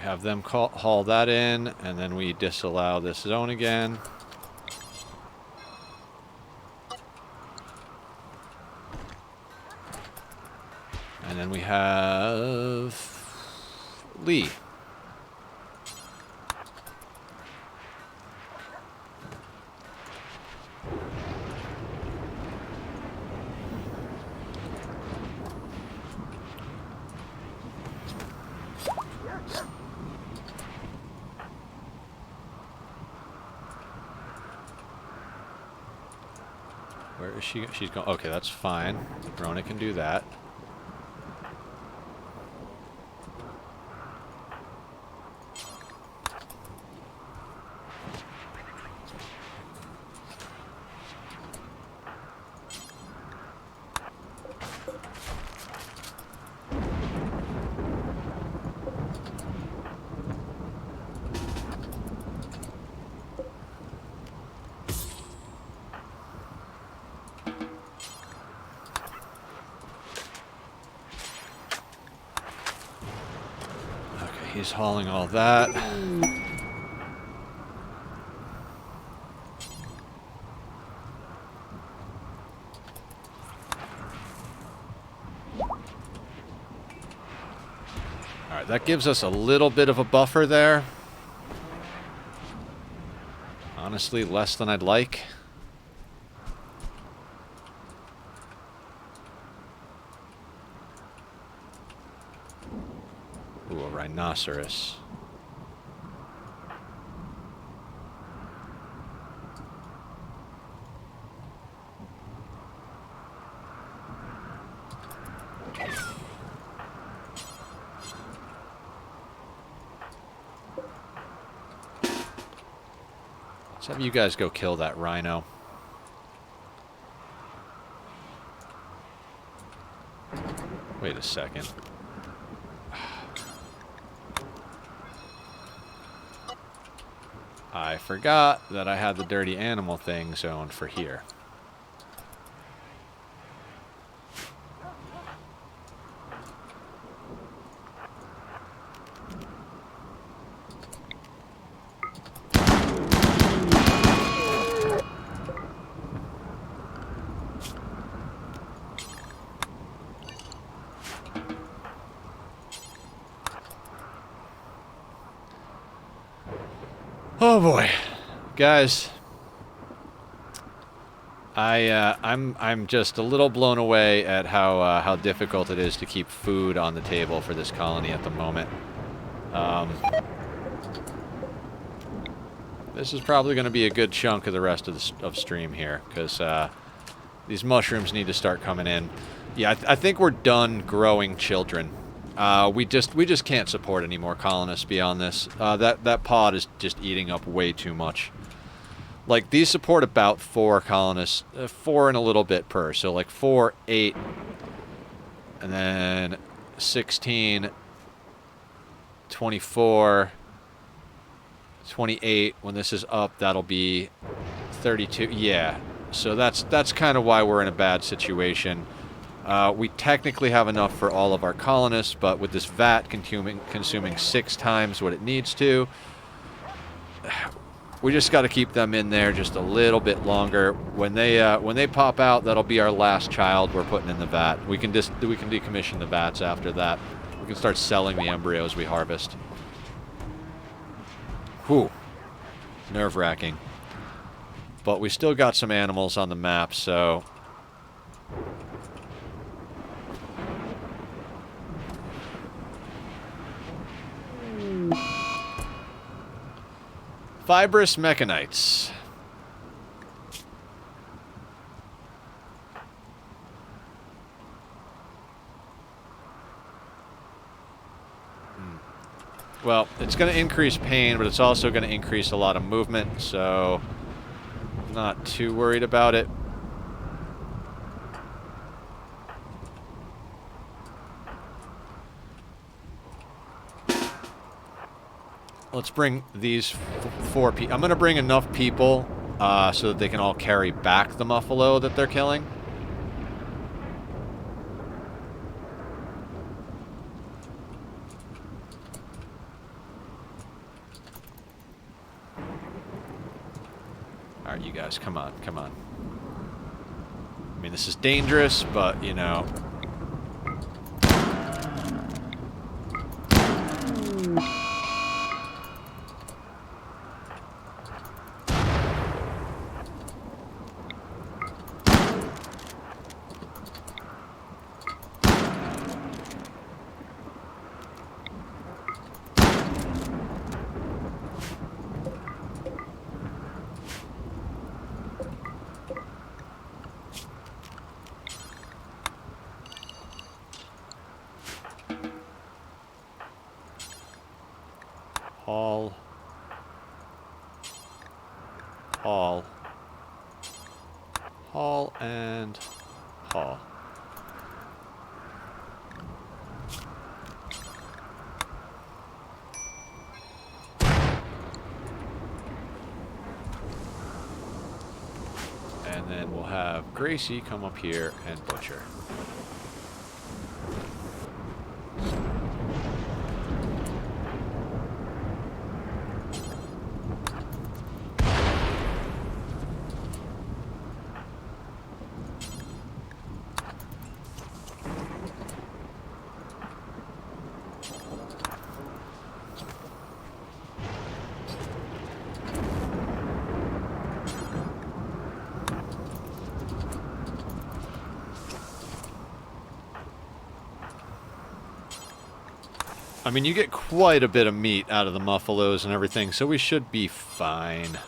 Have them haul that in, and then we disallow this zone again. And then we have Lee. Where is she? She's going. Okay, that's fine. Rona can do that. He's hauling all that. Alright, that gives us a little bit of a buffer there. Honestly, less than I'd like. Ooh, a rhinoceros. Let's have you guys go kill that rhino. Wait a second. I forgot that I had the dirty animal thing zoned for here. Oh boy, guys, I'm just a little blown away at how difficult it is to keep food on the table for this colony at the moment. This is probably going to be a good chunk of the rest of stream here, because these mushrooms need to start coming in. Yeah, I think we're done growing children. We just can't support any more colonists beyond this. That pod is just eating up way too much. Like, these support about 4 colonists, 4 and a little bit per. So, like, 4, 8, and then 16, 24, 28. When this is up, that'll be 32. Yeah. So that's kind of why we're in a bad situation. We technically have enough for all of our colonists, but with this vat consuming 6 times what it needs to, we just got to keep them in there just a little bit longer. When they pop out, that'll be our last child we're putting in the vat. We can decommission the vats after that. We can start selling the embryos we harvest. Whew, nerve-wracking. But we still got some animals on the map, so fibrous mechanites. Well, it's going to increase pain, but it's also going to increase a lot of movement, so I'm not too worried about it. Let's bring these 4 people. I'm going to bring enough people so that they can all carry back the muffalo that they're killing. Alright, you guys, come on, come on. I mean, this is dangerous, but, you know. Haul, and haul. And then we'll have Gracie come up here and butcher. I mean, you get quite a bit of meat out of the muffalos and everything, so we should be fine.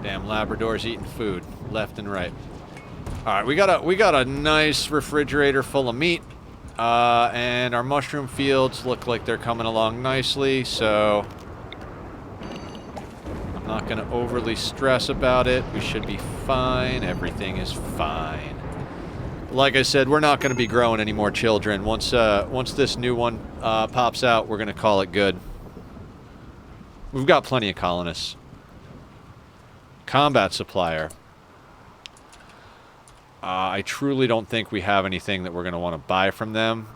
Damn Labrador's eating food left and right. All right, we got a nice refrigerator full of meat, and our mushroom fields look like they're coming along nicely. So I'm not going to overly stress about it. We should be fine. Everything is fine. Like I said, we're not going to be growing any more children. Once this new one pops out, we're going to call it good. We've got plenty of colonists. Combat supplier. I truly don't think we have anything that we're going to want to buy from them.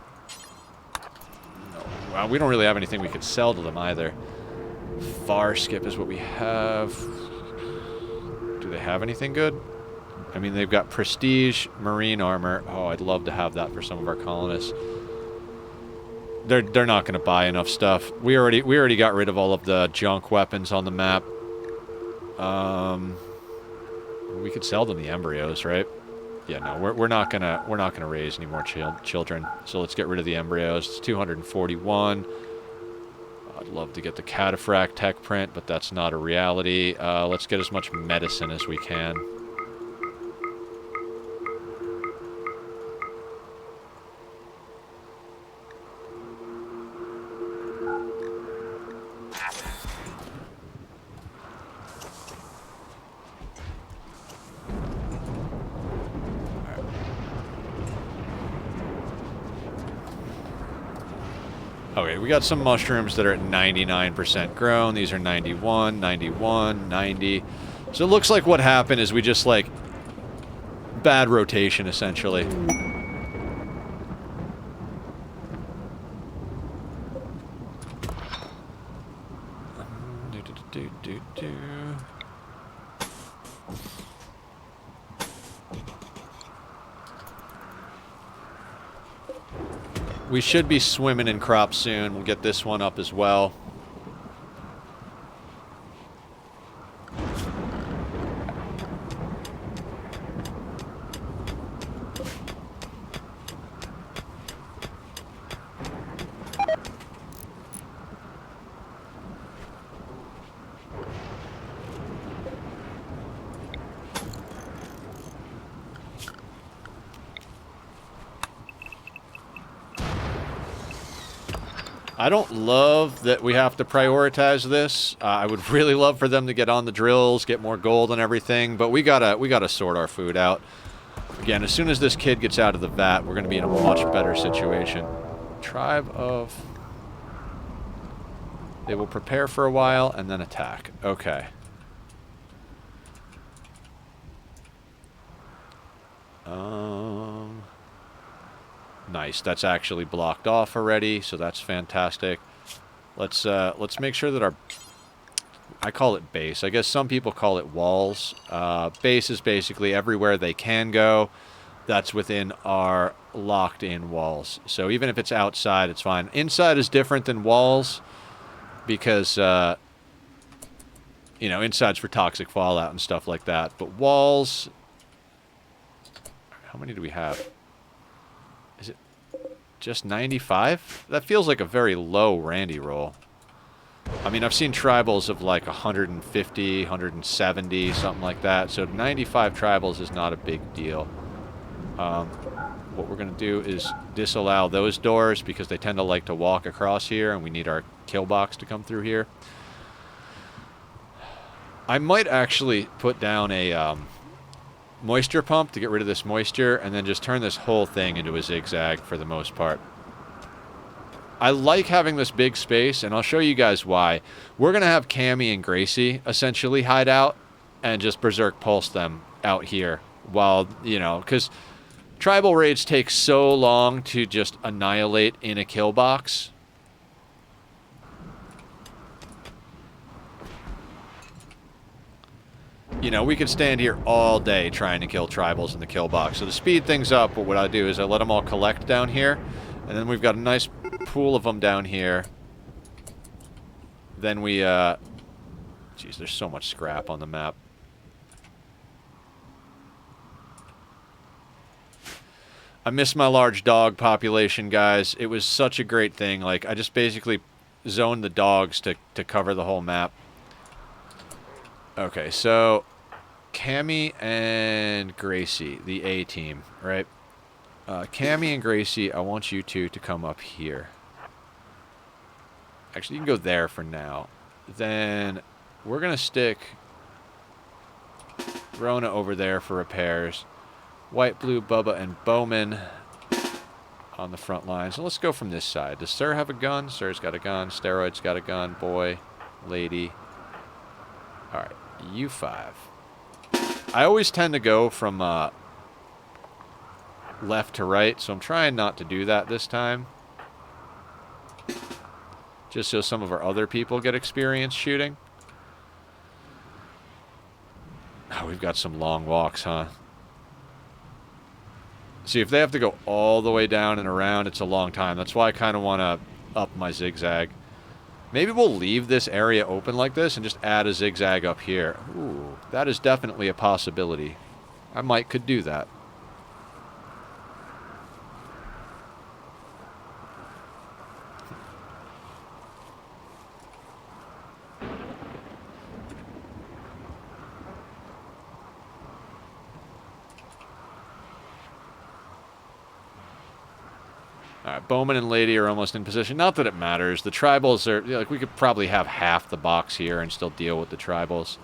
No, well, we don't really have anything we could sell to them either. Far skip is what we have. Do they have anything good? I mean, they've got prestige marine armor. Oh, I'd love to have that for some of our colonists. They're not going to buy enough stuff. We already got rid of all of the junk weapons on the map. We could sell them the embryos, right? Yeah, no, we're not gonna raise any more children. So let's get rid of the embryos. It's 241. I'd love to get the cataphract tech print, but that's not a reality. Let's get as much medicine as we can. Okay, we got some mushrooms that are at 99% grown. These are 91, 91, 90. So it looks like what happened is we just, like, bad rotation, essentially. We should be swimming in crops soon. We'll get this one up as well. I don't love that we have to prioritize this. I would really love for them to get on the drills, get more gold and everything, but we gotta sort our food out. Again, as soon as this kid gets out of the vat, we're gonna be in a much better situation. Tribe of... They will prepare for a while and then attack. Okay. Nice. That's actually blocked off already, so that's fantastic. Let's make sure that our... I call it base. I guess some people call it walls. Base is basically everywhere they can go. That's within our locked-in walls. So even if it's outside, it's fine. Inside is different than walls because, you know, inside's for toxic fallout and stuff like that. But walls... How many do we have? Is it just 95? That feels like a very low Randy roll. I mean, I've seen tribals of like 150, 170, something like that. So 95 tribals is not a big deal. What we're going to do is disallow those doors because they tend to like to walk across here, and we need our kill box to come through here. I might actually put down a... moisture pump to get rid of this moisture, and then just turn this whole thing into a zigzag for the most part. I like having this big space, and I'll show you guys why. We're going to have Cammy and Gracie essentially hide out and just Berserk Pulse them out here while, you know, because tribal raids take so long to just annihilate in a kill box. You know, we could stand here all day trying to kill tribals in the kill box. So to speed things up, what I do is I let them all collect down here. And then we've got a nice pool of them down here. Then we, Jeez, there's so much scrap on the map. I miss my large dog population, guys. It was such a great thing. Like, I just basically zoned the dogs to cover the whole map. Okay, so Cammy and Gracie, the A team, right? Cammy and Gracie, I want you two to come up here. Actually, you can go there for now. Then we're going to stick Rona over there for repairs. White, Blue, Bubba, and Bowman on the front line. So let's go from this side. Does Sir have a gun? Sir's got a gun. Steroid's got a gun. Boy, lady. Alright, you five. I always tend to go from left to right, so I'm trying not to do that this time. Just so some of our other people get experience shooting. Oh, we've got some long walks, huh? See, if they have to go all the way down and around, it's a long time. That's why I kind of want to up my zigzag. Maybe we'll leave this area open like this and just add a zigzag up here. Ooh, that is definitely a possibility. I could do that. Alright, Bowman and Lady are almost in position. Not that it matters. The tribals are... like, we could probably have half the box here and still deal with the tribals.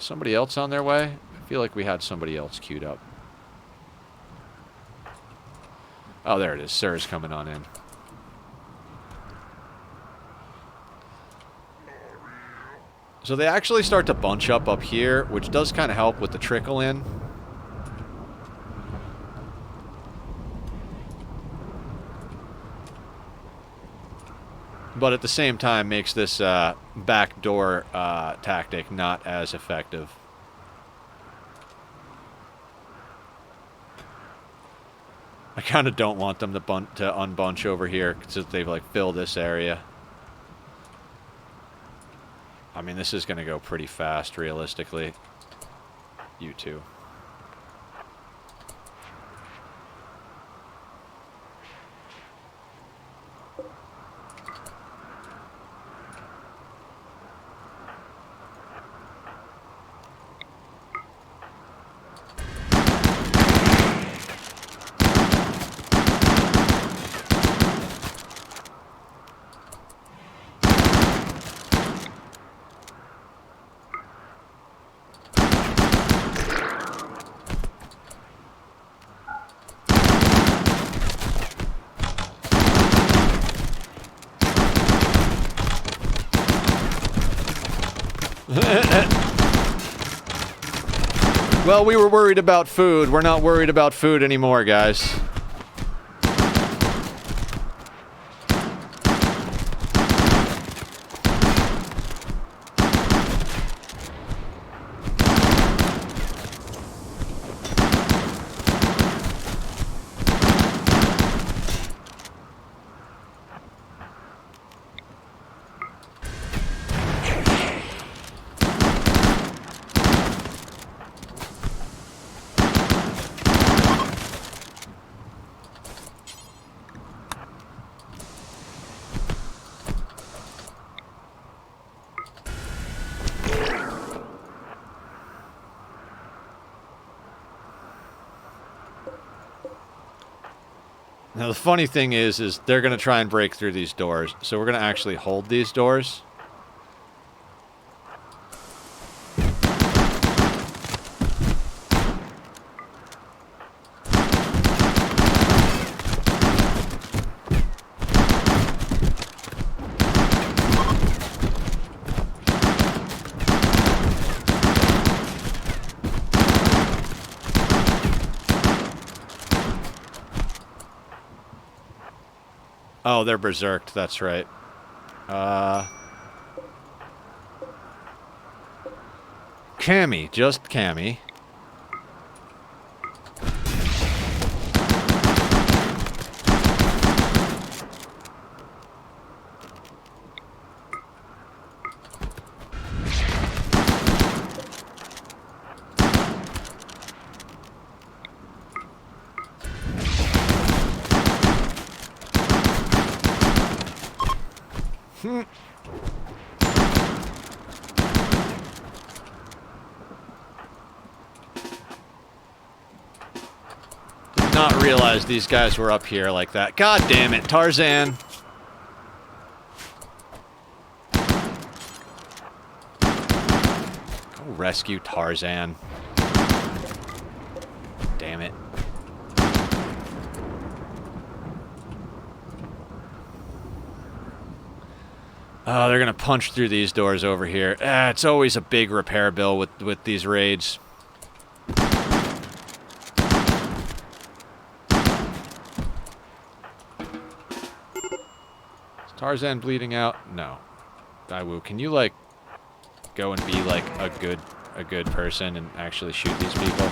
Somebody else on their way? I feel like we had somebody else queued up. Oh, there it is. Sir's coming on in. So they actually start to bunch up here, which does kind of help with the trickle in. But at the same time makes this backdoor tactic not as effective. I kind of don't want them to unbunch over here since they've like filled this area. I mean, this is going to go pretty fast, realistically. You two. Well, we were worried about food. We're not worried about food anymore, guys. Now, the funny thing is they're going to try and break through these doors. So we're going to actually hold these doors. Oh, they're berserked, that's right. Cammy, just Cammy. Not realize these guys were up here like that. God damn it, Tarzan. Go rescue Tarzan. Damn it. Oh, they're gonna punch through these doors over here. It's always a big repair bill with these raids. Is Tarzan bleeding out? No. Daiwu, can you like go and be like a good person and actually shoot these people?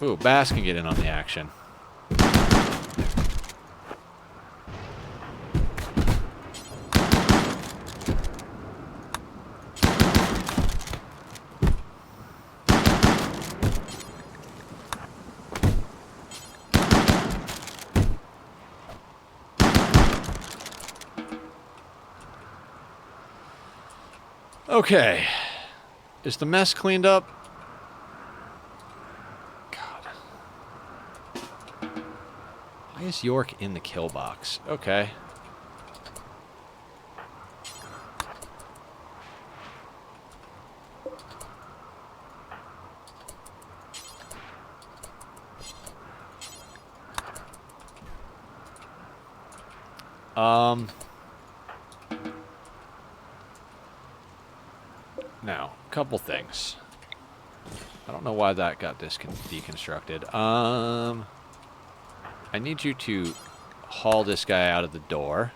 Ooh, Bass can get in on the action. Okay. Is the mess cleaned up? God. Why is York in the kill box? Okay. Now, a couple things. I don't know why that got deconstructed. I need you to haul this guy out of the door.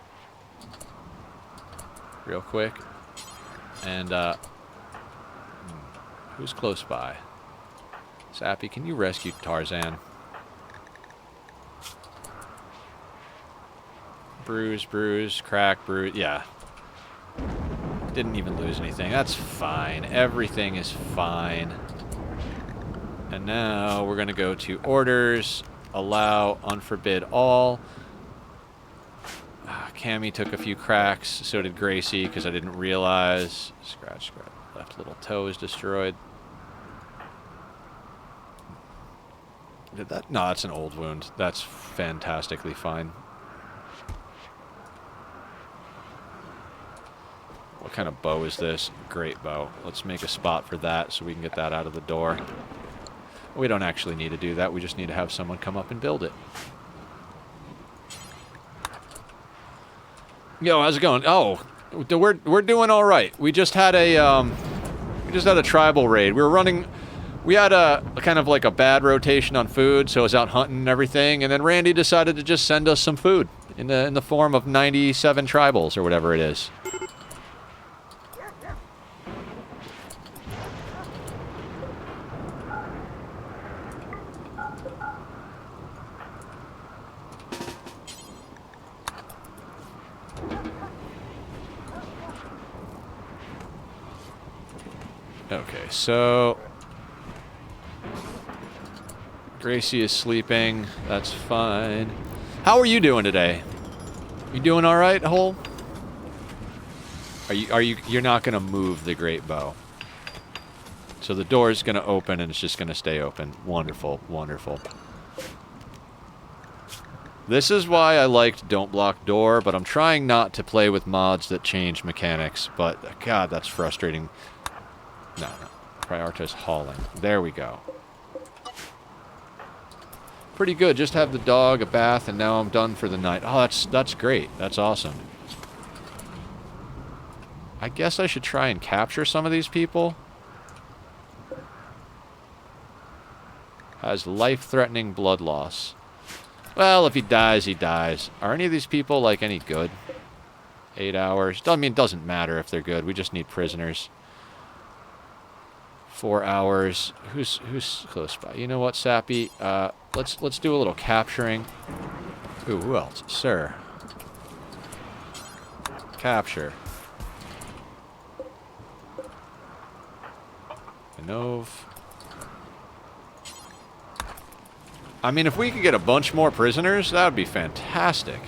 Real quick. And, who's close by? Sappy, can you rescue Tarzan? Bruise, crack, bruise. Yeah. Didn't even lose anything. That's fine. Everything is fine. And now we're going to go to orders. Allow, unforbid all. Cammy took a few cracks. So did Gracie, because I didn't realize. Scratch. Left little toe is destroyed. Did that? No, that's an old wound. That's fantastically fine. What kind of bow is this? Great bow. Let's make a spot for that so we can get that out of the door. We don't actually need to do that. We just need to have someone come up and build it. Yo, how's it going? Oh, we're doing all right. We just had a tribal raid. We had a kind of like a bad rotation on food, so I was out hunting and everything, and then Randy decided to just send us some food in the form of 97 tribals or whatever it is. Okay, so Gracie is sleeping. That's fine. How are you doing today? You doing all right, Hole? You're not going to move the great bow. So the door is going to open and it's just going to stay open. Wonderful, wonderful. This is why I liked Don't Block Door, but I'm trying not to play with mods that change mechanics. But God, that's frustrating. No. Prioritize hauling. There we go. Pretty good. Just have the dog, a bath, and now I'm done for the night. Oh, that's great. That's awesome. I guess I should try and capture some of these people. Has life-threatening blood loss. Well, if he dies, he dies. Are any of these people, like, any good? 8 hours. I mean, it doesn't matter if they're good. We just need prisoners. 4 hours. Who's close by? You know what, Sappy? Let's do a little capturing. Ooh, who else? Sir. Capture. Inov. I mean, if we could get a bunch more prisoners, that would be fantastic.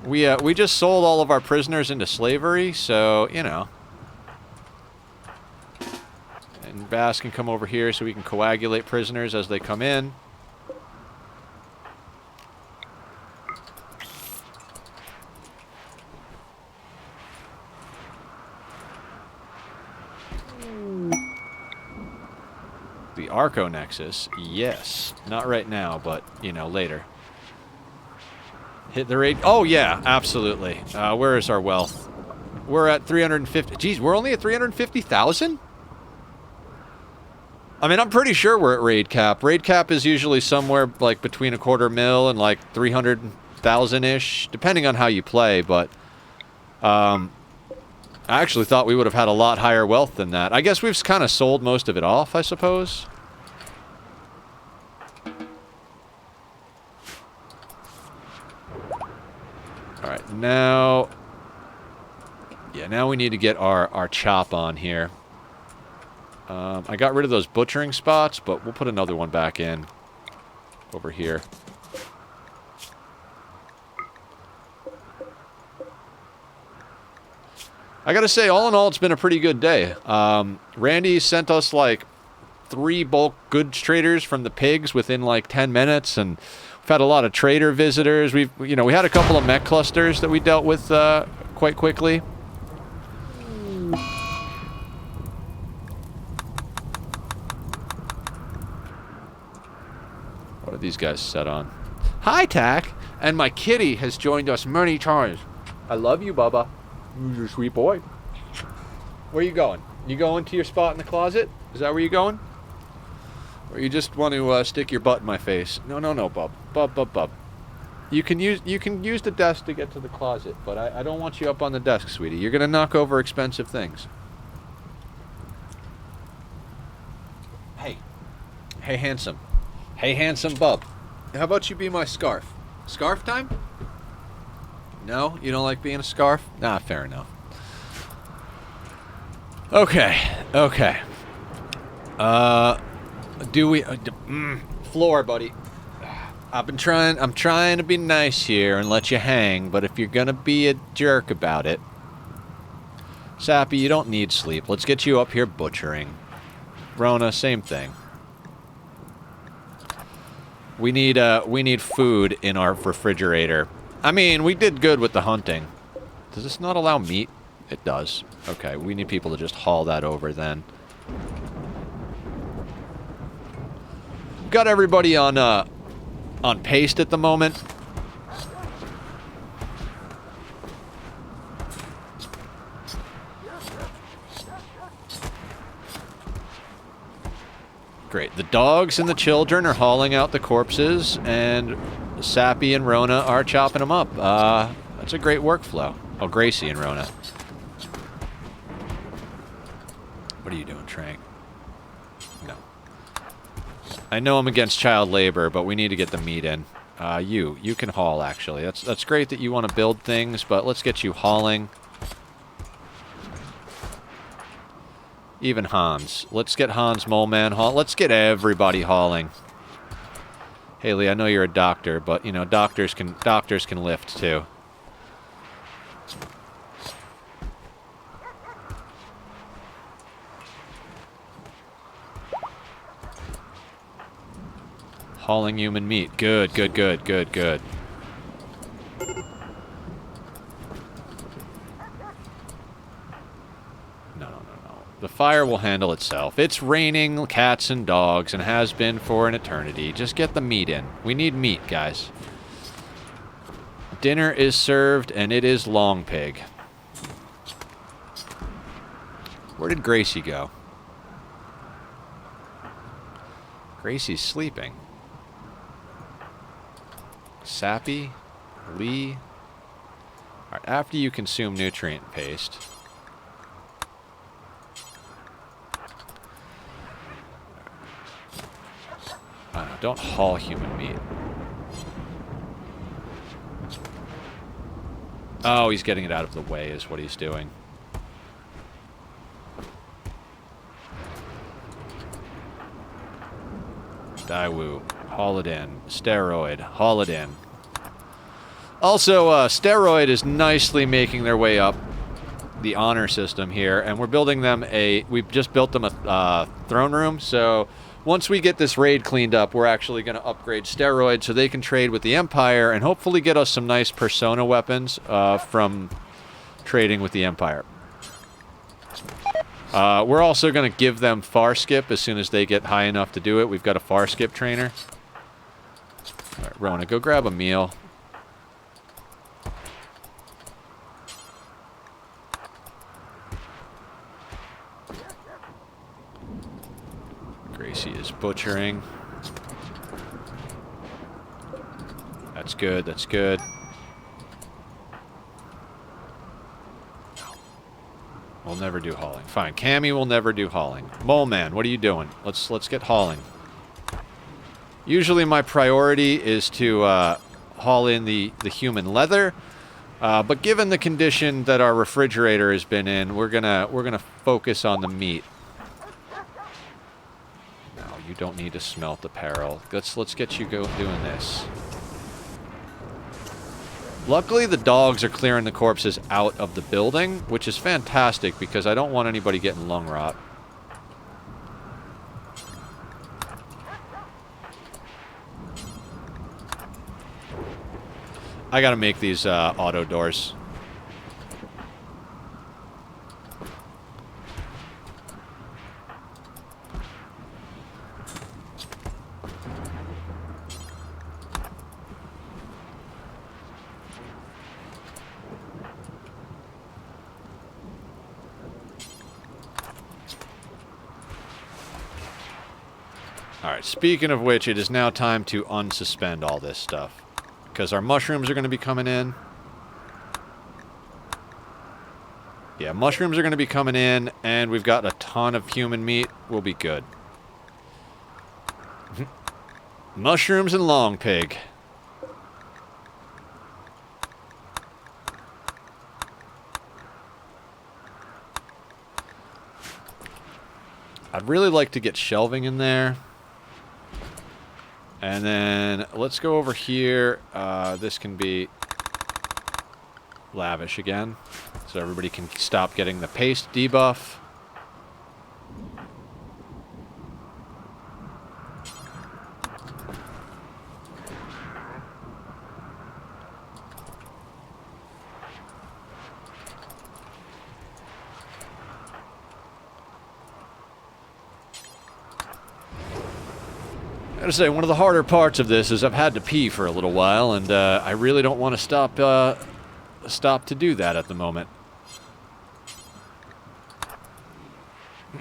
We just sold all of our prisoners into slavery, so, you know. And Bass can come over here so we can coagulate prisoners as they come in. The Arco Nexus, yes. Not right now, but, you know, later. Hit the raid. Oh, yeah, absolutely. Where is our wealth? We're at 350. Geez, we're only at 350,000? I mean, I'm pretty sure we're at raid cap. Raid cap is usually somewhere like between $250,000 and like 300,000-ish, depending on how you play, but I actually thought we would have had a lot higher wealth than that. I guess we've kind of sold most of it off, I suppose. Alright, now... Yeah, now we need to get our chop on here. I got rid of those butchering spots, but we'll put another one back in. Over here. I gotta say, all in all, it's been a pretty good day. Randy sent us, like, 3 bulk goods traders from the pigs within, like, 10 minutes, and we've had a lot of trader visitors. We had a couple of mech clusters that we dealt with quite quickly. What are these guys set on? Hi, Tack! And my kitty has joined us many times. I love you, Bubba. You're a sweet boy. Where you going? You going to your spot in the closet? Is that where you going? Or you just want to stick your butt in my face? No, Bub. Bub. You can use the desk to get to the closet, but I don't want you up on the desk, sweetie. You're gonna knock over expensive things. Hey, handsome. Hey, handsome Bub. How about you be my scarf? Scarf time? No? You don't like being a scarf? Nah, fair enough. Okay. Do we... floor, buddy. I'm trying to be nice here and let you hang, but if you're gonna be a jerk about it... Sappy, you don't need sleep. Let's get you up here butchering. Rona, same thing. We need food in our refrigerator. I mean, we did good with the hunting. Does this not allow meat? It does. Okay, we need people to just haul that over then. Got everybody on paste at the moment. Great. The dogs and the children are hauling out the corpses, and Sappy and Rona are chopping them up. That's a great workflow. Oh, Gracie and Rona. What are you doing, Trank? No. I know I'm against child labor, but we need to get the meat in. You can haul, actually. That's great that you want to build things, but let's get you hauling. Even Hans. Let's get Hans Moleman haul. Let's get everybody hauling. Haley, I know you're a doctor, but, you know, doctors can lift, too. Hauling human meat. Good. No. The fire will handle itself. It's raining cats and dogs and has been for an eternity. Just get the meat in. We need meat, guys. Dinner is served, and it is long pig. Where did Gracie go? Gracie's sleeping. Sappy, Lee. All right, after you consume nutrient paste. Don't haul human meat. Oh, he's getting it out of the way is what he's doing. Daewoo, haul it in. Steroid, haul it in. Also, Steroid is nicely making their way up the honor system here, and we're building them we've just built them a throne room, so once we get this raid cleaned up, we're actually going to upgrade Steroid so they can trade with the Empire and hopefully get us some nice Persona weapons from trading with the Empire. We're also going to give them far skip as soon as they get high enough to do it. We've got a far skip trainer. All right, Rona, go grab a meal. Gracie is butchering. That's good, that's good. we'll never do hauling. Fine, Cammy will never do hauling. Mole Man, what are you doing? Let's get hauling. Usually my priority is to haul in the human leather, but given the condition that our refrigerator has been in, we're gonna focus on the meat. No, you don't need to smelt apparel. Let's get you doing this. Luckily, the dogs are clearing the corpses out of the building, which is fantastic because I don't want anybody getting lung rot. I gotta make these auto doors. Alright, speaking of which, it is now time to unsuspend all this stuff. Because our mushrooms are going to be coming in. Yeah, mushrooms are going to be coming in, and we've got a ton of human meat. We'll be good. Mushrooms and long pig. I'd really like to get shelving in there. And then let's go over here. This can be lavish again, so everybody can stop getting the paste debuff. I gotta say, one of the harder parts of this is I've had to pee for a little while, and I really don't want to stop to do that at the moment.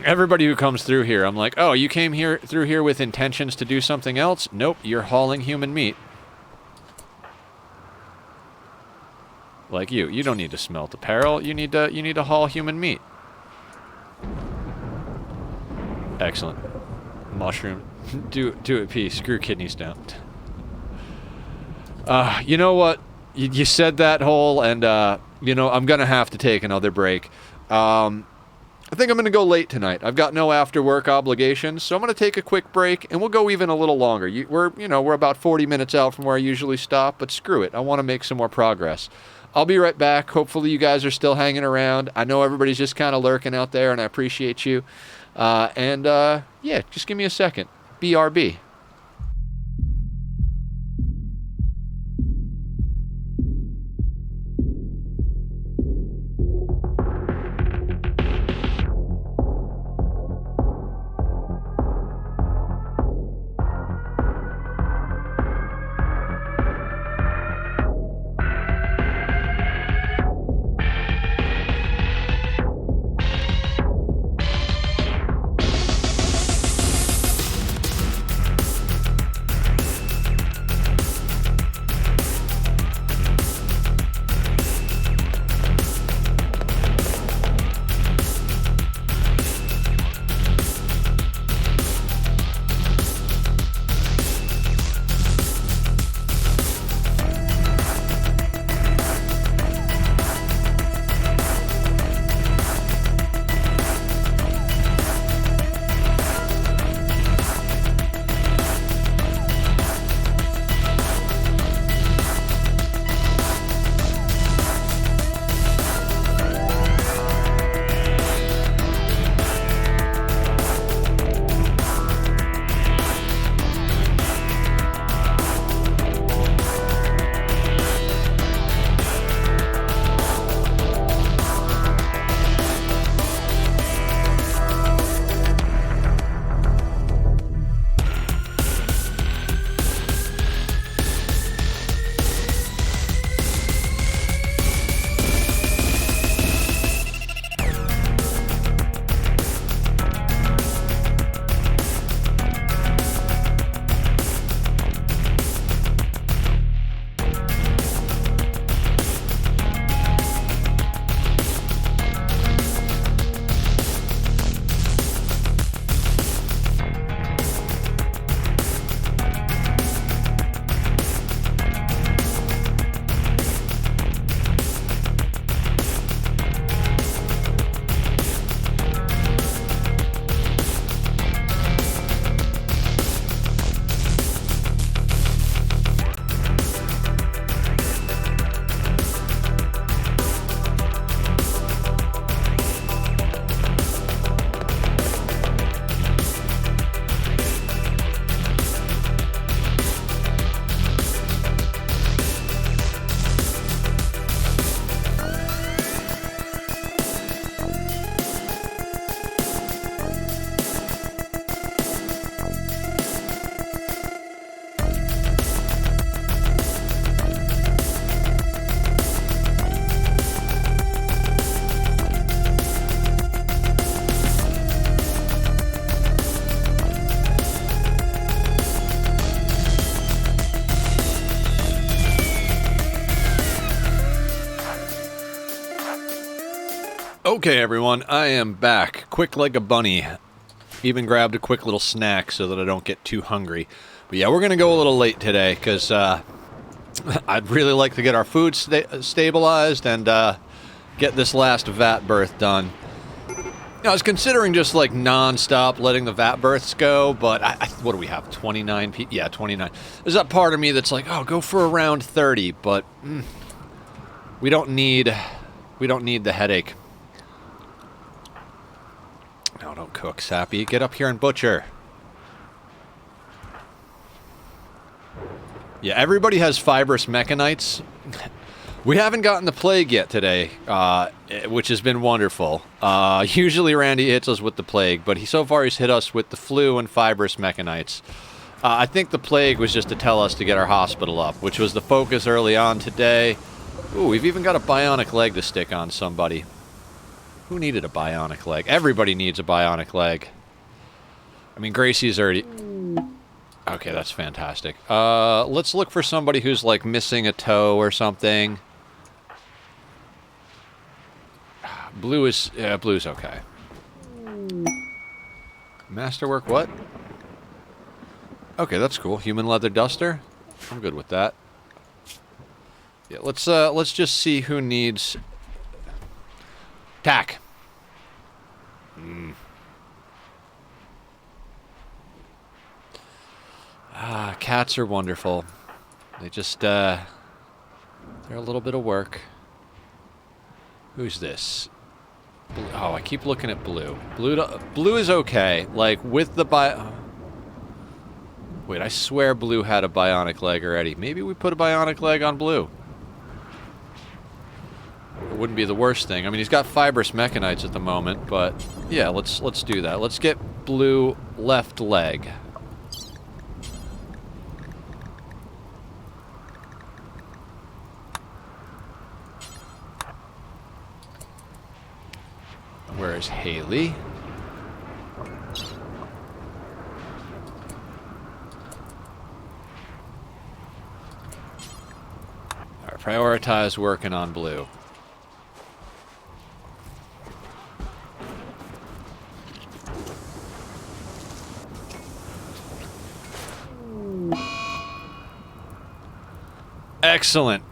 Everybody who comes through here, I'm like, oh, you came through here with intentions to do something else? Nope, you're hauling human meat. Like you don't need to smelt apparel. You need to haul human meat. Excellent. Mushroom. Do it, P. Screw kidneys down. You know what? You said that whole, and you know, I'm gonna have to take another break. I think I'm gonna go late tonight. I've got no after work obligations, so I'm gonna take a quick break, and we'll go even a little longer. We're about 40 minutes out from where I usually stop, but screw it. I want to make some more progress. I'll be right back. Hopefully you guys are still hanging around. I know everybody's just kind of lurking out there, and I appreciate you. Yeah, just give me a second. BRB. Okay, everyone, I am back. Quick like a bunny. Even grabbed a quick little snack so that I don't get too hungry. But yeah, we're going to go a little late today because I'd really like to get our food stabilized and get this last vat birth done. I was considering just like non-stop letting the vat births go, but what do we have, 29 people? Yeah, 29. There's that part of me that's like, oh, go for around 30, but we don't need the headache. No, don't cook, Sappy. Get up here and butcher. Yeah, everybody has fibrous mechanites. We haven't gotten the plague yet today, which has been wonderful. Usually Randy hits us with the plague, but so far he's hit us with the flu and fibrous mechanites. I think the plague was just to tell us to get our hospital up, which was the focus early on today. Ooh, we've even got a bionic leg to stick on somebody. Who needed a bionic leg? Everybody needs a bionic leg. I mean, Gracie's already... Okay, that's fantastic. Let's look for somebody who's, like, missing a toe or something. Blue is... Yeah, blue's okay. Masterwork what? Okay, that's cool. Human leather duster? I'm good with that. Yeah, let's just see who needs... Tack. Cats are wonderful. They just, they're a little bit of work. Who's this? Blue. Oh, I keep looking at blue. Blue is okay. Like, with the Wait, I swear blue had a bionic leg already. Maybe we put a bionic leg on blue. It wouldn't be the worst thing. I mean, he's got fibrous mechanites at the moment, but yeah, let's do that. Let's get blue left leg. Where is Haley? All right, prioritize working on blue. Excellent.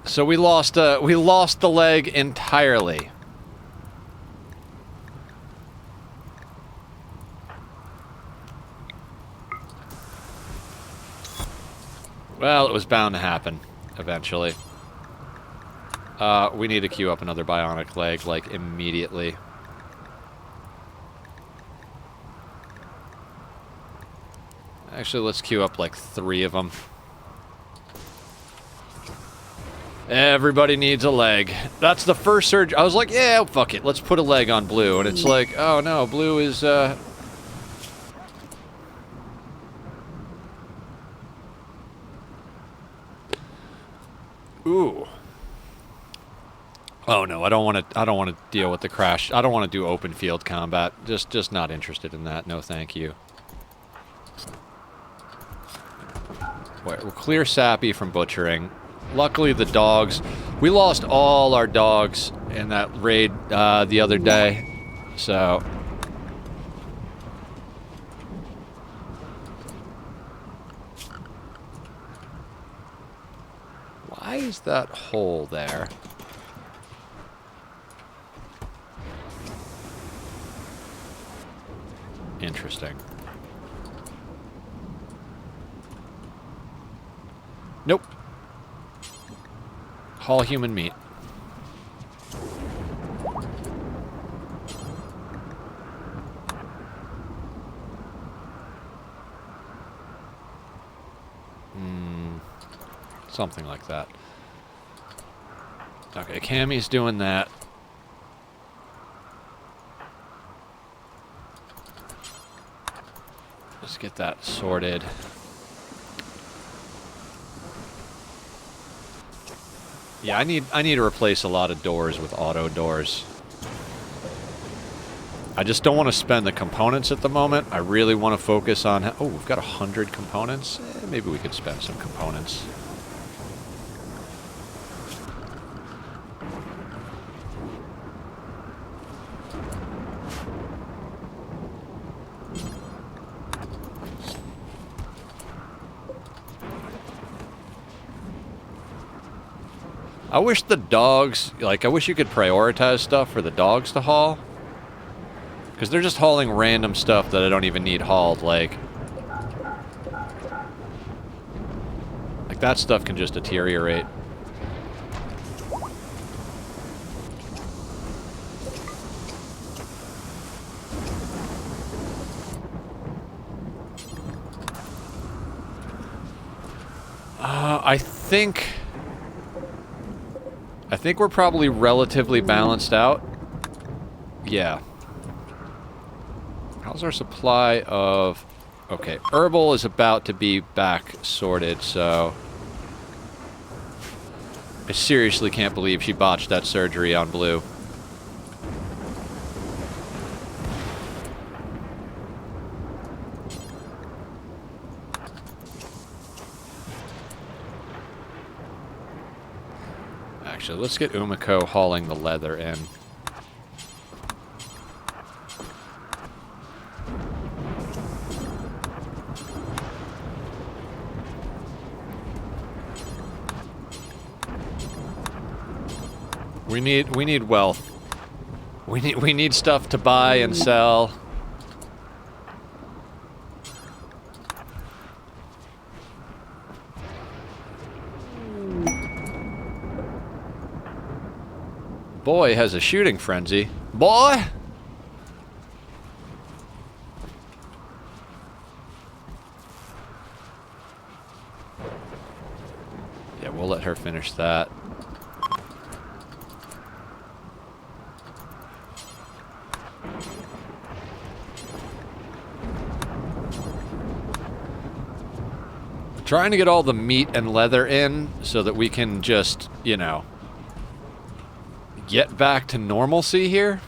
So we lost the leg entirely. Well, it was bound to happen eventually. We need to queue up another bionic leg, like, immediately. Actually, let's queue up, like, 3 of them. Everybody needs a leg. That's the first surge. I was like, yeah, fuck it. Let's put a leg on blue. And it's like, oh no, blue is, Ooh. Oh no, I don't want to deal with the crash. I don't want to do open field combat. Just not interested in that. No, thank you. Wait, we'll clear Sappy from butchering. Luckily, the dogs... We lost all our dogs in that raid the other day, so... Why is that hole there? Interesting. Nope. Haul human meat. Something like that. Okay, Cammy's doing that. Let's get that sorted. Yeah, I need to replace a lot of doors with auto doors. I just don't want to spend the components at the moment. I really want to focus on... Oh, we've got 100 components? Maybe we could spend some components. I wish the dogs, like, I wish you could prioritize stuff for the dogs to haul. Because they're just hauling random stuff that I don't even need hauled, like that stuff can just deteriorate. I think we're probably relatively balanced out. Yeah. How's our supply of... Okay, herbal is about to be back sorted, so... I seriously can't believe she botched that surgery on Blue. Actually, let's get Umiko hauling the leather in. We need wealth. We need stuff to buy and sell. Boy has a shooting frenzy. Boy! Yeah, we'll let her finish that. Trying to get all the meat and leather in so that we can just, you know, get back to normalcy here.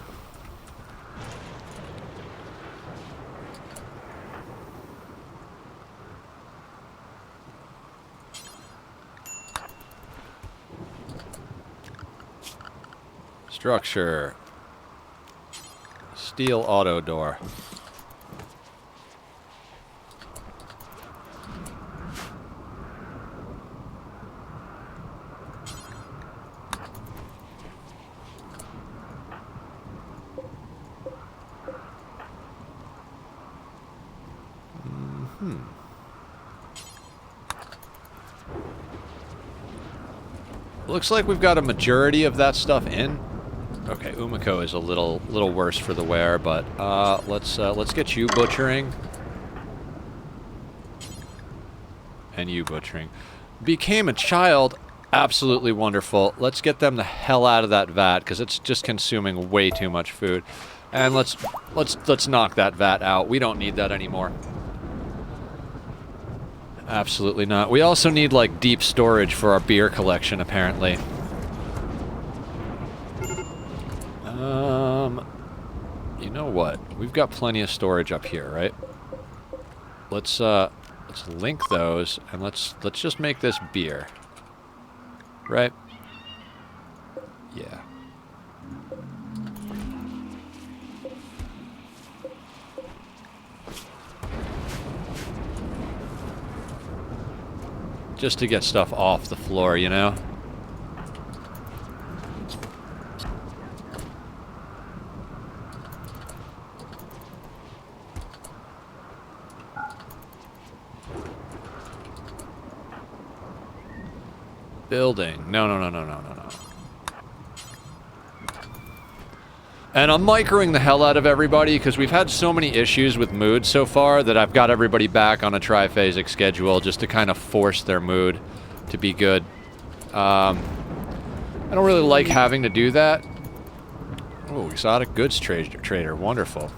Structure. Steel auto door. Looks like we've got a majority of that stuff in. Okay, Umiko is a little worse for the wear, but let's get you butchering. And you butchering. Became a child, absolutely wonderful. Let's get them the hell out of that vat because it's just consuming way too much food. And let's knock that vat out. We don't need that anymore. Absolutely not. We also need, like, deep storage for our beer collection, apparently. You know what? We've got plenty of storage up here, right? Let's link those, and let's just make this beer. Right? Yeah. Just to get stuff off the floor, you know? Building. No. And I'm microing the hell out of everybody because we've had so many issues with mood so far that I've got everybody back on a triphasic schedule just to kind of force their mood to be good. I don't really like having to do that. Oh, exotic goods trader. Wonderful.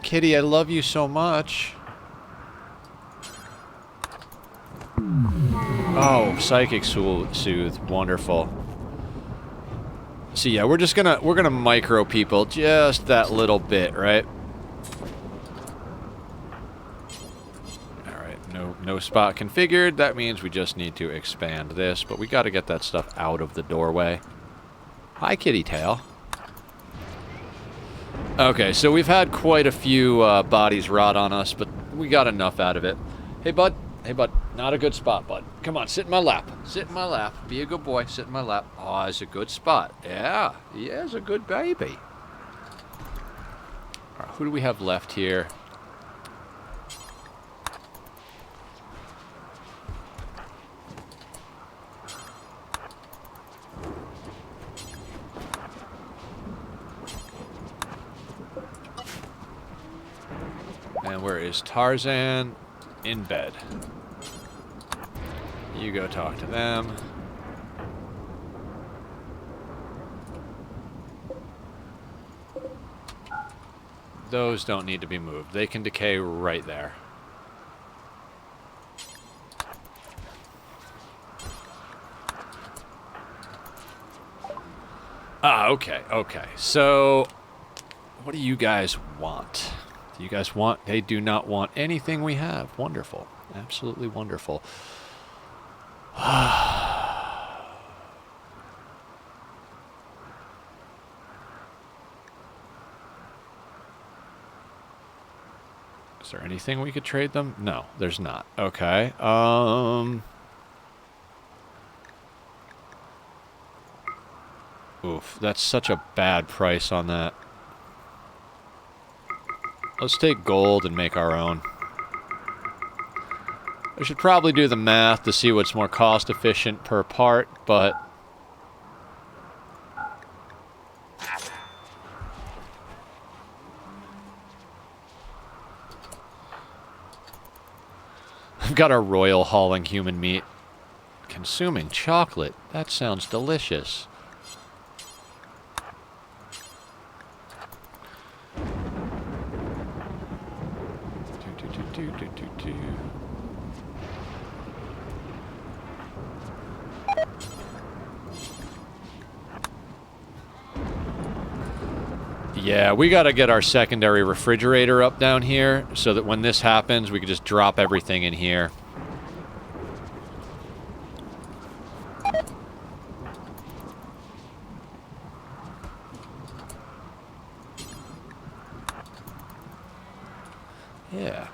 Kitty, I love you so much. Oh, psychic soothe. Wonderful. So yeah, we're gonna micro people just that little bit, right? Alright, no spot configured. That means we just need to expand this, but we gotta get that stuff out of the doorway. Hi, kitty tail. Okay, so we've had quite a few bodies rot on us, but we got enough out of it. Hey, bud. Hey, bud. Not a good spot, bud. Come on, sit in my lap. Sit in my lap. Be a good boy. Sit in my lap. Oh, it's a good spot. Yeah. Yeah, it's a good baby. All right, who do we have left here? And where is Tarzan? In bed. You go talk to them. Those don't need to be moved. They can decay right there. Ah, okay, okay. So, what do you guys want? Do you guys want... They do not want anything we have. Wonderful. Absolutely wonderful. Is there anything we could trade them? No, there's not. Okay. Oof, that's such a bad price on that. Let's take gold and make our own. I should probably do the math to see what's more cost efficient per part, but... I've got our royal hauling human meat. Consuming chocolate. That sounds delicious. Yeah, we got to get our secondary refrigerator up down here so that when this happens, we can just drop everything in here. Yeah.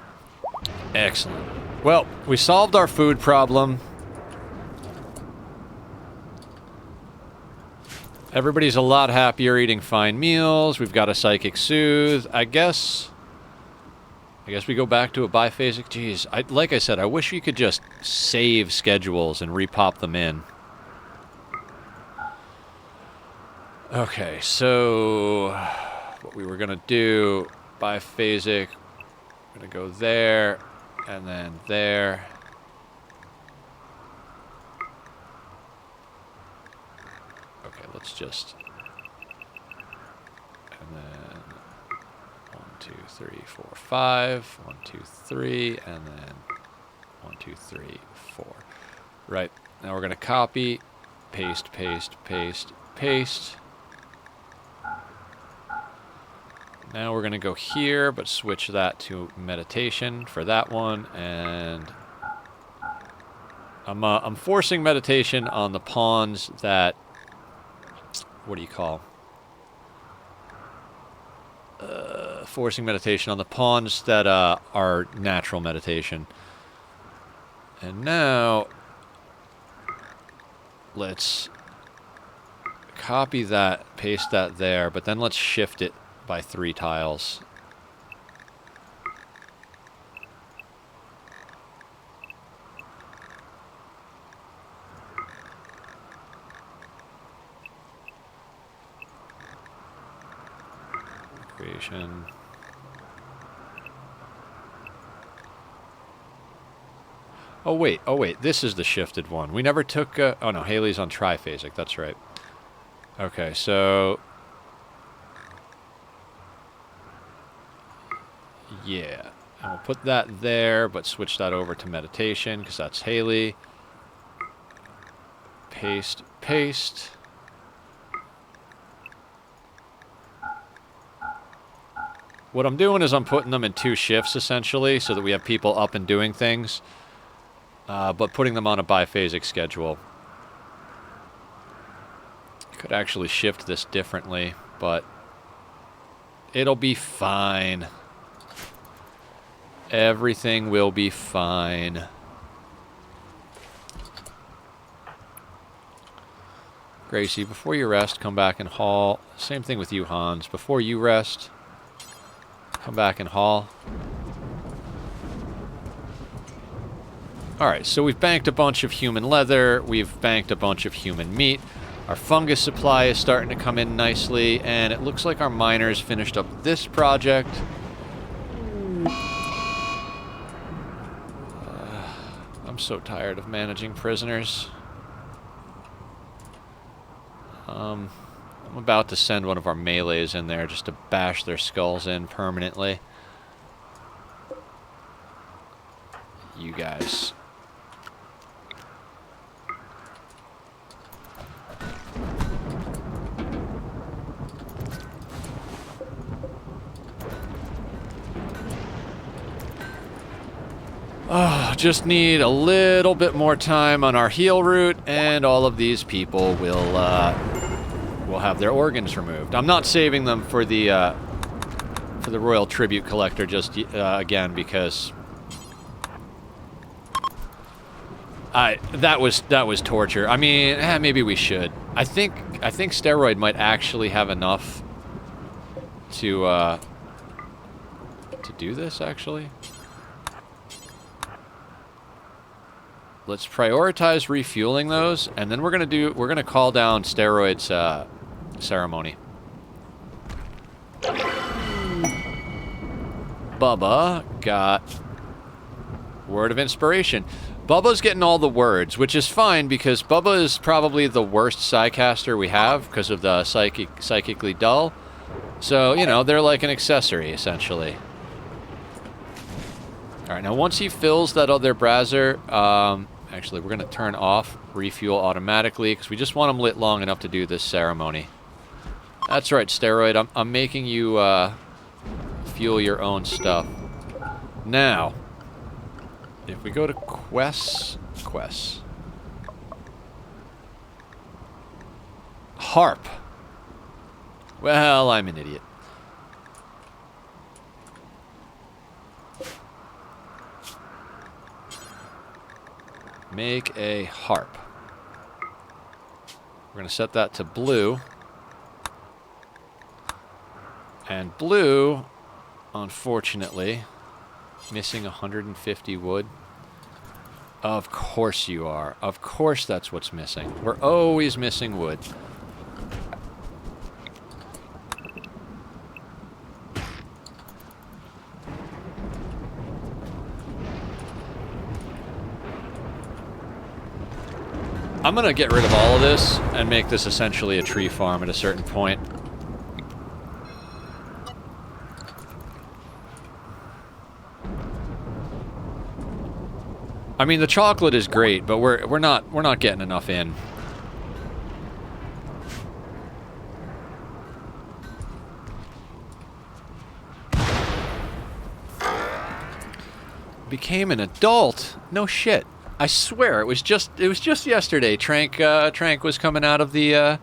Excellent. Well, we solved our food problem. Everybody's a lot happier eating fine meals. We've got a psychic soothe. I guess we go back to a biphasic. Jeez, like I said, I wish you could just save schedules and repop them in. Okay, so what we were gonna do, biphasic, we're gonna go there, and then there. Let's just, and then 1, 2, 3, 4, 5, 1, 2, 3, and then 1, 2, 3, 4. Right, now we're going to copy, paste, paste, paste, paste. Now we're going to go here, but switch that to meditation for that one, and I'm forcing meditation on the pawns that, what do you call? Forcing meditation on the pawns that are natural meditation. And now, let's copy that, paste that there, but then let's shift it by 3 tiles. Creation. Oh wait, this is the shifted one. We never took, oh no, Haley's on triphasic, that's right. Okay, so... yeah, and we'll put that there, but switch that over to meditation, because that's Haley. Paste, paste. What I'm doing is I'm putting them in 2 shifts, essentially, so that we have people up and doing things, but putting them on a biphasic schedule. Could actually shift this differently, but it'll be fine. Everything will be fine. Gracie, before you rest, come back and haul. Same thing with you, Hans. Before you rest, come back and haul. Alright, so we've banked a bunch of human leather. We've banked a bunch of human meat. Our fungus supply is starting to come in nicely, and it looks like our miners finished up this project. I'm so tired of managing prisoners. I'm about to send one of our melees in there just to bash their skulls in permanently. You guys. Oh, just need a little bit more time on our heal route, and all of these people will have their organs removed. I'm not saving them for the royal tribute collector just again because that was torture. I mean, maybe we should. I think steroid might actually have enough to do this actually. Let's prioritize refueling those, and then we're gonna call down steroids ceremony. Bubba got word of inspiration. Bubba's getting all the words, which is fine because Bubba is probably the worst Psycaster we have because of the psychically dull. So, you know, they're like an accessory essentially. Alright, now once he fills that other brazier, actually we're going to turn off refuel automatically because we just want him lit long enough to do this ceremony. That's right, Steroid. I'm making you fuel your own stuff. Now, if we go to quests. Harp. Well, I'm an idiot. Make a harp. We're going to set that to blue. And blue, unfortunately, missing 150 wood. Of course you are. Of course that's what's missing. We're always missing wood. I'm going to get rid of all of this and make this essentially a tree farm at a certain point. I mean, the chocolate is great, but we're not getting enough in. Became an adult? No shit. I swear it was just yesterday. Trank was coming out of the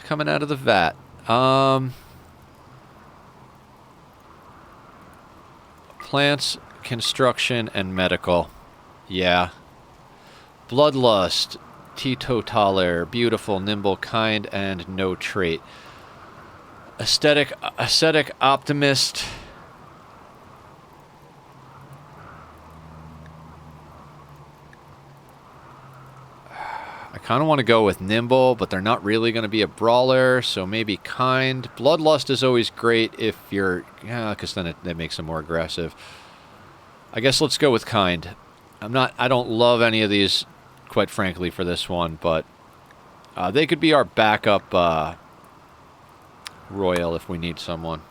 vat. Plants, construction, and medical. Yeah. Bloodlust, teetotaler, beautiful, nimble, kind, and no trait. Ascetic optimist. I kind of want to go with nimble, but they're not really going to be a brawler, so maybe kind. Bloodlust is always great if you're... yeah, because then it makes them more aggressive. I guess let's go with kind. I don't love any of these, quite frankly, for this one, but they could be our backup royal if we need someone.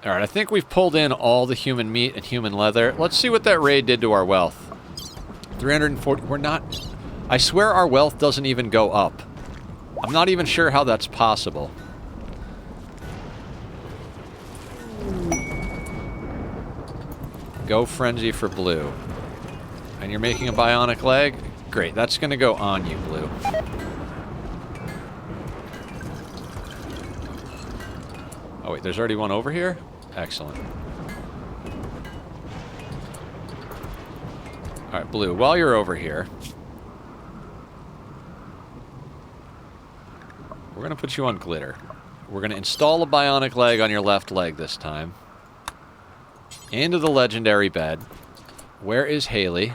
Alright, I think we've pulled in all the human meat and human leather. Let's see what that raid did to our wealth. 340... we're not... I swear our wealth doesn't even go up. I'm not even sure how that's possible. Go frenzy for blue. And you're making a bionic leg? Great, that's gonna go on you, Blue. Oh wait, there's already one over here? Excellent. Alright, Blue, while you're over here, we're gonna put you on glitter. We're gonna install a bionic leg on your left leg this time. Into the legendary bed. Where is Haley?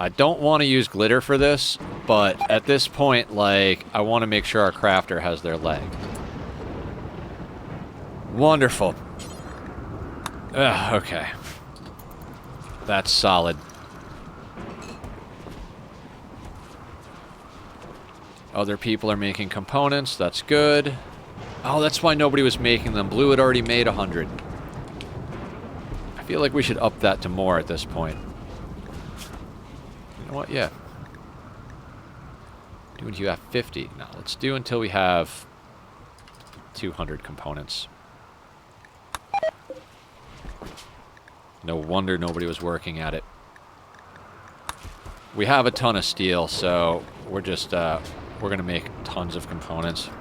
I don't want to use glitter for this, but at this point, like, I want to make sure our crafter has their leg. Wonderful. Ugh, okay. That's solid. Other people are making components. That's good. Oh, that's why nobody was making them. Blue had already made 100. I feel like we should up that to more at this point. You know what? Yeah. Do until you have 50. No, let's do until we have 200 components. No wonder nobody was working at it. We have a ton of steel, so we're just, we're gonna make tons of components.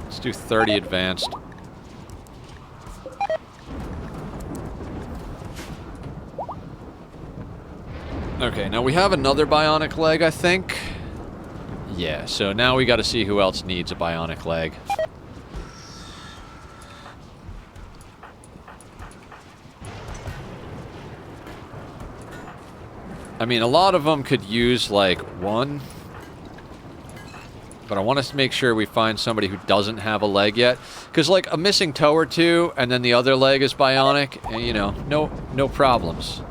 Let's do 30 advanced. Okay, now we have another bionic leg, I think. Yeah, so now we gotta see who else needs a bionic leg. I mean, a lot of them could use, like, one. But I want us to make sure we find somebody who doesn't have a leg yet. Because, like, a missing toe or two, and then the other leg is bionic, and, you know, no problems.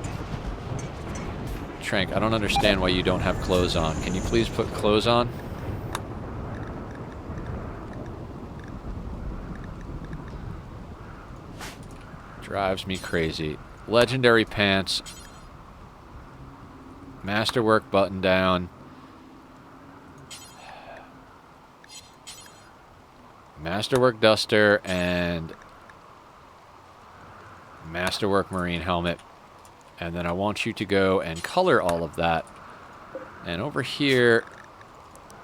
Trank, I don't understand why you don't have clothes on. Can you please put clothes on? Drives me crazy. Legendary pants. Masterwork button down. Masterwork duster and Masterwork marine helmet. And then I want you to go and color all of that. And over here,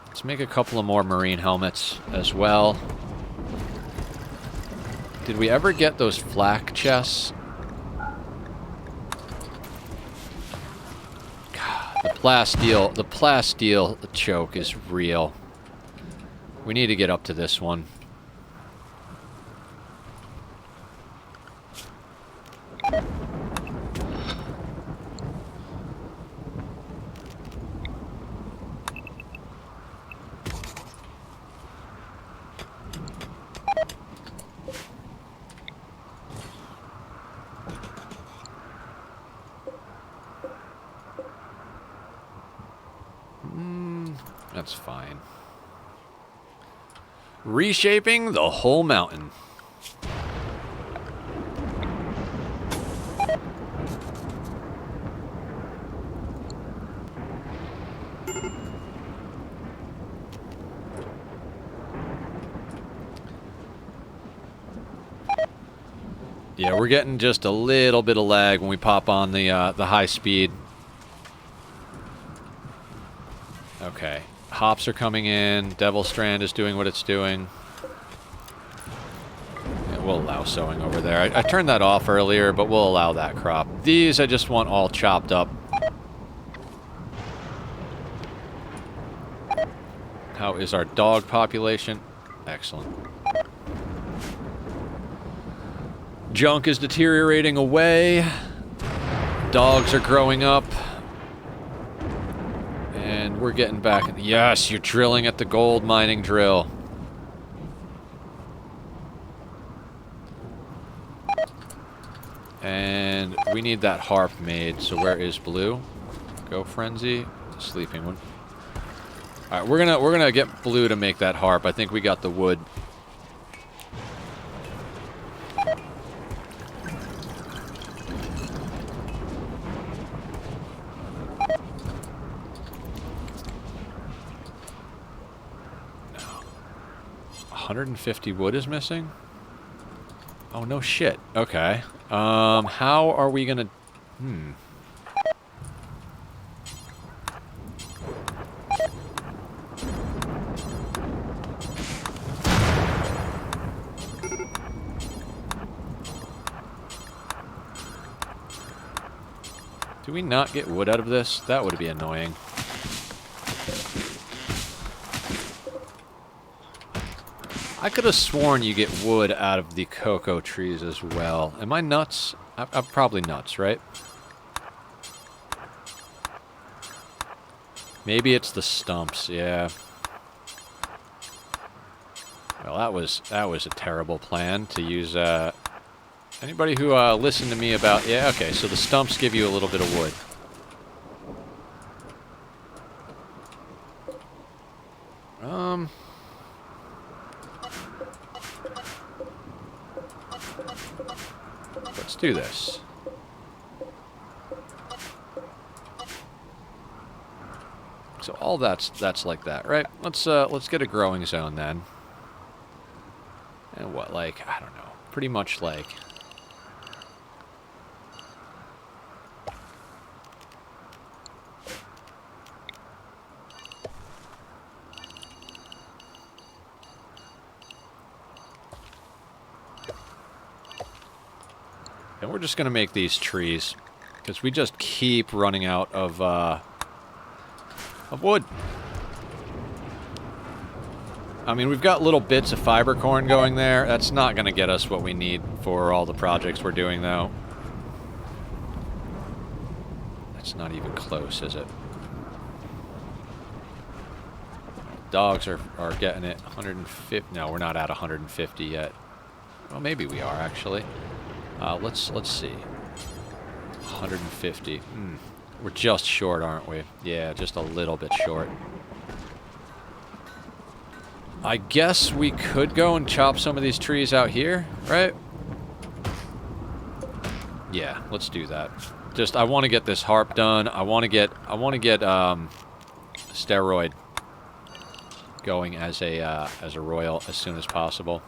let's make a couple of more marine helmets as well. Did we ever get those flak chests? God, the plasteel choke is real. We need to get up to this one. That's fine. Reshaping the whole mountain. Yeah, we're getting just a little bit of lag when we pop on the high speed. Okay. Hops are coming in. Devil Strand is doing what it's doing. Yeah, we'll allow sowing over there. I turned that off earlier, but we'll allow that crop. These I just want all chopped up. How is our dog population? Excellent. Junk is deteriorating away. Dogs are growing up. And we're getting back. Yes, you're drilling at the gold mining drill. And we need that harp made. So where is Blue? Go Frenzy. Sleeping one. Alright, we're gonna get Blue to make that harp. I think we got the wood. 150 wood is missing? Oh, no shit. Okay. How are we gonna... Do we not get wood out of this? That would be annoying. I could have sworn you get wood out of the cocoa trees as well. Am I nuts? I'm probably nuts, right? Maybe it's the stumps, yeah. Well, that was a terrible plan to use, anybody who listened to me about... Yeah, okay, so the stumps give you a little bit of wood. Let's do this. So all that's like that, right? Let's get a growing zone then. And what, like, I don't know, pretty much like... And we're just going to make these trees, because we just keep running out of wood. I mean, we've got little bits of fiber corn going there. That's not going to get us what we need for all the projects we're doing, though. That's not even close, is it? Dogs are getting it. 150. No, we're not at 150 yet. Well, maybe we are, actually. Let's see. 150. We're just short, aren't we? Yeah, just a little bit short. I guess we could go and chop some of these trees out here, right? Yeah, let's do that. Just, I want to get this harp done. I want to get steroid going as a royal as soon as possible.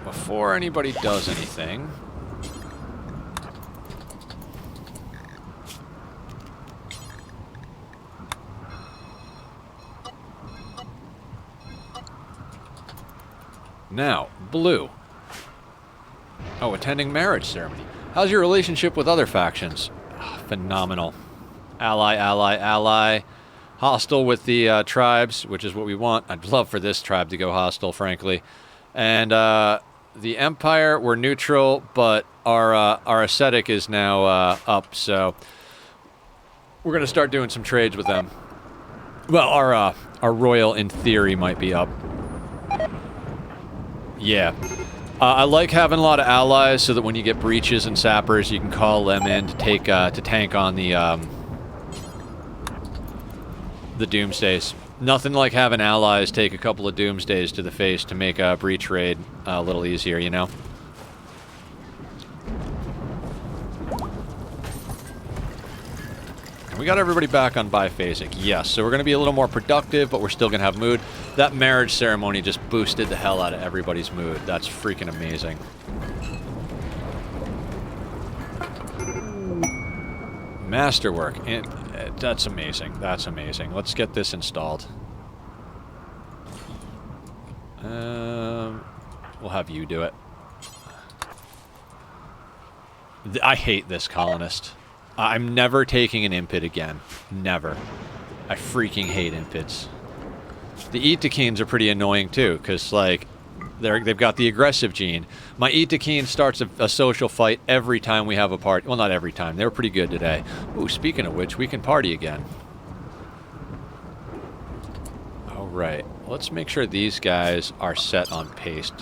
Before anybody does anything, now, Blue. Oh, attending marriage ceremony. How's your relationship with other factions? Oh, phenomenal. Ally, ally, ally. Hostile with the tribes, which is what we want. I'd love for this tribe to go hostile, frankly. And the Empire, we're neutral, but our ascetic is now up, so we're gonna start doing some trades with them. Well, our royal, in theory, might be up. Yeah. I like having a lot of allies so that when you get breaches and sappers, you can call them in to take to tank on the doomsdays. Nothing like having allies take a couple of doomsdays to the face to make a breach raid a little easier, you know? And we got everybody back on biphasic. Yes, so we're going to be a little more productive, but we're still going to have mood. That marriage ceremony just boosted the hell out of everybody's mood. That's freaking amazing. Masterwork. And that's amazing. That's amazing. Let's get this installed. We'll have you do it. I hate this colonist. I'm never taking an impid again. Never. I freaking hate impids. The Itakeens are pretty annoying too, because like they've got the aggressive gene. My Itakeen starts a social fight every time we have a party. Well, not every time. They were pretty good today. Ooh, speaking of which, we can party again. All right. let's make sure these guys are set on paste.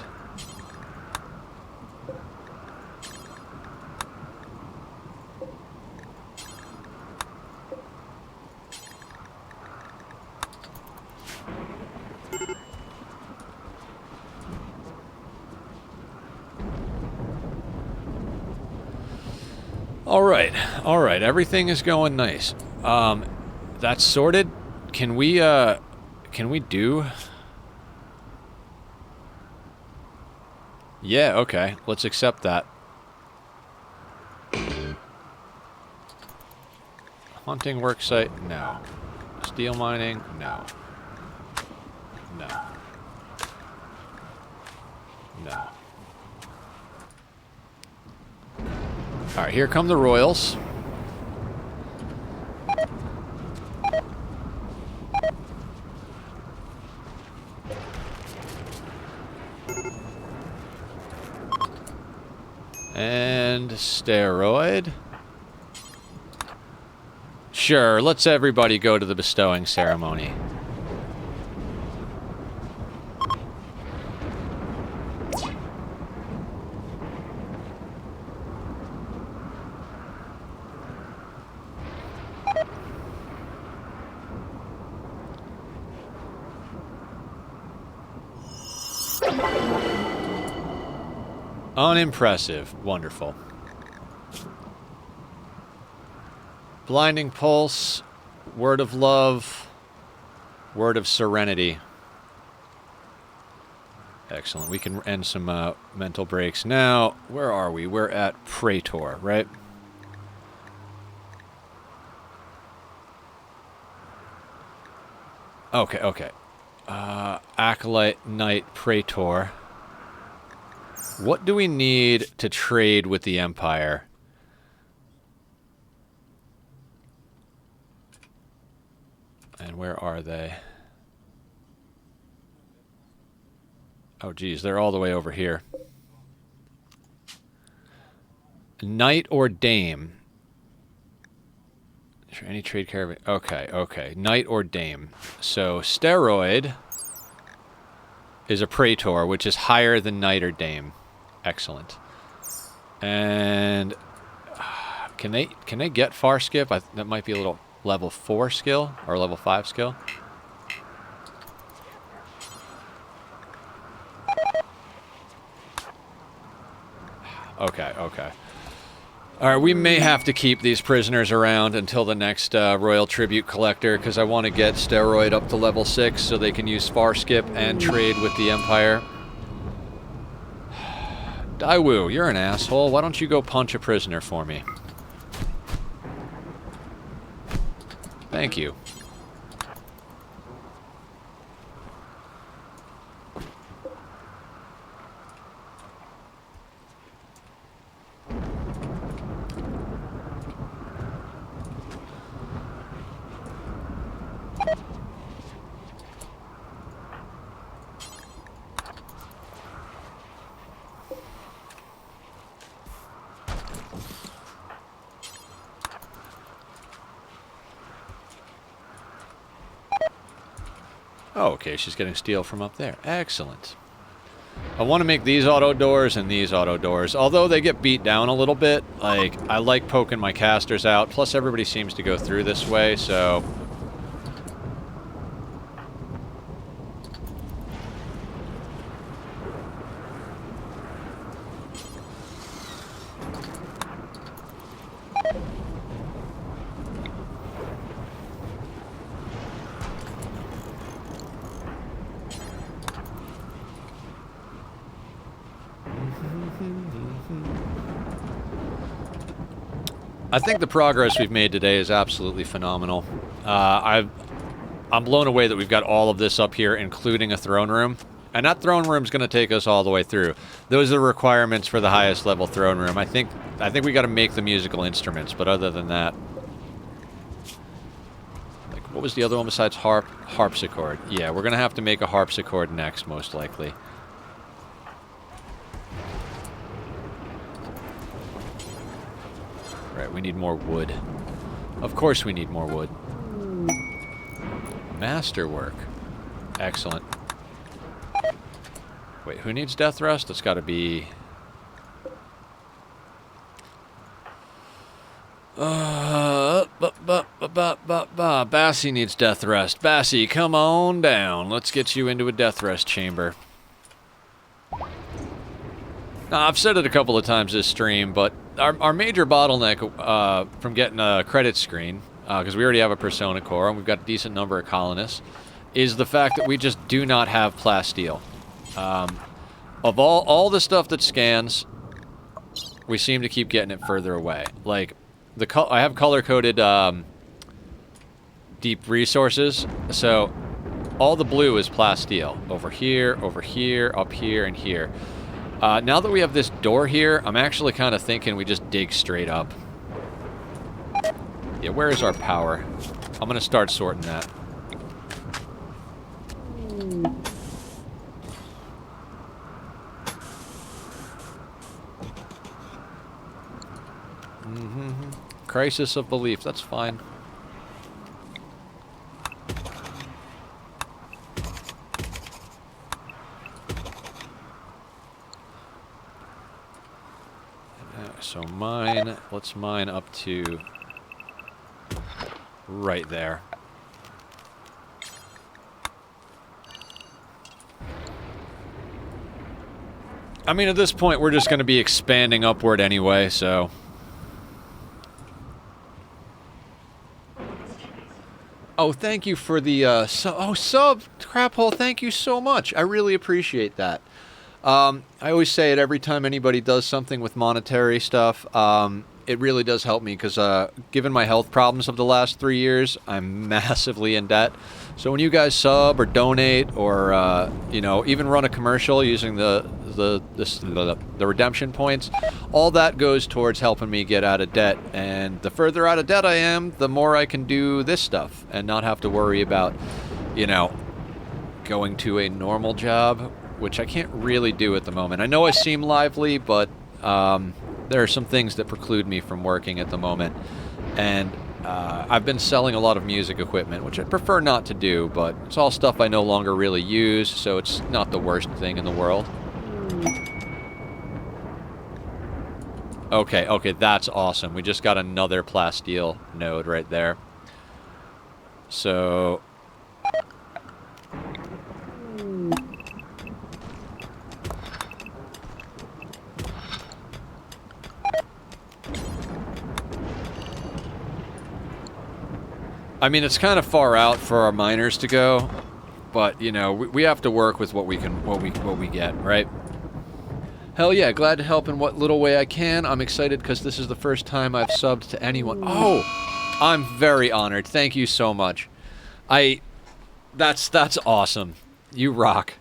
All right, everything is going nice. That's sorted. Can we do? Yeah, okay, let's accept that. Hunting worksite, no. Steel mining, no. No. No. Alright, here come the Royals. And steroid. Sure, let's everybody go to the bestowing ceremony. Unimpressive. Wonderful. Blinding Pulse. Word of Love. Word of Serenity. Excellent. We can end some mental breaks. Now, where are we? We're at Praetor, right? Okay, okay. Acolyte Knight Praetor. What do we need to trade with the Empire? And where are they? Oh, geez, they're all the way over here. Knight or Dame? Is there any trade caravan? Okay, okay. Knight or Dame. So, Steroid is a Praetor, which is higher than Knight or Dame. Excellent. And can they get far skip? That might be a little level 4 skill or level 5 skill. Okay, okay. All right, we may have to keep these prisoners around until the next Royal Tribute Collector, because I want to get Steroid up to level 6 so they can use far skip and trade with the Empire. Daiwu, you're an asshole. Why don't you go punch a prisoner for me? Thank you. Oh, okay, she's getting steel from up there. Excellent. I want to make these auto doors and these auto doors. Although they get beat down a little bit, like, I like poking my casters out. Plus, everybody seems to go through this way, so... I think the progress we've made today is absolutely phenomenal. I'm blown away that we've got all of this up here, including a throne room. And that throne room's going to take us all the way through. Those are the requirements for the highest level throne room. I think we got to make the musical instruments, but other than that... Like, what was the other one besides harp? Harpsichord. Yeah, we're going to have to make a harpsichord next, most likely. Right, we need more wood. Of course we need more wood. Masterwork. Excellent. Wait, who needs death rest? It's got to be... Bassie needs death rest. Bassie, come on down. Let's get you into a death rest chamber. Now, I've said it a couple of times this stream, but our major bottleneck from getting a credit screen, because we already have a Persona core and we've got a decent number of colonists, is the fact that we just do not have plasteel. Of all the stuff that scans, we seem to keep getting it further away. Like, I have color-coded deep resources, so all the blue is plasteel. Over here, up here, and here. Now that we have this door here, I'm actually kind of thinking we just dig straight up. Yeah, where is our power? I'm going to start sorting that. Crisis of belief, that's fine. So mine, let's mine up to right there. I mean, at this point, we're just going to be expanding upward anyway, so... Oh, thank you for the, sub, Craphole, thank you so much. I really appreciate that. I always say it every time anybody does something with monetary stuff. It really does help me because, given my health problems of the last 3 years, I'm massively in debt. So when you guys sub or donate or, you know, even run a commercial using the redemption points, all that goes towards helping me get out of debt. And the further out of debt I am, the more I can do this stuff and not have to worry about, you know, going to a normal job, which I can't really do at the moment. I know I seem lively, but there are some things that preclude me from working at the moment. And I've been selling a lot of music equipment, which I prefer not to do, but it's all stuff I no longer really use, so it's not the worst thing in the world. Okay, that's awesome. We just got another plasteel node right there. So... I mean, it's kind of far out for our miners to go, but you know, we have to work with what we get, right? Hell yeah, glad to help in what little way I can. I'm excited because this is the first time I've subbed to anyone. Oh, I'm very honored. Thank you so much. That's awesome. You rock.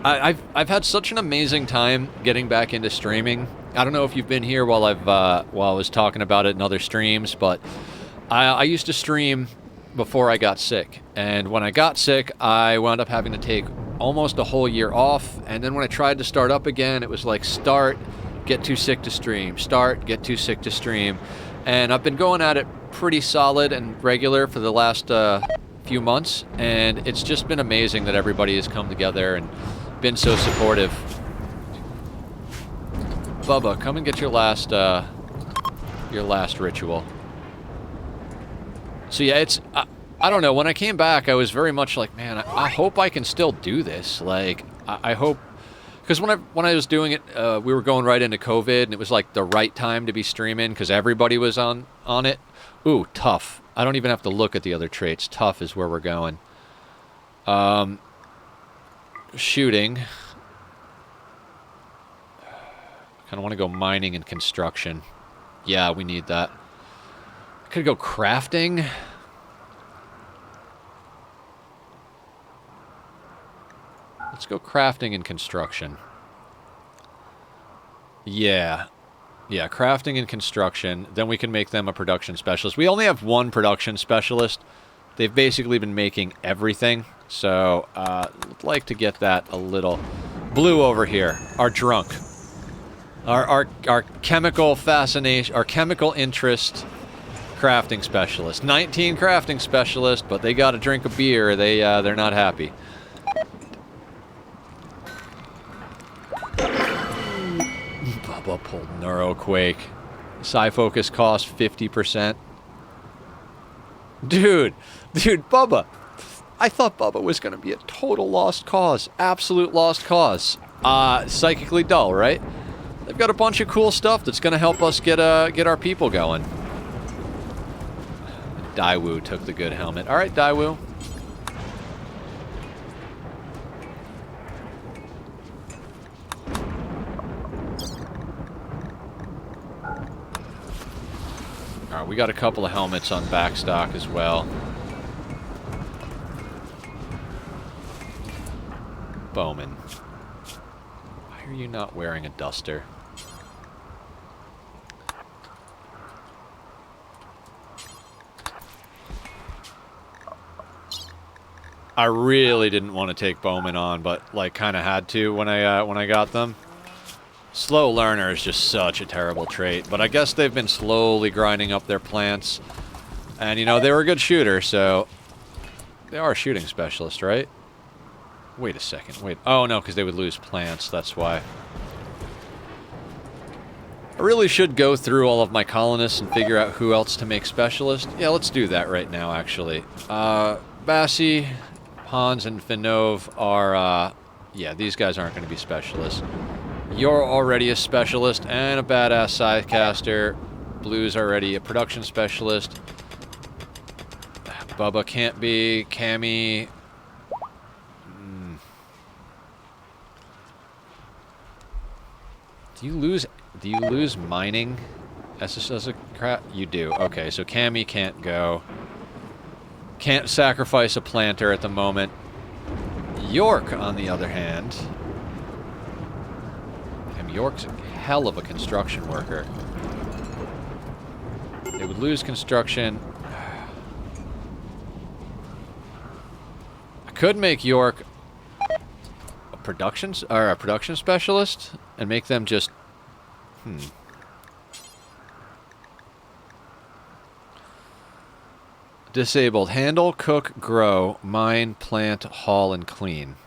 I've had such an amazing time getting back into streaming. I don't know if you've been here while I was talking about it in other streams, but I used to stream before I got sick, and when I got sick, I wound up having to take almost a whole year off, and then when I tried to start up again, it was like start, get too sick to stream, start, get too sick to stream, and I've been going at it pretty solid and regular for the last few months, and it's just been amazing that everybody has come together and been so supportive. Bubba, come and get your last ritual. So yeah, it's, I don't know, when I came back, I was very much like, man, I hope I can still do this. Like, I hope, because when I was doing it, we were going right into COVID, and it was like the right time to be streaming, because everybody was on it. Ooh, tough. I don't even have to look at the other traits. Tough is where we're going. Shooting. Kind of want to go mining and construction. Yeah, we need that. Could go crafting. Let's go crafting and construction. Yeah, crafting and construction. Then we can make them a production specialist. We only have one production specialist. They've basically been making everything. So, I'd like to get that a little... Blue over here, our drunk. Our chemical fascination, our chemical interest... crafting specialist. 19 crafting specialist, but they got to drink a beer. They're not happy. Bubba pulled Neuroquake. Psy-Focus cost 50%. Dude, Bubba. I thought Bubba was going to be a total lost cause. Absolute lost cause. Psychically dull, right? They've got a bunch of cool stuff that's going to help us get our people going. Daewoo took the good helmet. All right, Daewoo. All right, we got a couple of helmets on backstock as well. Bowman. Why are you not wearing a duster? I really didn't want to take Bowman on, but like kind of had to when I got them. Slow learner is just such a terrible trait, but I guess they've been slowly grinding up their plants. And you know, they were a good shooter, so they are a shooting specialist, right? Wait a second. Wait. Oh no, because they would lose plants, that's why. I really should go through all of my colonists and figure out who else to make specialist. Yeah, let's do that right now, actually. Bassi, Hans, and Finov are, yeah, these guys aren't going to be specialists. You're already a specialist and a badass scythecaster. Blue's already a production specialist. Bubba can't be. Cammy. Do you lose mining as a crap? You do. Okay, so Cammy can't go. Can't sacrifice a planter at the moment. York, on the other hand. York's a hell of a construction worker. They would lose construction. I could make York a production specialist and make them just disabled. Handle, cook, grow, mine, plant, haul, and clean.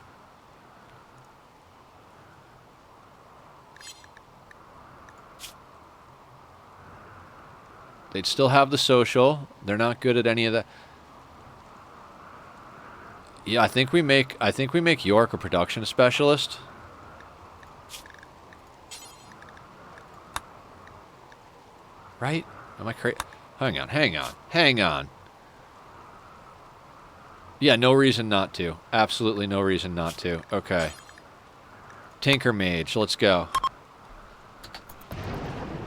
They'd still have the social. They're not good at any of that. Yeah, I think we make York a production specialist. Right? Am I crazy? Hang on. Yeah, no reason not to. Absolutely no reason not to. Okay. Tinker Mage, let's go.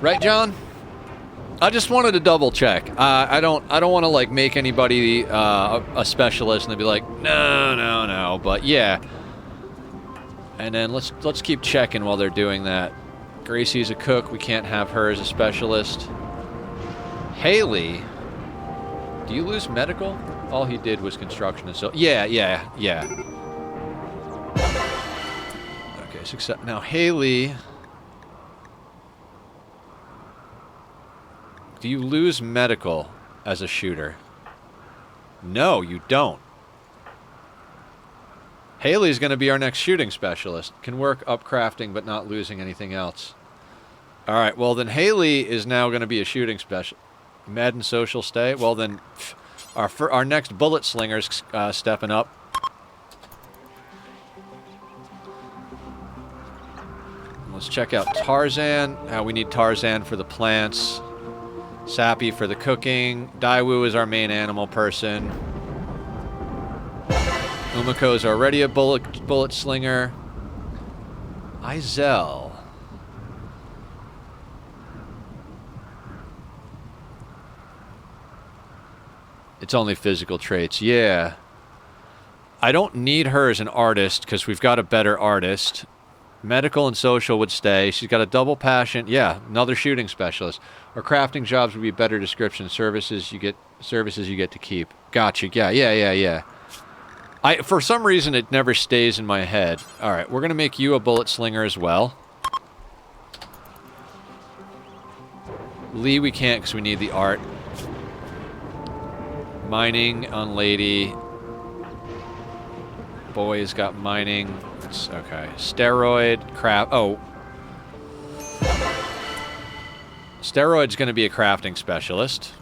Right, John? I just wanted to double check. I don't want to like make anybody a specialist and they'd be like, no. But yeah. And then let's keep checking while they're doing that. Gracie's a cook. We can't have her as a specialist. Haley, do you lose medical? All he did was construction and so yeah. Okay, success. Now Haley. Do you lose medical as a shooter? No, you don't. Haley's going to be our next shooting specialist. Can work up crafting, but not losing anything else. All right, well, then Haley is now going to be a shooting specialist. Med and social stay? Well, then our next bullet slinger's stepping up. Let's check out Tarzan. We need Tarzan for the plants. Sappy for the cooking. Daewoo is our main animal person. Umako's already a bullet slinger. Izel. It's only physical traits. Yeah. I don't need her as an artist because we've got a better artist. Medical and social would stay. She's got a double passion. Yeah, another shooting specialist. Or crafting jobs would be better description. Services you get to keep. Gotcha. Yeah. For some reason it never stays in my head. All right, we're gonna make you a bullet slinger as well. Lee we can't because we need the art. Mining on lady. Boy's got mining. It's okay. Steroid, crap. Oh. Steroid's going to be a crafting specialist.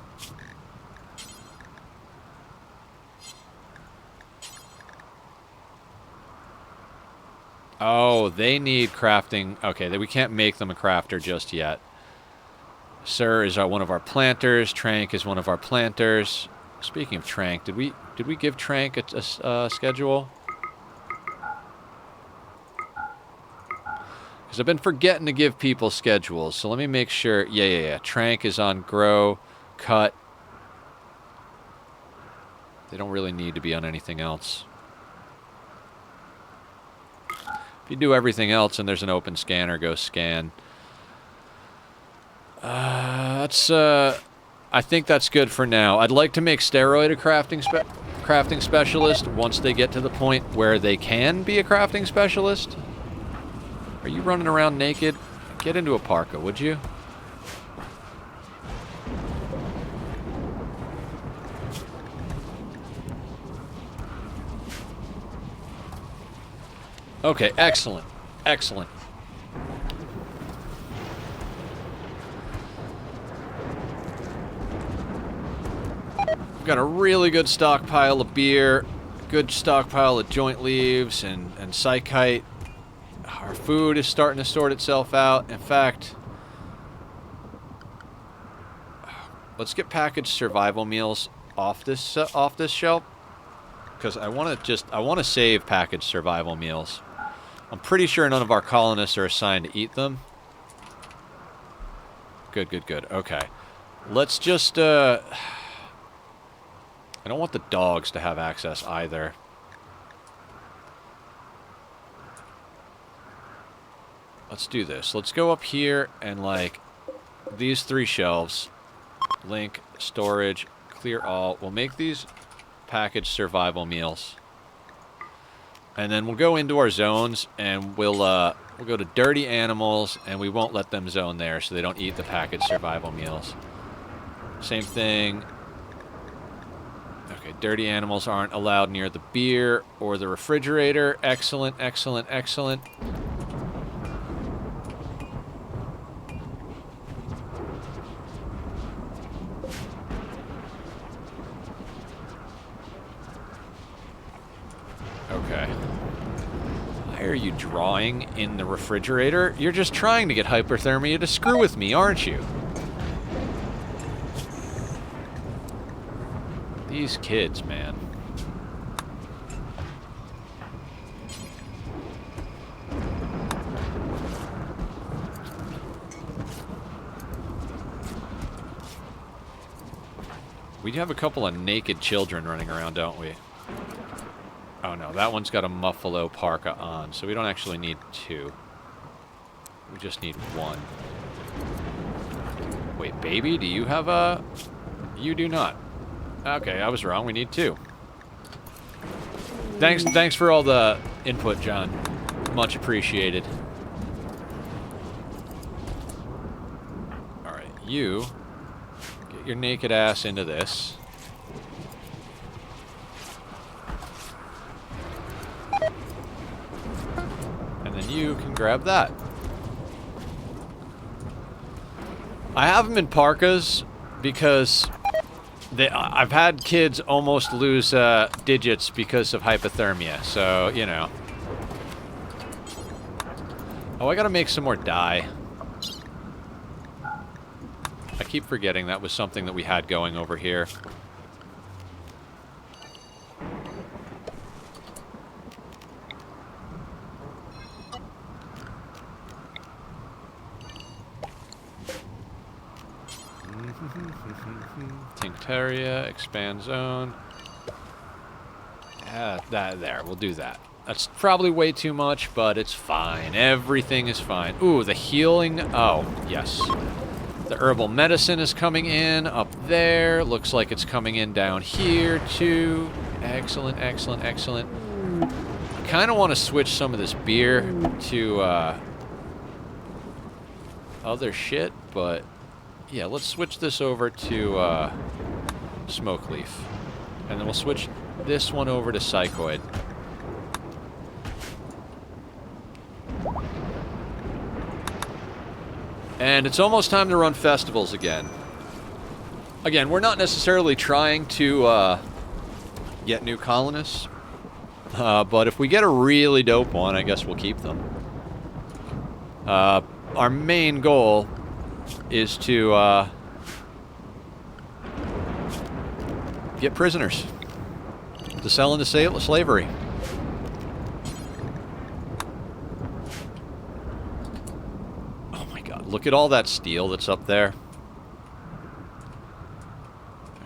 Oh, they need crafting. Okay, we can't make them a crafter just yet. Sir is one of our planters. Trank is one of our planters. Speaking of Trank, did we give Trank a schedule? Because I've been forgetting to give people schedules. So let me make sure. Yeah. Trank is on grow, cut. They don't really need to be on anything else. If you do everything else and there's an open scanner, go scan. I think that's good for now. I'd like to make Steroid a crafting specialist once they get to the point where they can be a crafting specialist. Are you running around naked? Get into a parka, would you? Okay, excellent. Excellent. We've got a really good stockpile of beer, good stockpile of joint leaves and psychite. Our food is starting to sort itself out. In fact, let's get packaged survival meals off this shelf, because I want to save packaged survival meals. I'm pretty sure none of our colonists are assigned to eat them. Good. Okay. Let's just, I don't want the dogs to have access either. Let's do this. Let's go up here and, like, these 3 shelves. Link, storage, clear all. We'll make these packaged survival meals. And then we'll go into our zones, and we'll go to dirty animals, and we won't let them zone there so they don't eat the packaged survival meals. Same thing. Okay, dirty animals aren't allowed near the beer or the refrigerator. Excellent. Okay. Why are you drawing in the refrigerator? You're just trying to get hypothermia to screw with me, aren't you? These kids, man. We have a couple of naked children running around, don't we? Oh no, that one's got a Muffalo parka on, so we don't actually need 2. We just need 1. Wait, baby, do you have a... You do not. Okay, I was wrong. We need 2. Thanks for all the input, John. Much appreciated. Alright, you... Get your naked ass into this. Then you can grab that. I have them in parkas because I've had kids almost lose digits because of hypothermia, so, you know. Oh, I gotta make some more dye. I keep forgetting that was something that we had going over here. Tincteria, expand zone. There, we'll do that. That's probably way too much, but it's fine. Everything is fine. Ooh, the healing. Oh, yes. The herbal medicine is coming in up there. Looks like it's coming in down here, too. Excellent. I kind of want to switch some of this beer to other shit, but yeah, let's switch this over to smoke leaf. And then we'll switch this one over to psychoid. And it's almost time to run festivals again. Again, we're not necessarily trying to get new colonists. But if we get a really dope one, I guess we'll keep them. Our main goal is to get prisoners to sell into slavery. Oh my god, look at all that steel that's up there.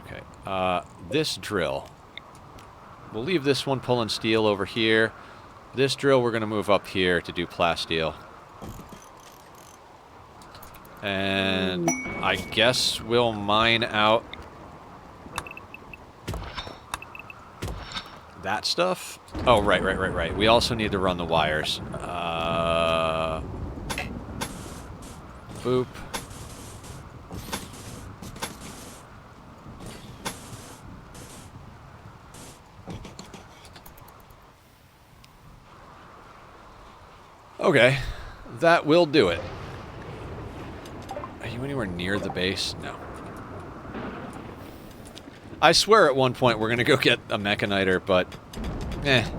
Okay, this drill. We'll leave this one pulling steel over here. This drill we're going to move up here to do plasteel. And I guess we'll mine out that stuff. Oh, right. We also need to run the wires. Boop. Okay, that will do it. Are you anywhere near the base? No. I swear at one point we're gonna go get a mechaniter, but... eh.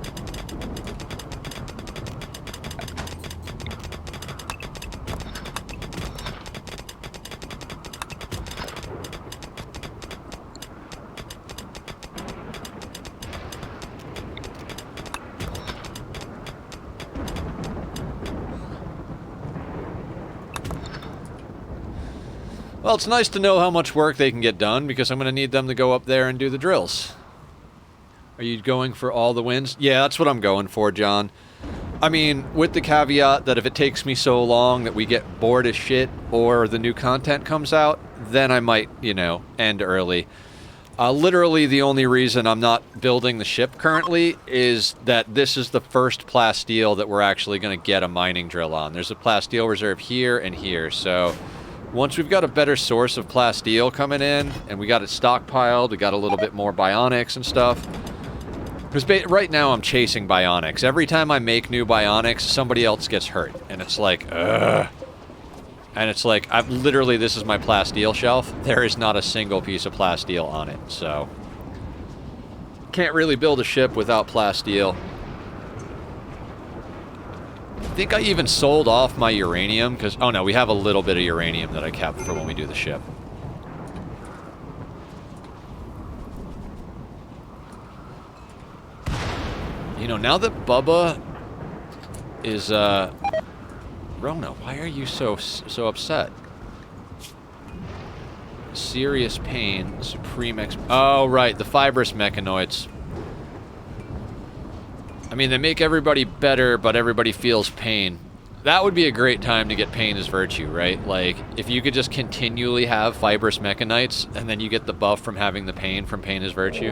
Well, it's nice to know how much work they can get done, because I'm going to need them to go up there and do the drills. Are you going for all the wins? Yeah, that's what I'm going for, John. I mean, with the caveat that if it takes me so long that we get bored as shit or the new content comes out, then I might, you know, end early. Literally the only reason I'm not building the ship currently is that this is the first plasteel that we're actually going to get a mining drill on. There's a plasteel reserve here and here, so... once we've got a better source of plasteel coming in, and we got it stockpiled, we got a little bit more bionics and stuff. Because right now I'm chasing bionics. Every time I make new bionics, somebody else gets hurt. And it's like, ugh. And it's like, literally, this is my plasteel shelf. There is not a single piece of plasteel on it, so... can't really build a ship without plasteel. I think I even sold off my uranium, because... oh no, we have a little bit of uranium that I kept for when we do the ship. You know, now that Bubba is, Rona, why are you so upset? Serious pain, supreme oh, right, the fibrous mechanoids. I mean, they make everybody better, but everybody feels pain. That would be a great time to get pain as virtue, right? Like, if you could just continually have fibrous mechanites, and then you get the buff from having the pain from pain as virtue.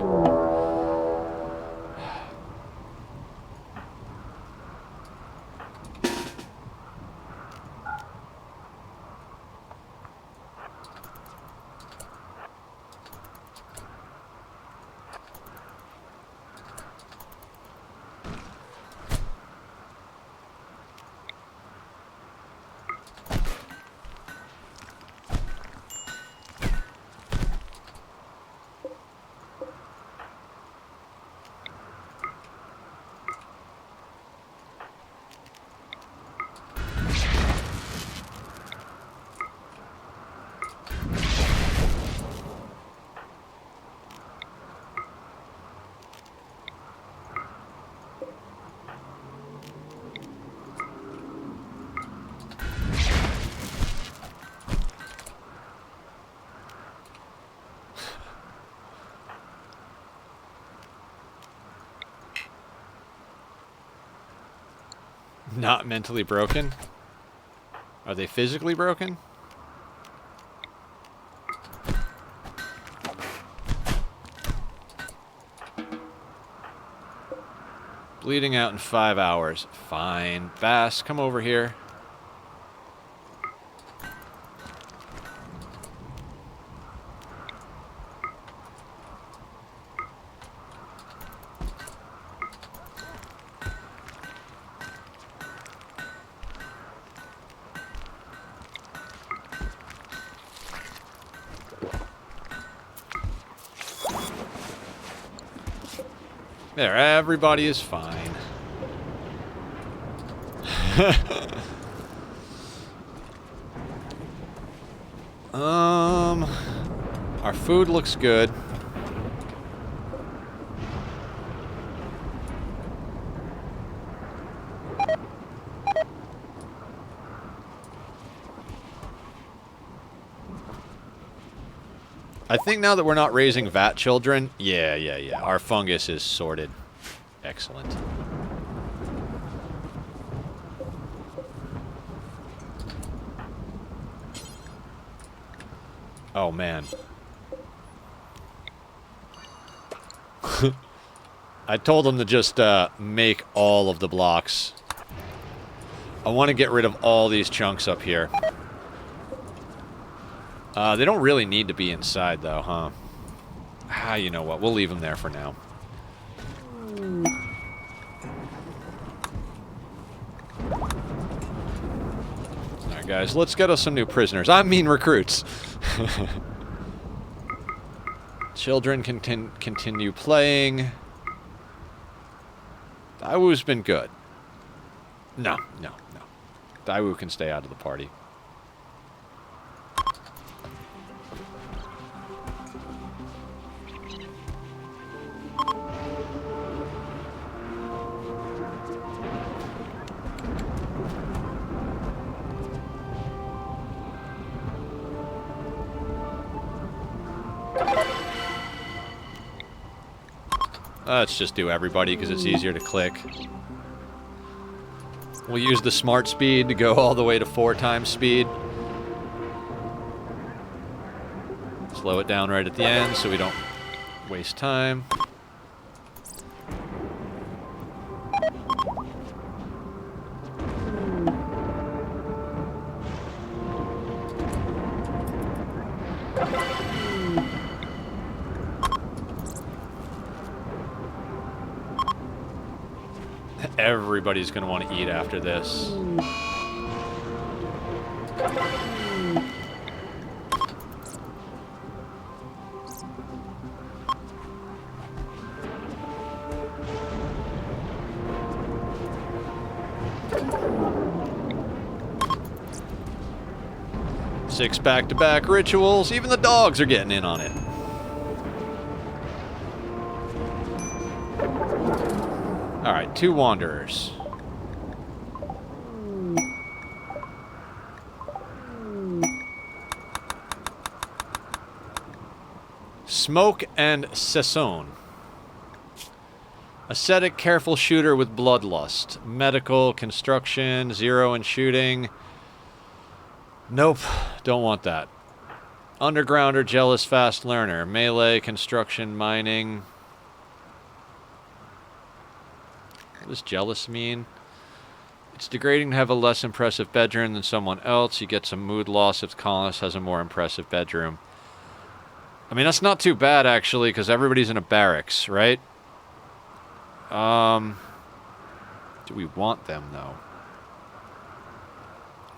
Not mentally broken? Are they physically broken? Bleeding out in 5 hours. Fine. Bass, come over here. There, everybody is fine. Our food looks good. I think now that we're not raising vat children, yeah. Our fungus is sorted. Excellent. Oh, man. I told them to just make all of the blocks. I want to get rid of all these chunks up here. They don't really need to be inside, though, huh? Ah, you know what? We'll leave them there for now. Alright, guys, let's get us some new prisoners. I mean recruits. Children can continue playing. Daiwu's been good. No. Daiwu can stay out of the party. Let's just do everybody because it's easier to click. We'll use the smart speed to go all the way to 4 times speed. Slow it down right at the end so we don't waste time. Everybody's going to want to eat after this. Six back-to-back rituals. Even the dogs are getting in on it. Alright, 2 wanderers. Smoke and Sesson. Ascetic, careful shooter with bloodlust. Medical, construction, 0 in shooting. Nope, don't want that. Undergrounder, jealous, fast learner. Melee, construction, mining. What does jealous mean? It's degrading to have a less impressive bedroom than someone else. You get some mood loss if the colonist has a more impressive bedroom. I mean, that's not too bad, actually, because everybody's in a barracks, right? Do we want them, though?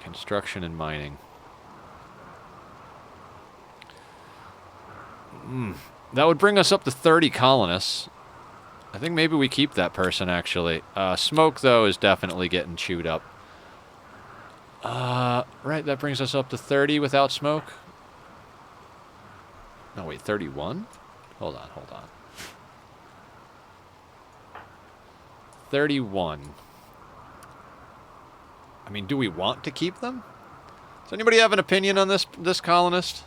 Construction and mining. That would bring us up to 30 colonists. I think maybe we keep that person, actually. Smoke, though, is definitely getting chewed up. Right, that brings us up to 30 without smoke. No, wait, 31? Hold on. 31. I mean, do we want to keep them? Does anybody have an opinion on this colonist?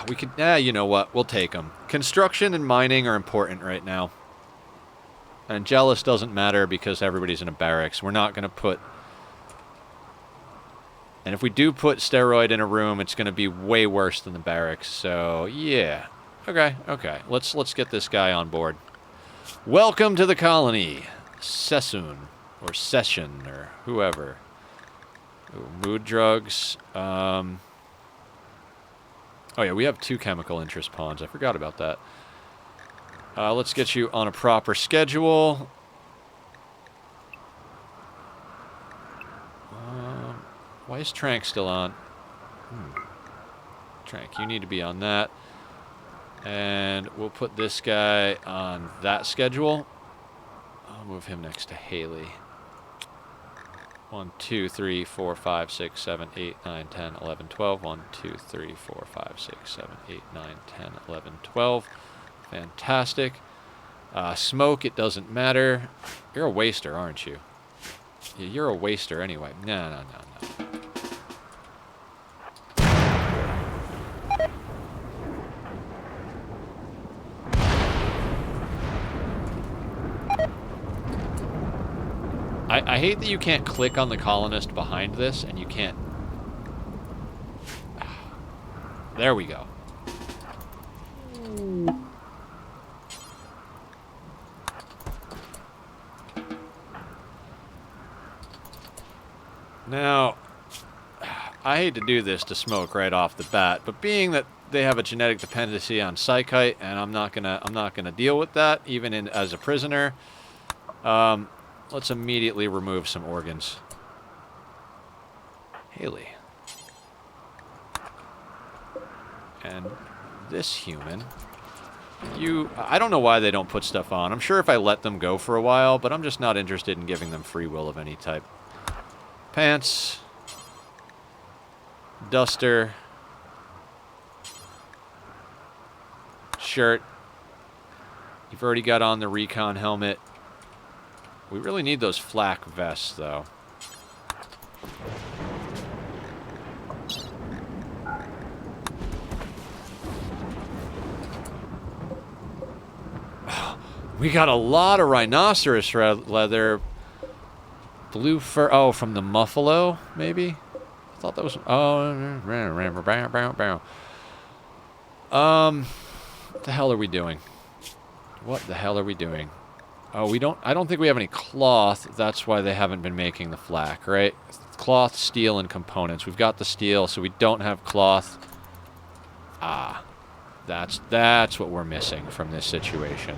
We could, you know what? We'll take them. Construction and mining are important right now. And jealous doesn't matter because everybody's in a barracks. We're not going to put... And if we do put steroid in a room, it's going to be way worse than the barracks. So, yeah. Okay. Let's get this guy on board. Welcome to the colony. Sessun. Or Session. Or whoever. Ooh, mood drugs. Oh, yeah. We have 2 chemical interest pawns. I forgot about that. Let's get you on a proper schedule. Why is Trank still on? Trank, you need to be on that. And we'll put this guy on that schedule. I'll move him next to Haley. 1, 2, 3, 4, 5, 6, 7, 8, 9, 10, 11, 12. 1, 2, 3, 4, 5, 6, 7, 8, 9, 10, 11, 12. Fantastic. Smoke, it doesn't matter. You're a waster, aren't you? Yeah, you're a waster anyway. No, no, no, no. I hate that you can't click on the colonist behind this, and you can't... There we go. Now, I hate to do this to Smoke right off the bat, but being that they have a genetic dependency on psychite, and I'm not gonna deal with that, even as a prisoner. Let's immediately remove some organs. Haley. And this human. I don't know why they don't put stuff on. I'm sure if I let them go for a while, but I'm just not interested in giving them free will of any type. Pants. Duster. Shirt. You've already got on the recon helmet. We really need those flak vests, though. We got a lot of rhinoceros leather. Blue fur. Oh, from the Muffalo, maybe? I thought that was... Oh. What the hell are we doing? What the hell are we doing? Oh, I don't think we have any cloth. That's why they haven't been making the flak, right? Cloth, steel, and components. We've got the steel, so we don't have cloth. Ah. That's what we're missing from this situation.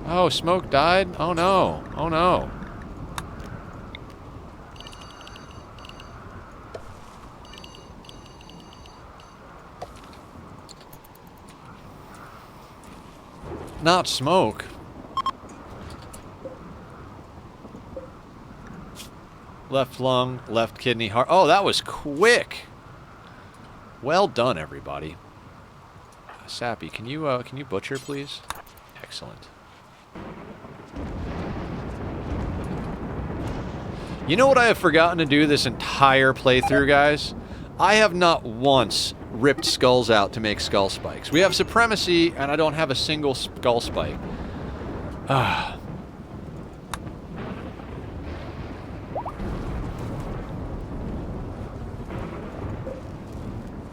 Oh, Smoke died? Oh no. Oh no. Not Smoke. Left lung, left kidney, heart. Oh, that was quick. Well done, everybody. Sappy, can you butcher, please? Excellent. You know what I have forgotten to do this entire playthrough, guys? I have not once ripped skulls out to make skull spikes. We have supremacy, and I don't have a single skull spike. Ah.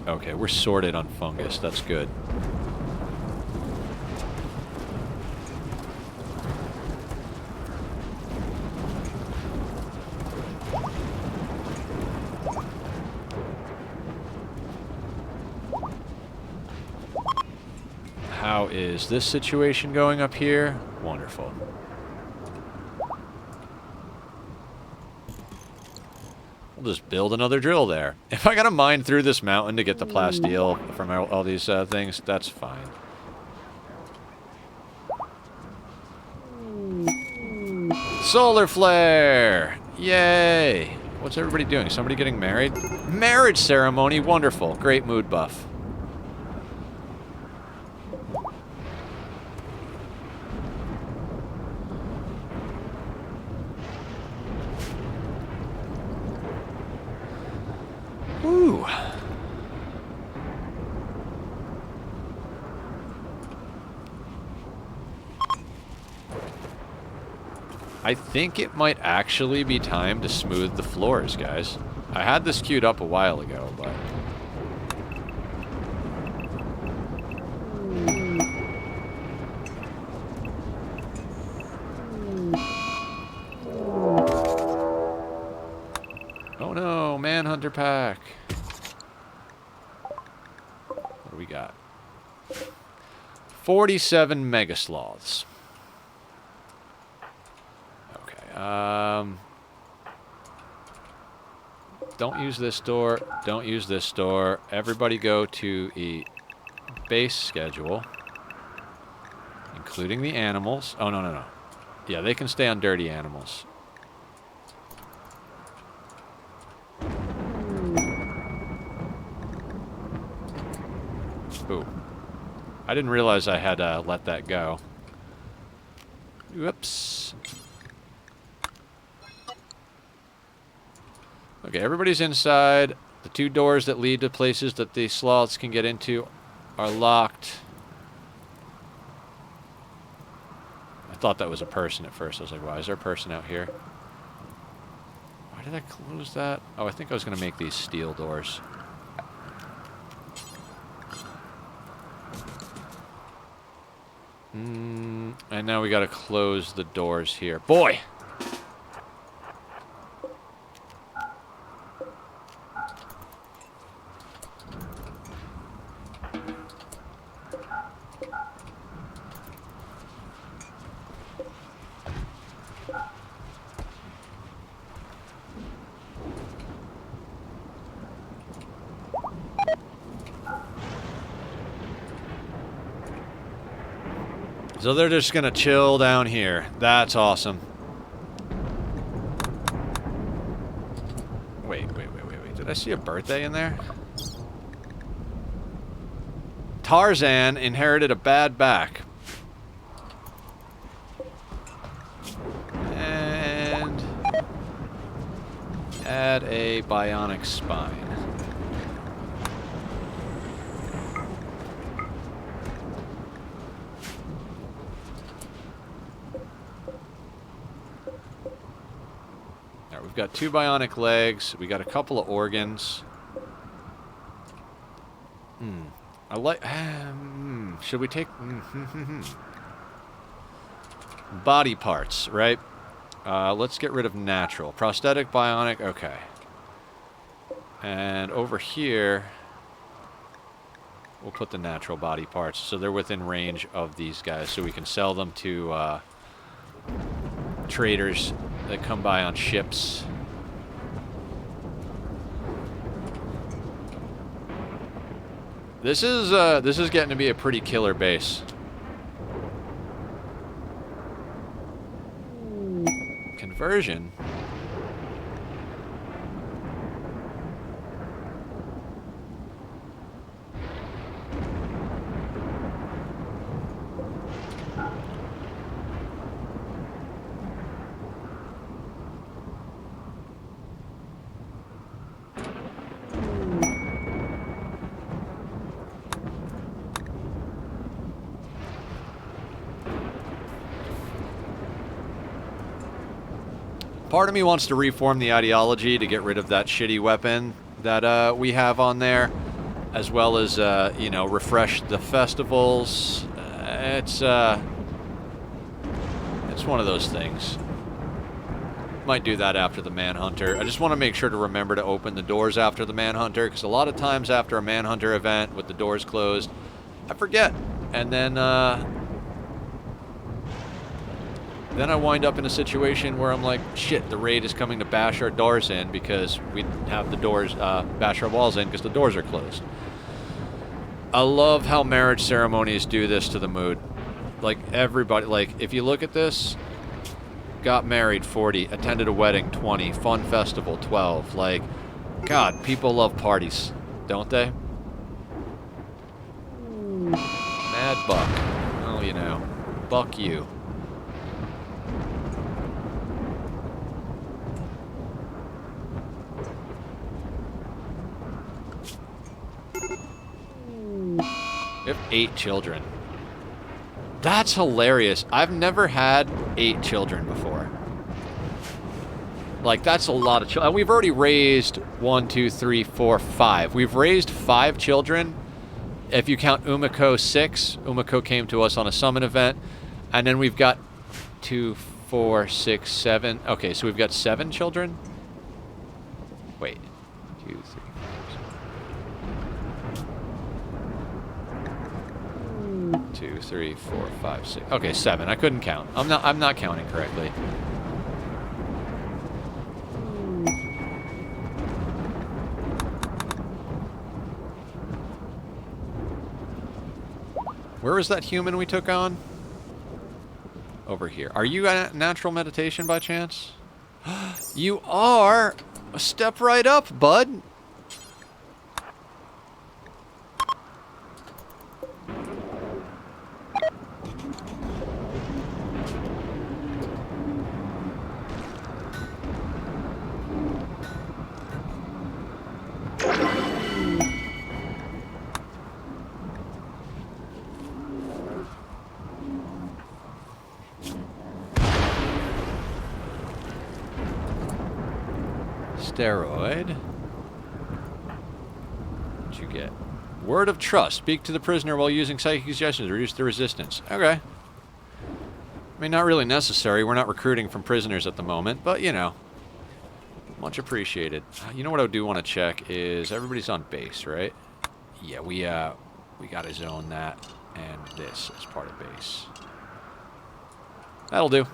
Okay, we're sorted on fungus. That's good. How is this situation going up here? Wonderful. We'll just build another drill there. If I gotta mine through this mountain to get the plasteel from all these things, that's fine. Solar flare! Yay! What's everybody doing? Somebody getting married? Marriage ceremony! Wonderful. Great mood buff. Woo! I think it might actually be time to smooth the floors, guys. I had this queued up a while ago, but... Oh no, Manhunter Pack. What do we got? 47 Megasloths. Don't use this door. Don't use this door. Everybody go to a base schedule, including the animals. Oh, no, no, no. Yeah, they can stay on dirty animals. Ooh. I didn't realize I had let that go. Whoops. Okay, everybody's inside. The 2 doors that lead to places that the sloths can get into are locked. I thought that was a person at first. I was like, why is there a person out here? Why did I close that? Oh, I think I was going to make these steel doors. And now we got to close the doors here. Boy! So they're just gonna chill down here. That's awesome. Wait. Did I see a birthday in there? Tarzan inherited a bad back. And add a bionic spine. We've got 2 bionic legs. We got a couple of organs. I like... should we take... body parts, right? Let's get rid of natural. Prosthetic, bionic, okay. And over here, we'll put the natural body parts so they're within range of these guys so we can sell them to traders that come by on ships. This is getting to be a pretty killer base. Conversion. Part of me wants to reform the ideology to get rid of that shitty weapon that we have on there, as well as, you know, refresh the festivals. It's one of those things. Might do that after the Manhunter. I just want to make sure to remember to open the doors after the Manhunter, because a lot of times after a Manhunter event with the doors closed, I forget. And then I wind up in a situation where I'm like, shit, the raid is coming to bash our doors in because we have the doors, bash our walls in because the doors are closed. I love how marriage ceremonies do this to the mood. Like, everybody, like, if you look at this, got married 40, attended a wedding 20, fun festival 12. Like, God, people love parties, don't they? Mad Buck. Oh, you know, buck you. We have 8 children. That's hilarious. I've never had 8 children before. Like, that's a lot of children. We've already raised 1, 2, 3, 4, 5. We've raised 5 children. If you count Umiko, 6. Umiko came to us on a summon event. And then we've got 2, 4, 6, 7. Okay, so we've got 7 children. Wait. 2, 3. 2, 3, 4, 5, 6. Okay, 7. I couldn't count. I'm not counting correctly. Where was that human we took on? Over here. Are you at natural meditation by chance? You are! Step right up, bud! Steroid. What'd you get? Word of trust. Speak to the prisoner while using psychic suggestions to reduce the resistance. Okay. I mean, not really necessary. We're not recruiting from prisoners at the moment, but, you know. Much appreciated. You know what I do want to check is everybody's on base, right? Yeah, we gotta zone that and this as part of base. That'll do.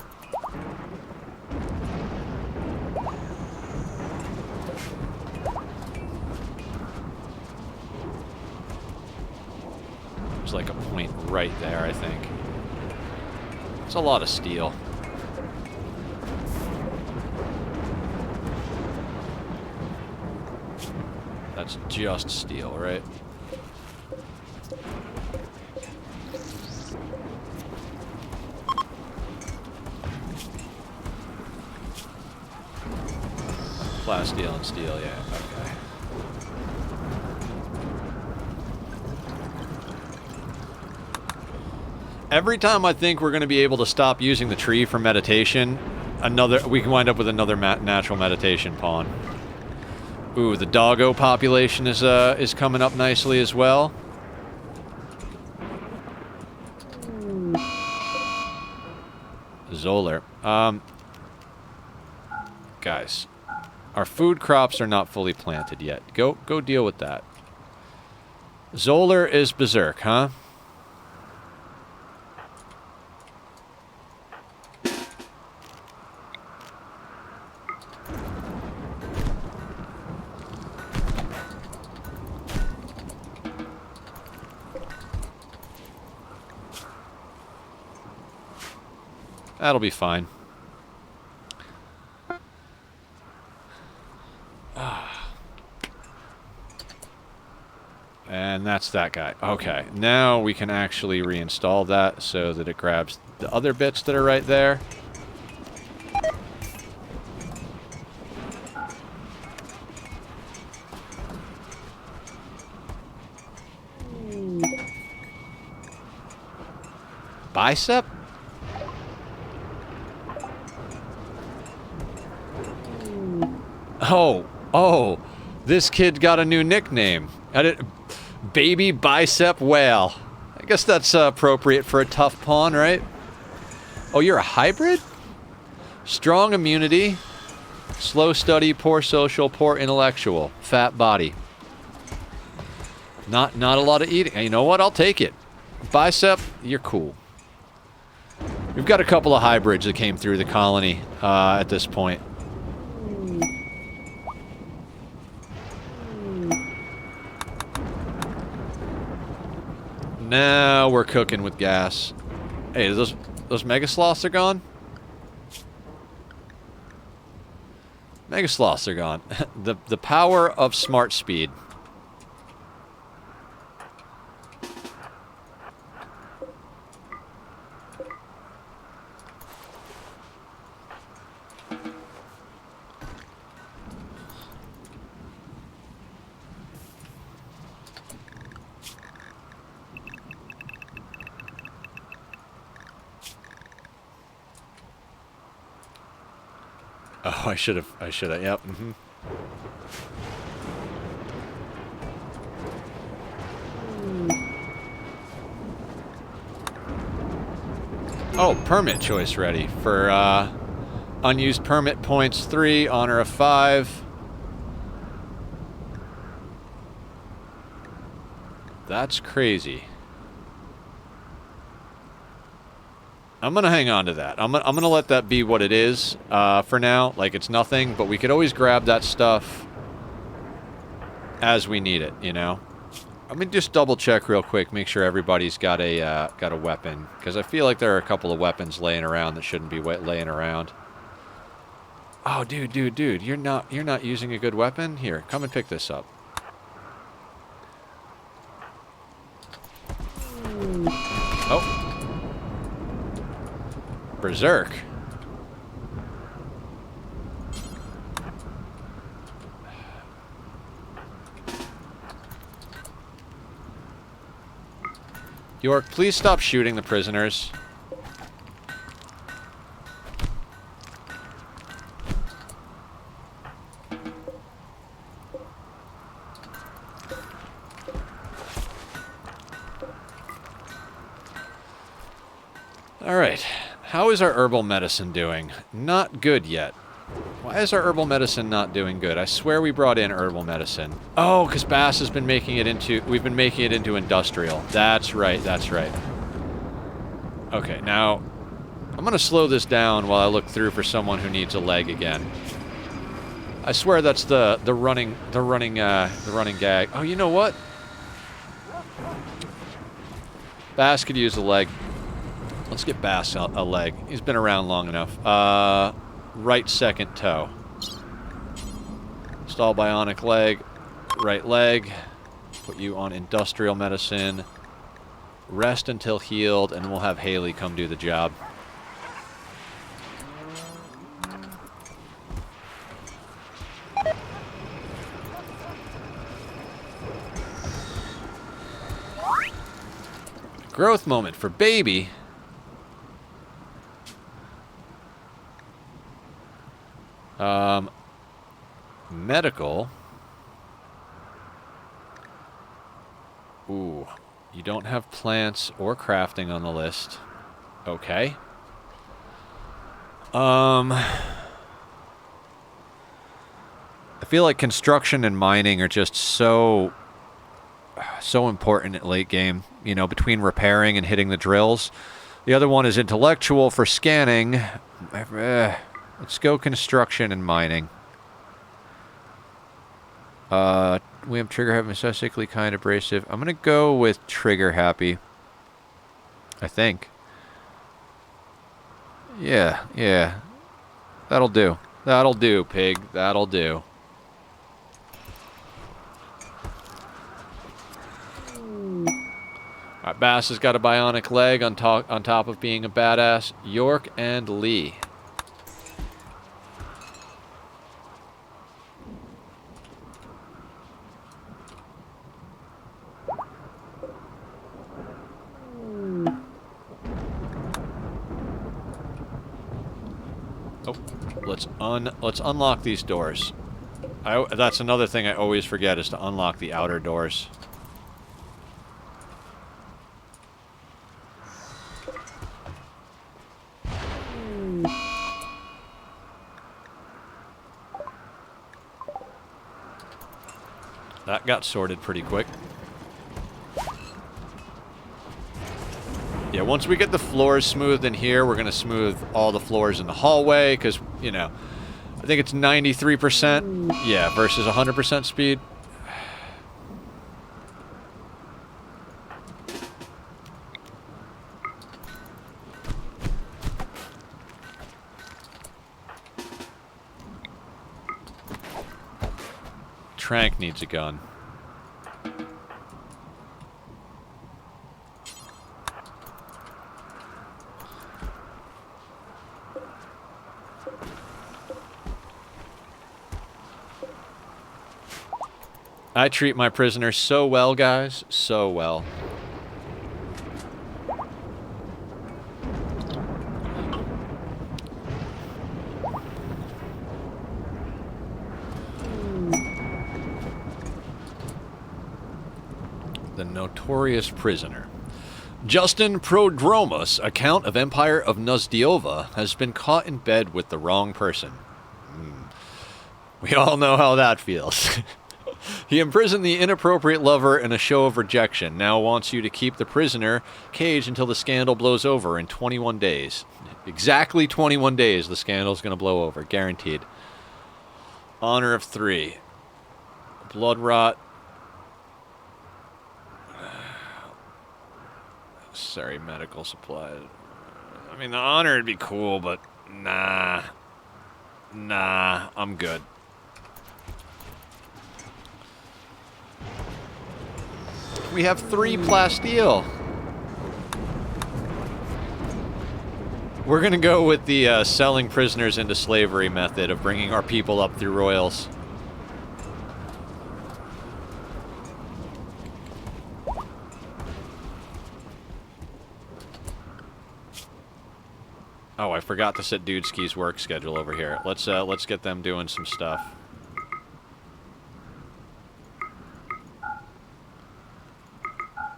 There's like a point right there, I think. It's a lot of steel. That's just steel, right? Plasteel and steel, yeah, okay. Every time I think we're going to be able to stop using the tree for meditation, we can wind up with another natural meditation pawn. Ooh, the doggo population is coming up nicely as well. Zolar. Guys, our food crops are not fully planted yet. Go deal with that. Zolar is berserk, huh? That'll be fine. And that's that guy. Okay, now we can actually reinstall that so that it grabs the other bits that are right there. Bicep? Oh, this kid got a new nickname. Baby Bicep Whale. I guess that's appropriate for a tough pawn, right? Oh, you're a hybrid? Strong immunity, slow study, poor social, poor intellectual, fat body. Not a lot of eating. You know what? I'll take it. Bicep, you're cool. We've got a couple of hybrids that came through the colony at this point. Now we're cooking with gas. Hey, those mega sloths are gone? Mega sloths are gone. the power of smart speed. Oh, I should have, yep. Mm-hmm. Oh, permit choice ready for unused permit points 3, honor of 5. That's crazy. I'm gonna hang on to that. I'm gonna let that be what it is for now. Like, it's nothing, but we could always grab that stuff as we need it, you know? Let me just double check real quick, make sure everybody's got a weapon, because I feel like there are a couple of weapons laying around that shouldn't be laying around. Oh, dude, you're not using a good weapon? Here, come and pick this up. Oh. Berserk. York, please stop shooting the prisoners. All right. How is our herbal medicine doing? Not good yet. Why is our herbal medicine not doing good? I swear we brought in herbal medicine. Oh, because Bass has been making it into... We've been making it into industrial. That's right, that's right. Okay, now... I'm going to slow this down while I look through for someone who needs a leg again. I swear that's the running gag. Oh, you know what? Bass could use a leg. Let's get Bass a leg. He's been around long enough. Right second toe. Install bionic leg. Right leg. Put you on industrial medicine. Rest until healed, and we'll have Haley come do the job. Growth moment for baby. Medical. Ooh, you don't have plants or crafting on the list. Okay. I feel like construction and mining are just so important at late game, you know, between repairing and hitting the drills. The other one is intellectual for scanning. Let's go construction and mining. We have trigger happy, necessarily kind abrasive. I'm gonna go with trigger happy. I think. Yeah. That'll do. That'll do, pig. That'll do. Alright, Bass has got a bionic leg on top of being a badass. York and Lee. Let's unlock these doors. That's another thing I always forget, is to unlock the outer doors. That got sorted pretty quick. Yeah, once we get the floors smoothed in here, we're going to smooth all the floors in the hallway, because, you know, I think it's 93%, yeah, versus 100% speed. Trank needs a gun. I treat my prisoners so well, guys. So well. The notorious prisoner. Justin Prodromos, a count of Empire of Nuzdiova, has been caught in bed with the wrong person. We all know how that feels. He imprisoned the inappropriate lover in a show of rejection. Now wants you to keep the prisoner caged until the scandal blows over in 21 days. Exactly 21 days the scandal's going to blow over. Guaranteed. Honor of 3. Blood rot. Unnecessary medical supplies. I mean, the honor would be cool, but nah. Nah, I'm good. We have 3 plasteel. We're gonna go with the selling prisoners into slavery method of bringing our people up through royals. Oh, I forgot to set Dudeski's work schedule over here. Let's get them doing some stuff.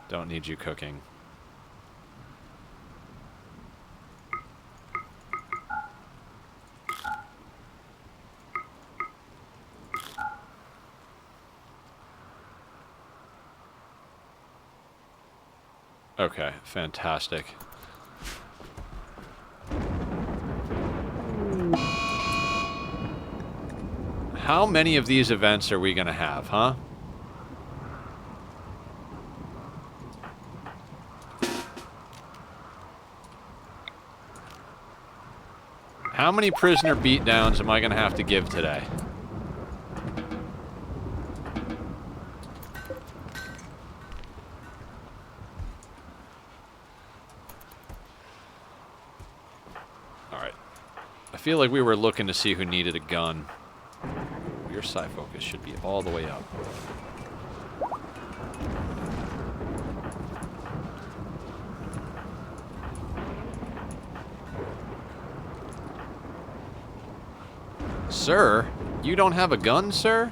Don't need you cooking. Okay, fantastic. How many of these events are we gonna have, huh? How many prisoner beatdowns am I gonna have to give today? Alright. I feel like we were looking to see who needed a gun. Your psi focus should be all the way up. Sir? You don't have a gun, sir?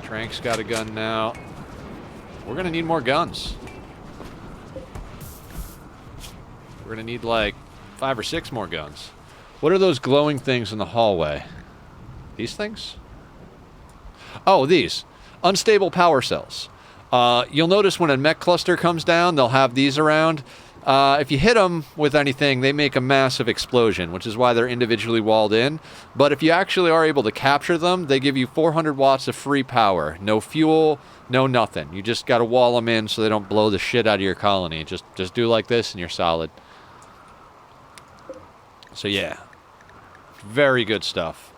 Trank's got a gun now. We're gonna need more guns. We're gonna need like 5 or 6 more guns. What are those glowing things in the hallway? These things? Oh, these. Unstable power cells. You'll notice when a mech cluster comes down, they'll have these around. If you hit them with anything, they make a massive explosion, which is why they're individually walled in. But if you actually are able to capture them, they give you 400 watts of free power. No fuel, no nothing. You just got to wall them in so they don't blow the shit out of your colony. Just do like this and you're solid. So yeah, very good stuff.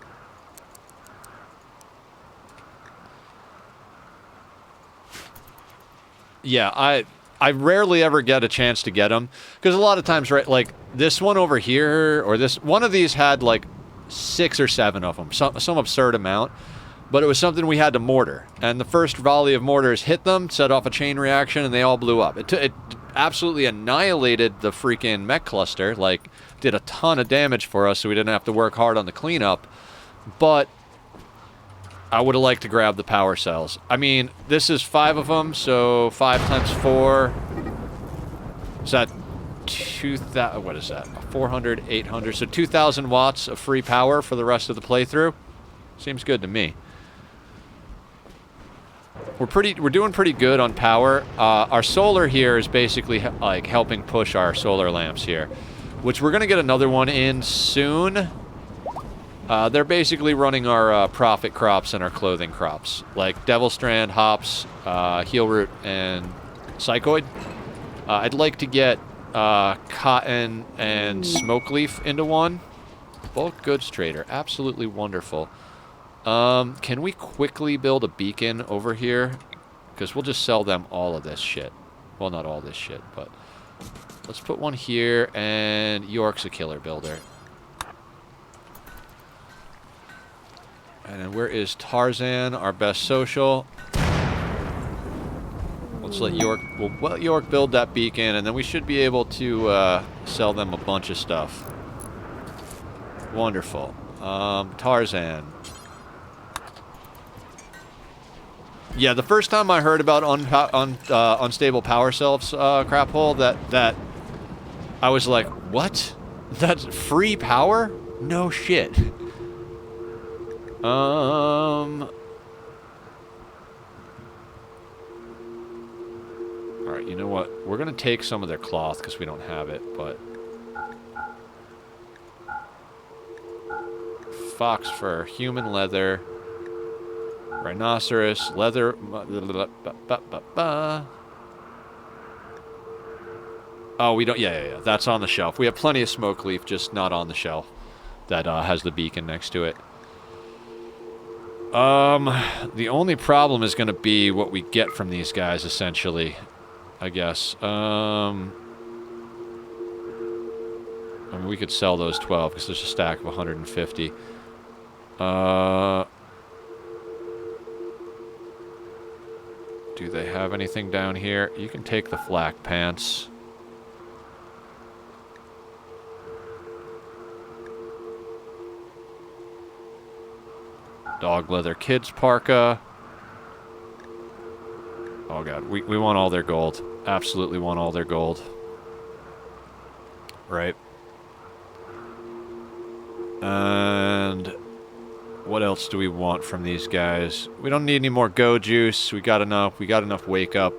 Yeah, I rarely ever get a chance to get them because a lot of times, right, like this one over here or this one of these had like 6 or 7 of them, some absurd amount, but it was something we had to mortar, and the first volley of mortars hit them, set off a chain reaction, and they all blew up. It absolutely annihilated the freaking mech cluster, like did a ton of damage for us, so we didn't have to work hard on the cleanup. But I would have liked to grab the power cells. I mean, this is 5 of them, so 5 times 4. Is that 2,000? What is that? 400, 800. So 2,000 watts of free power for the rest of the playthrough. Seems good to me. We're doing pretty good on power. Our solar here is basically like helping push our solar lamps here, which we're gonna get another one in soon. They're basically running our profit crops and our clothing crops, like Devil Strand, hops, heel root, and psychoid. I'd like to get cotton and smoke leaf into one. Bulk goods trader, absolutely wonderful. Can we quickly build a beacon over here? Because we'll just sell them all of this shit. Well, not all this shit, but let's put one here, and York's a killer builder. And then where is Tarzan, our best social? Let's let York, we'll let York build that beacon, and then we should be able to sell them a bunch of stuff. Wonderful. Tarzan. Yeah, the first time I heard about unstable power cells crap hole, that I was like, what? That's free power? No shit. Alright, you know what? We're gonna take some of their cloth because we don't have it, but fox fur, human leather. Rhinoceros, leather. Oh, we don't. Yeah. That's on the shelf. We have plenty of smoke leaf, just not on the shelf that has the beacon next to it. The only problem is going to be what we get from these guys, essentially, I guess. I mean, we could sell those 12 because there's a stack of 150. Do they have anything down here? You can take the flak pants. Dog leather kids parka. Oh god, we want all their gold. Absolutely want all their gold. Right. And what else do we want from these guys? We don't need any more go juice. We got enough. We got enough wake up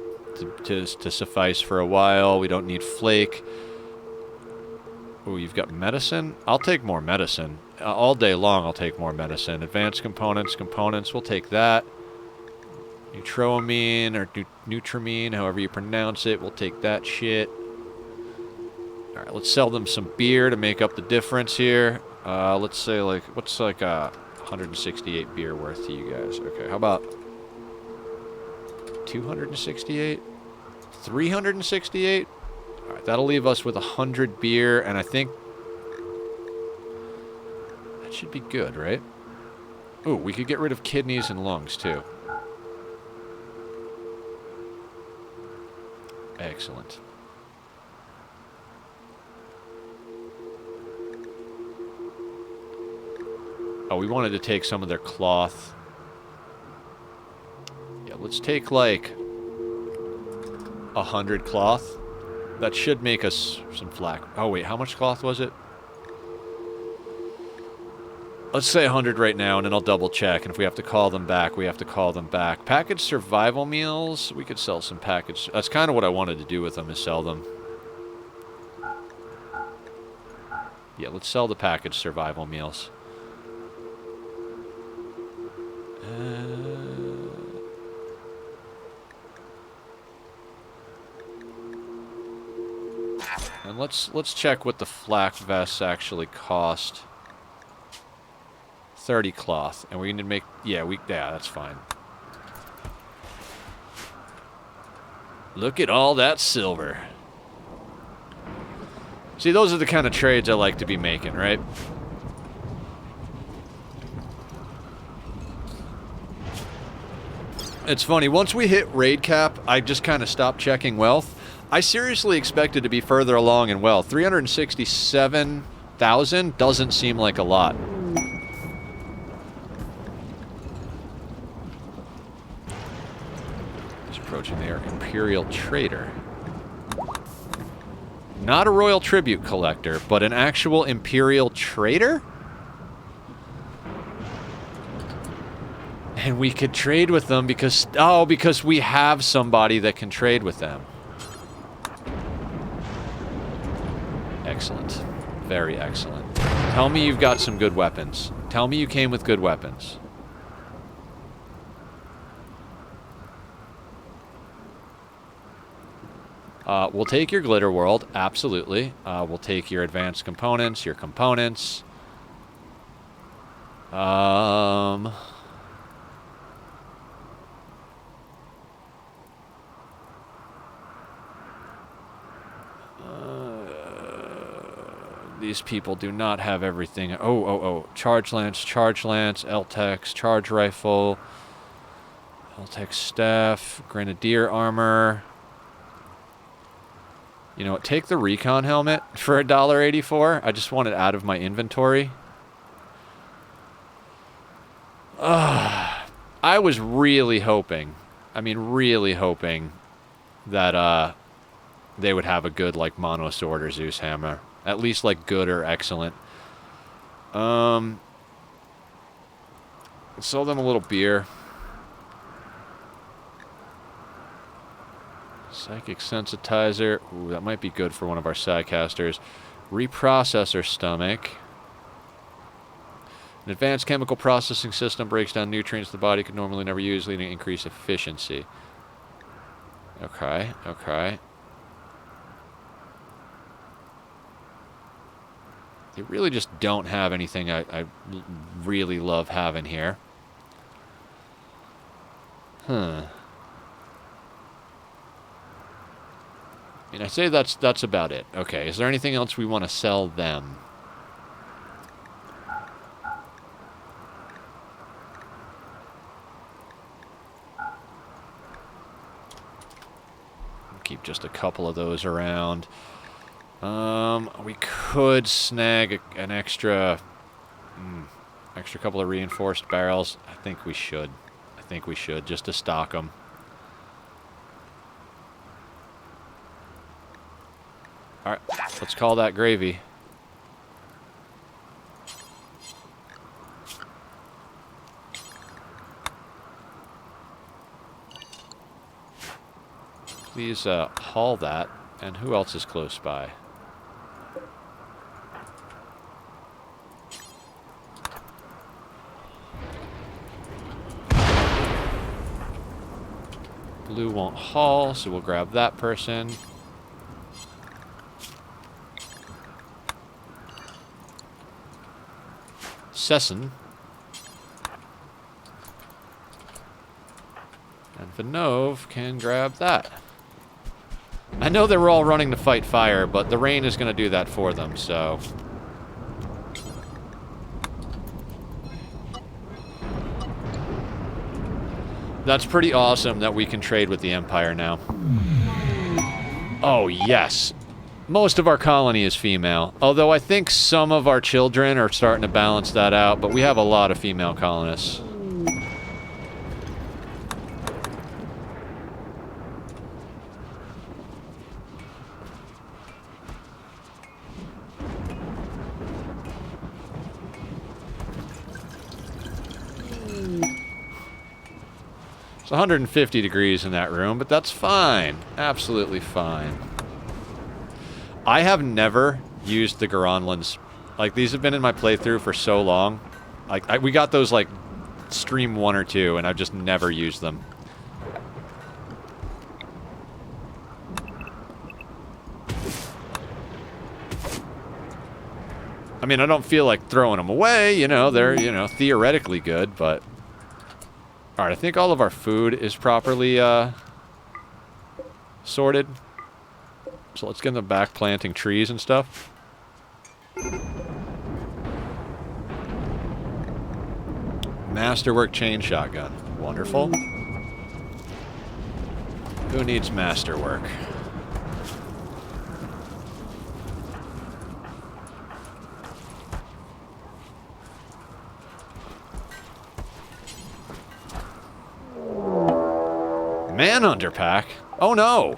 to suffice for a while. We don't need flake. Oh, you've got medicine? I'll take more medicine. All day long, I'll take more medicine. Advanced components, we'll take that. Neutroamine or Nutramine, however you pronounce it, we'll take that shit. Alright, let's sell them some beer to make up the difference here. Let's say, like, what's like a 168 beer worth to you guys? Okay, how about 268? 368? Alright, that'll leave us with 100 beer, and I think that should be good, right? Ooh, we could get rid of kidneys and lungs, too. Excellent. Oh, we wanted to take some of their cloth. Yeah, let's take, like, 100 cloth. That should make us some flak. Oh, wait, how much cloth was it? Let's say 100 right now, and then I'll double check. And if we have to call them back, we have to call them back. Packaged survival meals. We could sell some packaged. That's kind of what I wanted to do with them, is sell them. Yeah, let's sell the packaged survival meals. And let's check what the flak vests actually cost. 30 cloth, and we need to make yeah that's fine. Look at all that silver. See, those are the kind of trades I like to be making, right? It's funny, once we hit raid cap, I just kind of stopped checking wealth. I seriously expected to be further along in wealth. 367,000 doesn't seem like a lot. Just approaching their Imperial Trader. Not a Royal Tribute Collector, but an actual Imperial Trader? And we could trade with them because... Oh, because we have somebody that can trade with them. Excellent. Very excellent. Tell me you've got some good weapons. Tell me you came with good weapons. We'll take your Glitter World, absolutely. We'll take your advanced components, your components. These people do not have everything. Oh. Charge Lance, LTEX, Charge Rifle, LTEX Staff, Grenadier Armor. You know what? Take the Recon Helmet for $1.84. I just want it out of my inventory. I was really hoping, really hoping that they would have a good, like, Mono Sword or Zeus Hammer. At least, like, good or excellent. Sell them a little beer. Psychic Sensitizer. Ooh, that might be good for one of our Psycasters. Reprocessor Stomach. An advanced chemical processing system breaks down nutrients the body could normally never use, leading to increased efficiency. Okay, okay. They really just don't have anything I really love having here. Huh. I mean, I say that's about it. Okay, is there anything else we want to sell them? Keep just a couple of those around. We could snag an extra couple of reinforced barrels. I think we should. Just to stock them. All right, let's call that gravy. Please haul that. And who else is close by? Blue won't haul, so we'll grab that person. Sesson. And Vinov can grab that. I know they were all running to fight fire, but the rain is going to do that for them, so... That's pretty awesome that we can trade with the Empire now. Oh, yes. Most of our colony is female. Although I think some of our children are starting to balance that out, but we have a lot of female colonists. It's 150 degrees in that room, but that's fine. Absolutely fine. I have never used the Garanlans. Like, these have been in my playthrough for so long. Like, we got those, like, stream 1 or 2, and I've just never used them. I mean, I don't feel like throwing them away, you know, they're, you know, theoretically good, but... Alright, I think all of our food is properly, sorted. So let's get in the back planting trees and stuff. Masterwork chain shotgun. Wonderful. Who needs masterwork? Manhunter pack? Oh no!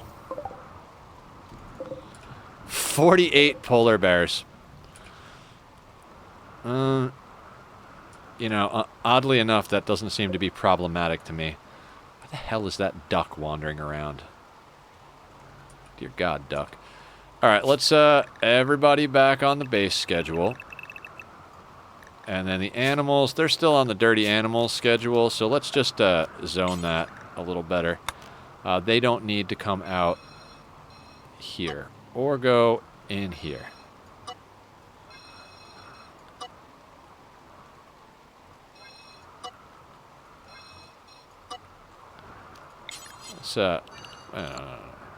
48 polar bears. You know, oddly enough, that doesn't seem to be problematic to me. Where the hell is that duck wandering around? Dear God, duck. Alright, let's, everybody back on the base schedule. And then the animals, they're still on the dirty animals schedule, so let's just, zone that a little better. They don't need to come out here or go in here. Let's, and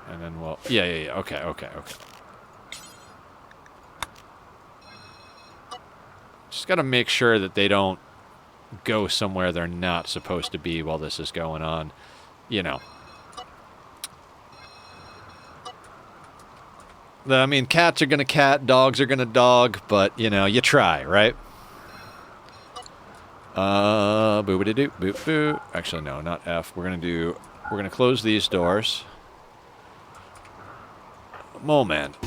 then we'll, yeah, okay. Just gotta make sure that they don't go somewhere they're not supposed to be while this is going on. You know. I mean, cats are gonna cat, dogs are gonna dog, but, you know, you try, right? Boop-a-doo, boop-boo. Actually, no, not F. We're gonna close these doors. Moment.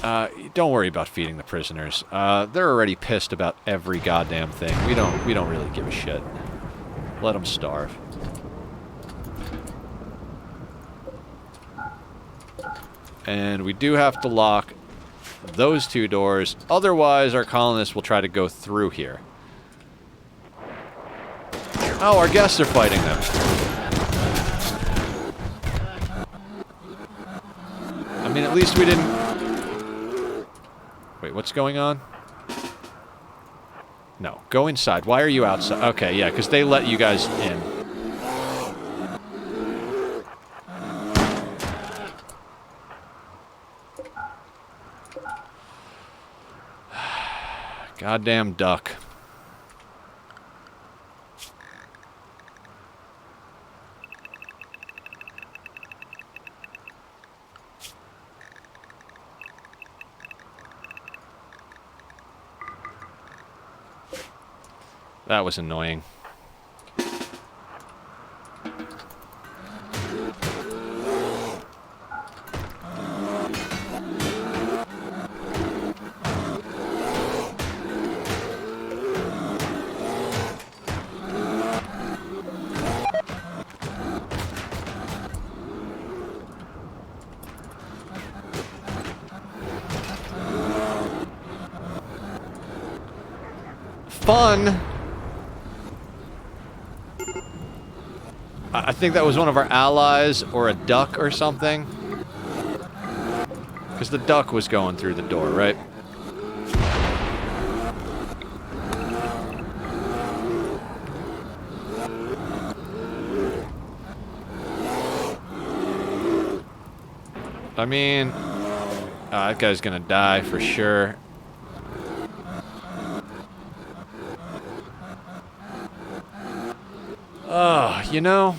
Don't worry about feeding the prisoners. They're already pissed about every goddamn thing. We don't really give a shit. Let them starve. And we do have to lock those two doors. Otherwise, our colonists will try to go through here. Oh, our guests are fighting them. I mean, at least we didn't... Wait, what's going on? No, go inside. Why are you outside? Okay, yeah, because they let you guys in. Goddamn duck. That was annoying. Fun! I think that was one of our allies, or a duck or something. Because the duck was going through the door, right? I mean... that guy's gonna die for sure. You know,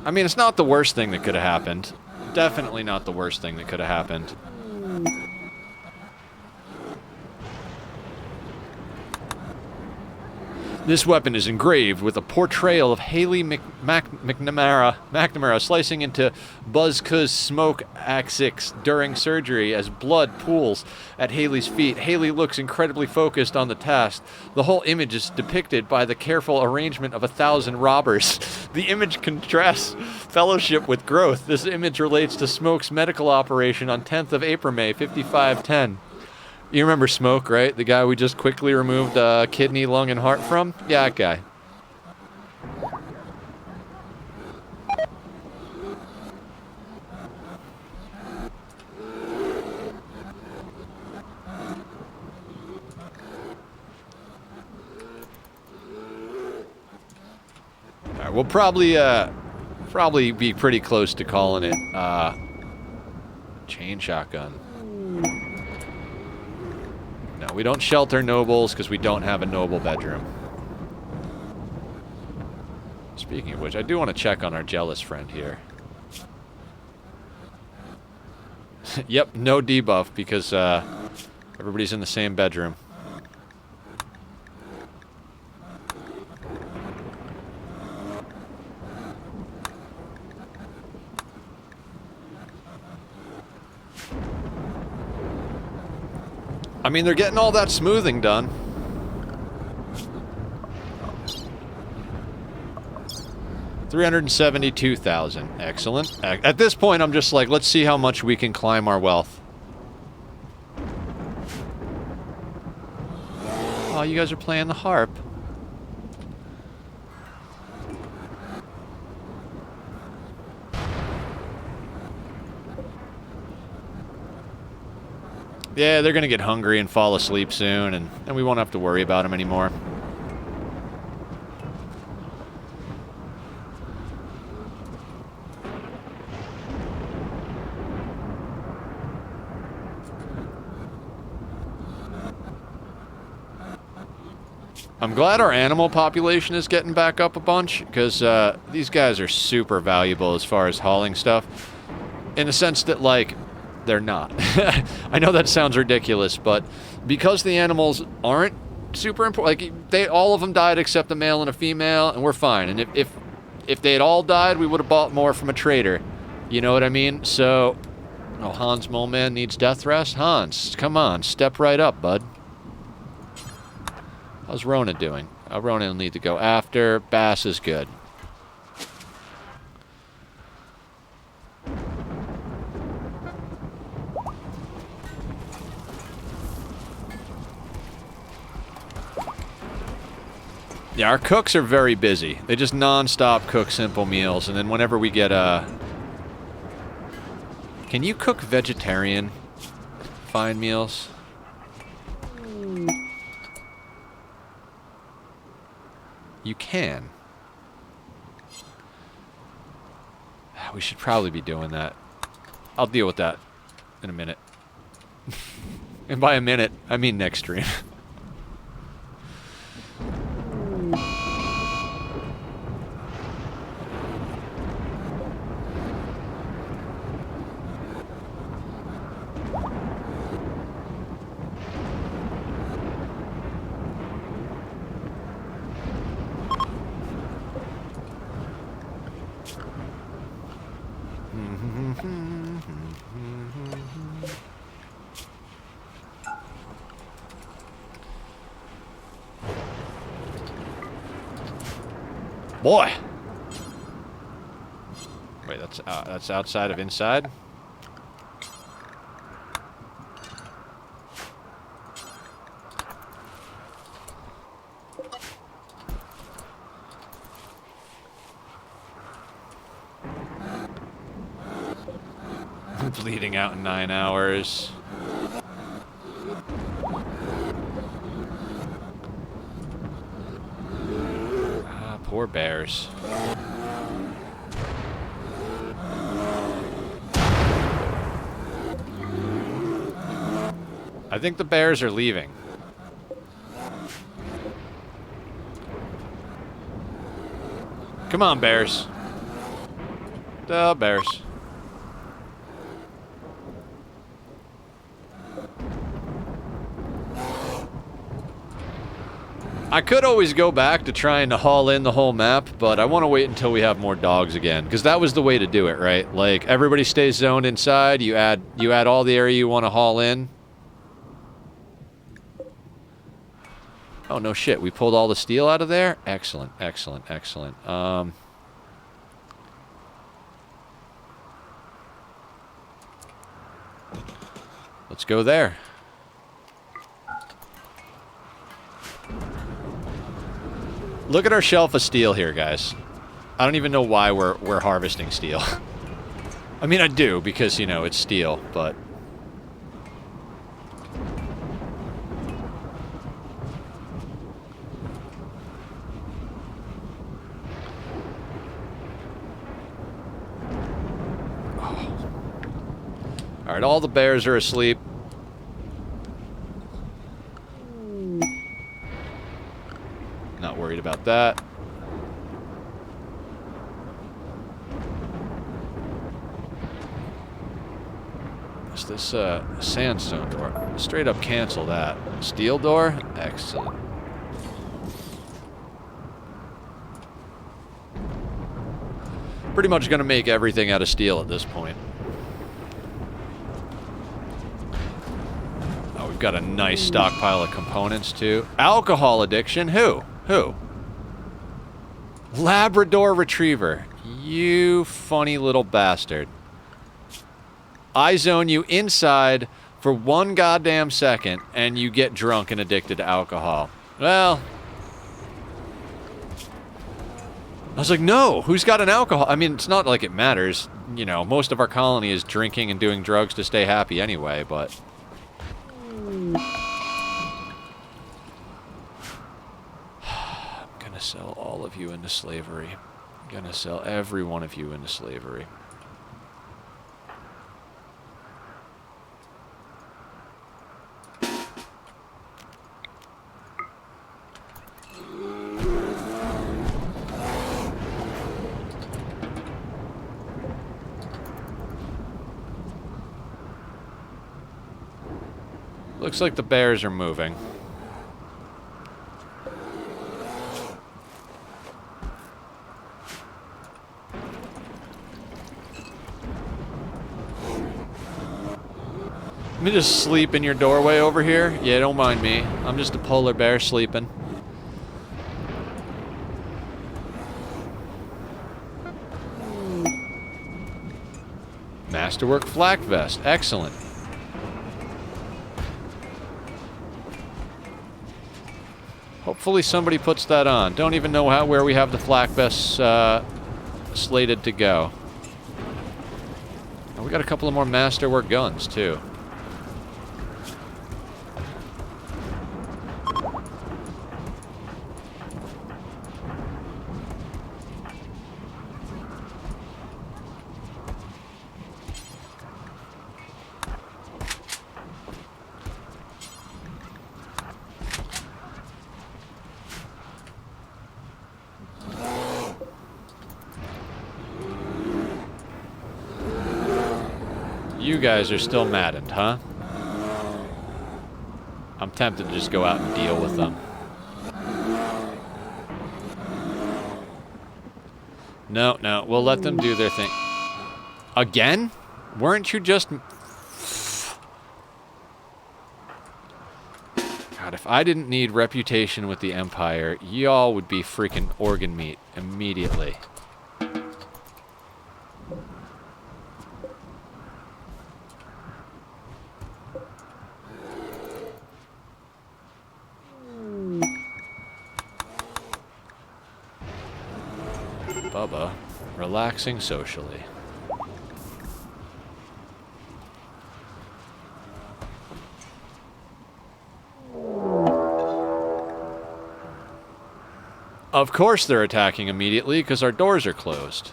I mean, it's not the worst thing that could have happened. Definitely not the worst thing that could have happened. This weapon is engraved with a portrayal of Haley McNamara slicing into Buzzcuz's smoke axis during surgery as blood pools at Haley's feet. Haley looks incredibly focused on the task. The whole image is depicted by the careful arrangement of 1,000 robbers. The image contrasts fellowship with growth. This image relates to Smoke's medical operation on 10th of April, May, 5510. You remember Smoke, right? The guy we just quickly removed kidney, lung, and heart from? Yeah, that guy. Alright, we'll probably be pretty close to calling it chain shotgun. No, we don't shelter nobles because we don't have a noble bedroom. Speaking of which, I do want to check on our jealous friend here. Yep, no debuff because everybody's in the same bedroom. I mean, they're getting all that smoothing done. $372,000. Excellent. At this point, I'm just like, let's see how much we can climb our wealth. Oh, you guys are playing the harp. Yeah, they're gonna get hungry and fall asleep soon, and we won't have to worry about them anymore. I'm glad our animal population is getting back up a bunch, because these guys are super valuable as far as hauling stuff. In the sense that, like, they're not. I know that sounds ridiculous, but because the animals aren't super important, like, all of them died except a male and a female, and we're fine. And if they had all died, we would have bought more from a trader. You know what I mean? So, oh, Hans Moleman needs death rest? Hans, come on, step right up, bud. How's Rona doing? Rona will need to go after. Bass is good. Yeah, our cooks are very busy. They just non-stop cook simple meals, and then whenever we get Can you cook vegetarian fine meals? You can. We should probably be doing that. I'll deal with that in a minute. And by a minute, I mean next stream. Boy! Wait, that's outside of inside? Bleeding out in 9 hours. Poor bears. I think the bears are leaving. Come on, bears. The bears. I could always go back to trying to haul in the whole map, but I want to wait until we have more dogs again, because that was the way to do it, right? Like, everybody stays zoned inside, you add all the area you want to haul in. Oh, no shit, we pulled all the steel out of there? Excellent, excellent, excellent. Let's go there. Look at our shelf of steel here, guys. I don't even know why we're harvesting steel. I mean, I do, because, you know, it's steel, but... Oh. Alright, all the bears are asleep. Not worried about that. Is this sandstone door? Straight up cancel that. Steel door? Excellent. Pretty much gonna make everything out of steel at this point. Oh, we've got a nice stockpile of components too. Alcohol addiction? Who? Who? Labrador Retriever. You funny little bastard. I zone you inside for 1 goddamn second, and you get drunk and addicted to alcohol. Well... I was like, no, who's got an alcohol? I mean, it's not like it matters. You know, most of our colony is drinking and doing drugs to stay happy anyway, but... I'm gonna sell all of you into slavery. I'm gonna sell every one of you into slavery. Looks like the bears are moving. Let me just sleep in your doorway over here. Yeah, don't mind me. I'm just a polar bear sleeping. Masterwork flak vest. Hopefully somebody puts that on. Don't even know where we have the flak vests slated to go. And we got a couple of more masterwork guns, too. You guys are still maddened, huh? I'm tempted to just go out and deal with them. No, no, we'll let them do their thing. Again? Weren't you just... God, if I didn't need reputation with the Empire, y'all would be freaking organ meat immediately. Bubba, relaxing socially. Of course they're attacking immediately, because our doors are closed.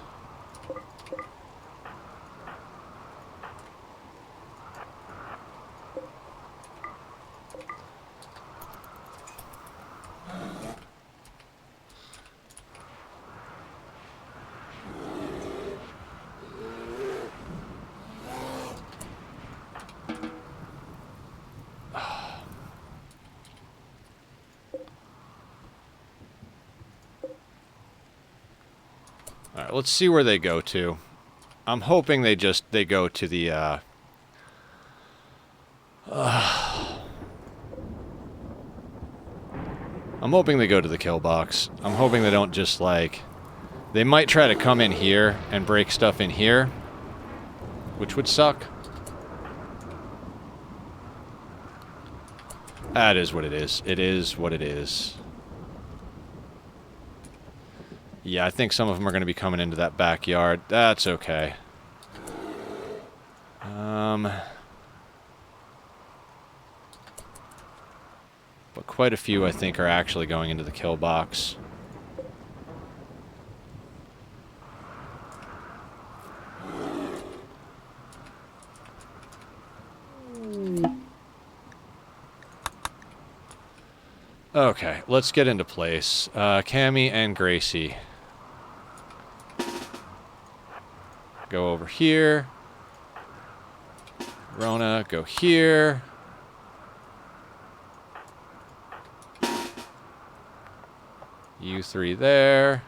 Alright, let's see where they go to. I'm hoping they go to the, I'm hoping they go to the kill box. I'm hoping they don't just, like... They might try to come in here and break stuff in here, which would suck. That is what it is. It is what it is. Yeah, I think some of them are going to be coming into that backyard. That's okay. But quite a few, I think, are actually going into the kill box. Okay, let's get into place. Cammy and Gracie. Go over here. Rona, go here. You three there.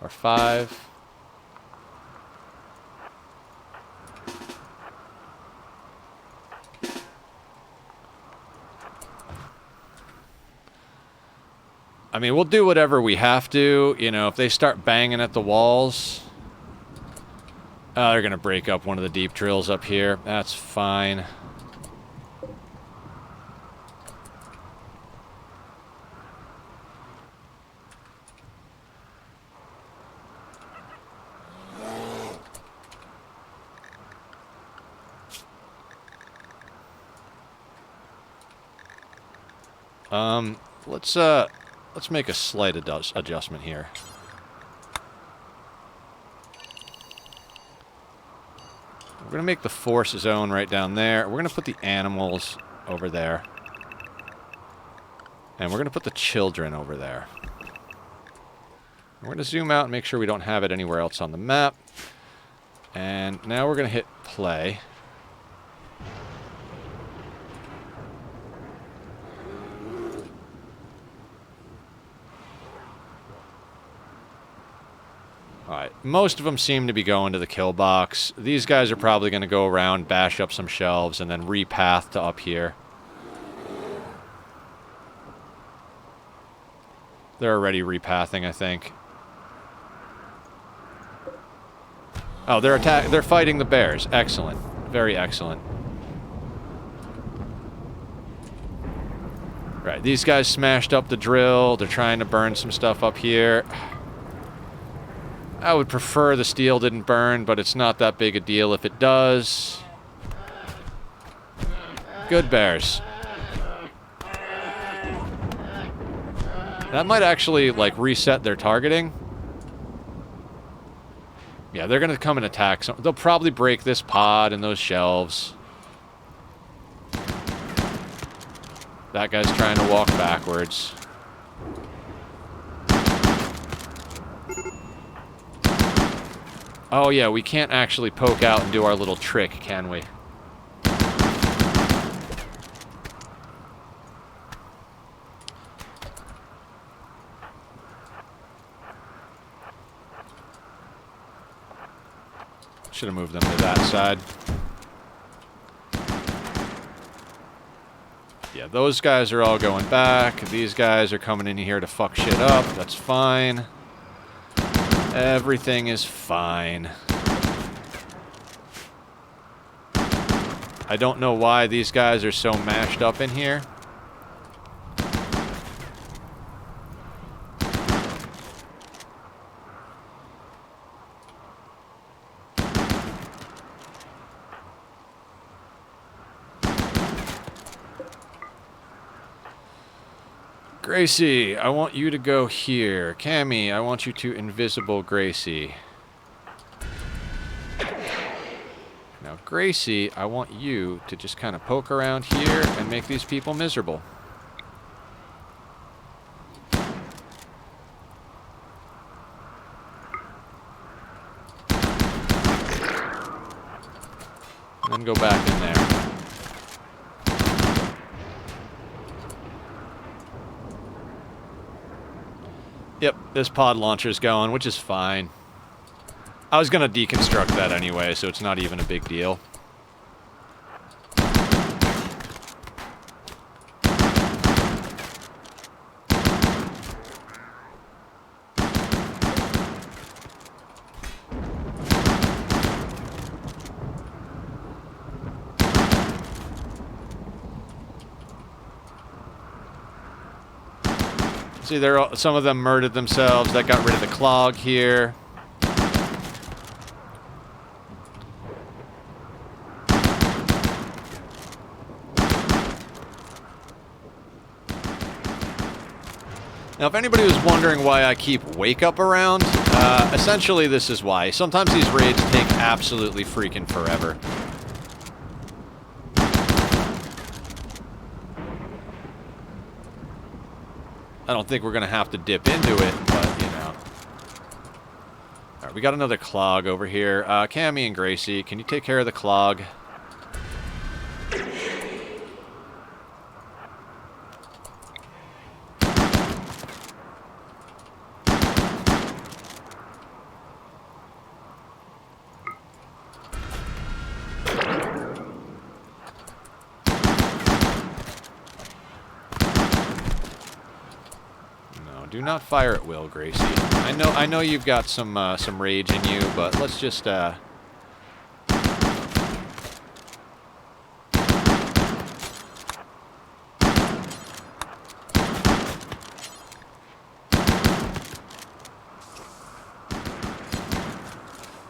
Or 5. I mean, we'll do whatever we have to. You know, if they start banging at the walls... they're going to break up one of the deep drills up here. That's fine. Let's make a slight adjustment here. We're going to make the force zone right down there. We're going to put the animals over there. And we're going to put the children over there. We're going to zoom out and make sure we don't have it anywhere else on the map. And now we're going to hit play. Alright, most of them seem to be going to the kill box. These guys are probably going to go around, bash up some shelves, and then repath to up here. They're already repathing, I think. Oh, they're fighting the bears. Excellent. Very excellent. Right, These guys smashed up the drill. They're trying to burn some stuff up here. I would prefer the steel didn't burn, but it's not that big a deal if it does. Good bears. That might actually, like, reset their targeting. Yeah, they're going to come and attack. They'll probably break this pod and those shelves. That guy's trying to walk backwards. Oh, yeah, we can't actually poke out and do our little trick, can we? Should have moved them to that side. Yeah, those guys are all going back. These guys are coming in here to fuck shit up. That's fine. Everything is fine. I don't know why these guys are so mashed up in here. Gracie, I want you to go here. Cammy, I want you to invisible Gracie. Now, Gracie, I want you to just kind of poke around here and make these people miserable. And then go back in there. Yep, this pod launcher's going, which is fine. I was going to deconstruct that anyway, so it's not even a big deal. See, some of them murdered themselves. That got rid of the clog here. Now, if anybody was wondering why I keep Wake Up around, essentially this is why. Sometimes these raids take absolutely freaking forever. I don't think we're going to have to dip into it, but, you know. Alright, we got another clog over here. Cammy and Gracie, can you take care of the clog? Do not fire at will, Gracie. I know you've got some rage in you, but let's just Now,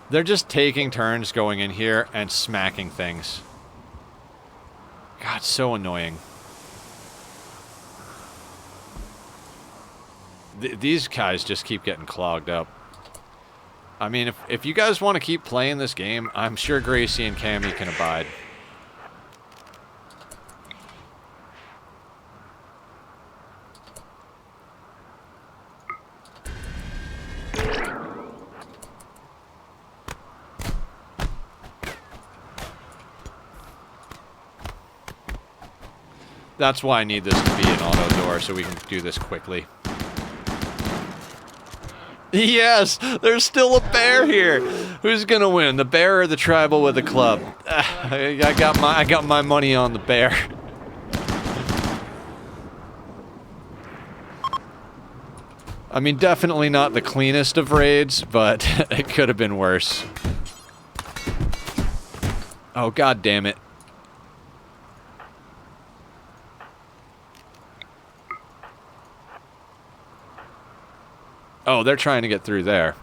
they're just taking turns going in here and smacking things. God, so annoying. These guys just keep getting clogged up. I mean, if you guys want to keep playing this game, I'm sure Gracie and Cammy can abide. That's why I need this to be an auto door, so we can do this quickly. Yes, there's still a bear here. Who's gonna win, the bear or the tribal with the club? I got my money on the bear. I mean, definitely not the cleanest of raids, but it could have been worse. Oh, god damn it. Oh, they're trying to get through there.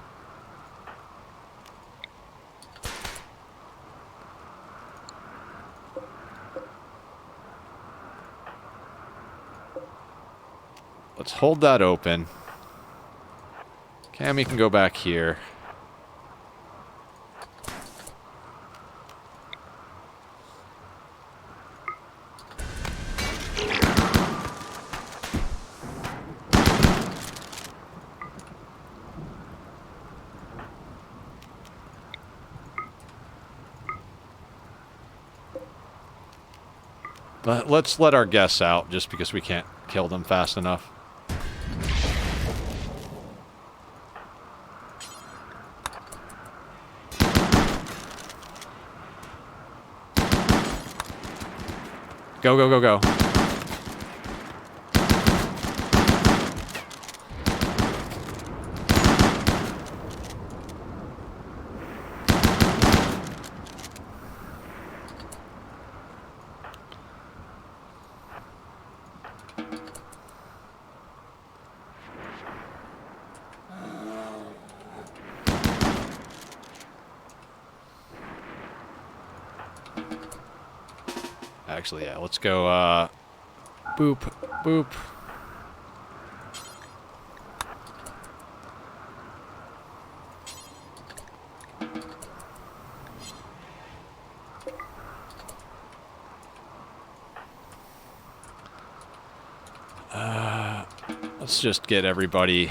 Let's hold that open. Cammy can go back here. But let's let our guests out just because we can't kill them fast enough. Go, go, go, go. Actually, yeah, let's go, boop, boop. Let's just get everybody...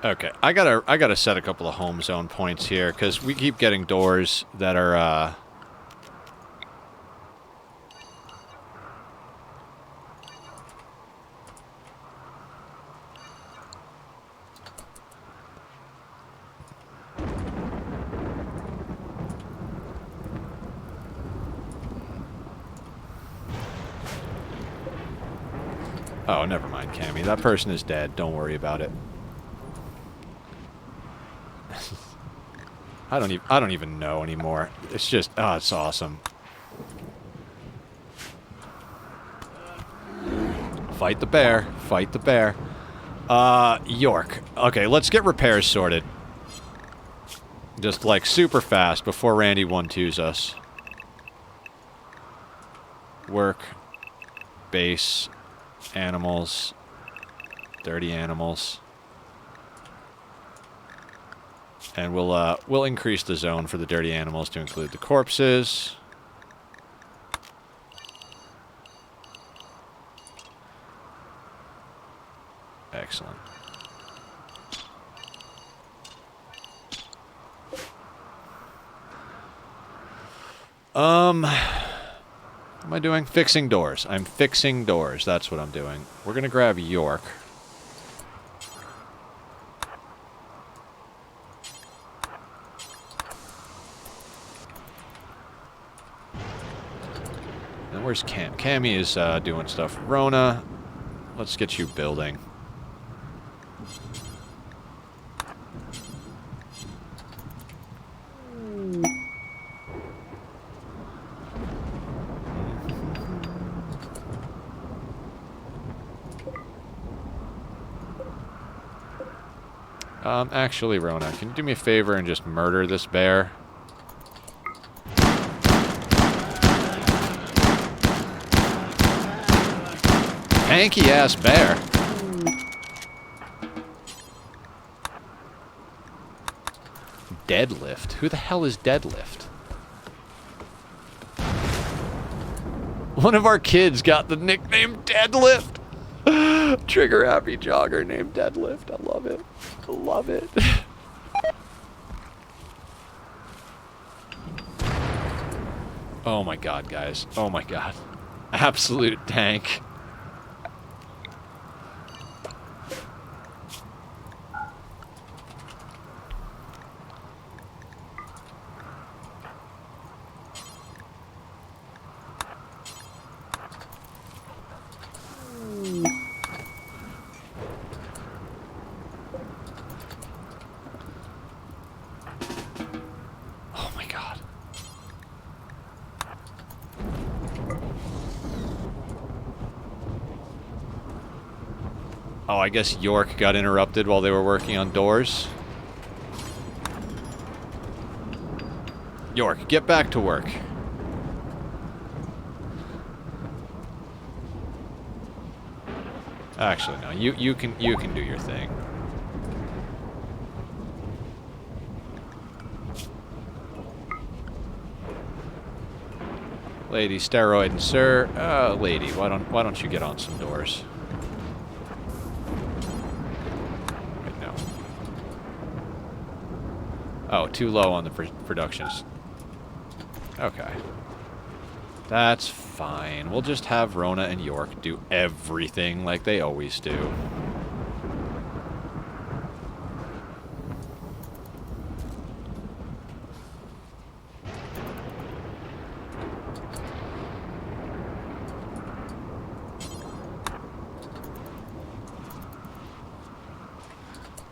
Okay, I gotta set a couple of home zone points here because we keep getting doors that are Oh, never mind, Cammy. That person is dead. Don't worry about it. I don't even know anymore. It's just, oh, it's awesome. Fight the bear. Fight the bear. York. Okay, let's get repairs sorted. Just, like, super fast before Randy 1-2s us. Work. Base. Animals. Dirty animals. And we'll increase the zone for the dirty animals to include the corpses. Excellent. What am I doing? Fixing doors. I'm fixing doors. That's what I'm doing. We're gonna grab York. And where's Cam? Cammy is doing stuff. Rona, let's get you building. Actually, Rona, can you do me a favor and just murder this bear? Tanky-ass bear. Deadlift? Who the hell is Deadlift? One of our kids got the nickname Deadlift. Trigger-happy jogger named Deadlift. I love it. I love it. Oh my god, guys. Oh my god. Absolute tank. Oh, I guess York got interrupted while they were working on doors. York, get back to work. Actually, no. You can do your thing. Lady, steroid, and sir. Lady, why don't you get on some doors? Wait, no. Oh, too low on the productions. Okay. That's fine. We'll just have Rona and York do everything like they always do.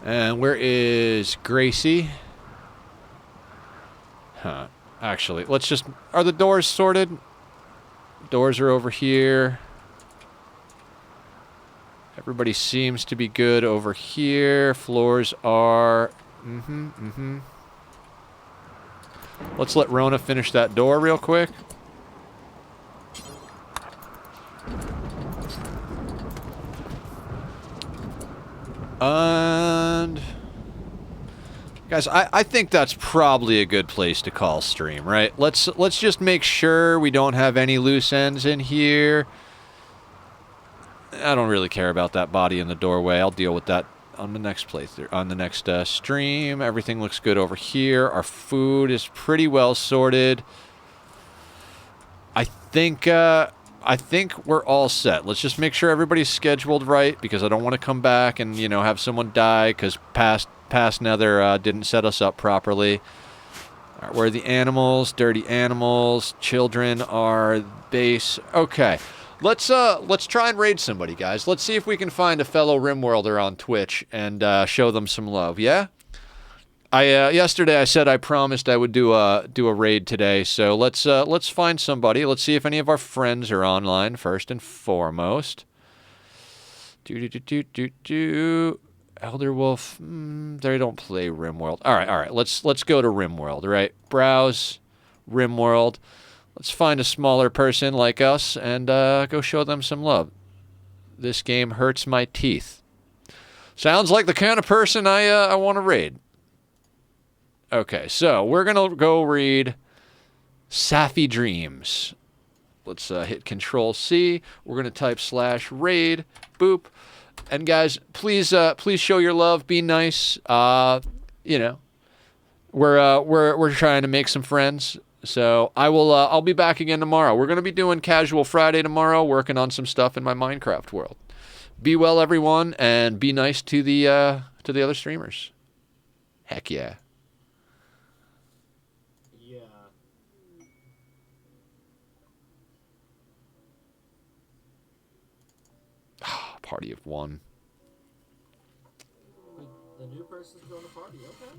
And where is Gracie? Huh. Actually, let's just... Are the doors sorted? Doors are over here. Everybody seems to be good over here. Floors are... Let's let Rona finish that door real quick. And... Guys, I think that's probably a good place to call stream, right? Let's just make sure we don't have any loose ends in here. I don't really care about that body in the doorway. I'll deal with that on the next playthrough, on the next stream. Everything looks good over here. Our food is pretty well sorted. I think we're all set. Let's just make sure everybody's scheduled right, because I don't want to come back and, you know, have someone die because past Nether didn't set us up properly. All right, where are the animals? Dirty animals. Children are base. Okay. Let's try and raid somebody, guys. Let's see if we can find a fellow RimWorlder on Twitch and show them some love. Yeah? Yesterday I said I promised I would do a raid today, so let's find somebody. Let's see if any of our friends are online first and foremost. Elder Wolf, they don't play RimWorld. All right. Let's go to RimWorld. Right, browse RimWorld. Let's find a smaller person like us and go show them some love. This game hurts my teeth. Sounds like the kind of person I want to raid. Okay, so we're going to go read Sappy Dreams. Let's hit Control-C. We're going to type /raid. Boop. And guys, please show your love. Be nice. You know, we're trying to make some friends. So I'll be back again tomorrow. We're going to be doing Casual Friday tomorrow, working on some stuff in my Minecraft world. Be well, everyone, and be nice to the other streamers. Heck yeah. Party of one. The new person's going to party, okay.